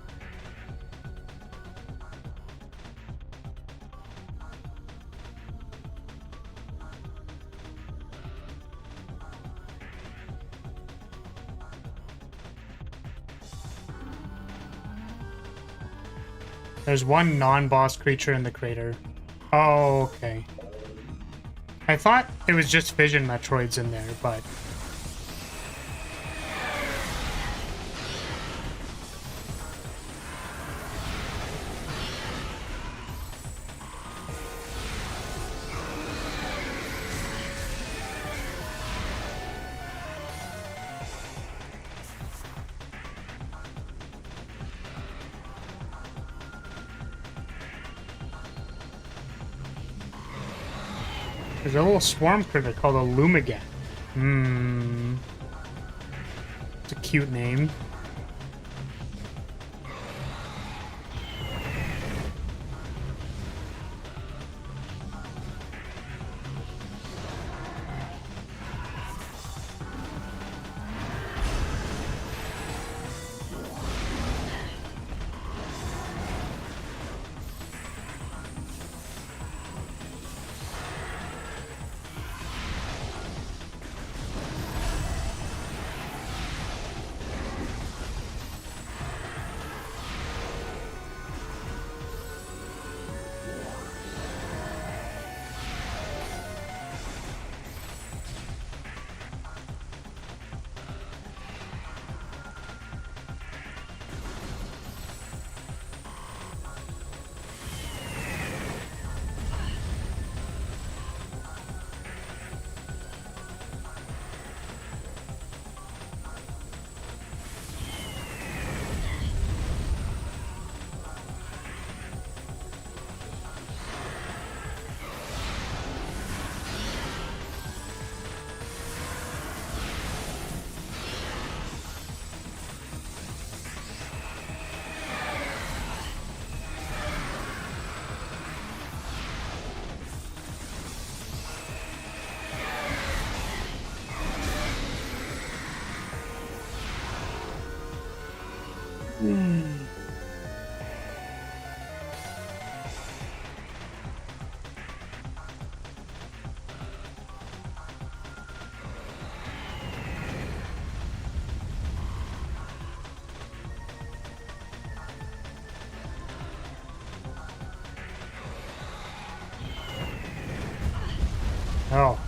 There's one non-boss creature in the crater. Oh, okay. I thought it was just Fission Metroids in there, but... There's a little swarm critter called a Lumigat. It's a cute name. Oh.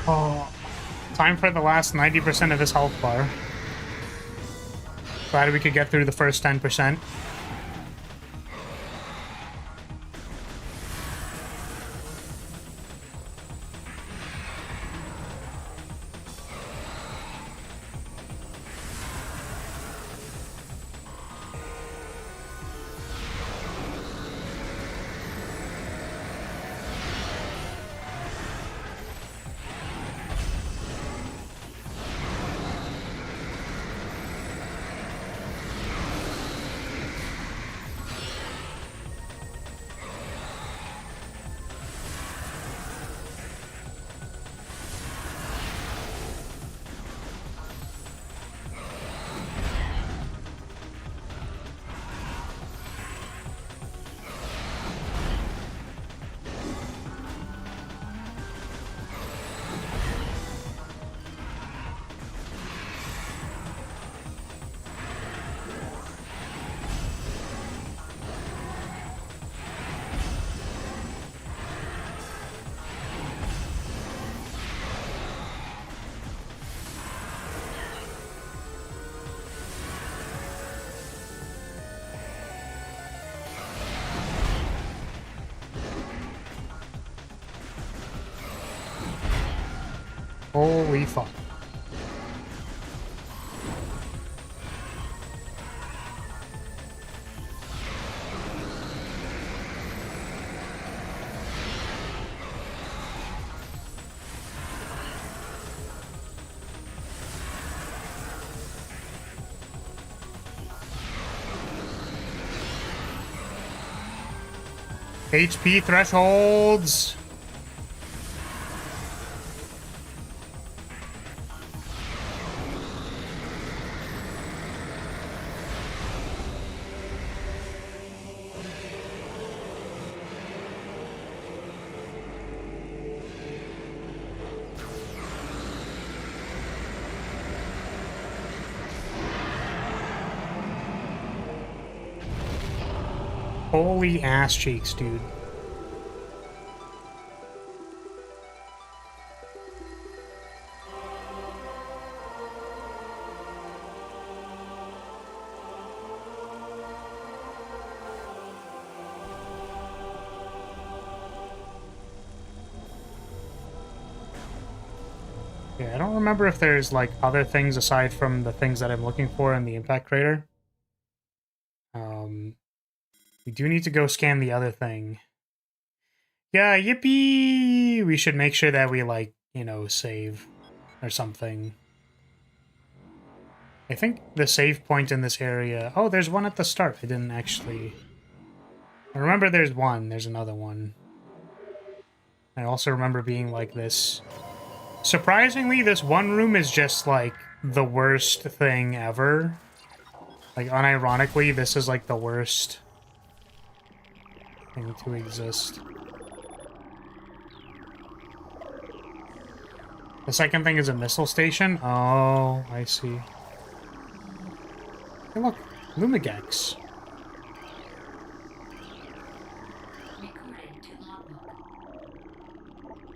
Oh, time for the last 90% of this health bar. Glad we could get through the first 10%. Holy fuck. HP thresholds. Holy ass cheeks, dude. Yeah, I don't remember if there's, like, other things aside from the things that I'm looking for in the impact crater. We do need to go scan the other thing. Yeah, yippee! We should make sure that we, like, you know, save or something. I think the save point in this area... Oh, there's one at the start. I didn't actually... I remember there's one. There's another one. I also remember being like this. Surprisingly, this one room is just, like, the worst thing ever. Like, unironically, this is, like, the worst thing to exist. The second thing is a missile station? Oh, I see. Hey, look. Lumigex.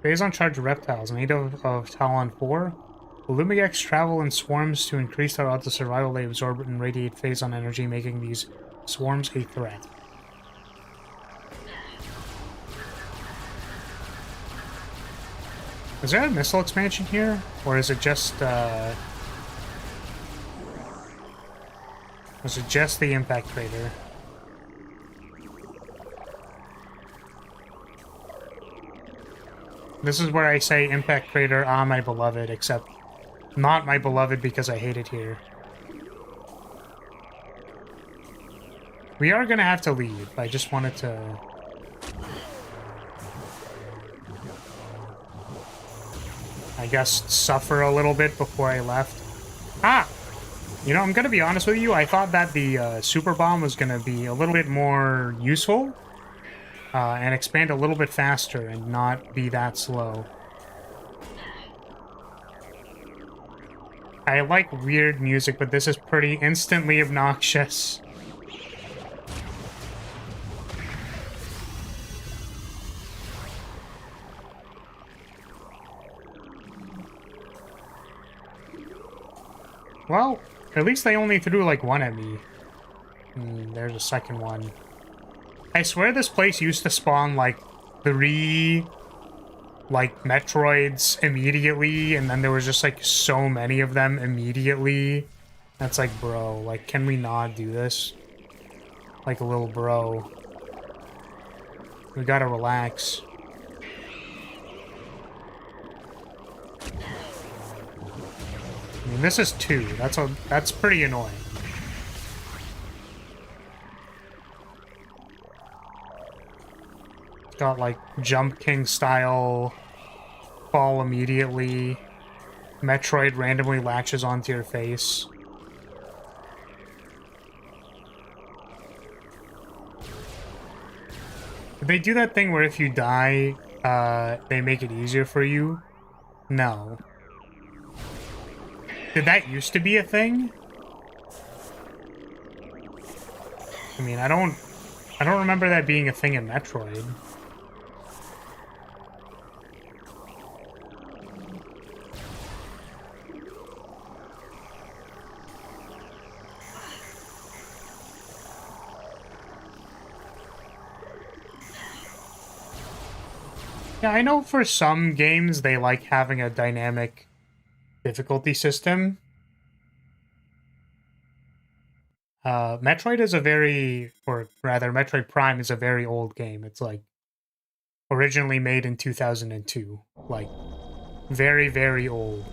Phazon charged reptiles, native of Talon 4. The Lumigex travel in swarms to increase their odds of survival. They absorb and radiate phazon energy, making these swarms a threat. Is there a missile expansion here? Or is it just, is it just the impact crater? This is where I say impact crater, ah, my beloved, except not my beloved because I hate it here. We are gonna have to leave. I just wanted to... I guess suffer a little bit before I left. Ah! You know, I'm gonna be honest with you, I thought that the super bomb was gonna be a little bit more useful. And expand a little bit faster and not be that slow. I like weird music, but this is pretty instantly obnoxious. Well, at least they only threw like one at me. There's a second one. I swear this place used to spawn like 3 like Metroids immediately, and then there was just like so many of them immediately. That's like, bro, like, can we not do this? Like a little bro. We gotta relax. I mean, this is 2. That's pretty annoying. Got like Jump King style fall immediately. Metroid randomly latches onto your face. Did they do that thing where if you die, they make it easier for you? No. Did that used to be a thing? I mean, I don't remember that being a thing in Metroid. Yeah, I know for some games they like having a dynamic difficulty system. Metroid is a very, or rather, Metroid Prime is a very old game. It's like originally made in 2002. Like, very, very old.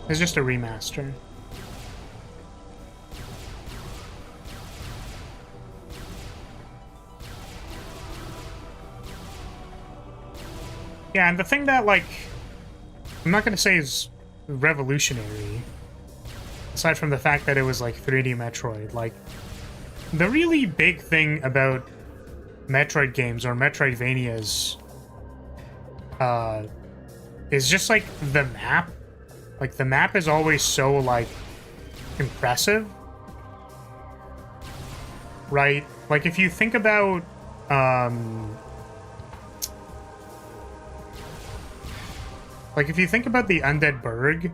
It's just a remaster. Yeah, and the thing that, like, I'm not going to say is revolutionary, aside from the fact that it was, like, 3D Metroid, like, the really big thing about Metroid games or Metroidvanias is just, like, the map. Like, the map is always so, like, impressive. Right? Like, if you think about, like, if you think about the Undead Burg,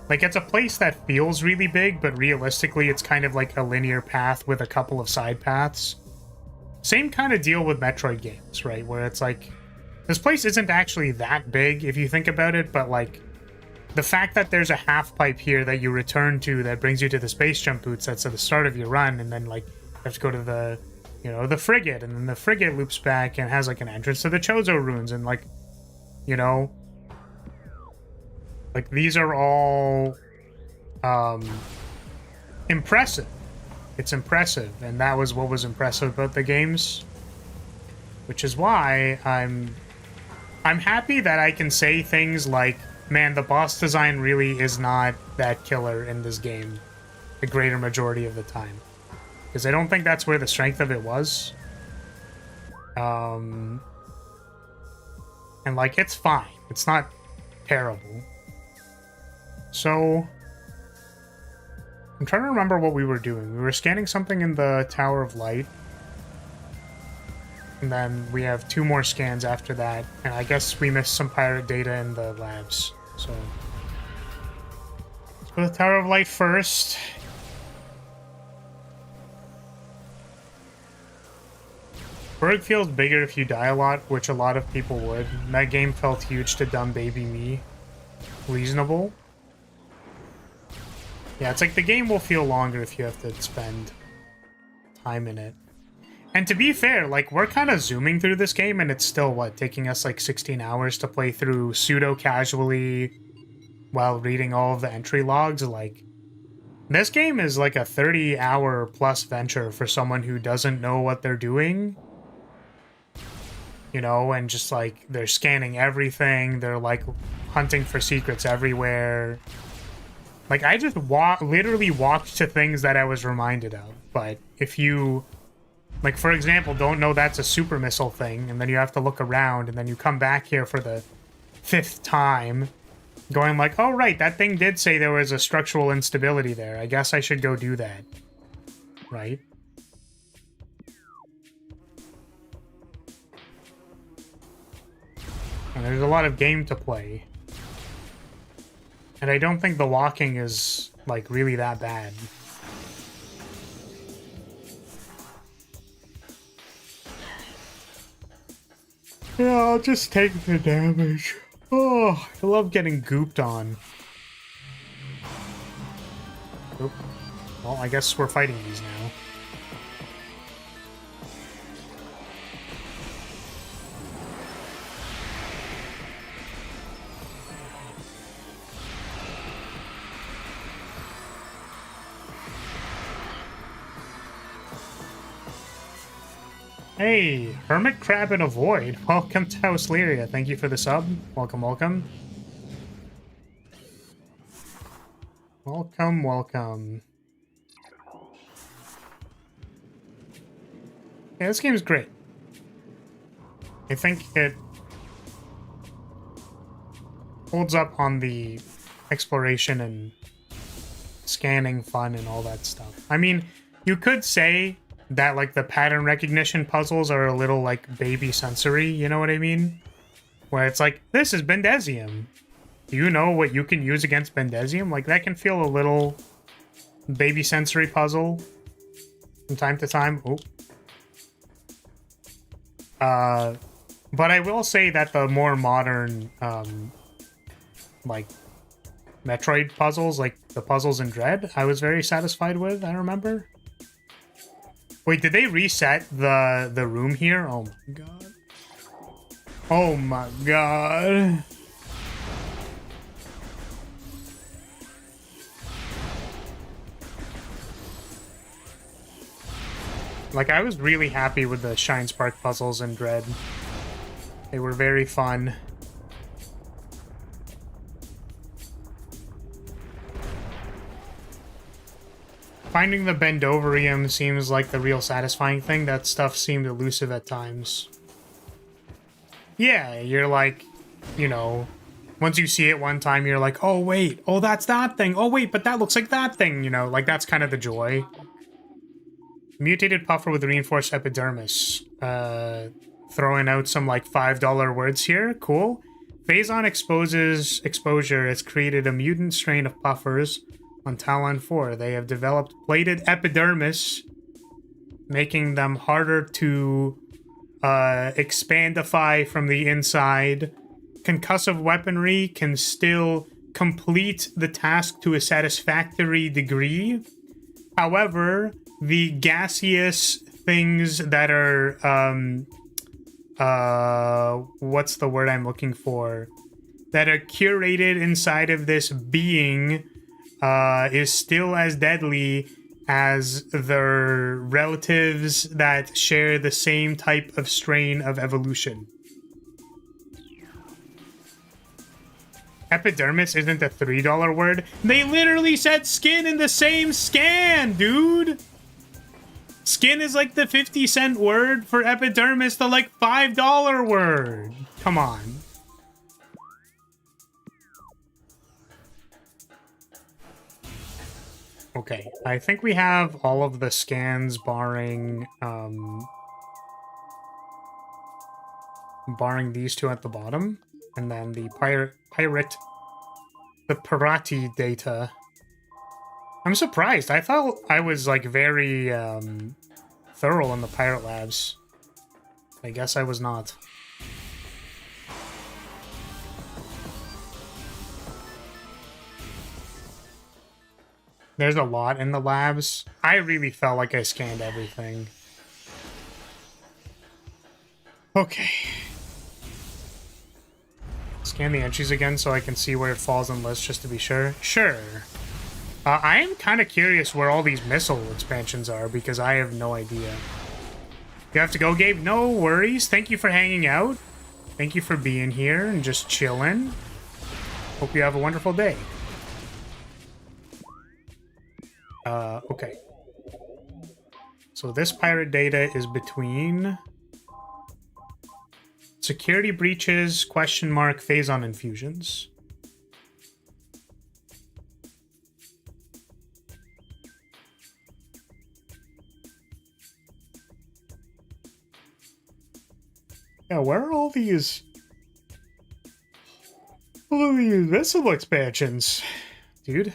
like, it's a place that feels really big, but realistically, it's kind of like a linear path with a couple of side paths. Same kind of deal with Metroid games, right? Where it's like, this place isn't actually that big if you think about it, but, like, the fact that there's a half pipe here that you return to that brings you to the space jump boots that's at the start of your run, and then, like, you have to go to the, you know, the frigate, and then the frigate loops back and has, like, an entrance to the Chozo ruins, and, like, you know, like, these are all impressive. It's impressive, and that was what was impressive about the games, which is why I'm happy that I can say things like, man, the boss design really is not that killer in this game the greater majority of the time, because I don't think that's where the strength of it was. And, like, it's fine. It's not terrible. So, I'm trying to remember what we were doing. We were scanning something in the Tower of Light. And then we have 2 more scans after that. And I guess we missed some pirate data in the labs. So, let's go to the Tower of Light first. Berg feels bigger if you die a lot, which a lot of people would. That game felt huge to dumb baby me. Reasonable. Yeah, it's like the game will feel longer if you have to spend time in it. And to be fair, like, we're kind of zooming through this game, and it's still, what, taking us like 16 hours to play through pseudo-casually while reading all of the entry logs. Like, this game is like a 30-hour plus venture for someone who doesn't know what they're doing. You know, and just, like, they're scanning everything. They're, like, hunting for secrets everywhere. Like, I just literally walked to things that I was reminded of. But if you, like, for example, don't know that's a super missile thing, and then you have to look around, and then you come back here for the 5th time, going like, oh, right, that thing did say there was a structural instability there. I guess I should go do that. Right? And there's a lot of game to play. And I don't think the walking is, like, really that bad. Yeah, I'll just take the damage. Oh, I love getting gooped on. Oop. Well, I guess we're fighting these now. Hey, Hermit Crab in a Void. Welcome to House Lyria. Thank you for the sub. Welcome, welcome. Welcome, welcome. Yeah, this game's great. I think it holds up on the exploration and scanning fun and all that stuff. I mean, you could say that, like, the pattern recognition puzzles are a little, like, baby sensory, you know what I mean? Where it's like, this is Bendesium. Do you know what you can use against Bendesium? Like, that can feel a little baby sensory puzzle from time to time. Oh. But I will say that the more modern, like, Metroid puzzles, like the puzzles in Dread, I was very satisfied with, I remember. Wait, did they reset the room here? Oh my god. Oh my god. Like, I was really happy with the Shine Spark puzzles in Dread. They were very fun. Finding the Bendovarium seems like the real satisfying thing. That stuff seemed elusive at times. Yeah, you're like, you know, once you see it one time, you're like, oh, wait, oh, that's that thing. Oh, wait, but that looks like that thing, you know, like that's kind of the joy. Mutated puffer with reinforced epidermis. Throwing out some like $5 words here. Cool. Phazon exposure has created a mutant strain of puffers on Talon 4. They have developed plated epidermis, making them harder to expandify from the inside. Concussive weaponry can still complete the task to a satisfactory degree. However, the gaseous things that are what's the word I'm looking for, that are curated inside of this being is still as deadly as their relatives that share the same type of strain of evolution. Epidermis isn't a $3 word. They literally said skin in the same scan, dude. Skin is like the 50-cent word for epidermis, the like $5 word. Come on. Okay, I think we have all of the scans barring barring these two at the bottom, and then the Pirati data. I'm surprised. I thought I was like very thorough in the pirate labs. I guess I was not. There's a lot in the labs. I really felt like I scanned everything. Okay. Scan the entries again so I can see where it falls on the list just to be sure. Sure. I am kind of curious where all these missile expansions are because I have no idea. You have to go, Gabe? No worries. Thank you for hanging out. Thank you for being here and just chilling. Hope you have a wonderful day. Okay. So this pirate data is between security breaches, question mark, phazon infusions. Yeah, where are all these missile expansions, dude?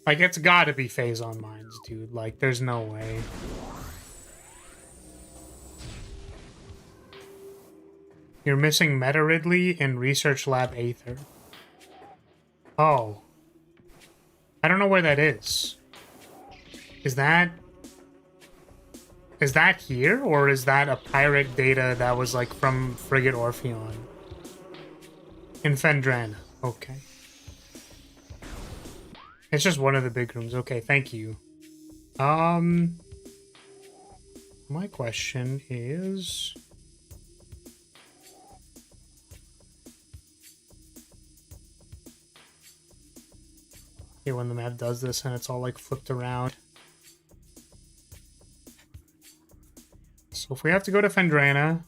Like, it's gotta be phazon mines, dude. Like, there's no way. You're missing Meta Ridley and Research Lab Aether. Oh. I don't know where that is. Is that here? Or is that a pirate data that was, like, from Frigate Orpheon? In Fendrana. Okay. It's just one of the big rooms. Okay, thank you. My question is... Okay, when the map does this and it's all like flipped around. So if we have to go to Fendrana,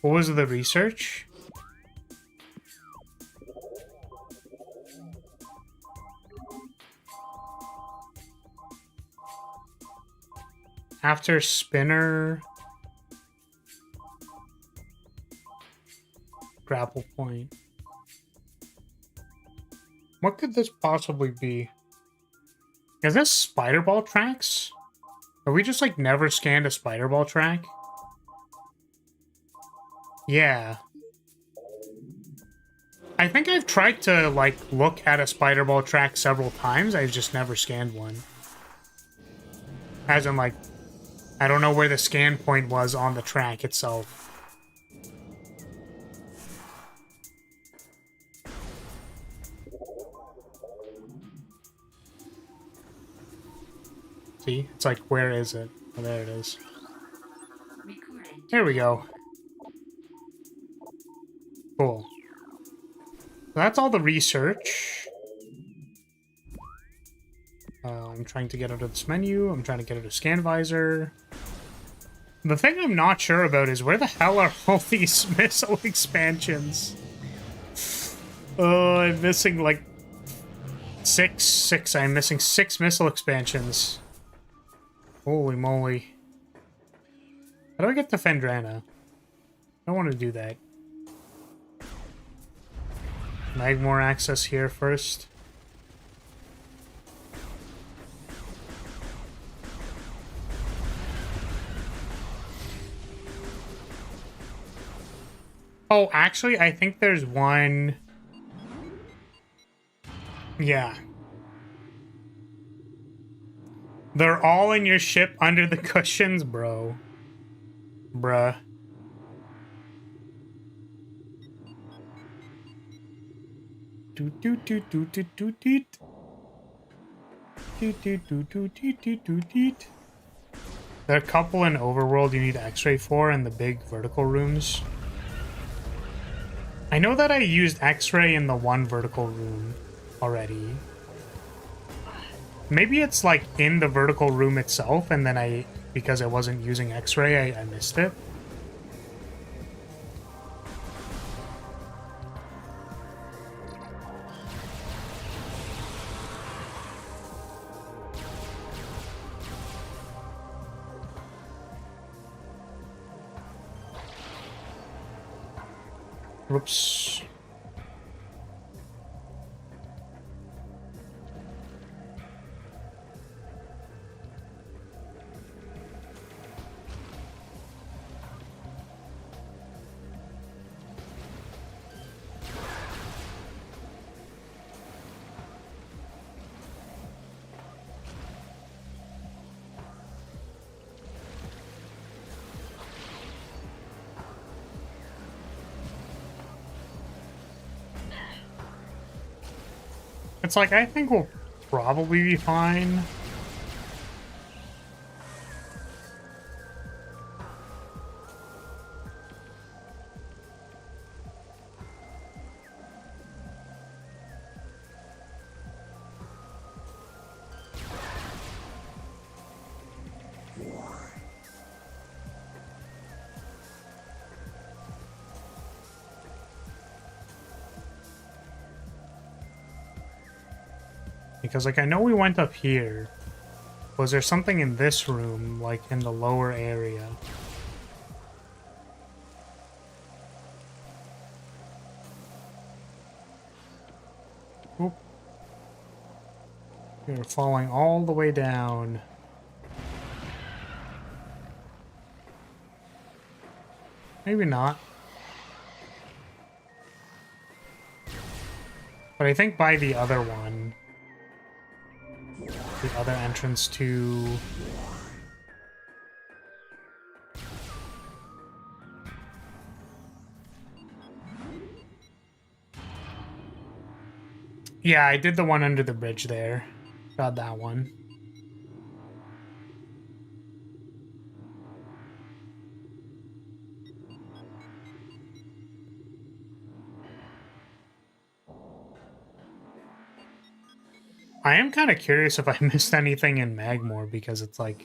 what was the research? after spinner... grapple point. What could this possibly be? Is this spider ball tracks? Have we just, like, never scanned a spider ball track? Yeah. I think I've tried to, like, look at a spider ball track several times. I've just never scanned one. As in, like, I don't know where the scan point was on the track itself. See? It's like, where is it? Oh, there it is. There we go. Cool. So that's all the research. I'm trying to get out of this menu. I'm trying to get out of scan visor. The thing I'm not sure about is where the hell are all these missile expansions? Oh, I'm missing like six. I'm missing 6 missile expansions. Holy moly. How do I get to Fendrana? I don't want to do that. Magmore access here first. Oh, actually, I think there's one... Yeah. They're all in your ship under the cushions, bro. Bruh. Doot doot doot doot doot doot doot. Doot doot doot doot doot doot doot doot. There are a couple in Overworld you need X-ray for in the big vertical rooms. I know that I used X-ray in the one vertical room already. Maybe it's like in the vertical room itself, and then because I wasn't using X-ray, I missed it. Whoops. It's like, I think we'll probably be fine. Because, like, I know we went up here. Was there something in this room, like, in the lower area? Oop. We're falling all the way down. Maybe not. But I think by the other one. The other entrance to... Yeah, I did the one under the bridge there. Got that one. I am kind of curious if I missed anything in Magmore, because it's like...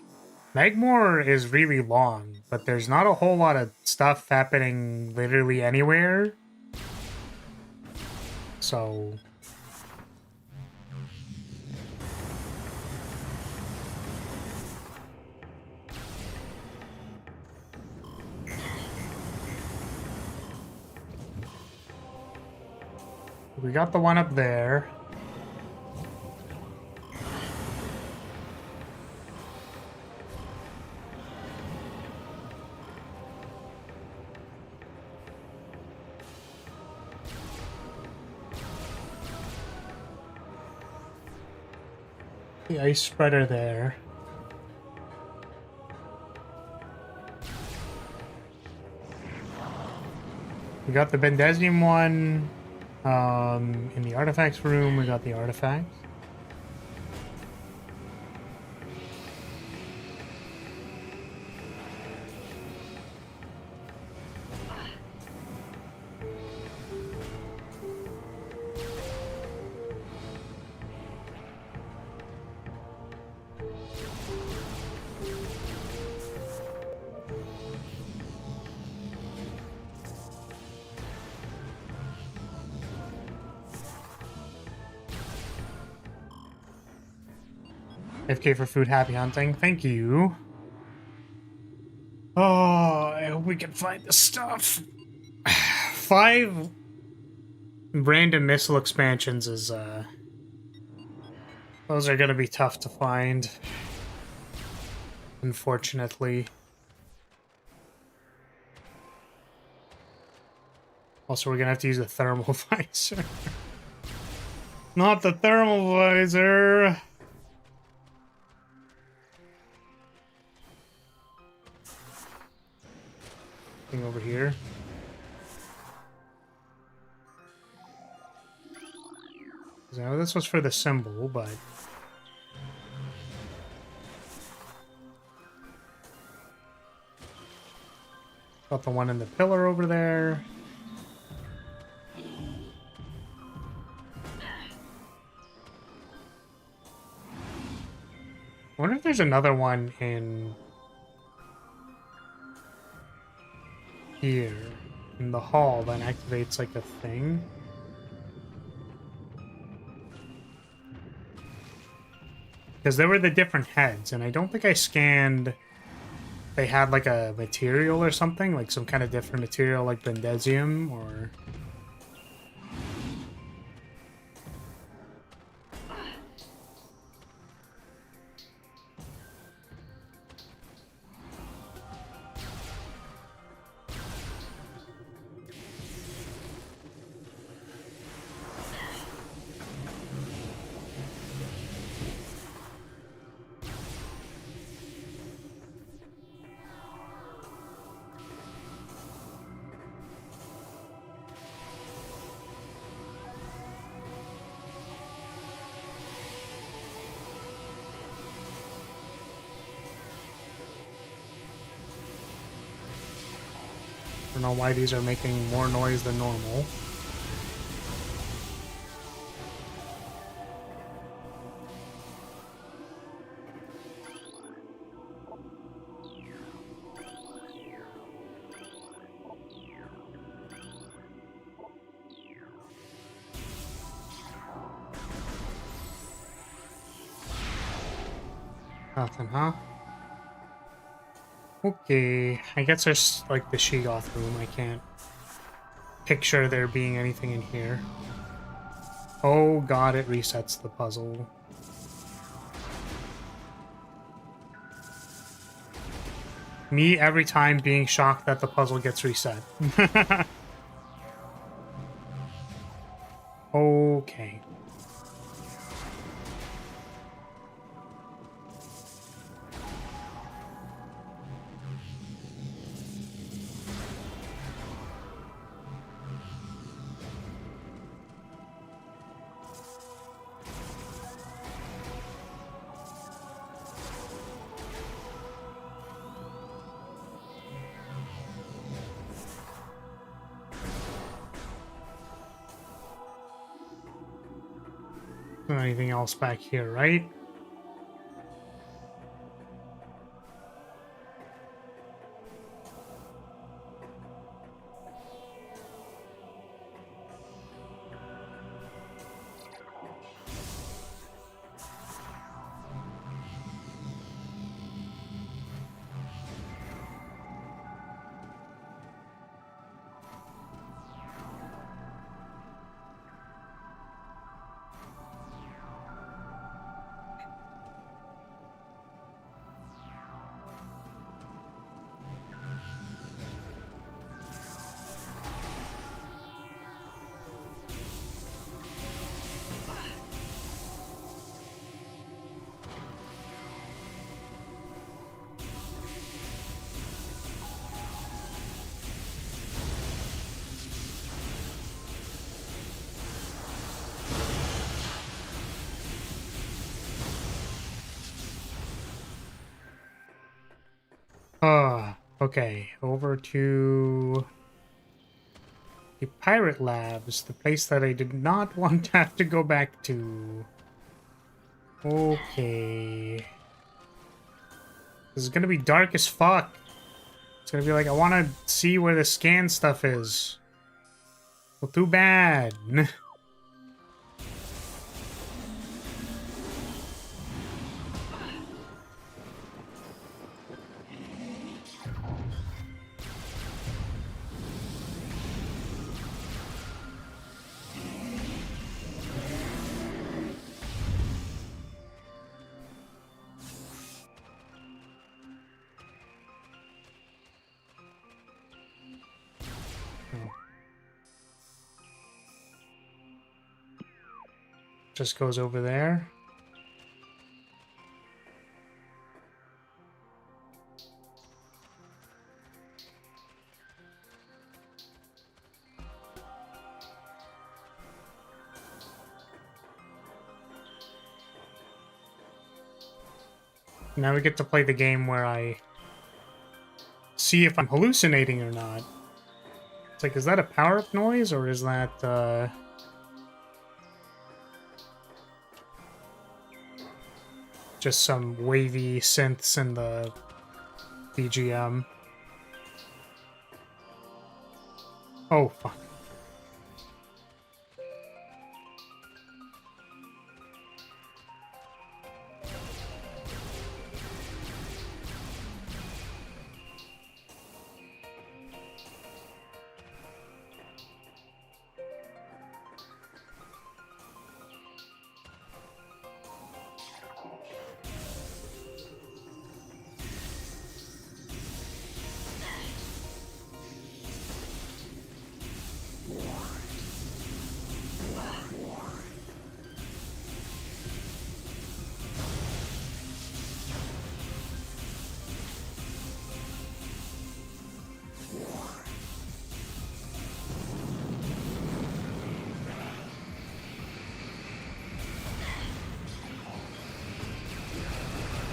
Magmore is really long, but there's not a whole lot of stuff happening literally anywhere. So... We got the one up there. The ice spreader there. We got the Bendesium one. In the artifacts room, we got the artifacts. FK for food, happy hunting. Thank you. Oh, I hope we can find the stuff. 5 random missile expansions is, those are gonna be tough to find. Unfortunately. Also, we're gonna have to use the thermal visor. Not the thermal visor! Thing over here. I know this was for the symbol, but... Got the one in the pillar over there. I wonder if there's another one in... here. In the hall that activates like a thing. Because there were the different heads, and I don't think I scanned... They had like a material or something, like some kind of different material like Bendesium or... I don't know why these are making more noise than normal. Nothing, huh? Okay, I guess there's like the Sheegoth room. I can't picture there being anything in here. Oh god, it resets the puzzle. Me every time being shocked that the puzzle gets reset. Okay. Anything else back here, right? Okay, over to the Pirate Labs, the place that I did not want to have to go back to. Okay. This is gonna be dark as fuck. It's gonna be like, I want to see where the scan stuff is. Well, too bad. Just goes over there. Now we get to play the game where I see if I'm hallucinating or not. It's like, is that a power-up noise, or is that, just some wavy synths in the BGM? Oh, fuck.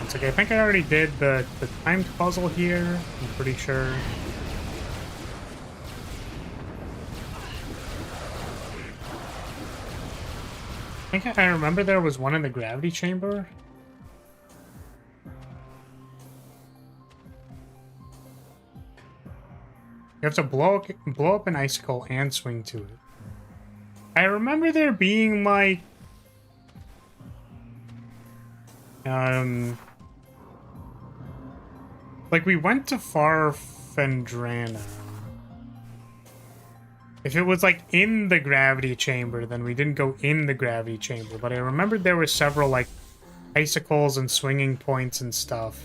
It's okay, I think I already did the timed puzzle here, I'm pretty sure. I think I remember there was one in the gravity chamber. You have to blow up an icicle and swing to it. I remember there being like we went to Farfendrana. If it was like in the gravity chamber, then we didn't go in the gravity chamber. But I remembered there were several like icicles and swinging points and stuff.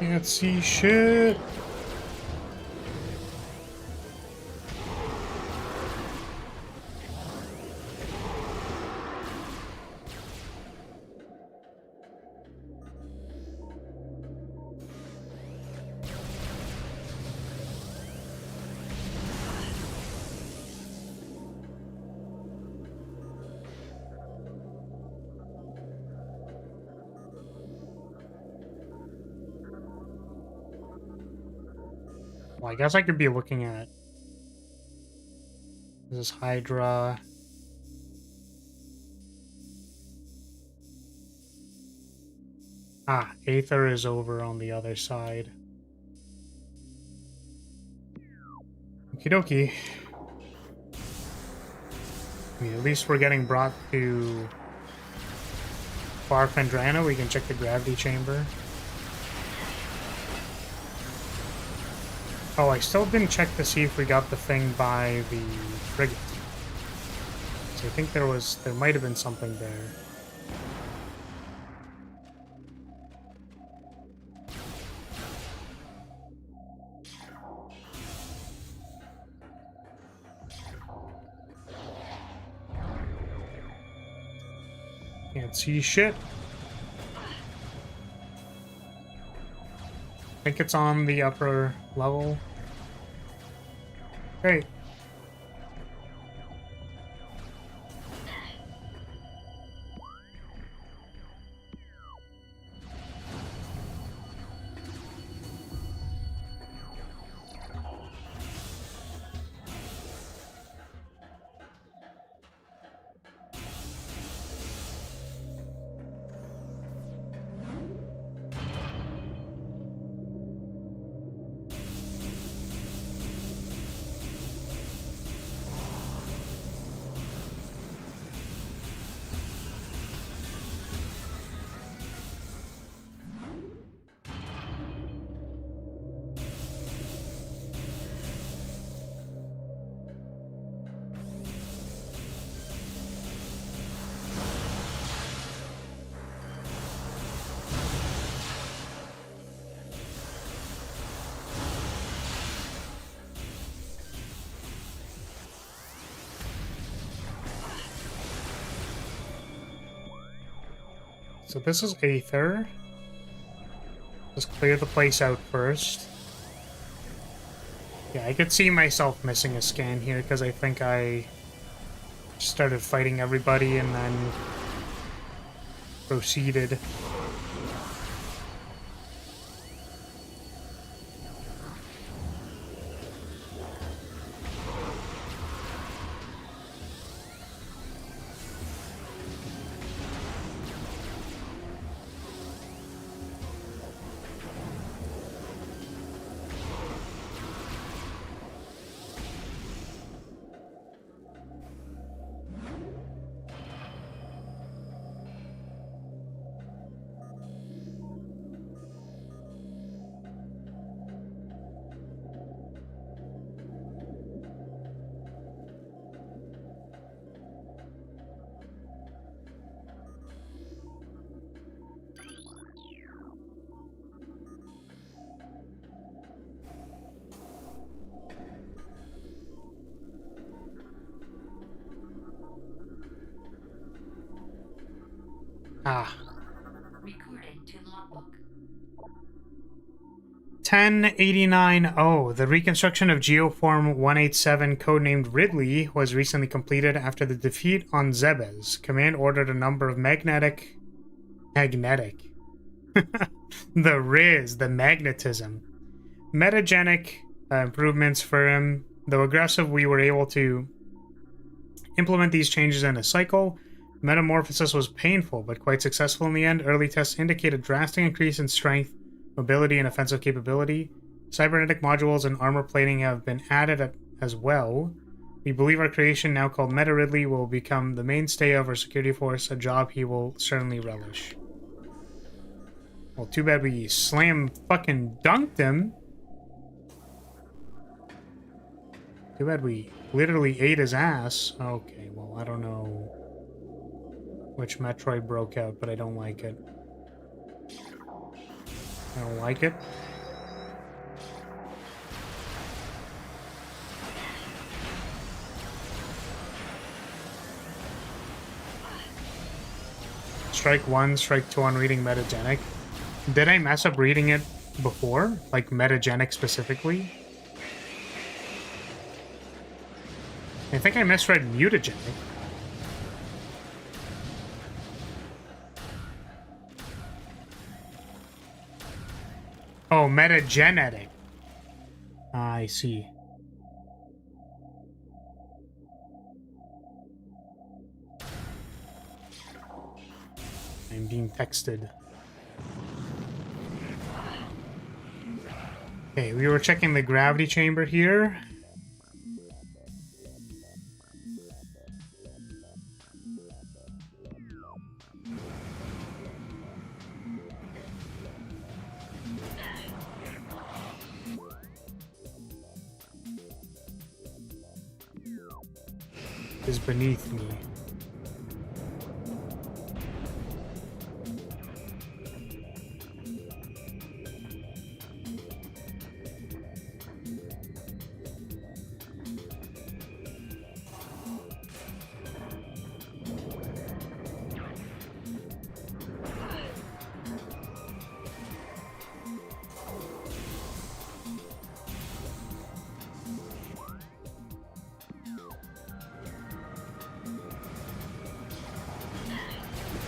Can't see shit. Well, I guess I could be looking at this Hydra. Ah, Aether is over on the other side. Okie dokie. I mean, at least we're getting brought to Far Fendrana. We can check the gravity chamber. Oh, I still didn't check to see if we got the thing by the frigate. So I think there might have been something there. Can't see shit. I think it's on the upper level. Great. So this is Aether. Just clear the place out first. Yeah, I could see myself missing a scan here because I think I started fighting everybody and then proceeded. Ah. Recording to logbook. 1089-0. The reconstruction of Geoform 187, codenamed Ridley, was recently completed after the defeat on Zebes. Command ordered a number of magnetic. The Riz, the magnetism. Metagenic improvements for him. Though aggressive, we were able to implement these changes in a cycle. Metamorphosis was painful, but quite successful in the end. Early tests indicate a drastic increase in strength, mobility, and offensive capability. Cybernetic modules and armor plating have been added as well. We believe our creation, now called Meta Ridley, will become the mainstay of our security force, a job he will certainly relish. Well, too bad we slam fucking dunked him. Too bad we literally ate his ass. Okay, well, I don't know which Metroid broke out, but I don't like it. I don't like it. Strike 1, strike 2 on reading metagenic. Did I mess up reading it before? Like metagenic specifically? I think I misread mutagenic. Oh, metagenetic. I see. I'm being texted. Okay, we were checking the gravity chamber here. Is beneath me.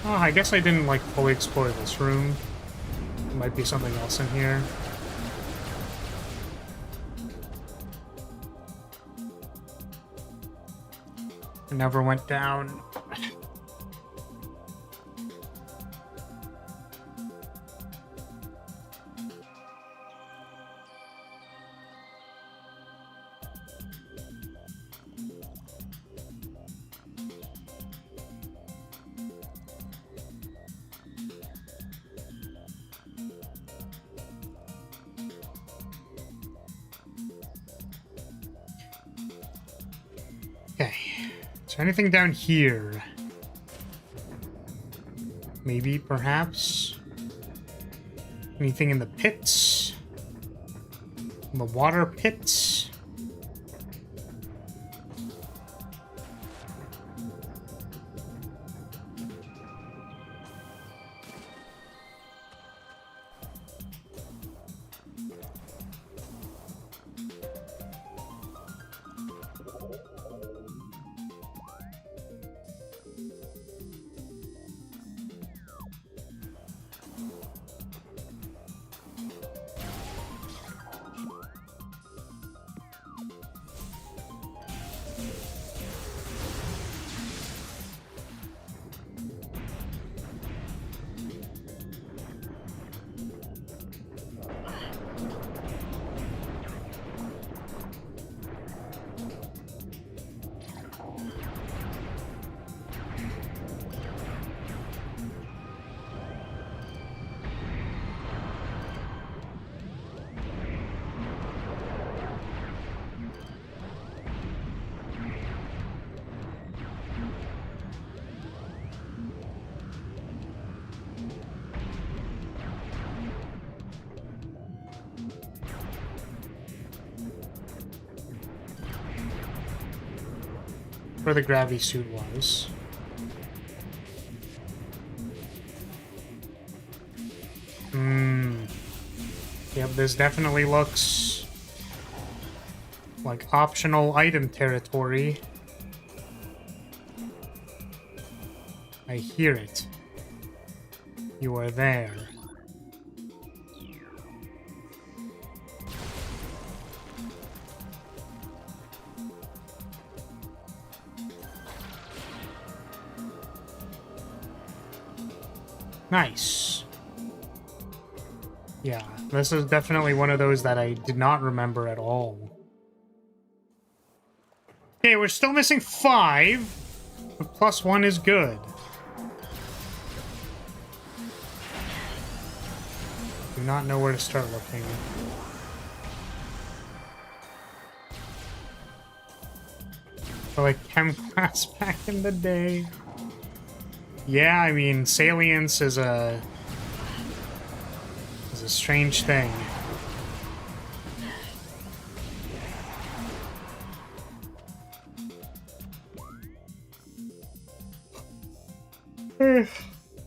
Oh, I guess I didn't, like, fully explore this room. There might be something else in here. I never went down. Okay. Is there anything down here? Maybe, perhaps? Anything in the pits? In the water pits? Where the gravity suit was. Yep, this definitely looks like optional item territory. I hear it. You are there. Nice. Yeah, this is definitely one of those that I did not remember at all. Okay, we're still missing 5, but +1 is good. Do not know where to start looking. For like chem class back in the day. Yeah, I mean, salience is a a strange thing.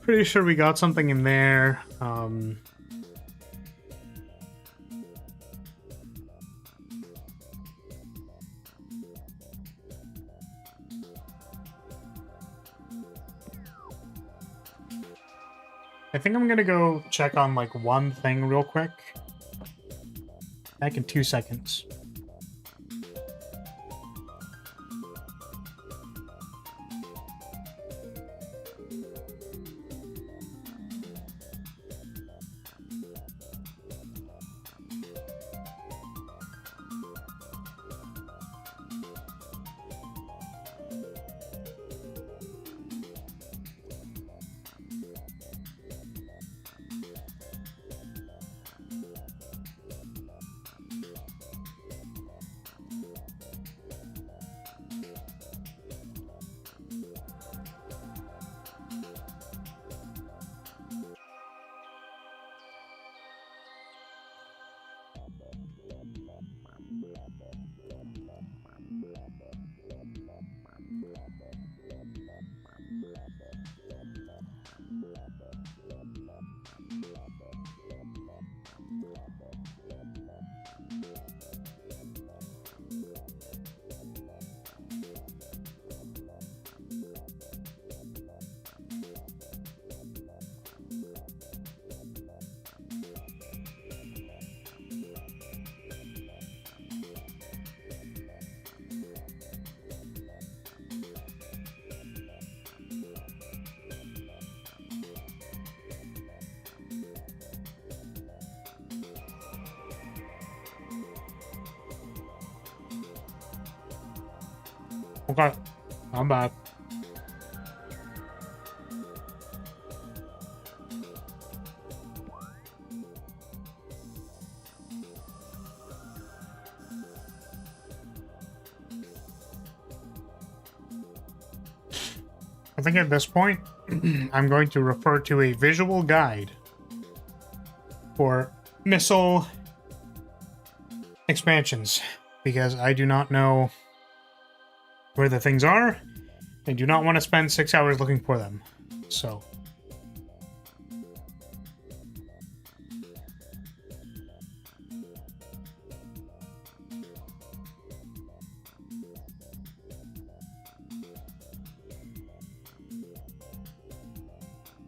Pretty sure we got something in there. I think I'm gonna go check on like one thing real quick. Back in 2 seconds. Okay, I'm back. I think at this point, I'm going to refer to a visual guide for missile expansions, because I do not know where the things are. I do not want to spend 6 hours looking for them. So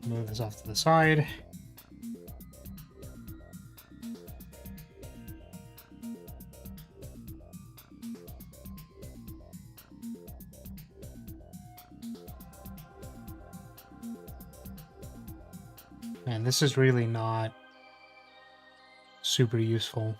move this off to the side. And this is really not super useful.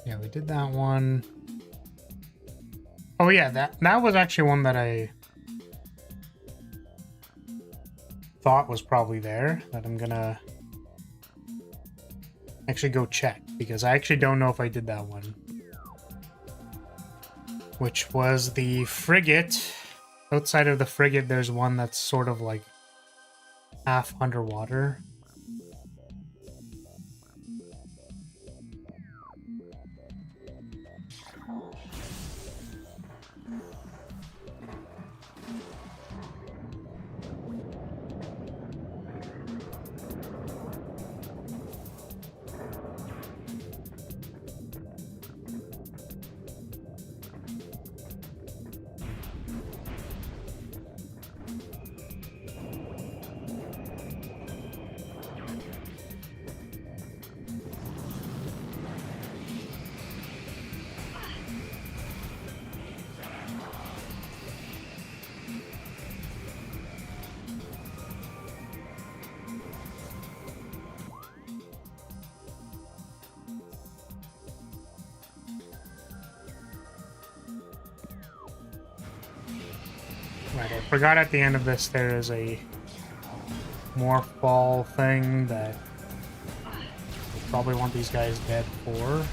Yeah, we did that one. Oh yeah, that was actually one that I thought was probably there, that I'm gonna actually go check, because I actually don't know if I did that one. Which was the frigate. Outside of the frigate, there's one that's sort of like half underwater. Right, I forgot at the end of this there is a morph ball thing that I probably want these guys dead for.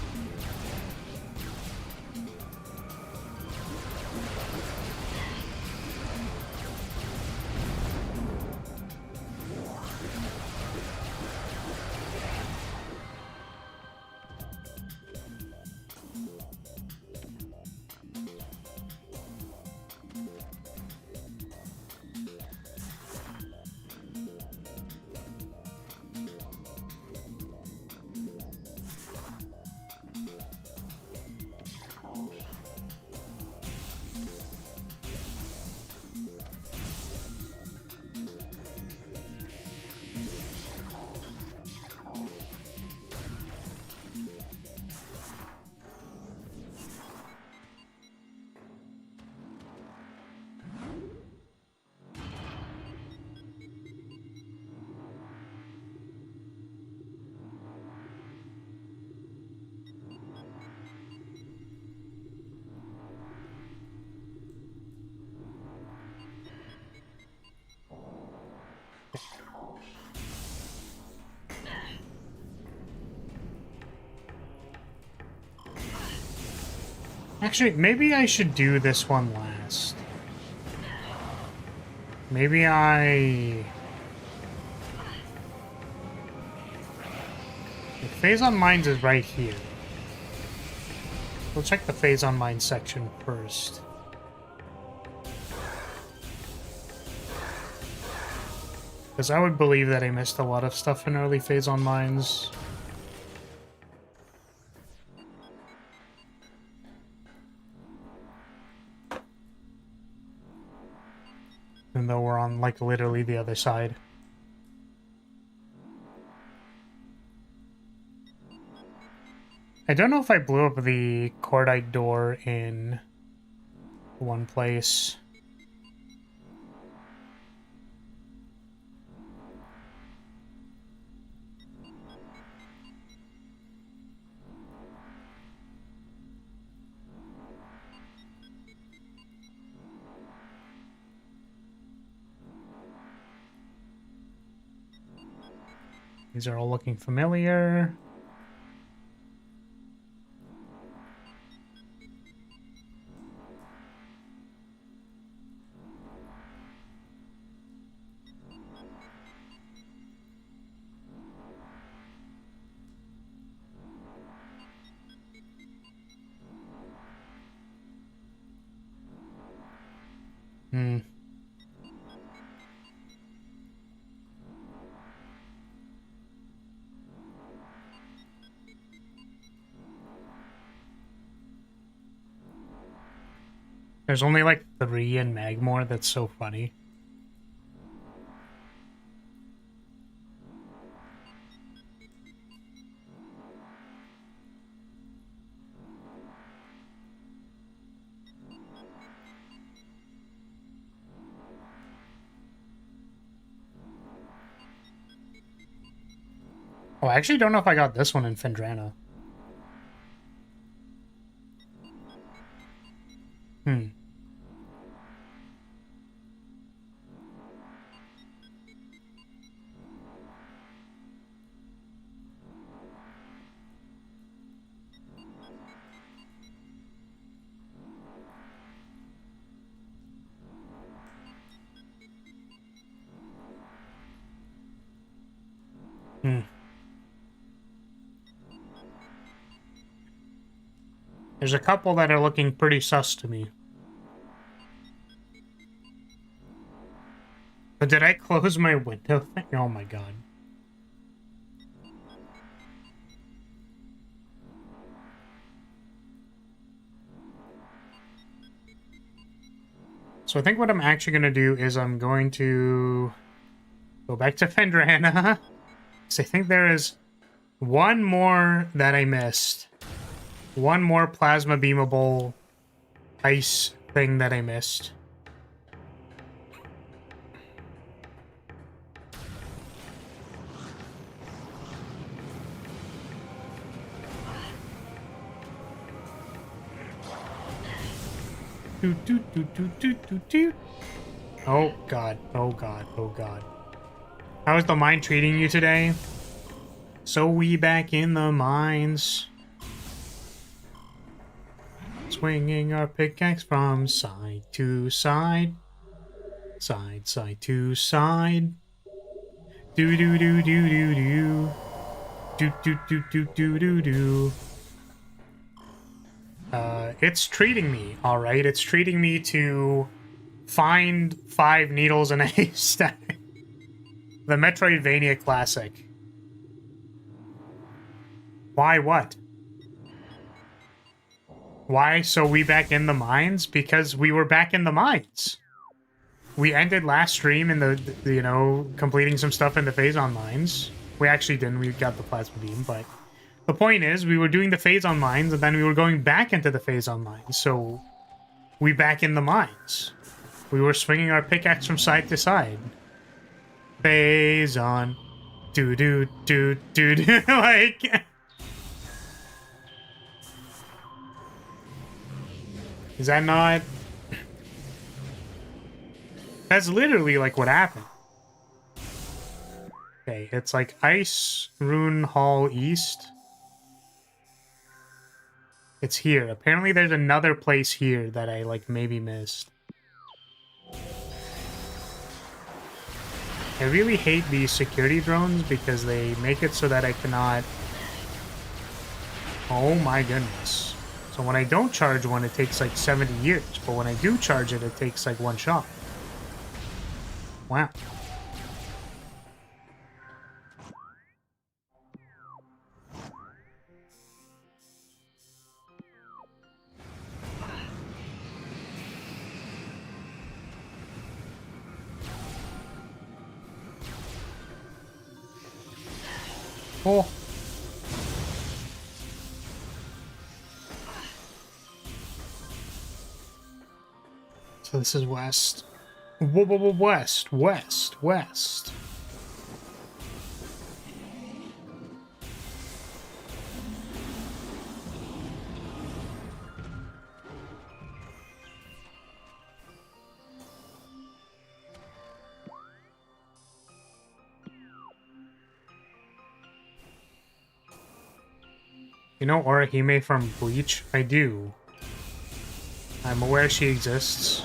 Actually, maybe I should do this one last. Maybe I... The phazon mines is right here. We'll check the phazon mines section first. Because I would believe that I missed a lot of stuff in early phazon mines. Even though we're on, like, literally the other side. I don't know if I blew up the cordite door in one place. These are all looking familiar. There's only like 3 in Magmore. That's so funny. Oh, I actually don't know if I got this one in Fendrana. There's a couple that are looking pretty sus to me. But did I close my window thing? Oh my god. So I think what I'm actually going to do is I'm going to go back to Fendrana. So I think there is one more that I missed. One more plasma beamable ice thing that I missed. Do, do, do, do, do, do, do. Oh god, oh god, oh god. How is the mine treating you today? So we back in the mines. Swinging our pickaxe from side to side. Side to side. Do do do do do do. Do do do do do do do. It's treating me, alright. It's treating me to find 5 needles in a haystack. The Metroidvania classic. Why what? Why so we back in the mines? Because we were back in the mines. We ended last stream in the you know, completing some stuff in the phazon mines. We actually didn't, we got the plasma beam, but the point is we were doing the phazon mines and then we were going back into the phazon mines. So we back in the mines. We were swinging our pickaxe from side to side. Phazon. Do do do do do. Like, is that not? That's literally like what happened. Okay, it's like Ice Rune Hall East. It's here. Apparently there's another place here that I like maybe missed. I really hate these security drones because they make it so that I cannot... Oh my goodness. So when I don't charge one, it takes like 70 years. But when I do charge it, it takes like 1 shot. Wow. Oh. So this is west. West, west, west. You know Orihime from Bleach? I do. I'm aware she exists.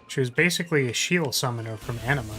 She was basically a shield summoner from anime.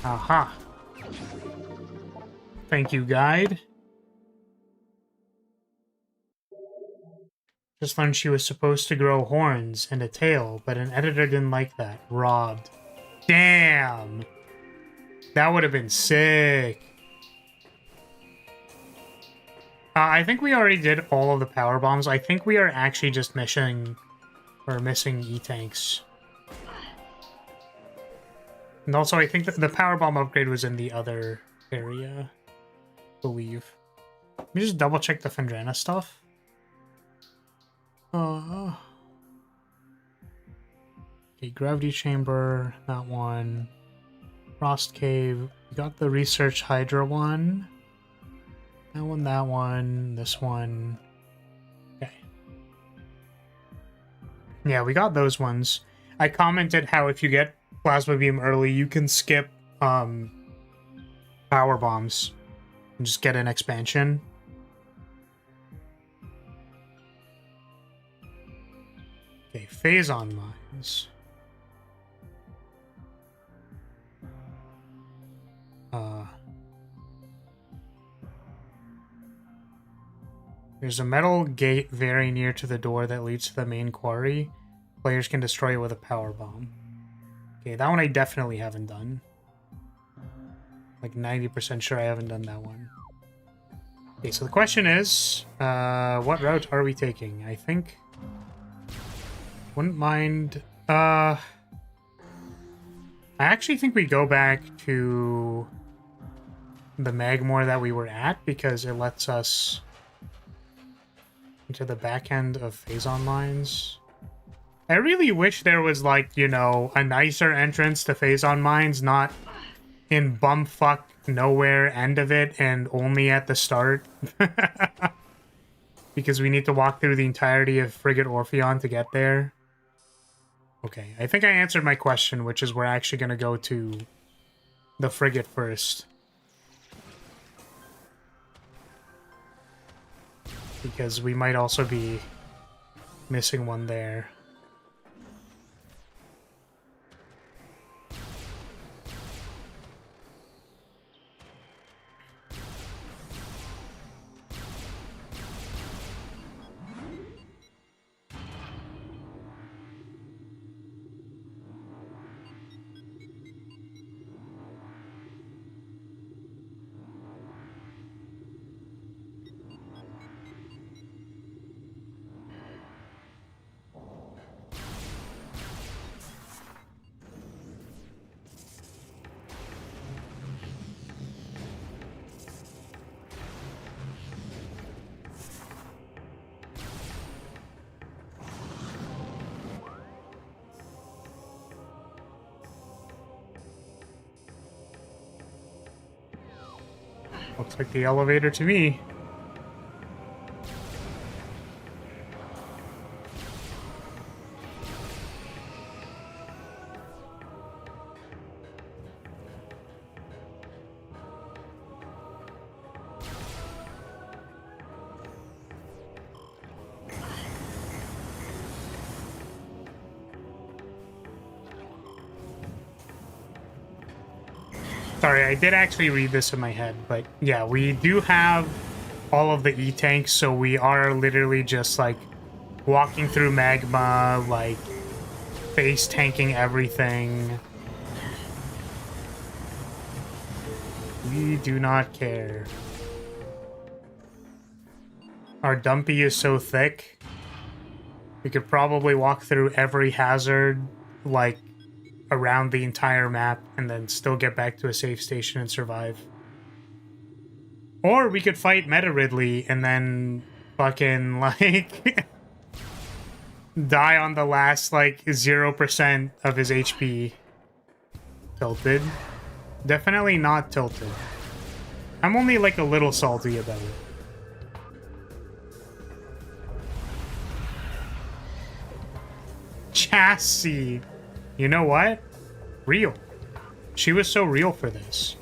Aha. Thank you, guide. Just learned she was supposed to grow horns and a tail, but an editor didn't like that. Robbed. Damn! That would have been sick. I think we already did all of the power bombs. I think we are actually just missing E-tanks. And also, I think that the power bomb upgrade was in the other area, I believe. Let me just double check the Fendrana stuff. Okay, gravity chamber, that one. Frost cave. We got the research Hydra one. That one, this one. Okay. Yeah, we got those ones. I commented how if you get Plasma Beam early, you can skip power bombs and just get an expansion. Okay, phazon mines. There's a metal gate very near to the door that leads to the main quarry. Players can destroy it with a power bomb. Okay, that one I definitely haven't done. Like 90% sure I haven't done that one. Okay, so the question is, what route are we taking? I think... Wouldn't mind... I actually think we go back to the Magmore that we were at because it lets us into the back end of phazon lines. I really wish there was, like, you know, a nicer entrance to phazon mines, not in bumfuck nowhere end of it and only at the start. Because we need to walk through the entirety of Frigate Orpheon to get there. Okay, I think I answered my question, which is we're actually going to go to the frigate first. Because we might also be missing one there. Looks like the elevator to me. Sorry, I did actually read this in my head, but yeah, we do have all of the E-tanks, so we are literally just, like, walking through magma, like, face tanking everything. We do not care. Our dumpy is so thick, we could probably walk through every hazard, like, around the entire map and then still get back to a safe station and survive. Or we could fight Meta Ridley and then fucking, like, die on the last, like, 0% of his HP. Tilted. Definitely not tilted. I'm only, like, a little salty about it. Chassis. You know what? Real. She was so real for this.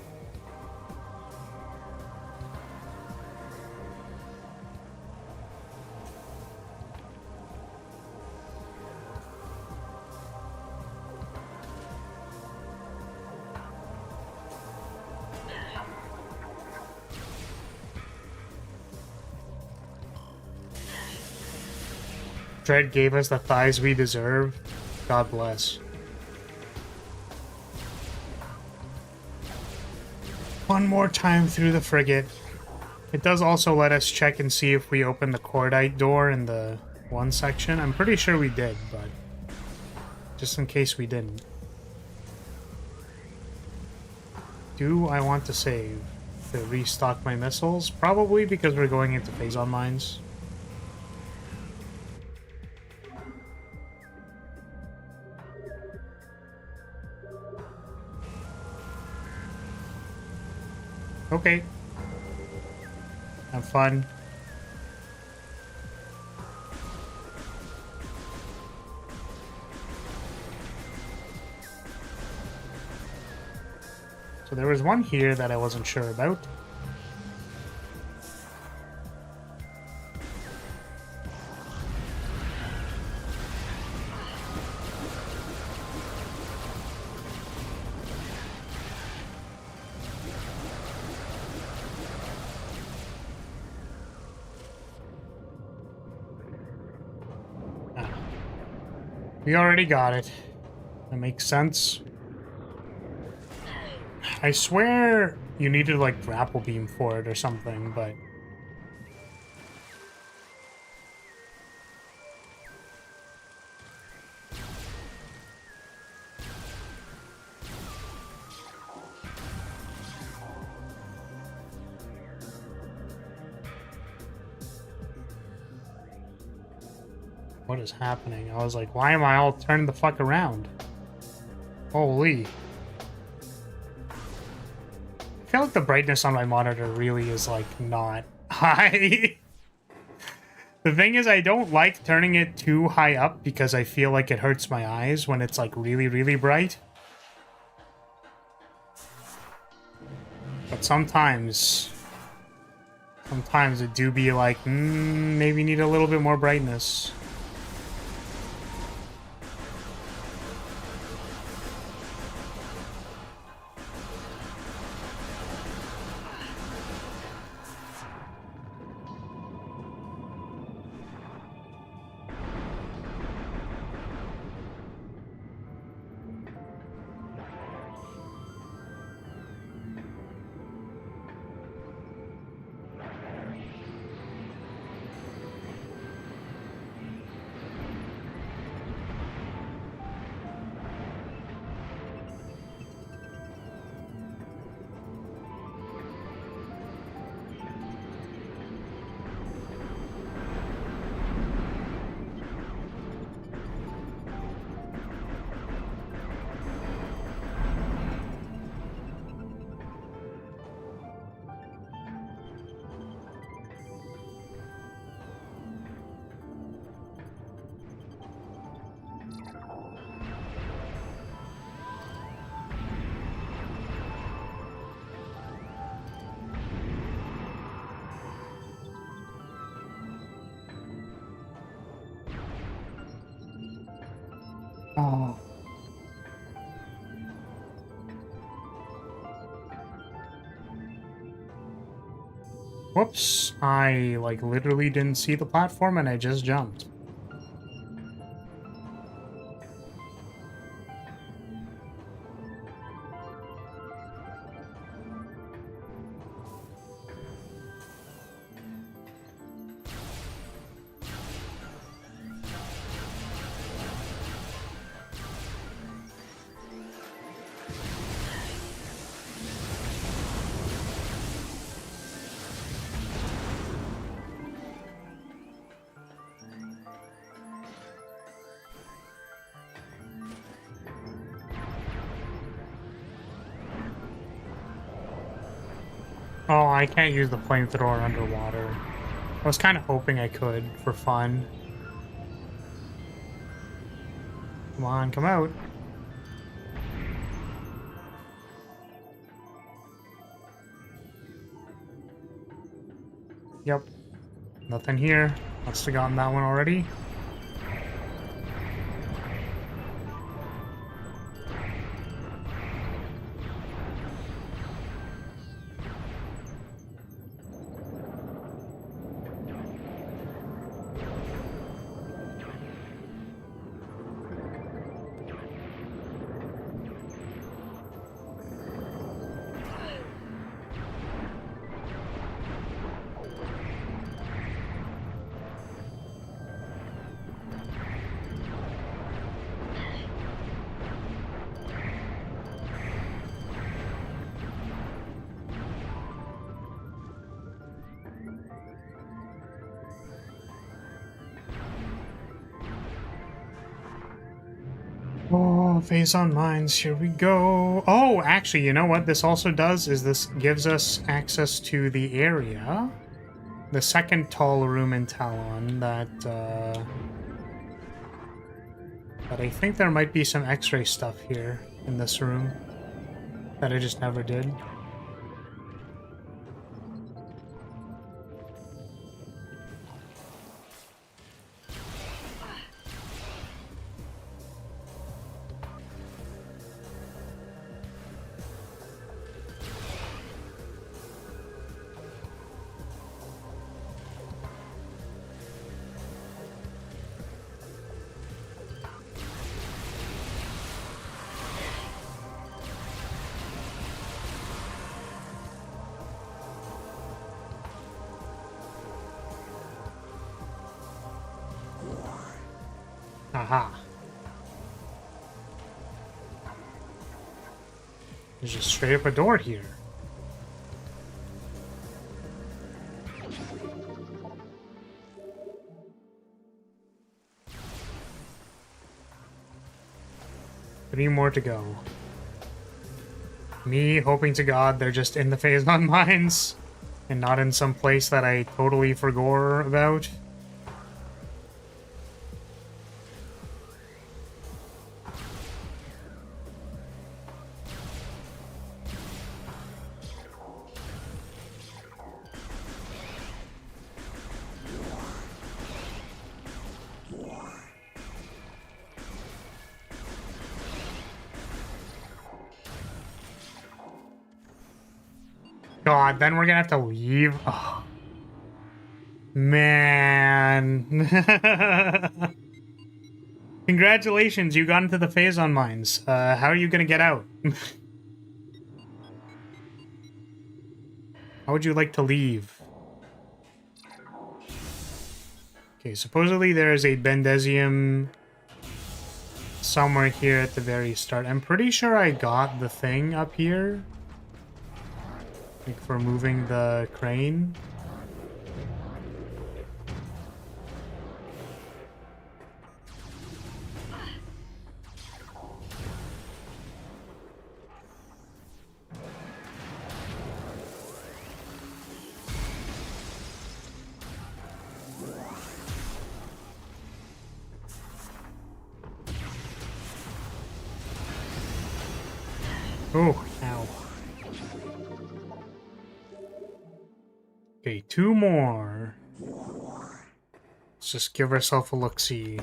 Dread gave us the thighs we deserve. God bless. One more time through the frigate. It does also let us check and see if we open the cordite door in the one section. I'm pretty sure we did, but just in case we didn't. Do I want to save to restock my missiles? Probably, because we're going into phazon mines. Okay. Have fun. So there was one here that I wasn't sure about. We already got it. That makes sense. I swear you needed, like, grapple beam for it or something, but... What is happening? I was like, why am I all turned the fuck around? Holy. I feel like the brightness on my monitor really is, like, not high. The thing is, I don't like turning it too high up because I feel like it hurts my eyes when it's, like, really, really bright. But sometimes it do be like, maybe need a little bit more brightness. Oh. Whoops, I, like, literally didn't see the platform and I just jumped. Oh, I can't use the flamethrower underwater. I was kind of hoping I could, for fun. Come on, come out. Yep. Nothing here. Must have gotten that one already. Oh, phazon mines, here we go. Oh, actually, you know what this also does is this gives us access to the area. The second tall room in Talon that I think there might be some X-ray stuff here in this room that I just never did. Aha. There's just straight up a door here. 3 more to go. Me hoping to God they're just in the phazon mines and not in some place that I totally forgot about. God, then we're gonna have to leave. Oh, man. Congratulations, you got into the phazon mines. How are you gonna get out? How would you like to leave? Okay, supposedly there is a Bendesium somewhere here at the very start. I'm pretty sure I got the thing up here. Like for moving the crane. Oh, ow. Okay, 2 more. Let's just give ourselves a look-see.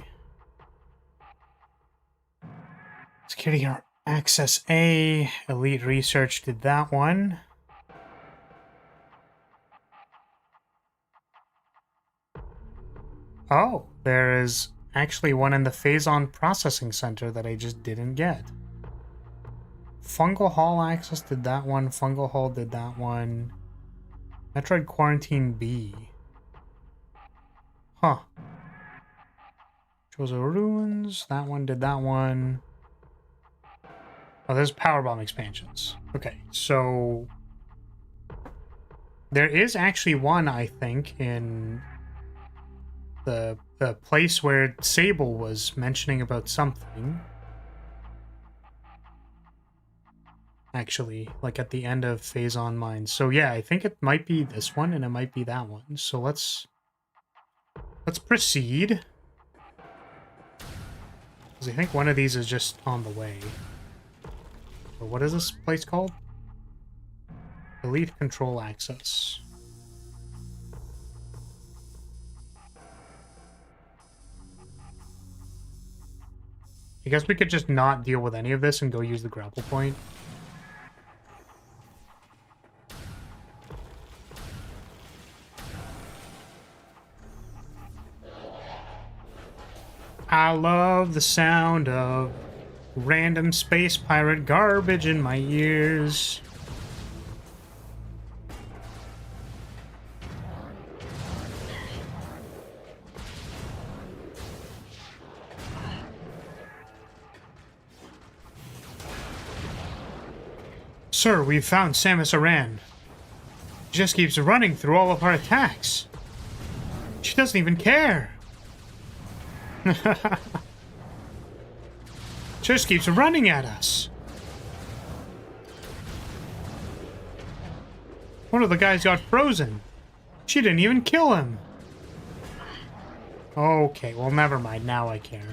Security Access A. Elite Research did that one. Oh, there is actually one in the Phazon Processing Center that I just didn't get. Fungal Hall Access did that one. Fungal Hall did that one. Metroid Quarantine B. Huh. Chozo Ruins. That one did that one. Oh, there's Powerbomb expansions. Okay, so there is actually one, I think, in the place where Sable was mentioning about something. Actually, like at the end of Phazon Mines. So yeah, I think it might be this one and it might be that one. So let's proceed. Because I think one of these is just on the way. But what is this place called? Elite Control Access. I guess we could just not deal with any of this and go use the grapple point. I love the sound of random space pirate garbage in my ears. Sir, we've found Samus Aran. She just keeps running through all of our attacks. She doesn't even care. Just keeps running at us. One of the guys got frozen. She didn't even kill him. Okay, well, never mind. Now I care.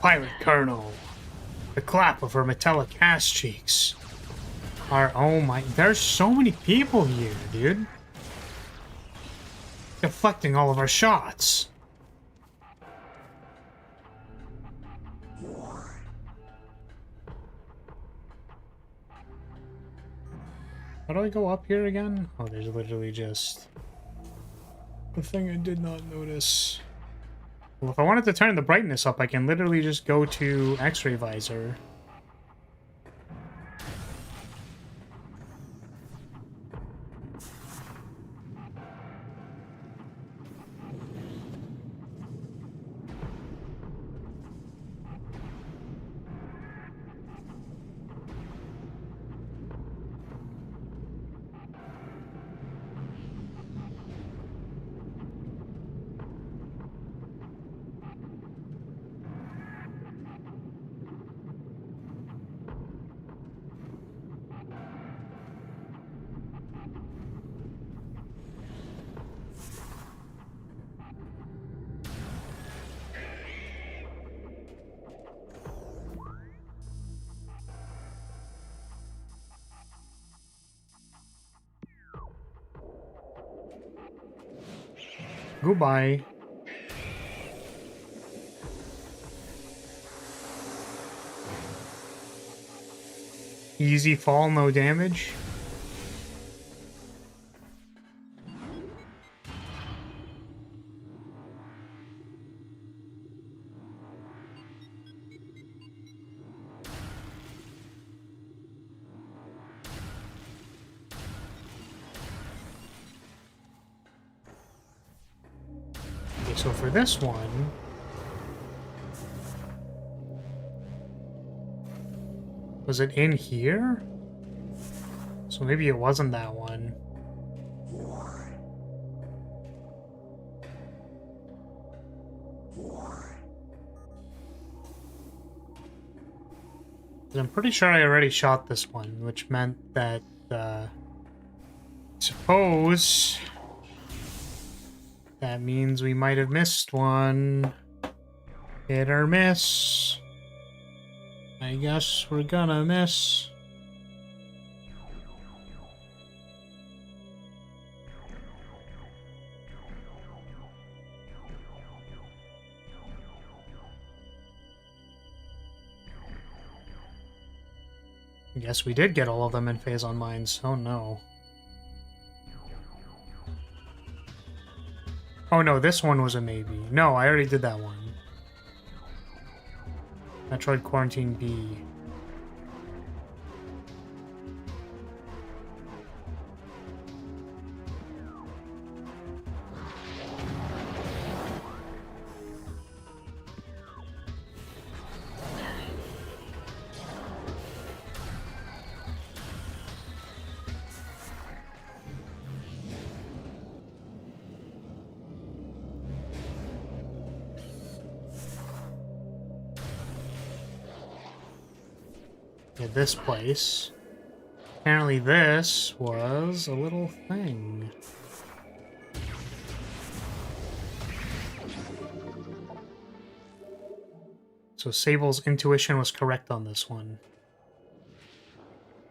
Pirate Colonel. The clap of her metallic ass cheeks. Oh my, there's so many people here, dude. Deflecting all of our shots. How do I go up here again? Oh, there's literally just the thing I did not notice. Well, if I wanted to turn the brightness up, I can literally just go to X-ray visor. Goodbye. Easy fall, no damage. Okay, so for this one... Was it in here? So maybe it wasn't that one. I'm pretty sure I already shot this one, which meant that, suppose that means we might have missed one. Hit or miss. I guess we're gonna miss. I guess we did get all of them in phazon mines. Oh no. Oh no, this one was a maybe. No, I already did that one. Metroid Quarantine B. This place. Apparently this was a little thing. So Sable's intuition was correct on this one.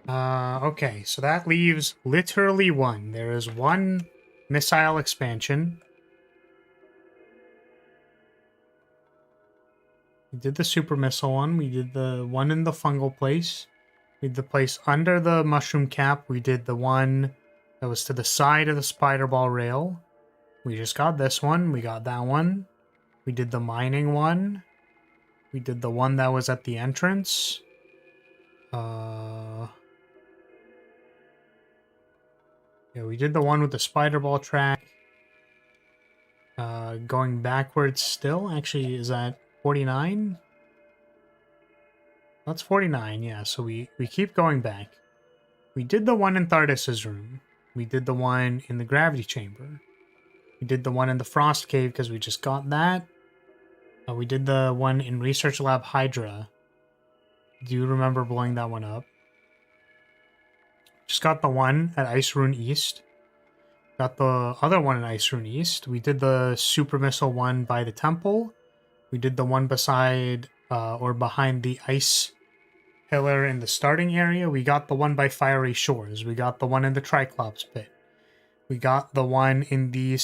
Okay, so that leaves literally one. There is one missile expansion. We did the super missile one. We did the one in the fungal place. We did the place under the mushroom cap. We did the one that was to the side of the spider ball rail. We just got this one. We got that one. We did the mining one. We did the one that was at the entrance. Yeah, we did the one with the spider ball track. Going backwards still. Actually, is that 49? That's 49, yeah. So we keep going back. We did the one in Thardis's room. We did the one in the gravity chamber. We did the one in the frost cave because we just got that. We did the one in Research Lab Hydra. Do you remember blowing that one up? Just got the one at Ice Rune East. Got the other one in Ice Rune East. We did the super missile one by the temple. We did the one beside or behind the ice pillar in the starting area. We got the one by Fiery Shores. We got the one in the Triclops pit. We got the one in the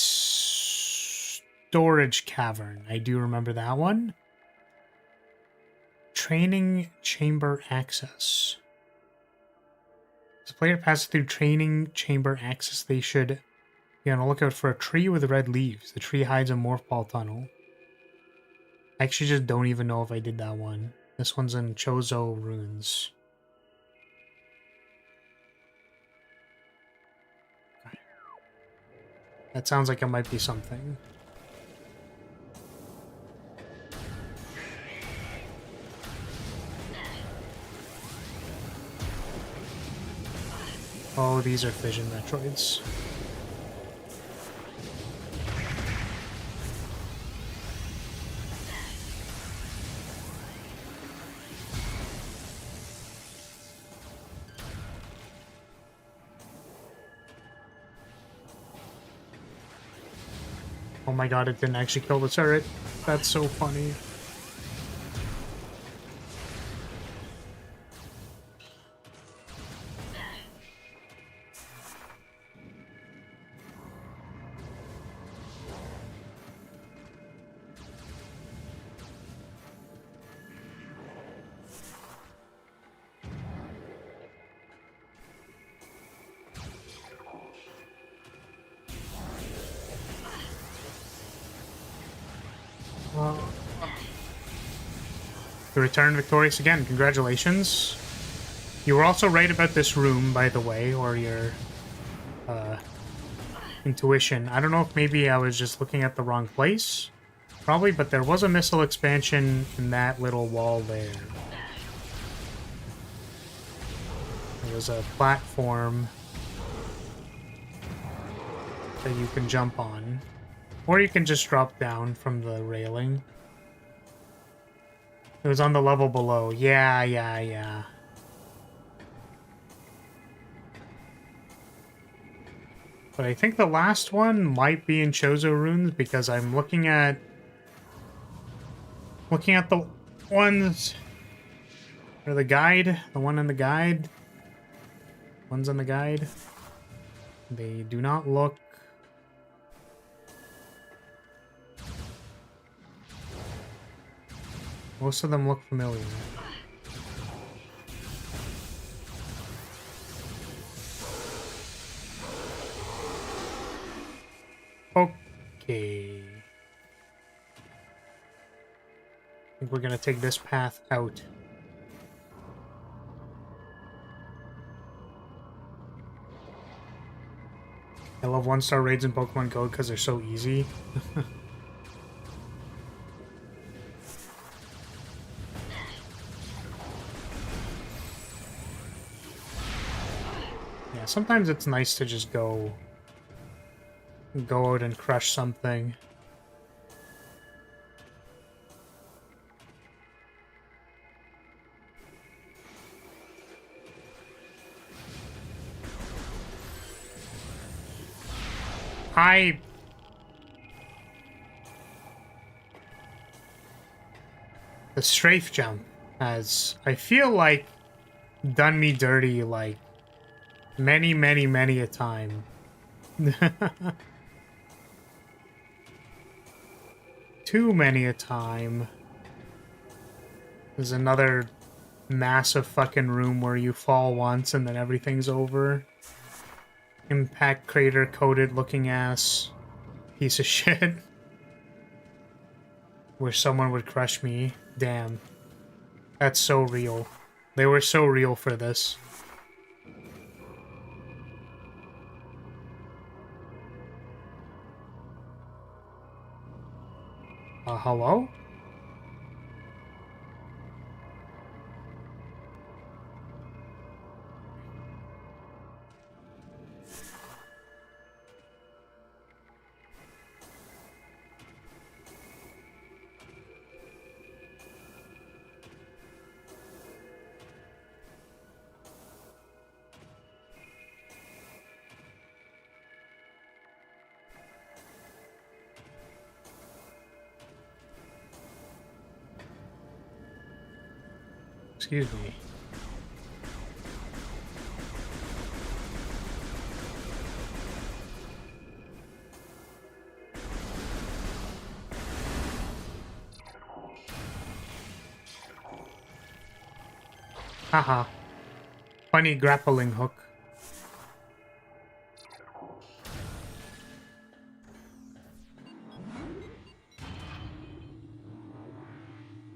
storage cavern. I do remember that one. Training chamber access. As a player passes through training chamber access, they should be on the lookout for a tree with red leaves. The tree hides a morph ball tunnel. I actually just don't even know if I did that one. This one's in Chozo Ruins. That sounds like it might be something. Oh, these are fission Metroids. Oh my god, it didn't actually kill the turret. That's so funny. You returned victorious again. Congratulations. You were also right about this room, by the way, or your intuition. I don't know if maybe I was just looking at the wrong place. Probably, but there was a missile expansion in that little wall there. There was a platform that you can jump on. Or you can just drop down from the railing. It was on the level below. Yeah. But I think the last one might be in Chozo Ruins because I'm looking at the ones or the guide, the one in the guide. Ones in the guide. They do not look most of them look familiar. Okay. I think we're gonna take this path out. I love 1-star raids in Pokemon Go because they're so easy. Yeah, sometimes it's nice to just go out and crush something. The strafe jump has, I feel like, done me dirty like many a time. Too many a time. There's another massive fucking room where you fall once and then everything's over. Impact crater coated looking ass piece of shit. Where someone would crush me. Damn. That's so real. They were so real for this. Hello? Excuse me. Haha. Funny grappling hook.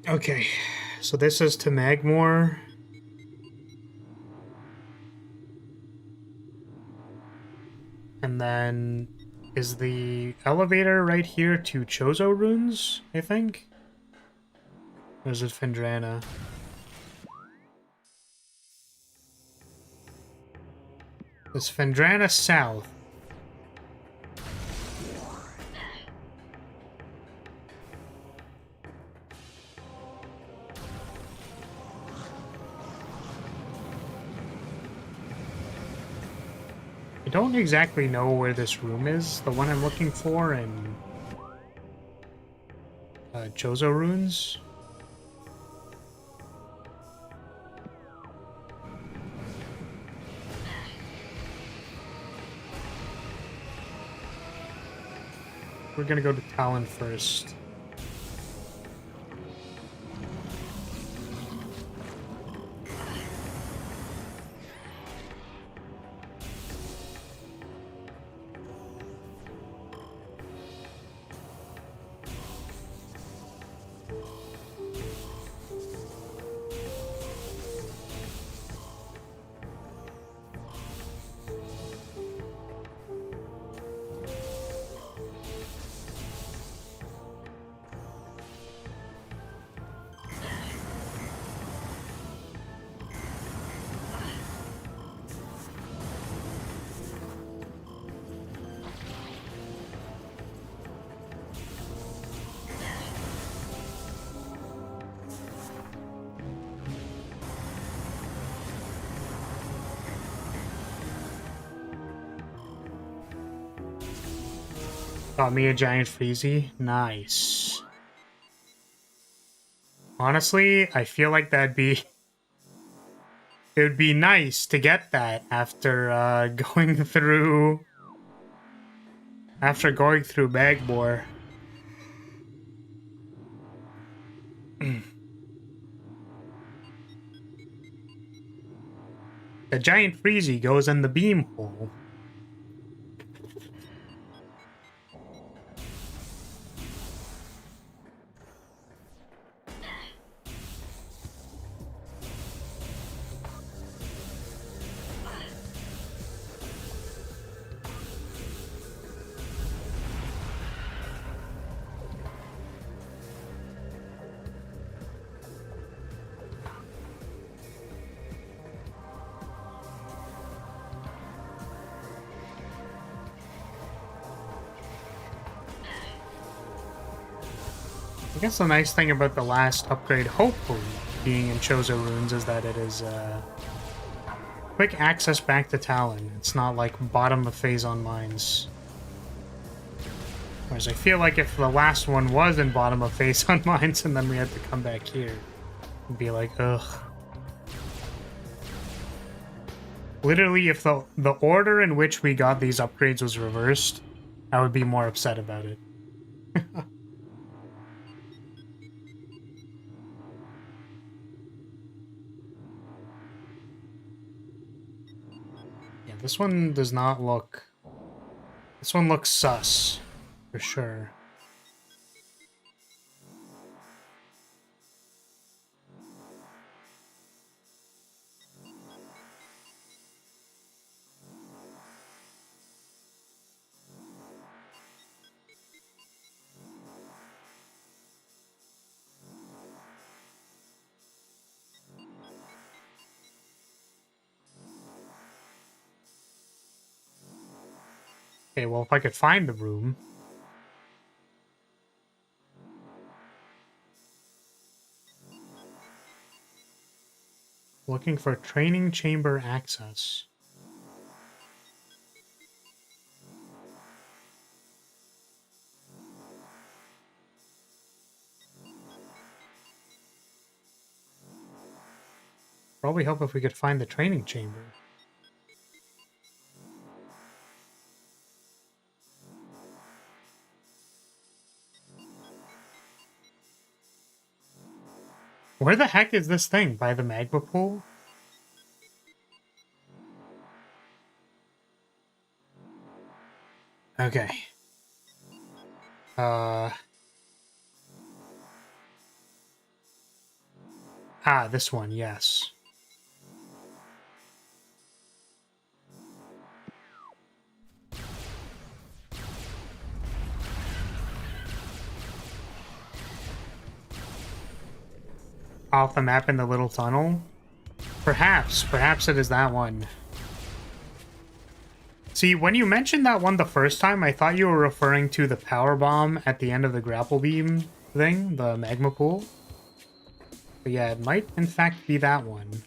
Okay, so this is to Magmore. And then is the elevator right here to Chozo runes, I think? Or is it Fendrana? It's Fendrana South. I don't exactly know where this room is, the one I'm looking for in Chozo runes. We're gonna go to Talon first. Got me a giant freezy. Nice. Honestly, I feel like that'd be... It would be nice to get that after going through... After going through Magmore. The giant freezy goes in the beam hole. I guess the nice thing about the last upgrade, hopefully, being in Chozo Runes is that it is quick access back to Talon. It's not like bottom of phazon mines. Whereas I feel like if the last one was in bottom of phazon mines and then we had to come back here, it'd be like, ugh. Literally, if the order in which we got these upgrades was reversed, I would be more upset about it. Yeah, this one does not look... This one looks sus, for sure. Okay, well, if I could find the room... Looking for training chamber access. Probably help if we could find the training chamber. Where the heck is this thing? By the magma pool? Okay. Ah, this one, yes. Off the map in the little tunnel? Perhaps it is that one. See, when you mentioned that one the first time, I thought you were referring to the power bomb at the end of the grapple beam thing, the magma pool. But yeah, it might in fact be that one.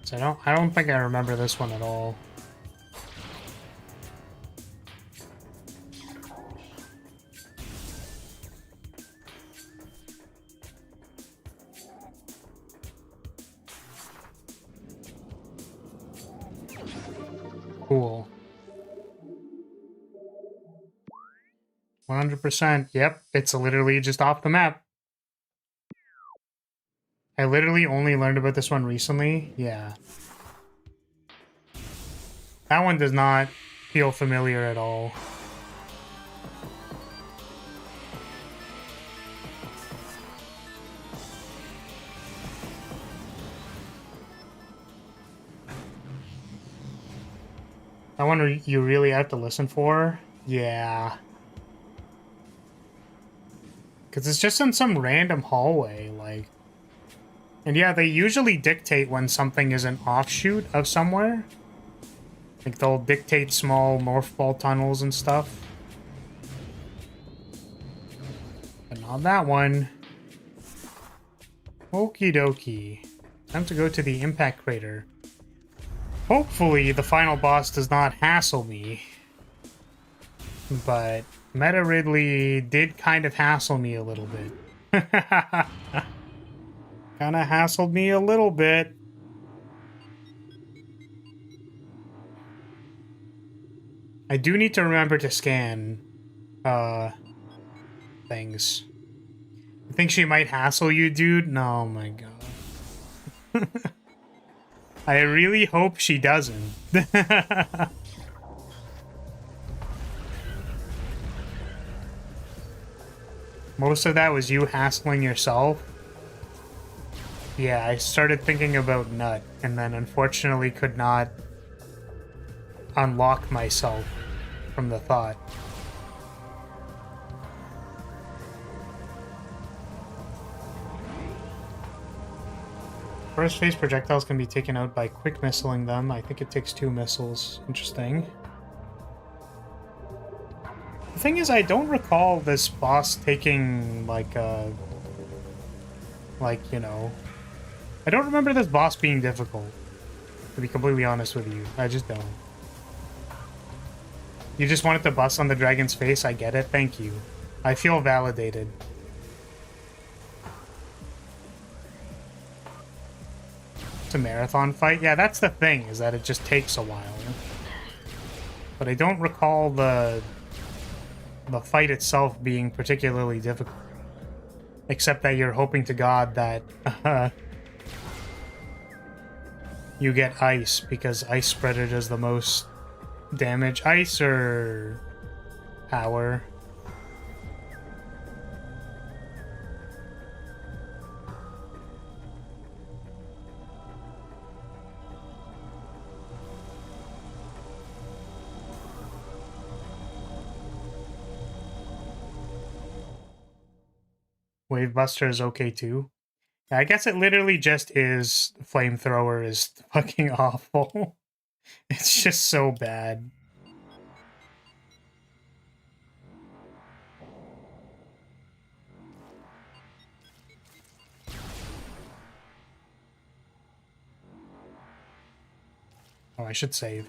So I don't think I remember this one at all. Cool. 100%. Yep, it's literally just off the map. I literally only learned about this one recently. Yeah. That one does not feel familiar at all. That one you really have to listen for? Yeah. Because it's just in some random hallway, like... And yeah, they usually dictate when something is an offshoot of somewhere. Like, they'll dictate small morph ball tunnels and stuff. But not that one. Okie dokie. Time to go to the impact crater. Hopefully, the final boss does not hassle me. But Meta Ridley did kind of hassle me a little bit. Kind of hassled me a little bit. I do need to remember to scan things. I think she might hassle you, dude. No, my god. I really hope she doesn't. Most of that was you hassling yourself. Yeah, I started thinking about Nut, and then unfortunately could not unlock myself from the thought. First phase projectiles can be taken out by quick missiling them. I think it takes 2 missiles. Interesting. The thing is, I don't recall this boss taking, like, you know... I don't remember this boss being difficult, to be completely honest with you. I just don't. You just wanted to bust on the dragon's face? I get it. Thank you. I feel validated. It's a marathon fight? Yeah, that's the thing, is that it just takes a while. But I don't recall the fight itself being particularly difficult. Except that you're hoping to God that you get ice, because ice spreader does the most damage. Ice or power? Wave Buster is okay too. Yeah, I guess it literally just is flamethrower is fucking awful. It's just so bad. Oh, I should save.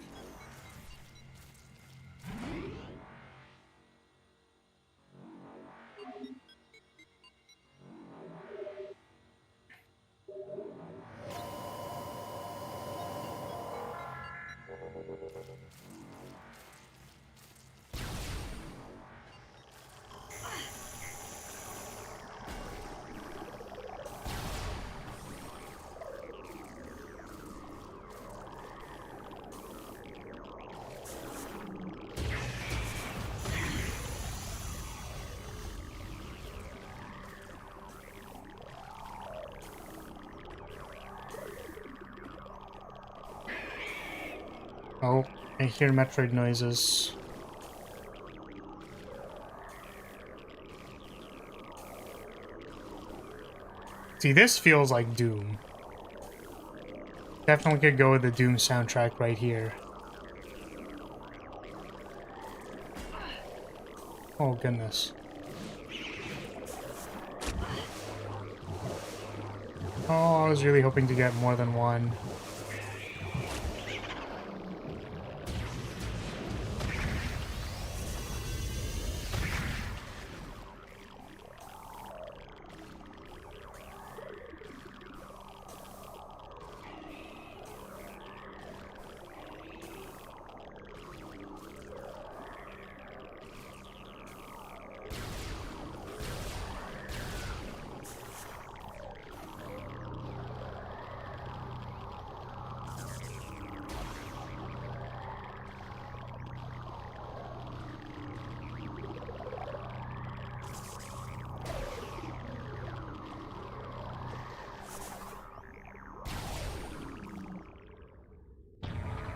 Oh, I hear Metroid noises. See, this feels like Doom. Definitely could go with the Doom soundtrack right here. Oh, goodness. Oh, I was really hoping to get more than one.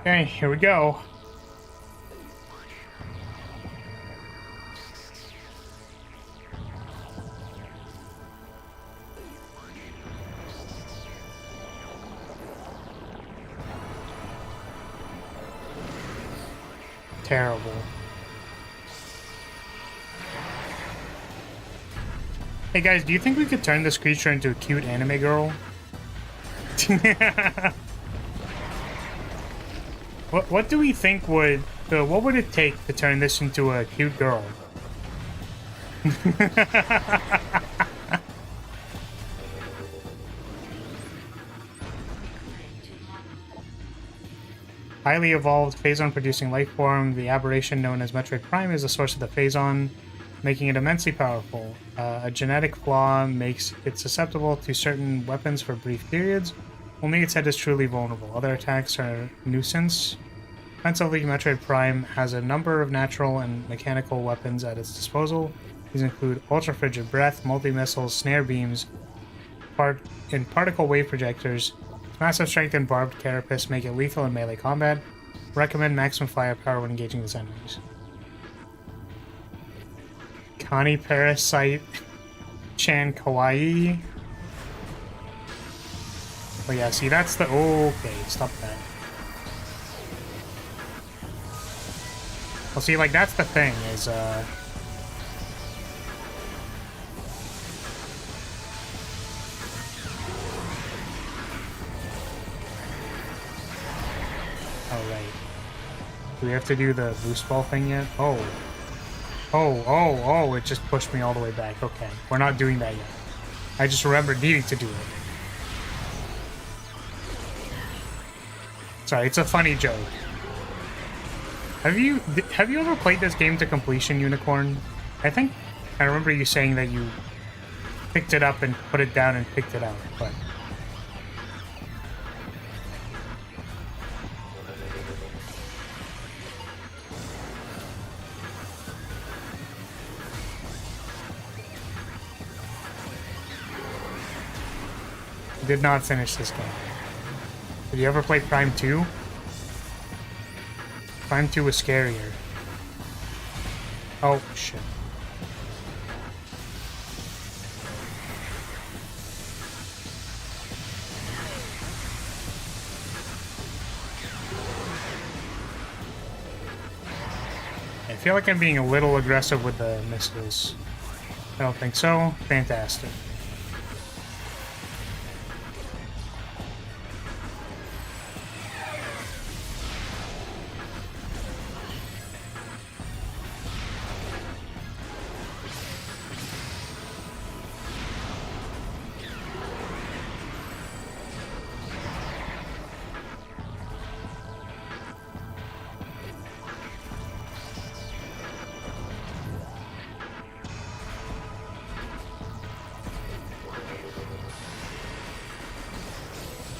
Okay, here we go. Terrible. Hey guys, do you think we could turn this creature into a cute anime girl? What do we think would what would it take to turn this into a cute girl? Highly evolved phazon producing life form, the aberration known as Metroid Prime is the source of the phazon, making it immensely powerful. A genetic flaw makes it susceptible to certain weapons for brief periods. Only its head is truly vulnerable. Other attacks are nuisance. Offensively, Metroid Prime has a number of natural and mechanical weapons at its disposal. These include ultra-frigid breath, multi-missiles, snare beams, and particle wave projectors. Its massive strength and barbed carapace make it lethal in melee combat. Recommend maximum firepower when engaging its enemies. Connie Parasite Chan Kawaii. Oh yeah, see that's the... Oh, okay, stop that. Well, see, like, that's the thing, is, oh, right. Do we have to do the boost ball thing yet? Oh. Oh, it just pushed me all the way back. Okay, we're not doing that yet. I just remembered needing to do it. Sorry, it's a funny joke. Have you ever played this game to completion, Unicorn? I think I remember you saying that you picked it up and put it down and picked it up, but... Did not finish this game. Did you ever play Prime 2? Prime 2 was scarier. Oh, shit. I feel like I'm being a little aggressive with the missiles. I don't think so. Fantastic.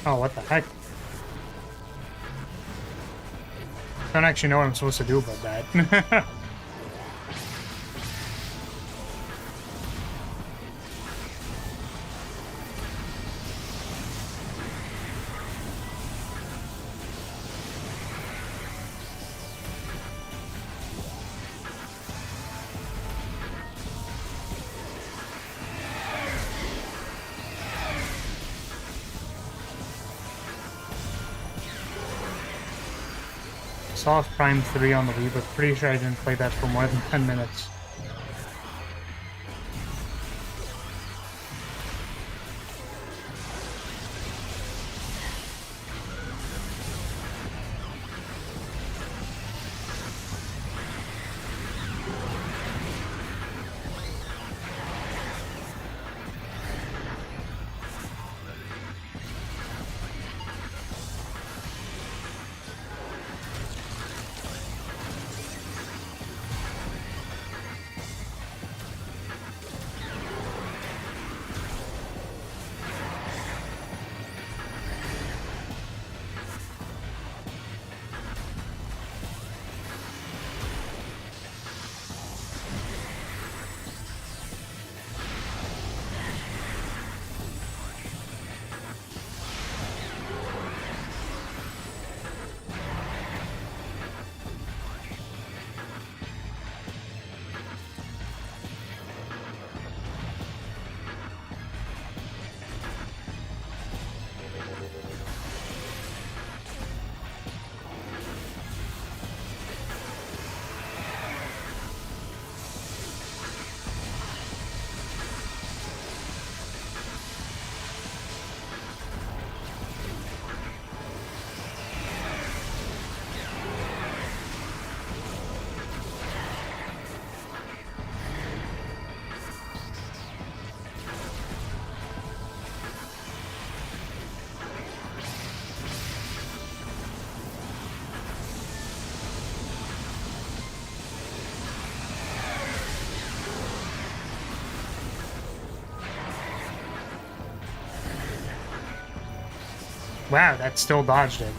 Oh, what the heck? I don't actually know what I'm supposed to do about that. saw Prime 3 on the Wii, but pretty sure I didn't play that for more than 10 minutes. Wow, that still dodged it.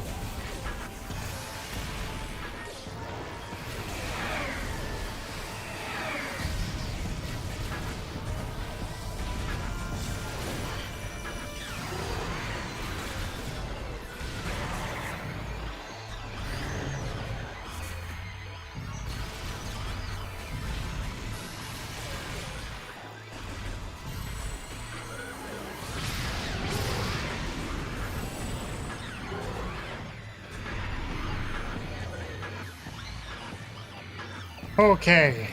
Okay.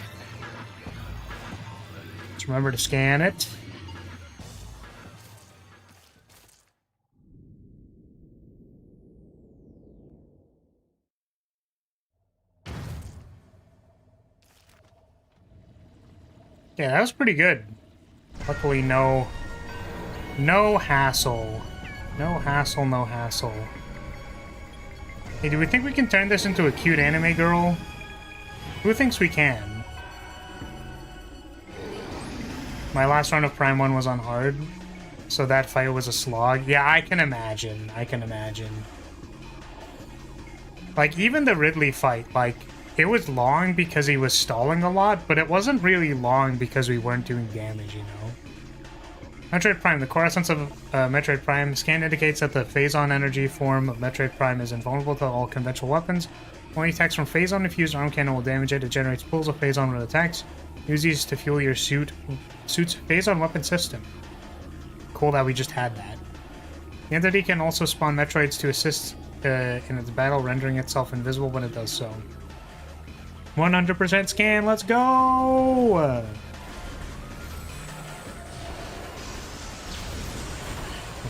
Just remember to scan it. Yeah, that was pretty good. Luckily, no hassle. No hassle, no hassle. Hey, do we think we can turn this into a cute anime girl? Who thinks we can? My last run of Prime 1 was on hard, so that fight was a slog. Yeah, I can imagine. I can imagine. Like, even the Ridley fight, like, it was long because he was stalling a lot, but it wasn't really long because we weren't doing damage, you know? Metroid Prime. The core essence of Metroid Prime. Scan indicates that the phazon energy form of Metroid Prime is invulnerable to all conventional weapons. Only attacks from phazon infused arm cannon will damage it. It generates pools of phazon when it attacks. Use these to fuel your suit's phazon weapon system. Cool that we just had that. The entity can also spawn Metroids to assist in its battle, rendering itself invisible when it does so. 100% scan, let's go!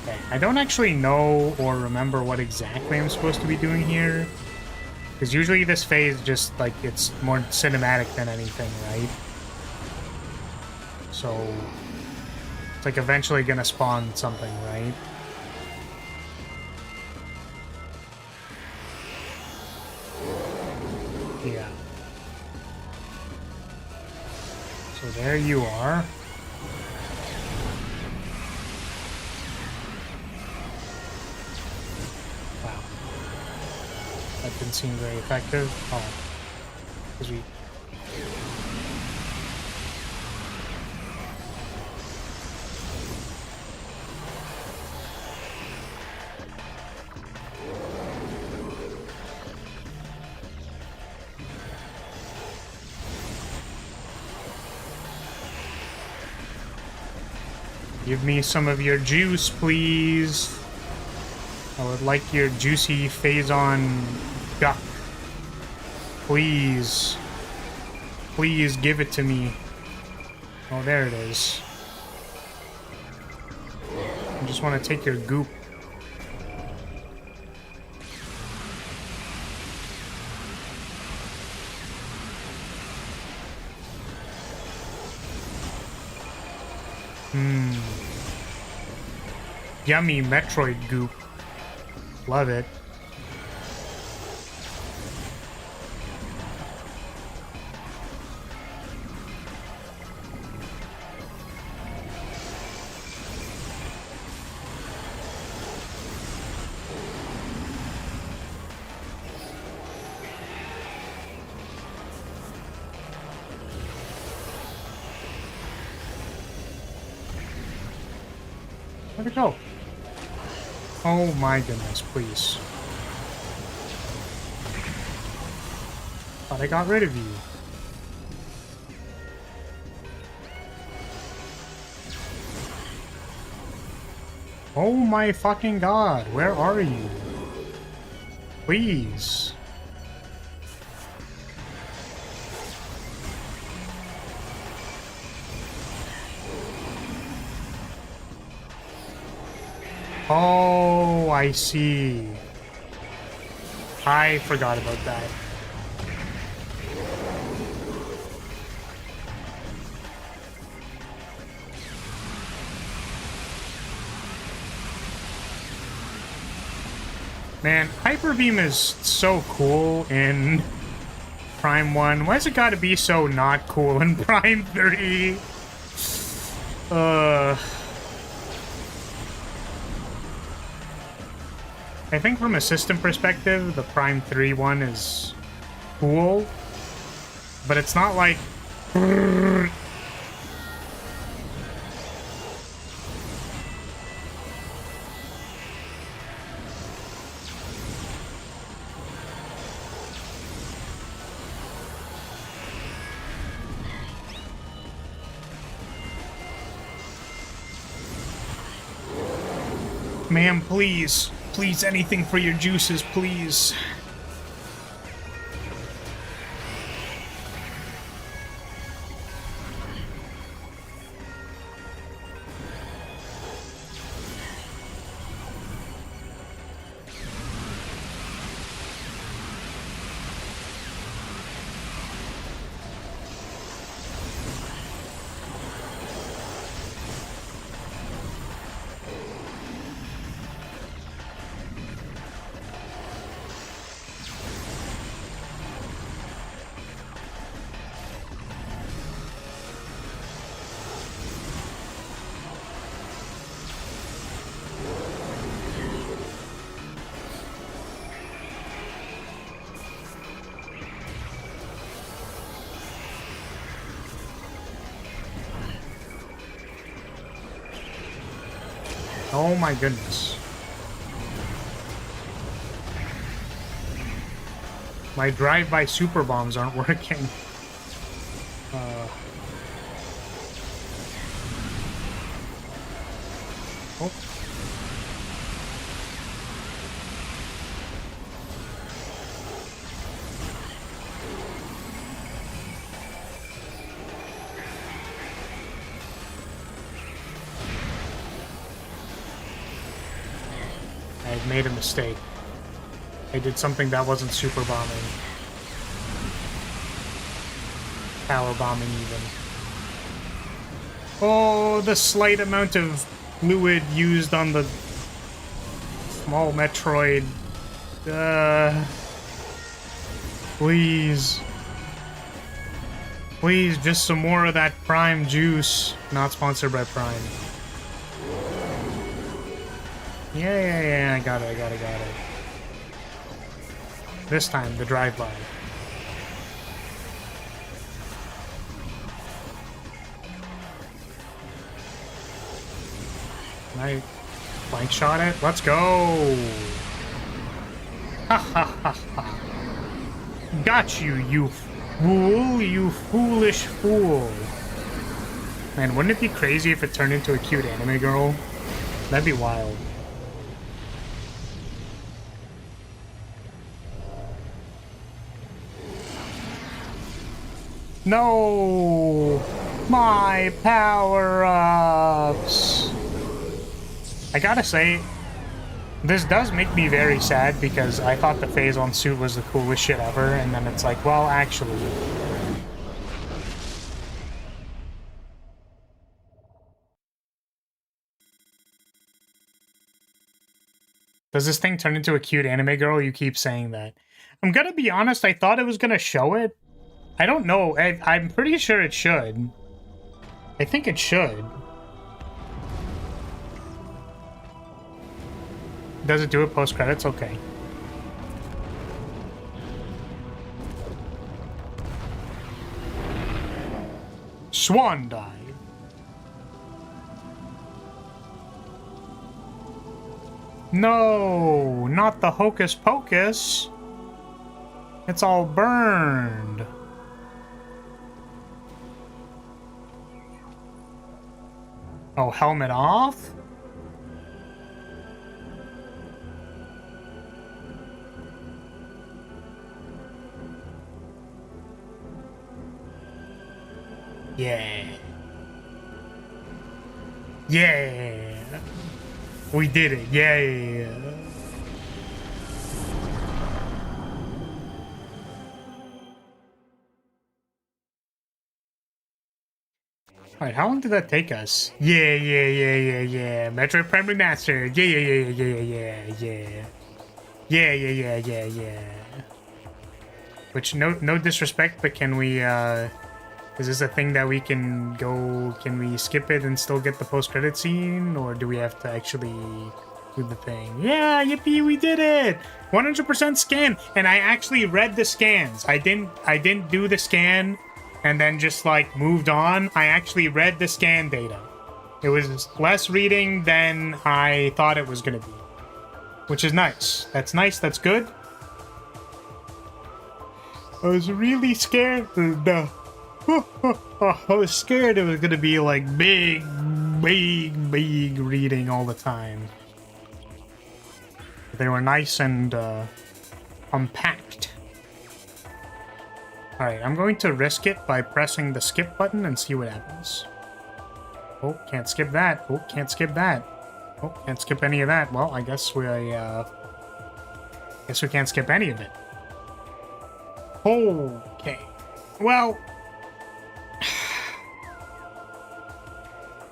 Okay, I don't actually know or remember what exactly I'm supposed to be doing here. Because usually this phase just, like, it's more cinematic than anything, right? So, it's, like, eventually gonna spawn something, right? Yeah. So there you are. Wow. That didn't seem very effective. Oh. Because we... Give me some of your juice, please. I would like your juicy phazon duck. Please. Please give it to me. Oh, there it is. I just want to take your goop. Yummy Metroid goop. Love it. Where'd it go? Oh my goodness, please. Thought I got rid of you. Oh my fucking god, where are you? Please. Oh, I see. I forgot about that. Man, Hyper Beam is so cool in Prime 1. Why's it gotta be so not cool in Prime 3? I think from a system perspective, the Prime 3 one is cool, but it's not like... Ma'am, please. Please, anything for your juices, please. Oh my goodness. My drive-by super bombs aren't working. Oh. I made a mistake. I did something that wasn't super bombing. Power bombing even. Oh, the slight amount of fluid used on the small Metroid. Please. Please, just some more of that Prime juice. Not sponsored by Prime. Yeah, I got it. This time, the drive-by. Can I flank shot it? Let's go! Ha ha ha ha. Got you, you fool! You foolish fool! Man, wouldn't it be crazy if it turned into a cute anime girl? That'd be wild. No! My power-ups! I gotta say, this does make me very sad because I thought the phazon suit was the coolest shit ever, and then it's like, well, actually... Does this thing turn into a cute anime girl? You keep saying that. I'm gonna be honest, I thought it was gonna show it. I don't know. I'm pretty sure it should. I think it should. Does it do it post-credits? Okay. Swan dive. No, not the hocus pocus. It's all burned. Oh, helmet off? Yeah. Yeah. We did it. Yeah. Alright, how long did that take us? Yeah. Metroid Prime Remastered. Yeah. Which, no disrespect, but can we, is this a thing that we can go... Can we skip it and still get the post-credit scene? Or do we have to actually do the thing? Yeah, yippee, we did it! 100% scan! And I actually read the scans. I didn't do the scan and then just, like, moved on. I actually read the scan data. It was less reading than I thought it was gonna be. Which is nice. That's nice, that's good. I was really scared. I was scared it was gonna be like big reading all the time. They were nice and unpacked. Alright, I'm going to risk it by pressing the skip button and see what happens. Oh, can't skip that. Oh, can't skip that. Oh, can't skip any of that. Well, I guess we can't skip any of it. Okay. Well,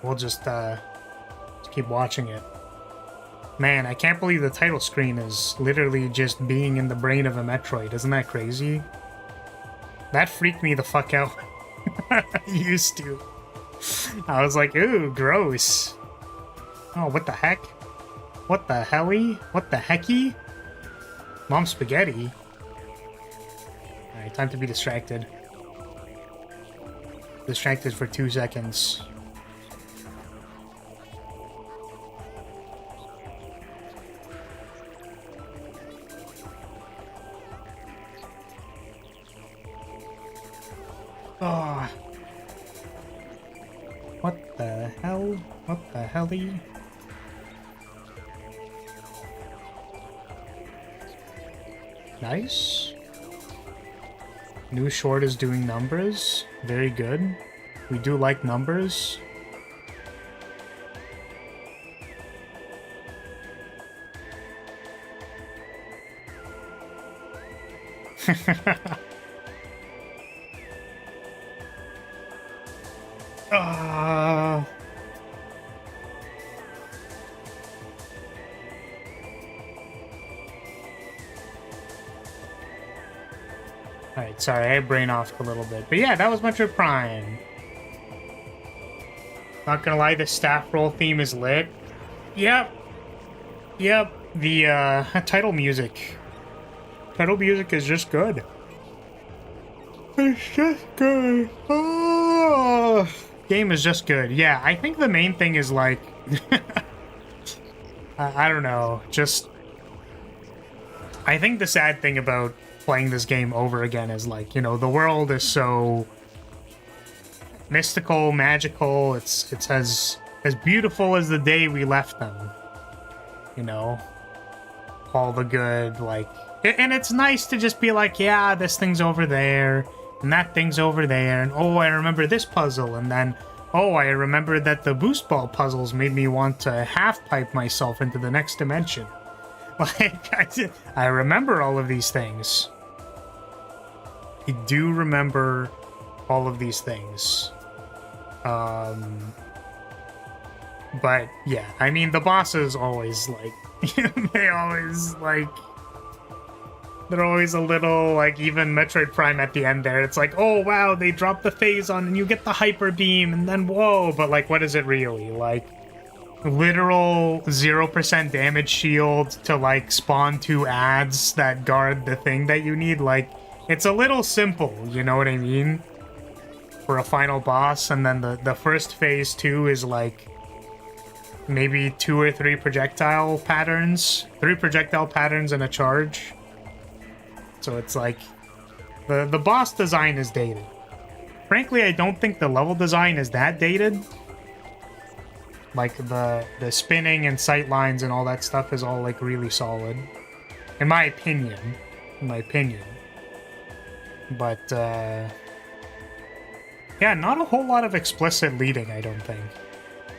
we'll just keep watching it. Man, I can't believe the title screen is literally just being in the brain of a Metroid. Isn't that crazy? That freaked me the fuck out. Used to. I was like, ooh, gross. Oh, what the heck? What the helly? What the hecky? Mom spaghetti? Alright, time to be distracted. Distracted for 2 seconds. Oh. What the hell? What the helly? Nice. New short is doing numbers. Very good. We do like numbers. Alright, sorry, I brain offed a little bit. But yeah, that was Metroid Prime. Not gonna lie, the staff roll theme is lit. Yep. The title music. Title music is just good. It's just good. Oh, game is just good. Yeah, I think the main thing is like... I don't know, just... I think the sad thing about playing this game over again is like, you know, the world is so mystical, magical, it's as beautiful as the day we left them. You know? All the good, like... And it's nice to just be like, yeah, this thing's over there. and that thing's over there, and oh, I remember this puzzle, and then oh, I remember that the boost ball puzzles made me want to half pipe myself into the next dimension. Like, I remember all of these things. I do remember all of these things. But yeah, I mean, the bosses always like, they're always a little like, even Metroid Prime at the end there, it's like, oh wow, they drop the phazon and you get the hyper beam and then whoa, but like, what is it really? Like, literal 0% damage shield to like spawn 2 ads that guard the thing that you need. Like, it's a little simple, you know what I mean? For a final boss, and then the first phase 2 is like maybe 2 or 3 projectile patterns. 3 projectile patterns and a charge. So it's like, the boss design is dated. Frankly, I don't think the level design is that dated. Like, the spinning and sight lines and all that stuff is all, like, really solid. In my opinion. But, yeah, not a whole lot of explicit leading, I don't think.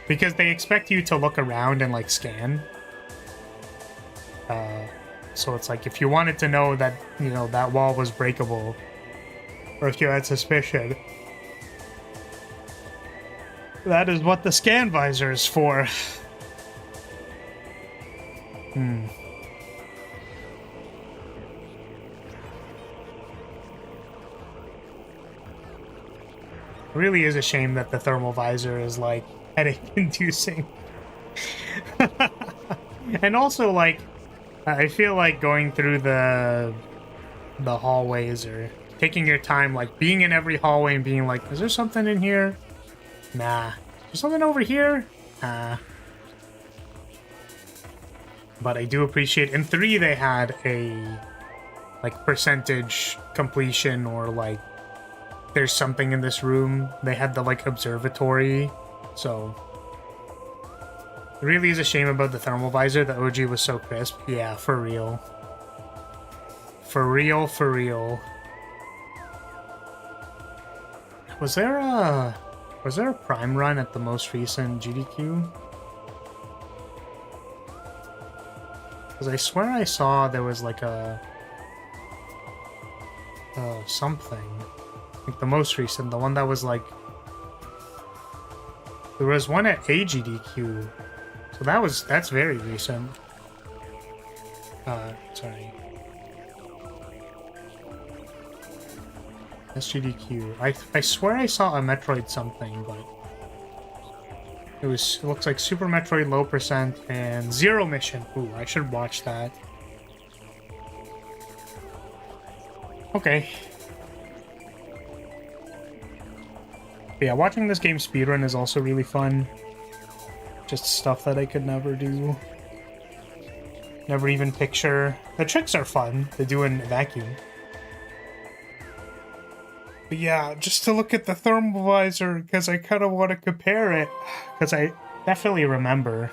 Because they expect you to look around and, like, scan. So it's like, if you wanted to know that, you know, that wall was breakable, or if you had suspicion, that is what the scan visor is for. It really is a shame that the thermal visor is, like, headache-inducing. And also, like, I feel like going through the hallways, or taking your time, like, being in every hallway and being like, is there something in here? Nah. Is there something over here? Nah. But I do appreciate, in 3 they had a, like, percentage completion, or, like, there's something in this room. They had the, like, observatory, so it really is a shame about the thermal visor. The OG was so crisp. Yeah, for real. For real. Was there a Prime run at the most recent GDQ? Because I swear I saw there was like a something. Like the most recent, the one that was like, there was one at AGDQ. So that's very recent. Sorry. SGDQ. I swear I saw a Metroid something, but it looks like Super Metroid low percent and Zero Mission. Ooh, I should watch that. Okay. But yeah, watching this game speedrun is also really fun. Just stuff that I could never do. Never even picture. The tricks are fun to do in a vacuum. But yeah, just to look at the thermal visor, because I kind of want to compare it. Because I definitely remember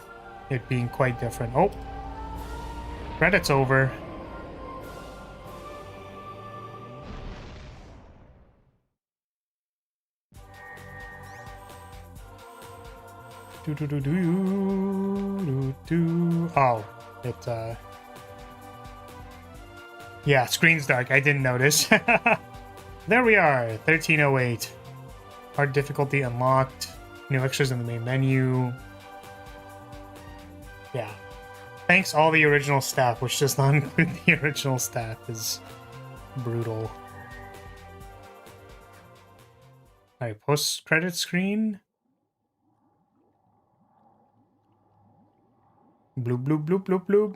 it being quite different. Oh. Credits over. Oh, it, yeah, screen's dark. I didn't notice. There we are, 1308. Hard difficulty unlocked. New extras in the main menu. Yeah. Thanks all the original staff, which does not include the original staff, is brutal. Alright, post-credit screen. Bloop, bloop, bloop, bloop, bloop.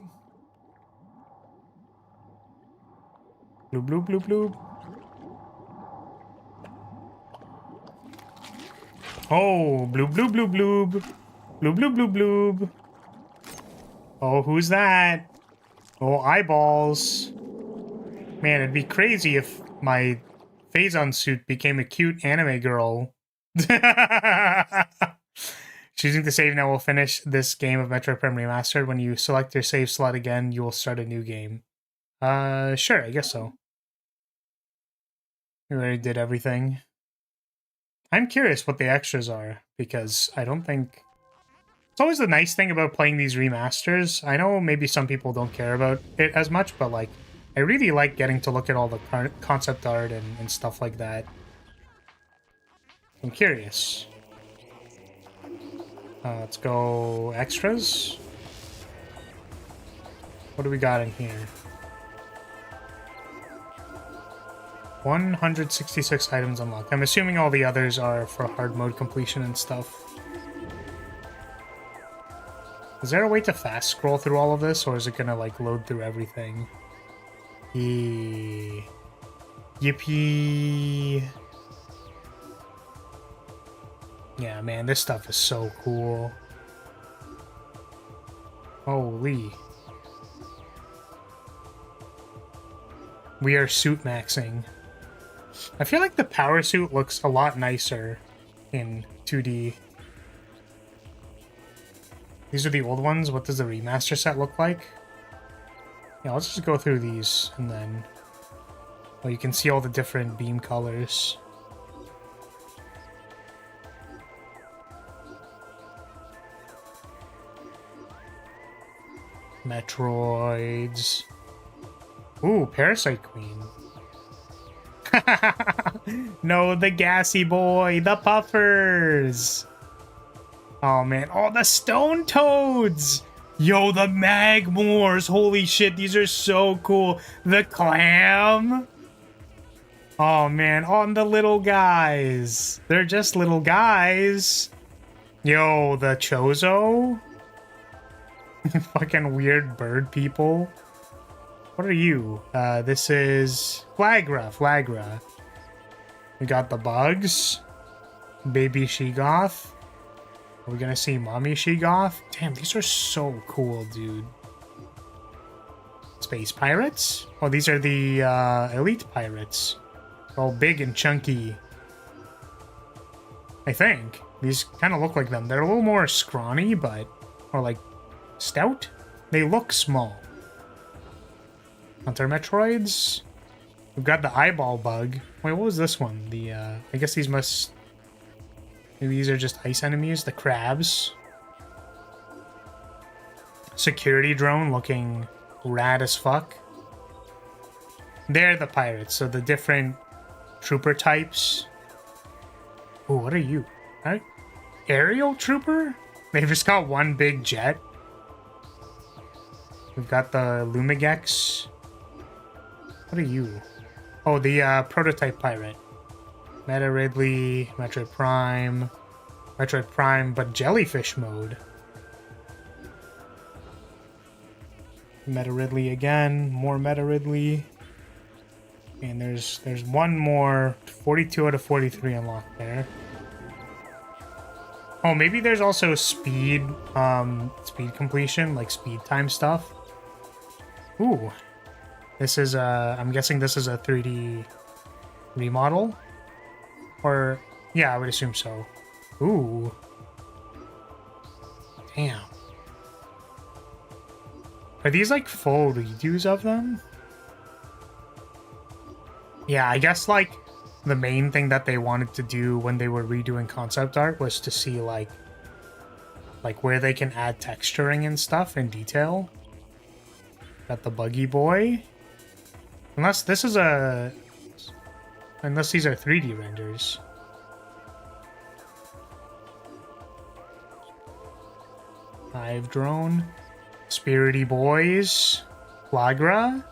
Bloop, bloop, bloop, bloop. Oh, bloop, bloop, bloop, bloop. Bloop, bloop, bloop, bloop. Oh, who's that? Oh, eyeballs. Man, it'd be crazy if my phazon suit became a cute anime girl. Choosing to save now will finish this game of Metroid Prime Remastered. When you select your save slot again, you will start a new game. Sure, I guess so. We already did everything. I'm curious what the extras are, because I don't think... It's always the nice thing about playing these remasters. I know maybe some people don't care about it as much, but like, I really like getting to look at all the concept art and stuff like that. I'm curious. Let's go extras. What do we got in here? 166 items unlocked. I'm assuming all the others are for hard mode completion and stuff. Is there a way to fast scroll through all of this, or is it gonna like load through everything? Yippee. Yeah, man, this stuff is so cool. Holy. We are suit maxing. I feel like the power suit looks a lot nicer in 2D. These are the old ones. What does the remaster set look like? Yeah, let's just go through these and then... Well, you can see all the different beam colors. Metroids. Ooh, Parasite Queen. No, the gassy boy, the puffers. Oh man, oh, the stone toads. Yo, the magmores. Holy shit, these are so cool. The clam. Oh man, on the little guys. They're just little guys. Yo, the Chozo. Fucking weird bird people. What are you? This is Flagra. We got the bugs. Baby Sheegoth. Are we gonna see Mommy Sheegoth? Damn, these are so cool, dude. Space pirates? Oh, these are the elite pirates. All big and chunky. I think. These kind of look like them. They're a little more scrawny, but... Or like... stout? They look small. Hunter Metroids. We've got the eyeball bug. Wait, what was this one? The, I guess these must... Maybe these are just ice enemies. The crabs. Security drone looking rad as fuck. They're the pirates, so the different trooper types. Oh, what are you? Aerial trooper? They've just got one big jet. We've got the Lumigex. What are you? Oh, the prototype pirate. Meta Ridley, Metroid Prime, but jellyfish mode. Meta Ridley again, more Meta Ridley. And there's one more, 42 out of 43 unlocked there. Oh, maybe there's also speed completion, like speed time stuff. Ooh. This is I'm guessing this is a 3D remodel. Or, yeah, I would assume so. Ooh. Damn. Are these like full redos of them? Yeah, I guess like the main thing that they wanted to do when they were redoing concept art was to see like where they can add texturing and stuff in detail. Got the buggy boy. Unless these are 3D renders. Hive drone. Spirity boys. Flagra.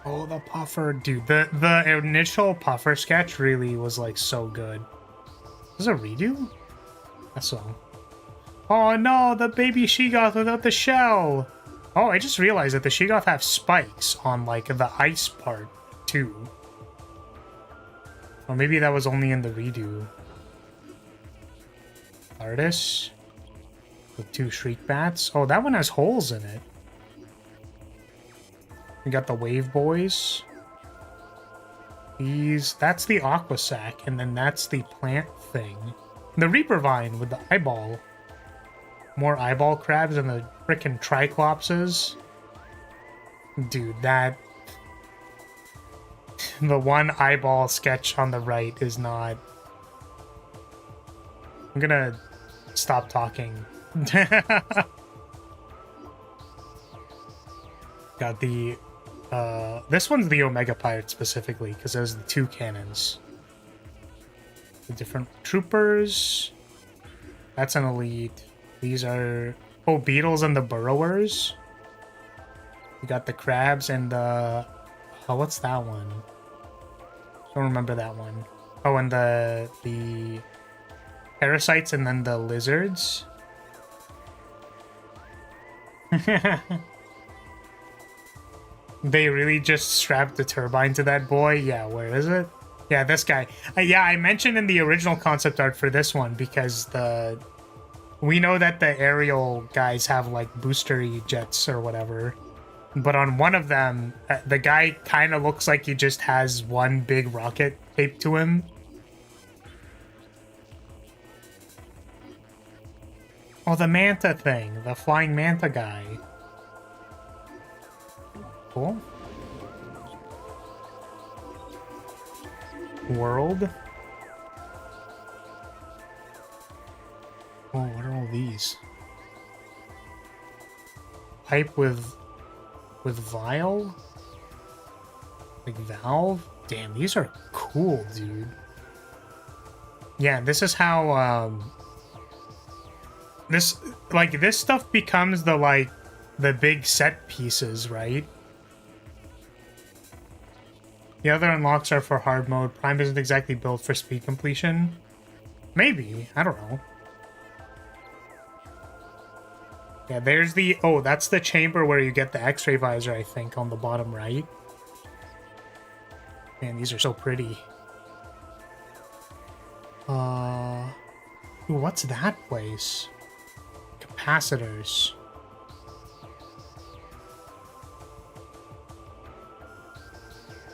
Oh, the puffer. Dude, the initial puffer sketch really was like so good. Is this a redo? That's all. Oh no, the baby Sheegoth without the shell. Oh, I just realized that the Sheegoth have spikes on like the ice part too. Or maybe that was only in the redo. Artist with 2 shriek bats. Oh, that one has holes in it. We got the wave boys. That's the aqua sac, and then that's the plant thing. The Reaper Vine with the eyeball. More eyeball crabs and the frickin' Triclopses. Dude, that... The one eyeball sketch on the right is not... I'm gonna stop talking. Got the... this one's the Omega Pirate specifically, because there's the 2 cannons. The different troopers. That's an elite. These are... Oh, beetles and the burrowers. We got the crabs and the... Oh, what's that one? Don't remember that one. Oh, and the parasites and then the lizards. They really just strapped the turbine to that boy? Yeah, where is it? Yeah, this guy. Yeah, I mentioned in the original concept art for this one because we know that the aerial guys have like boostery jets or whatever. But on one of them, the guy kind of looks like he just has one big rocket taped to him. Oh, the manta thing. The flying manta guy. Cool. World. Oh, what are all these? Pipe with vial? Like valve? Damn, these are cool, dude. Yeah, this is how this stuff becomes the big set pieces, right? The other unlocks are for hard mode. Prime isn't exactly built for speed completion. Maybe, I don't know. Yeah, there's the... Oh, that's the chamber where you get the X-ray visor, I think, on the bottom right. Man, these are so pretty. Ooh, what's that place? Capacitors.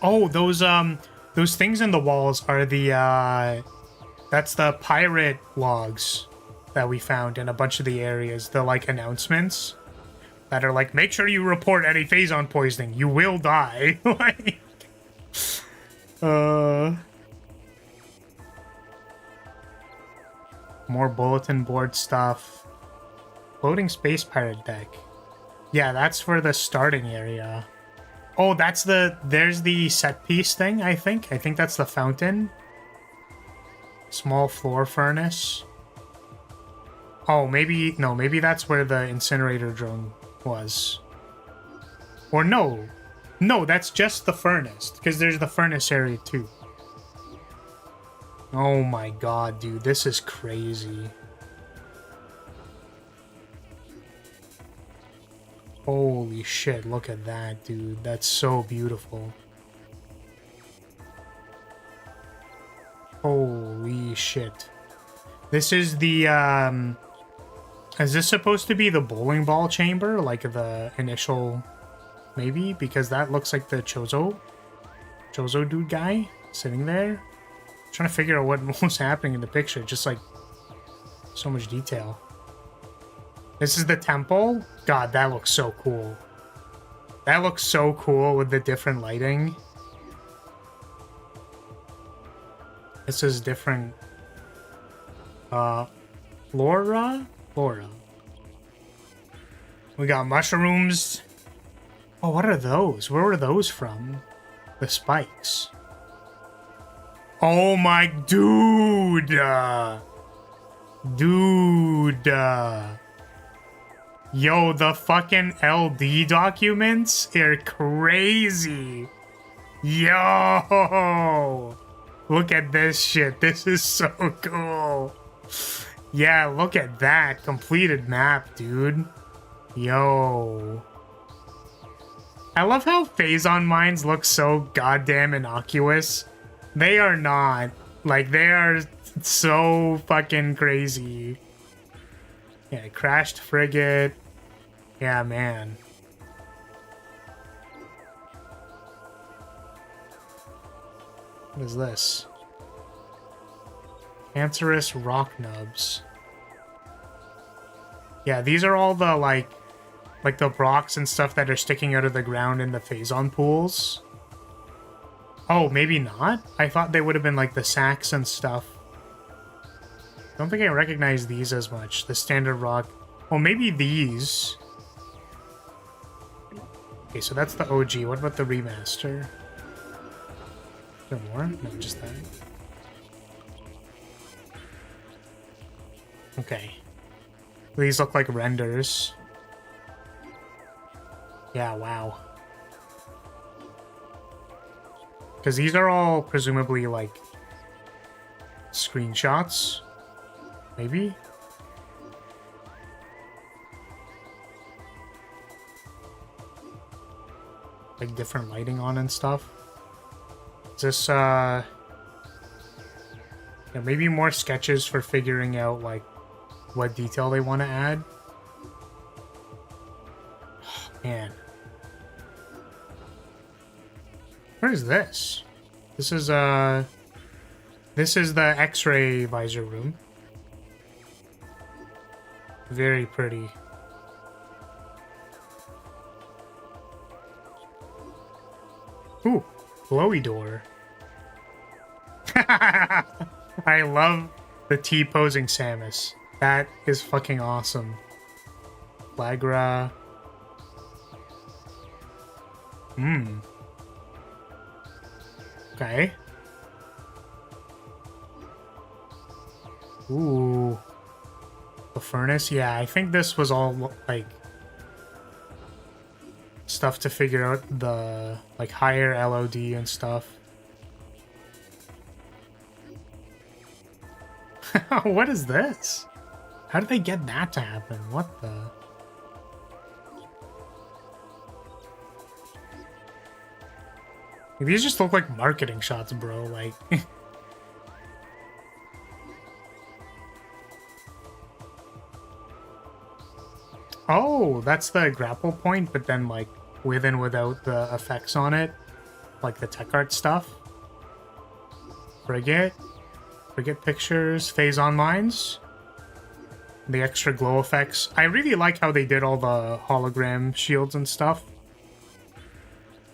Oh, those things in the walls are the, that's the pirate logs that we found in a bunch of the areas. The, like, announcements that are like, make sure you report any phazon poisoning. You will die. Like, more bulletin board stuff. Floating space pirate deck. Yeah, that's for the starting area. Oh, there's the set piece thing, I think. I think that's the fountain. Small floor furnace. Oh, maybe that's where the incinerator drone was. Or no, that's just the furnace, because there's the furnace area too. Oh my god, dude, this is crazy. Holy shit, look at that, dude. That's so beautiful. Holy shit. This is the, is this supposed to be the bowling ball chamber? Like the initial... Maybe? Because that looks like the Chozo dude guy sitting there. I'm trying to figure out what was happening in the picture. Just like, so much detail. This is the temple? God, that looks so cool. That looks so cool with the different lighting. This is different... Flora? Flora. We got mushrooms. Oh, what are those? Where were those from? The spikes. Oh my... Dude! Dude! Yo, the fucking LD documents are crazy. Yo! Look at this shit. This is so cool. Yeah, look at that. Completed map, dude. Yo. I love how phazon mines look so goddamn innocuous. They are not. Like, they are so fucking crazy. Yeah, crashed frigate. Yeah, man. What is this? Cancerous rock nubs. Yeah, these are all the, like the rocks and stuff that are sticking out of the ground in the phazon pools. Oh, maybe not? I thought they would have been like the sacks and stuff. Don't think I recognize these as much. The standard rock. Oh, maybe these. Okay, so that's the OG. What about the remaster? Is there more? No, just that. Okay. These look like renders. Yeah, wow. Because these are all presumably like screenshots. Maybe? Like different lighting on and stuff. Is this yeah, maybe more sketches for figuring out like what detail they want to add. Oh, man. Where is this? This is the X-ray visor room. Very pretty. Ooh, glowy door. I love the T-posing Samus. That is fucking awesome. Flagra. Okay. Ooh. The furnace? Yeah, I think this was all, like, stuff to figure out the, like, higher LOD and stuff. What is this? How did they get that to happen? What the... These just look like marketing shots, bro. Like... Oh, that's the grapple point, but then, like, with and without the effects on it. Like the tech art stuff. Frigate pictures, phazon mines. The extra glow effects. I really like how they did all the hologram shields and stuff.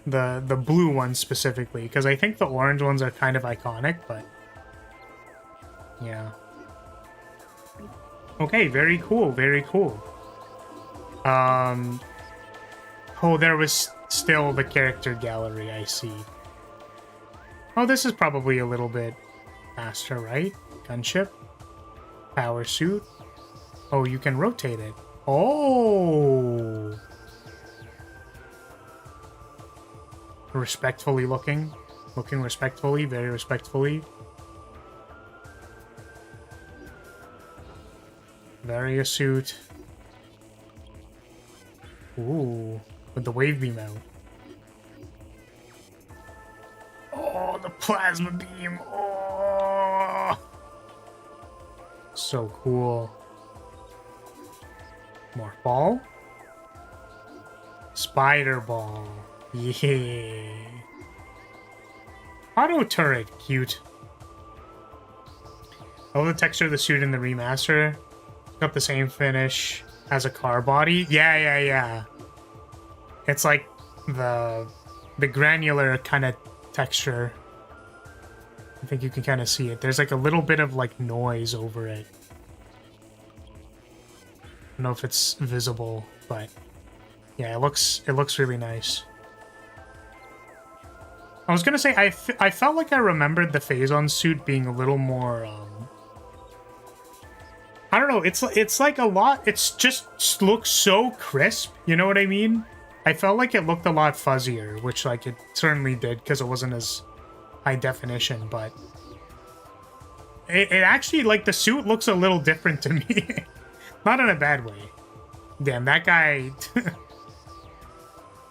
The blue ones specifically, because I think the orange ones are kind of iconic, but yeah. Okay, very cool, very cool. Oh, there was still the character gallery, I see. Oh, this is probably a little bit faster, right? Gunship. Power suit. Oh, you can rotate it. Oh! Respectfully looking. Looking respectfully, very respectfully. Varia suit. Ooh, with the wave beam out. Oh, the plasma beam. Oh, so cool. More ball. Spider ball. Yeah. Auto turret, cute. I love the texture of the suit in the remaster. Got the same finish as a car body. Yeah. It's like the granular kind of texture. I think you can kind of see it. There's like a little bit of like noise over it. I don't know if it's visible, but yeah, it looks really nice. I was gonna say I felt like I remembered the phazon suit being a little more I don't know, it's like a lot, it's just looks so crisp, you know what I mean? I felt like it looked a lot fuzzier, which like it certainly did because it wasn't as high definition, but it actually, like, the suit looks a little different to me. Not in a bad way. Damn, that guy...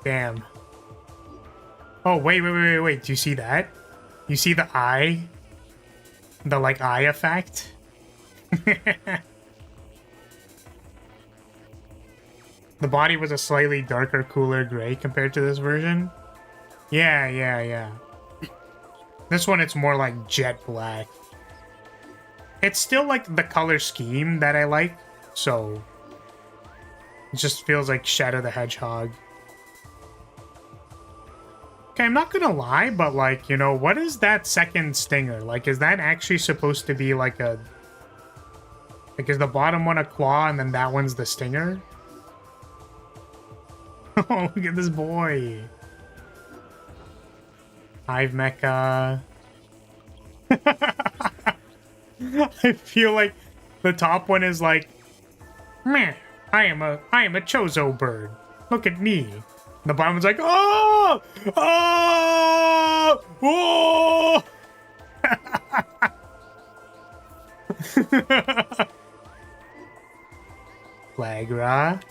Damn. Oh, wait. Do you see that? You see the eye? The, like, eye effect? The body was a slightly darker, cooler gray compared to this version. Yeah. This one, it's more like jet black. It's still like the color scheme that I like, so it just feels like Shadow the Hedgehog. Okay, I'm not gonna lie, but like, you know, what is that second stinger? Like, is that actually supposed to be like a... Like, is the bottom one a claw and then that one's the stinger? Oh, look at this boy. Hive Mecha. I feel like the top one is like, meh, I am a Chozo bird. Look at me. The bottom one's like, oh! Oh! Oh! Flagra.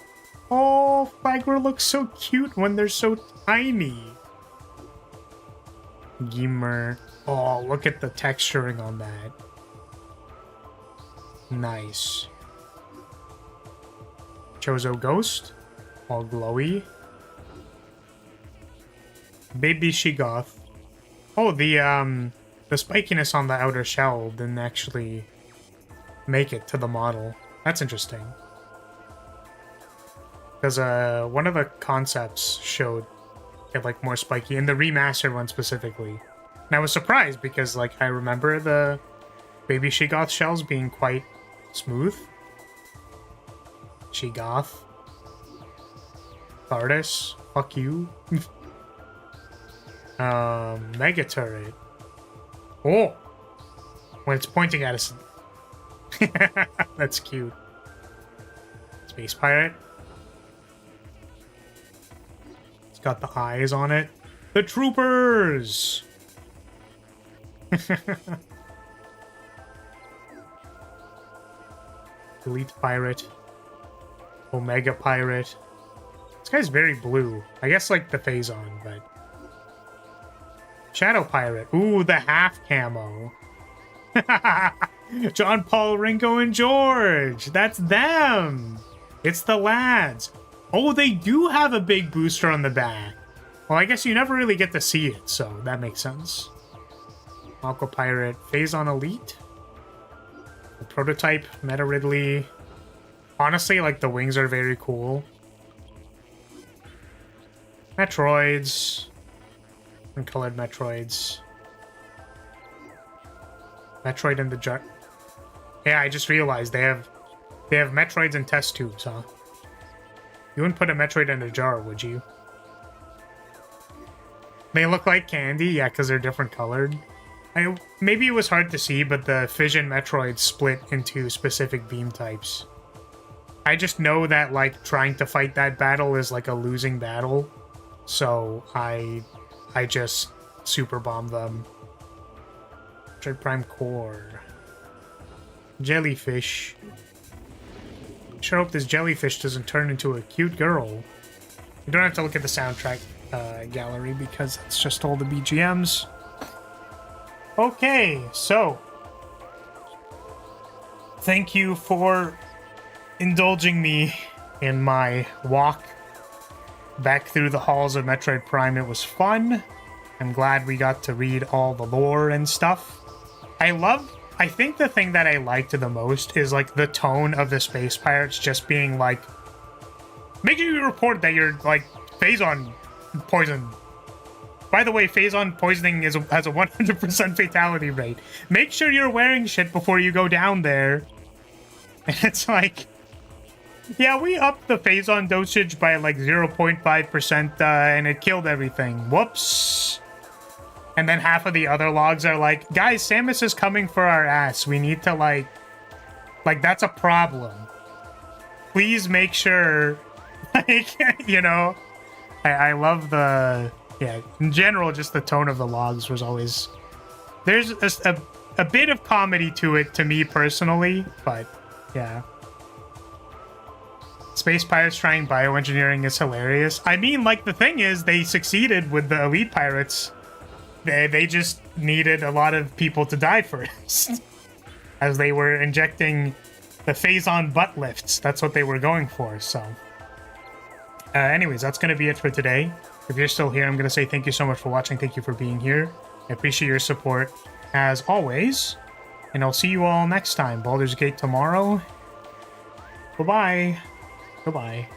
Oh, Flagra looks so cute when they're so tiny. Gimmer. Oh, look at the texturing on that. Nice. Chozo Ghost. All glowy. Baby Shigoth. Oh, the spikiness on the outer shell didn't actually make it to the model. That's interesting. Because one of the concepts showed it like more spiky, in the remastered one specifically. And I was surprised because like I remember the Baby Shigoth shells being quite smooth. Shigoth. Thardus. Fuck you. Mega turret. Oh! When it's pointing at us. That's cute. Space pirate. It's got the eyes on it. The troopers! Elite pirate. Omega pirate. This guy's very blue. I guess like the phazon, but... Shadow pirate. Ooh, the half camo. John, Paul, Ringo, and George. That's them. It's the lads. Oh, they do have a big booster on the back. Well, I guess you never really get to see it, so that makes sense. Aqua pirate. Phazon elite. The prototype. Meta Ridley. Honestly, like, the wings are very cool. Metroids. And colored Metroids. Metroid in the jar. Yeah, I just realized they have Metroids in test tubes, huh? You wouldn't put a Metroid in a jar, would you? They look like candy, yeah, because they're different colored. Maybe it was hard to see, but the fission Metroids split into specific beam types. I just know that, like, trying to fight that battle is like a losing battle, so I just super bomb them. Metroid Prime Core. Jellyfish. Sure hope this jellyfish doesn't turn into a cute girl. You don't have to look at the soundtrack gallery because it's just all the BGMs. Okay, so thank you for indulging me in my walk back through the halls of Metroid Prime. It was fun. I'm glad we got to read all the lore and stuff. I think the thing that I liked the most is like the tone of the space pirates just being like, making you report that you're like phazon poison. By the way, phazon poisoning has a 100% fatality rate. Make sure you're wearing shit before you go down there. And it's like, yeah, we upped the phazon dosage by like 0.5% and it killed everything. Whoops. And then half of the other logs are like, guys, Samus is coming for our ass. We need to like that's a problem. Please make sure, like, you know, I love the, yeah, in general, just the tone of the logs was always, there's a bit of comedy to it to me personally, but yeah. Space Pirates trying bioengineering is hilarious. I mean, like, the thing is, they succeeded with the Elite Pirates. They just needed a lot of people to die first. As they were injecting the phazon butt lifts. That's what they were going for, so. Anyways, that's going to be it for today. If you're still here, I'm going to say thank you so much for watching. Thank you for being here. I appreciate your support, as always. And I'll see you all next time. Baldur's Gate tomorrow. Bye-bye. Goodbye.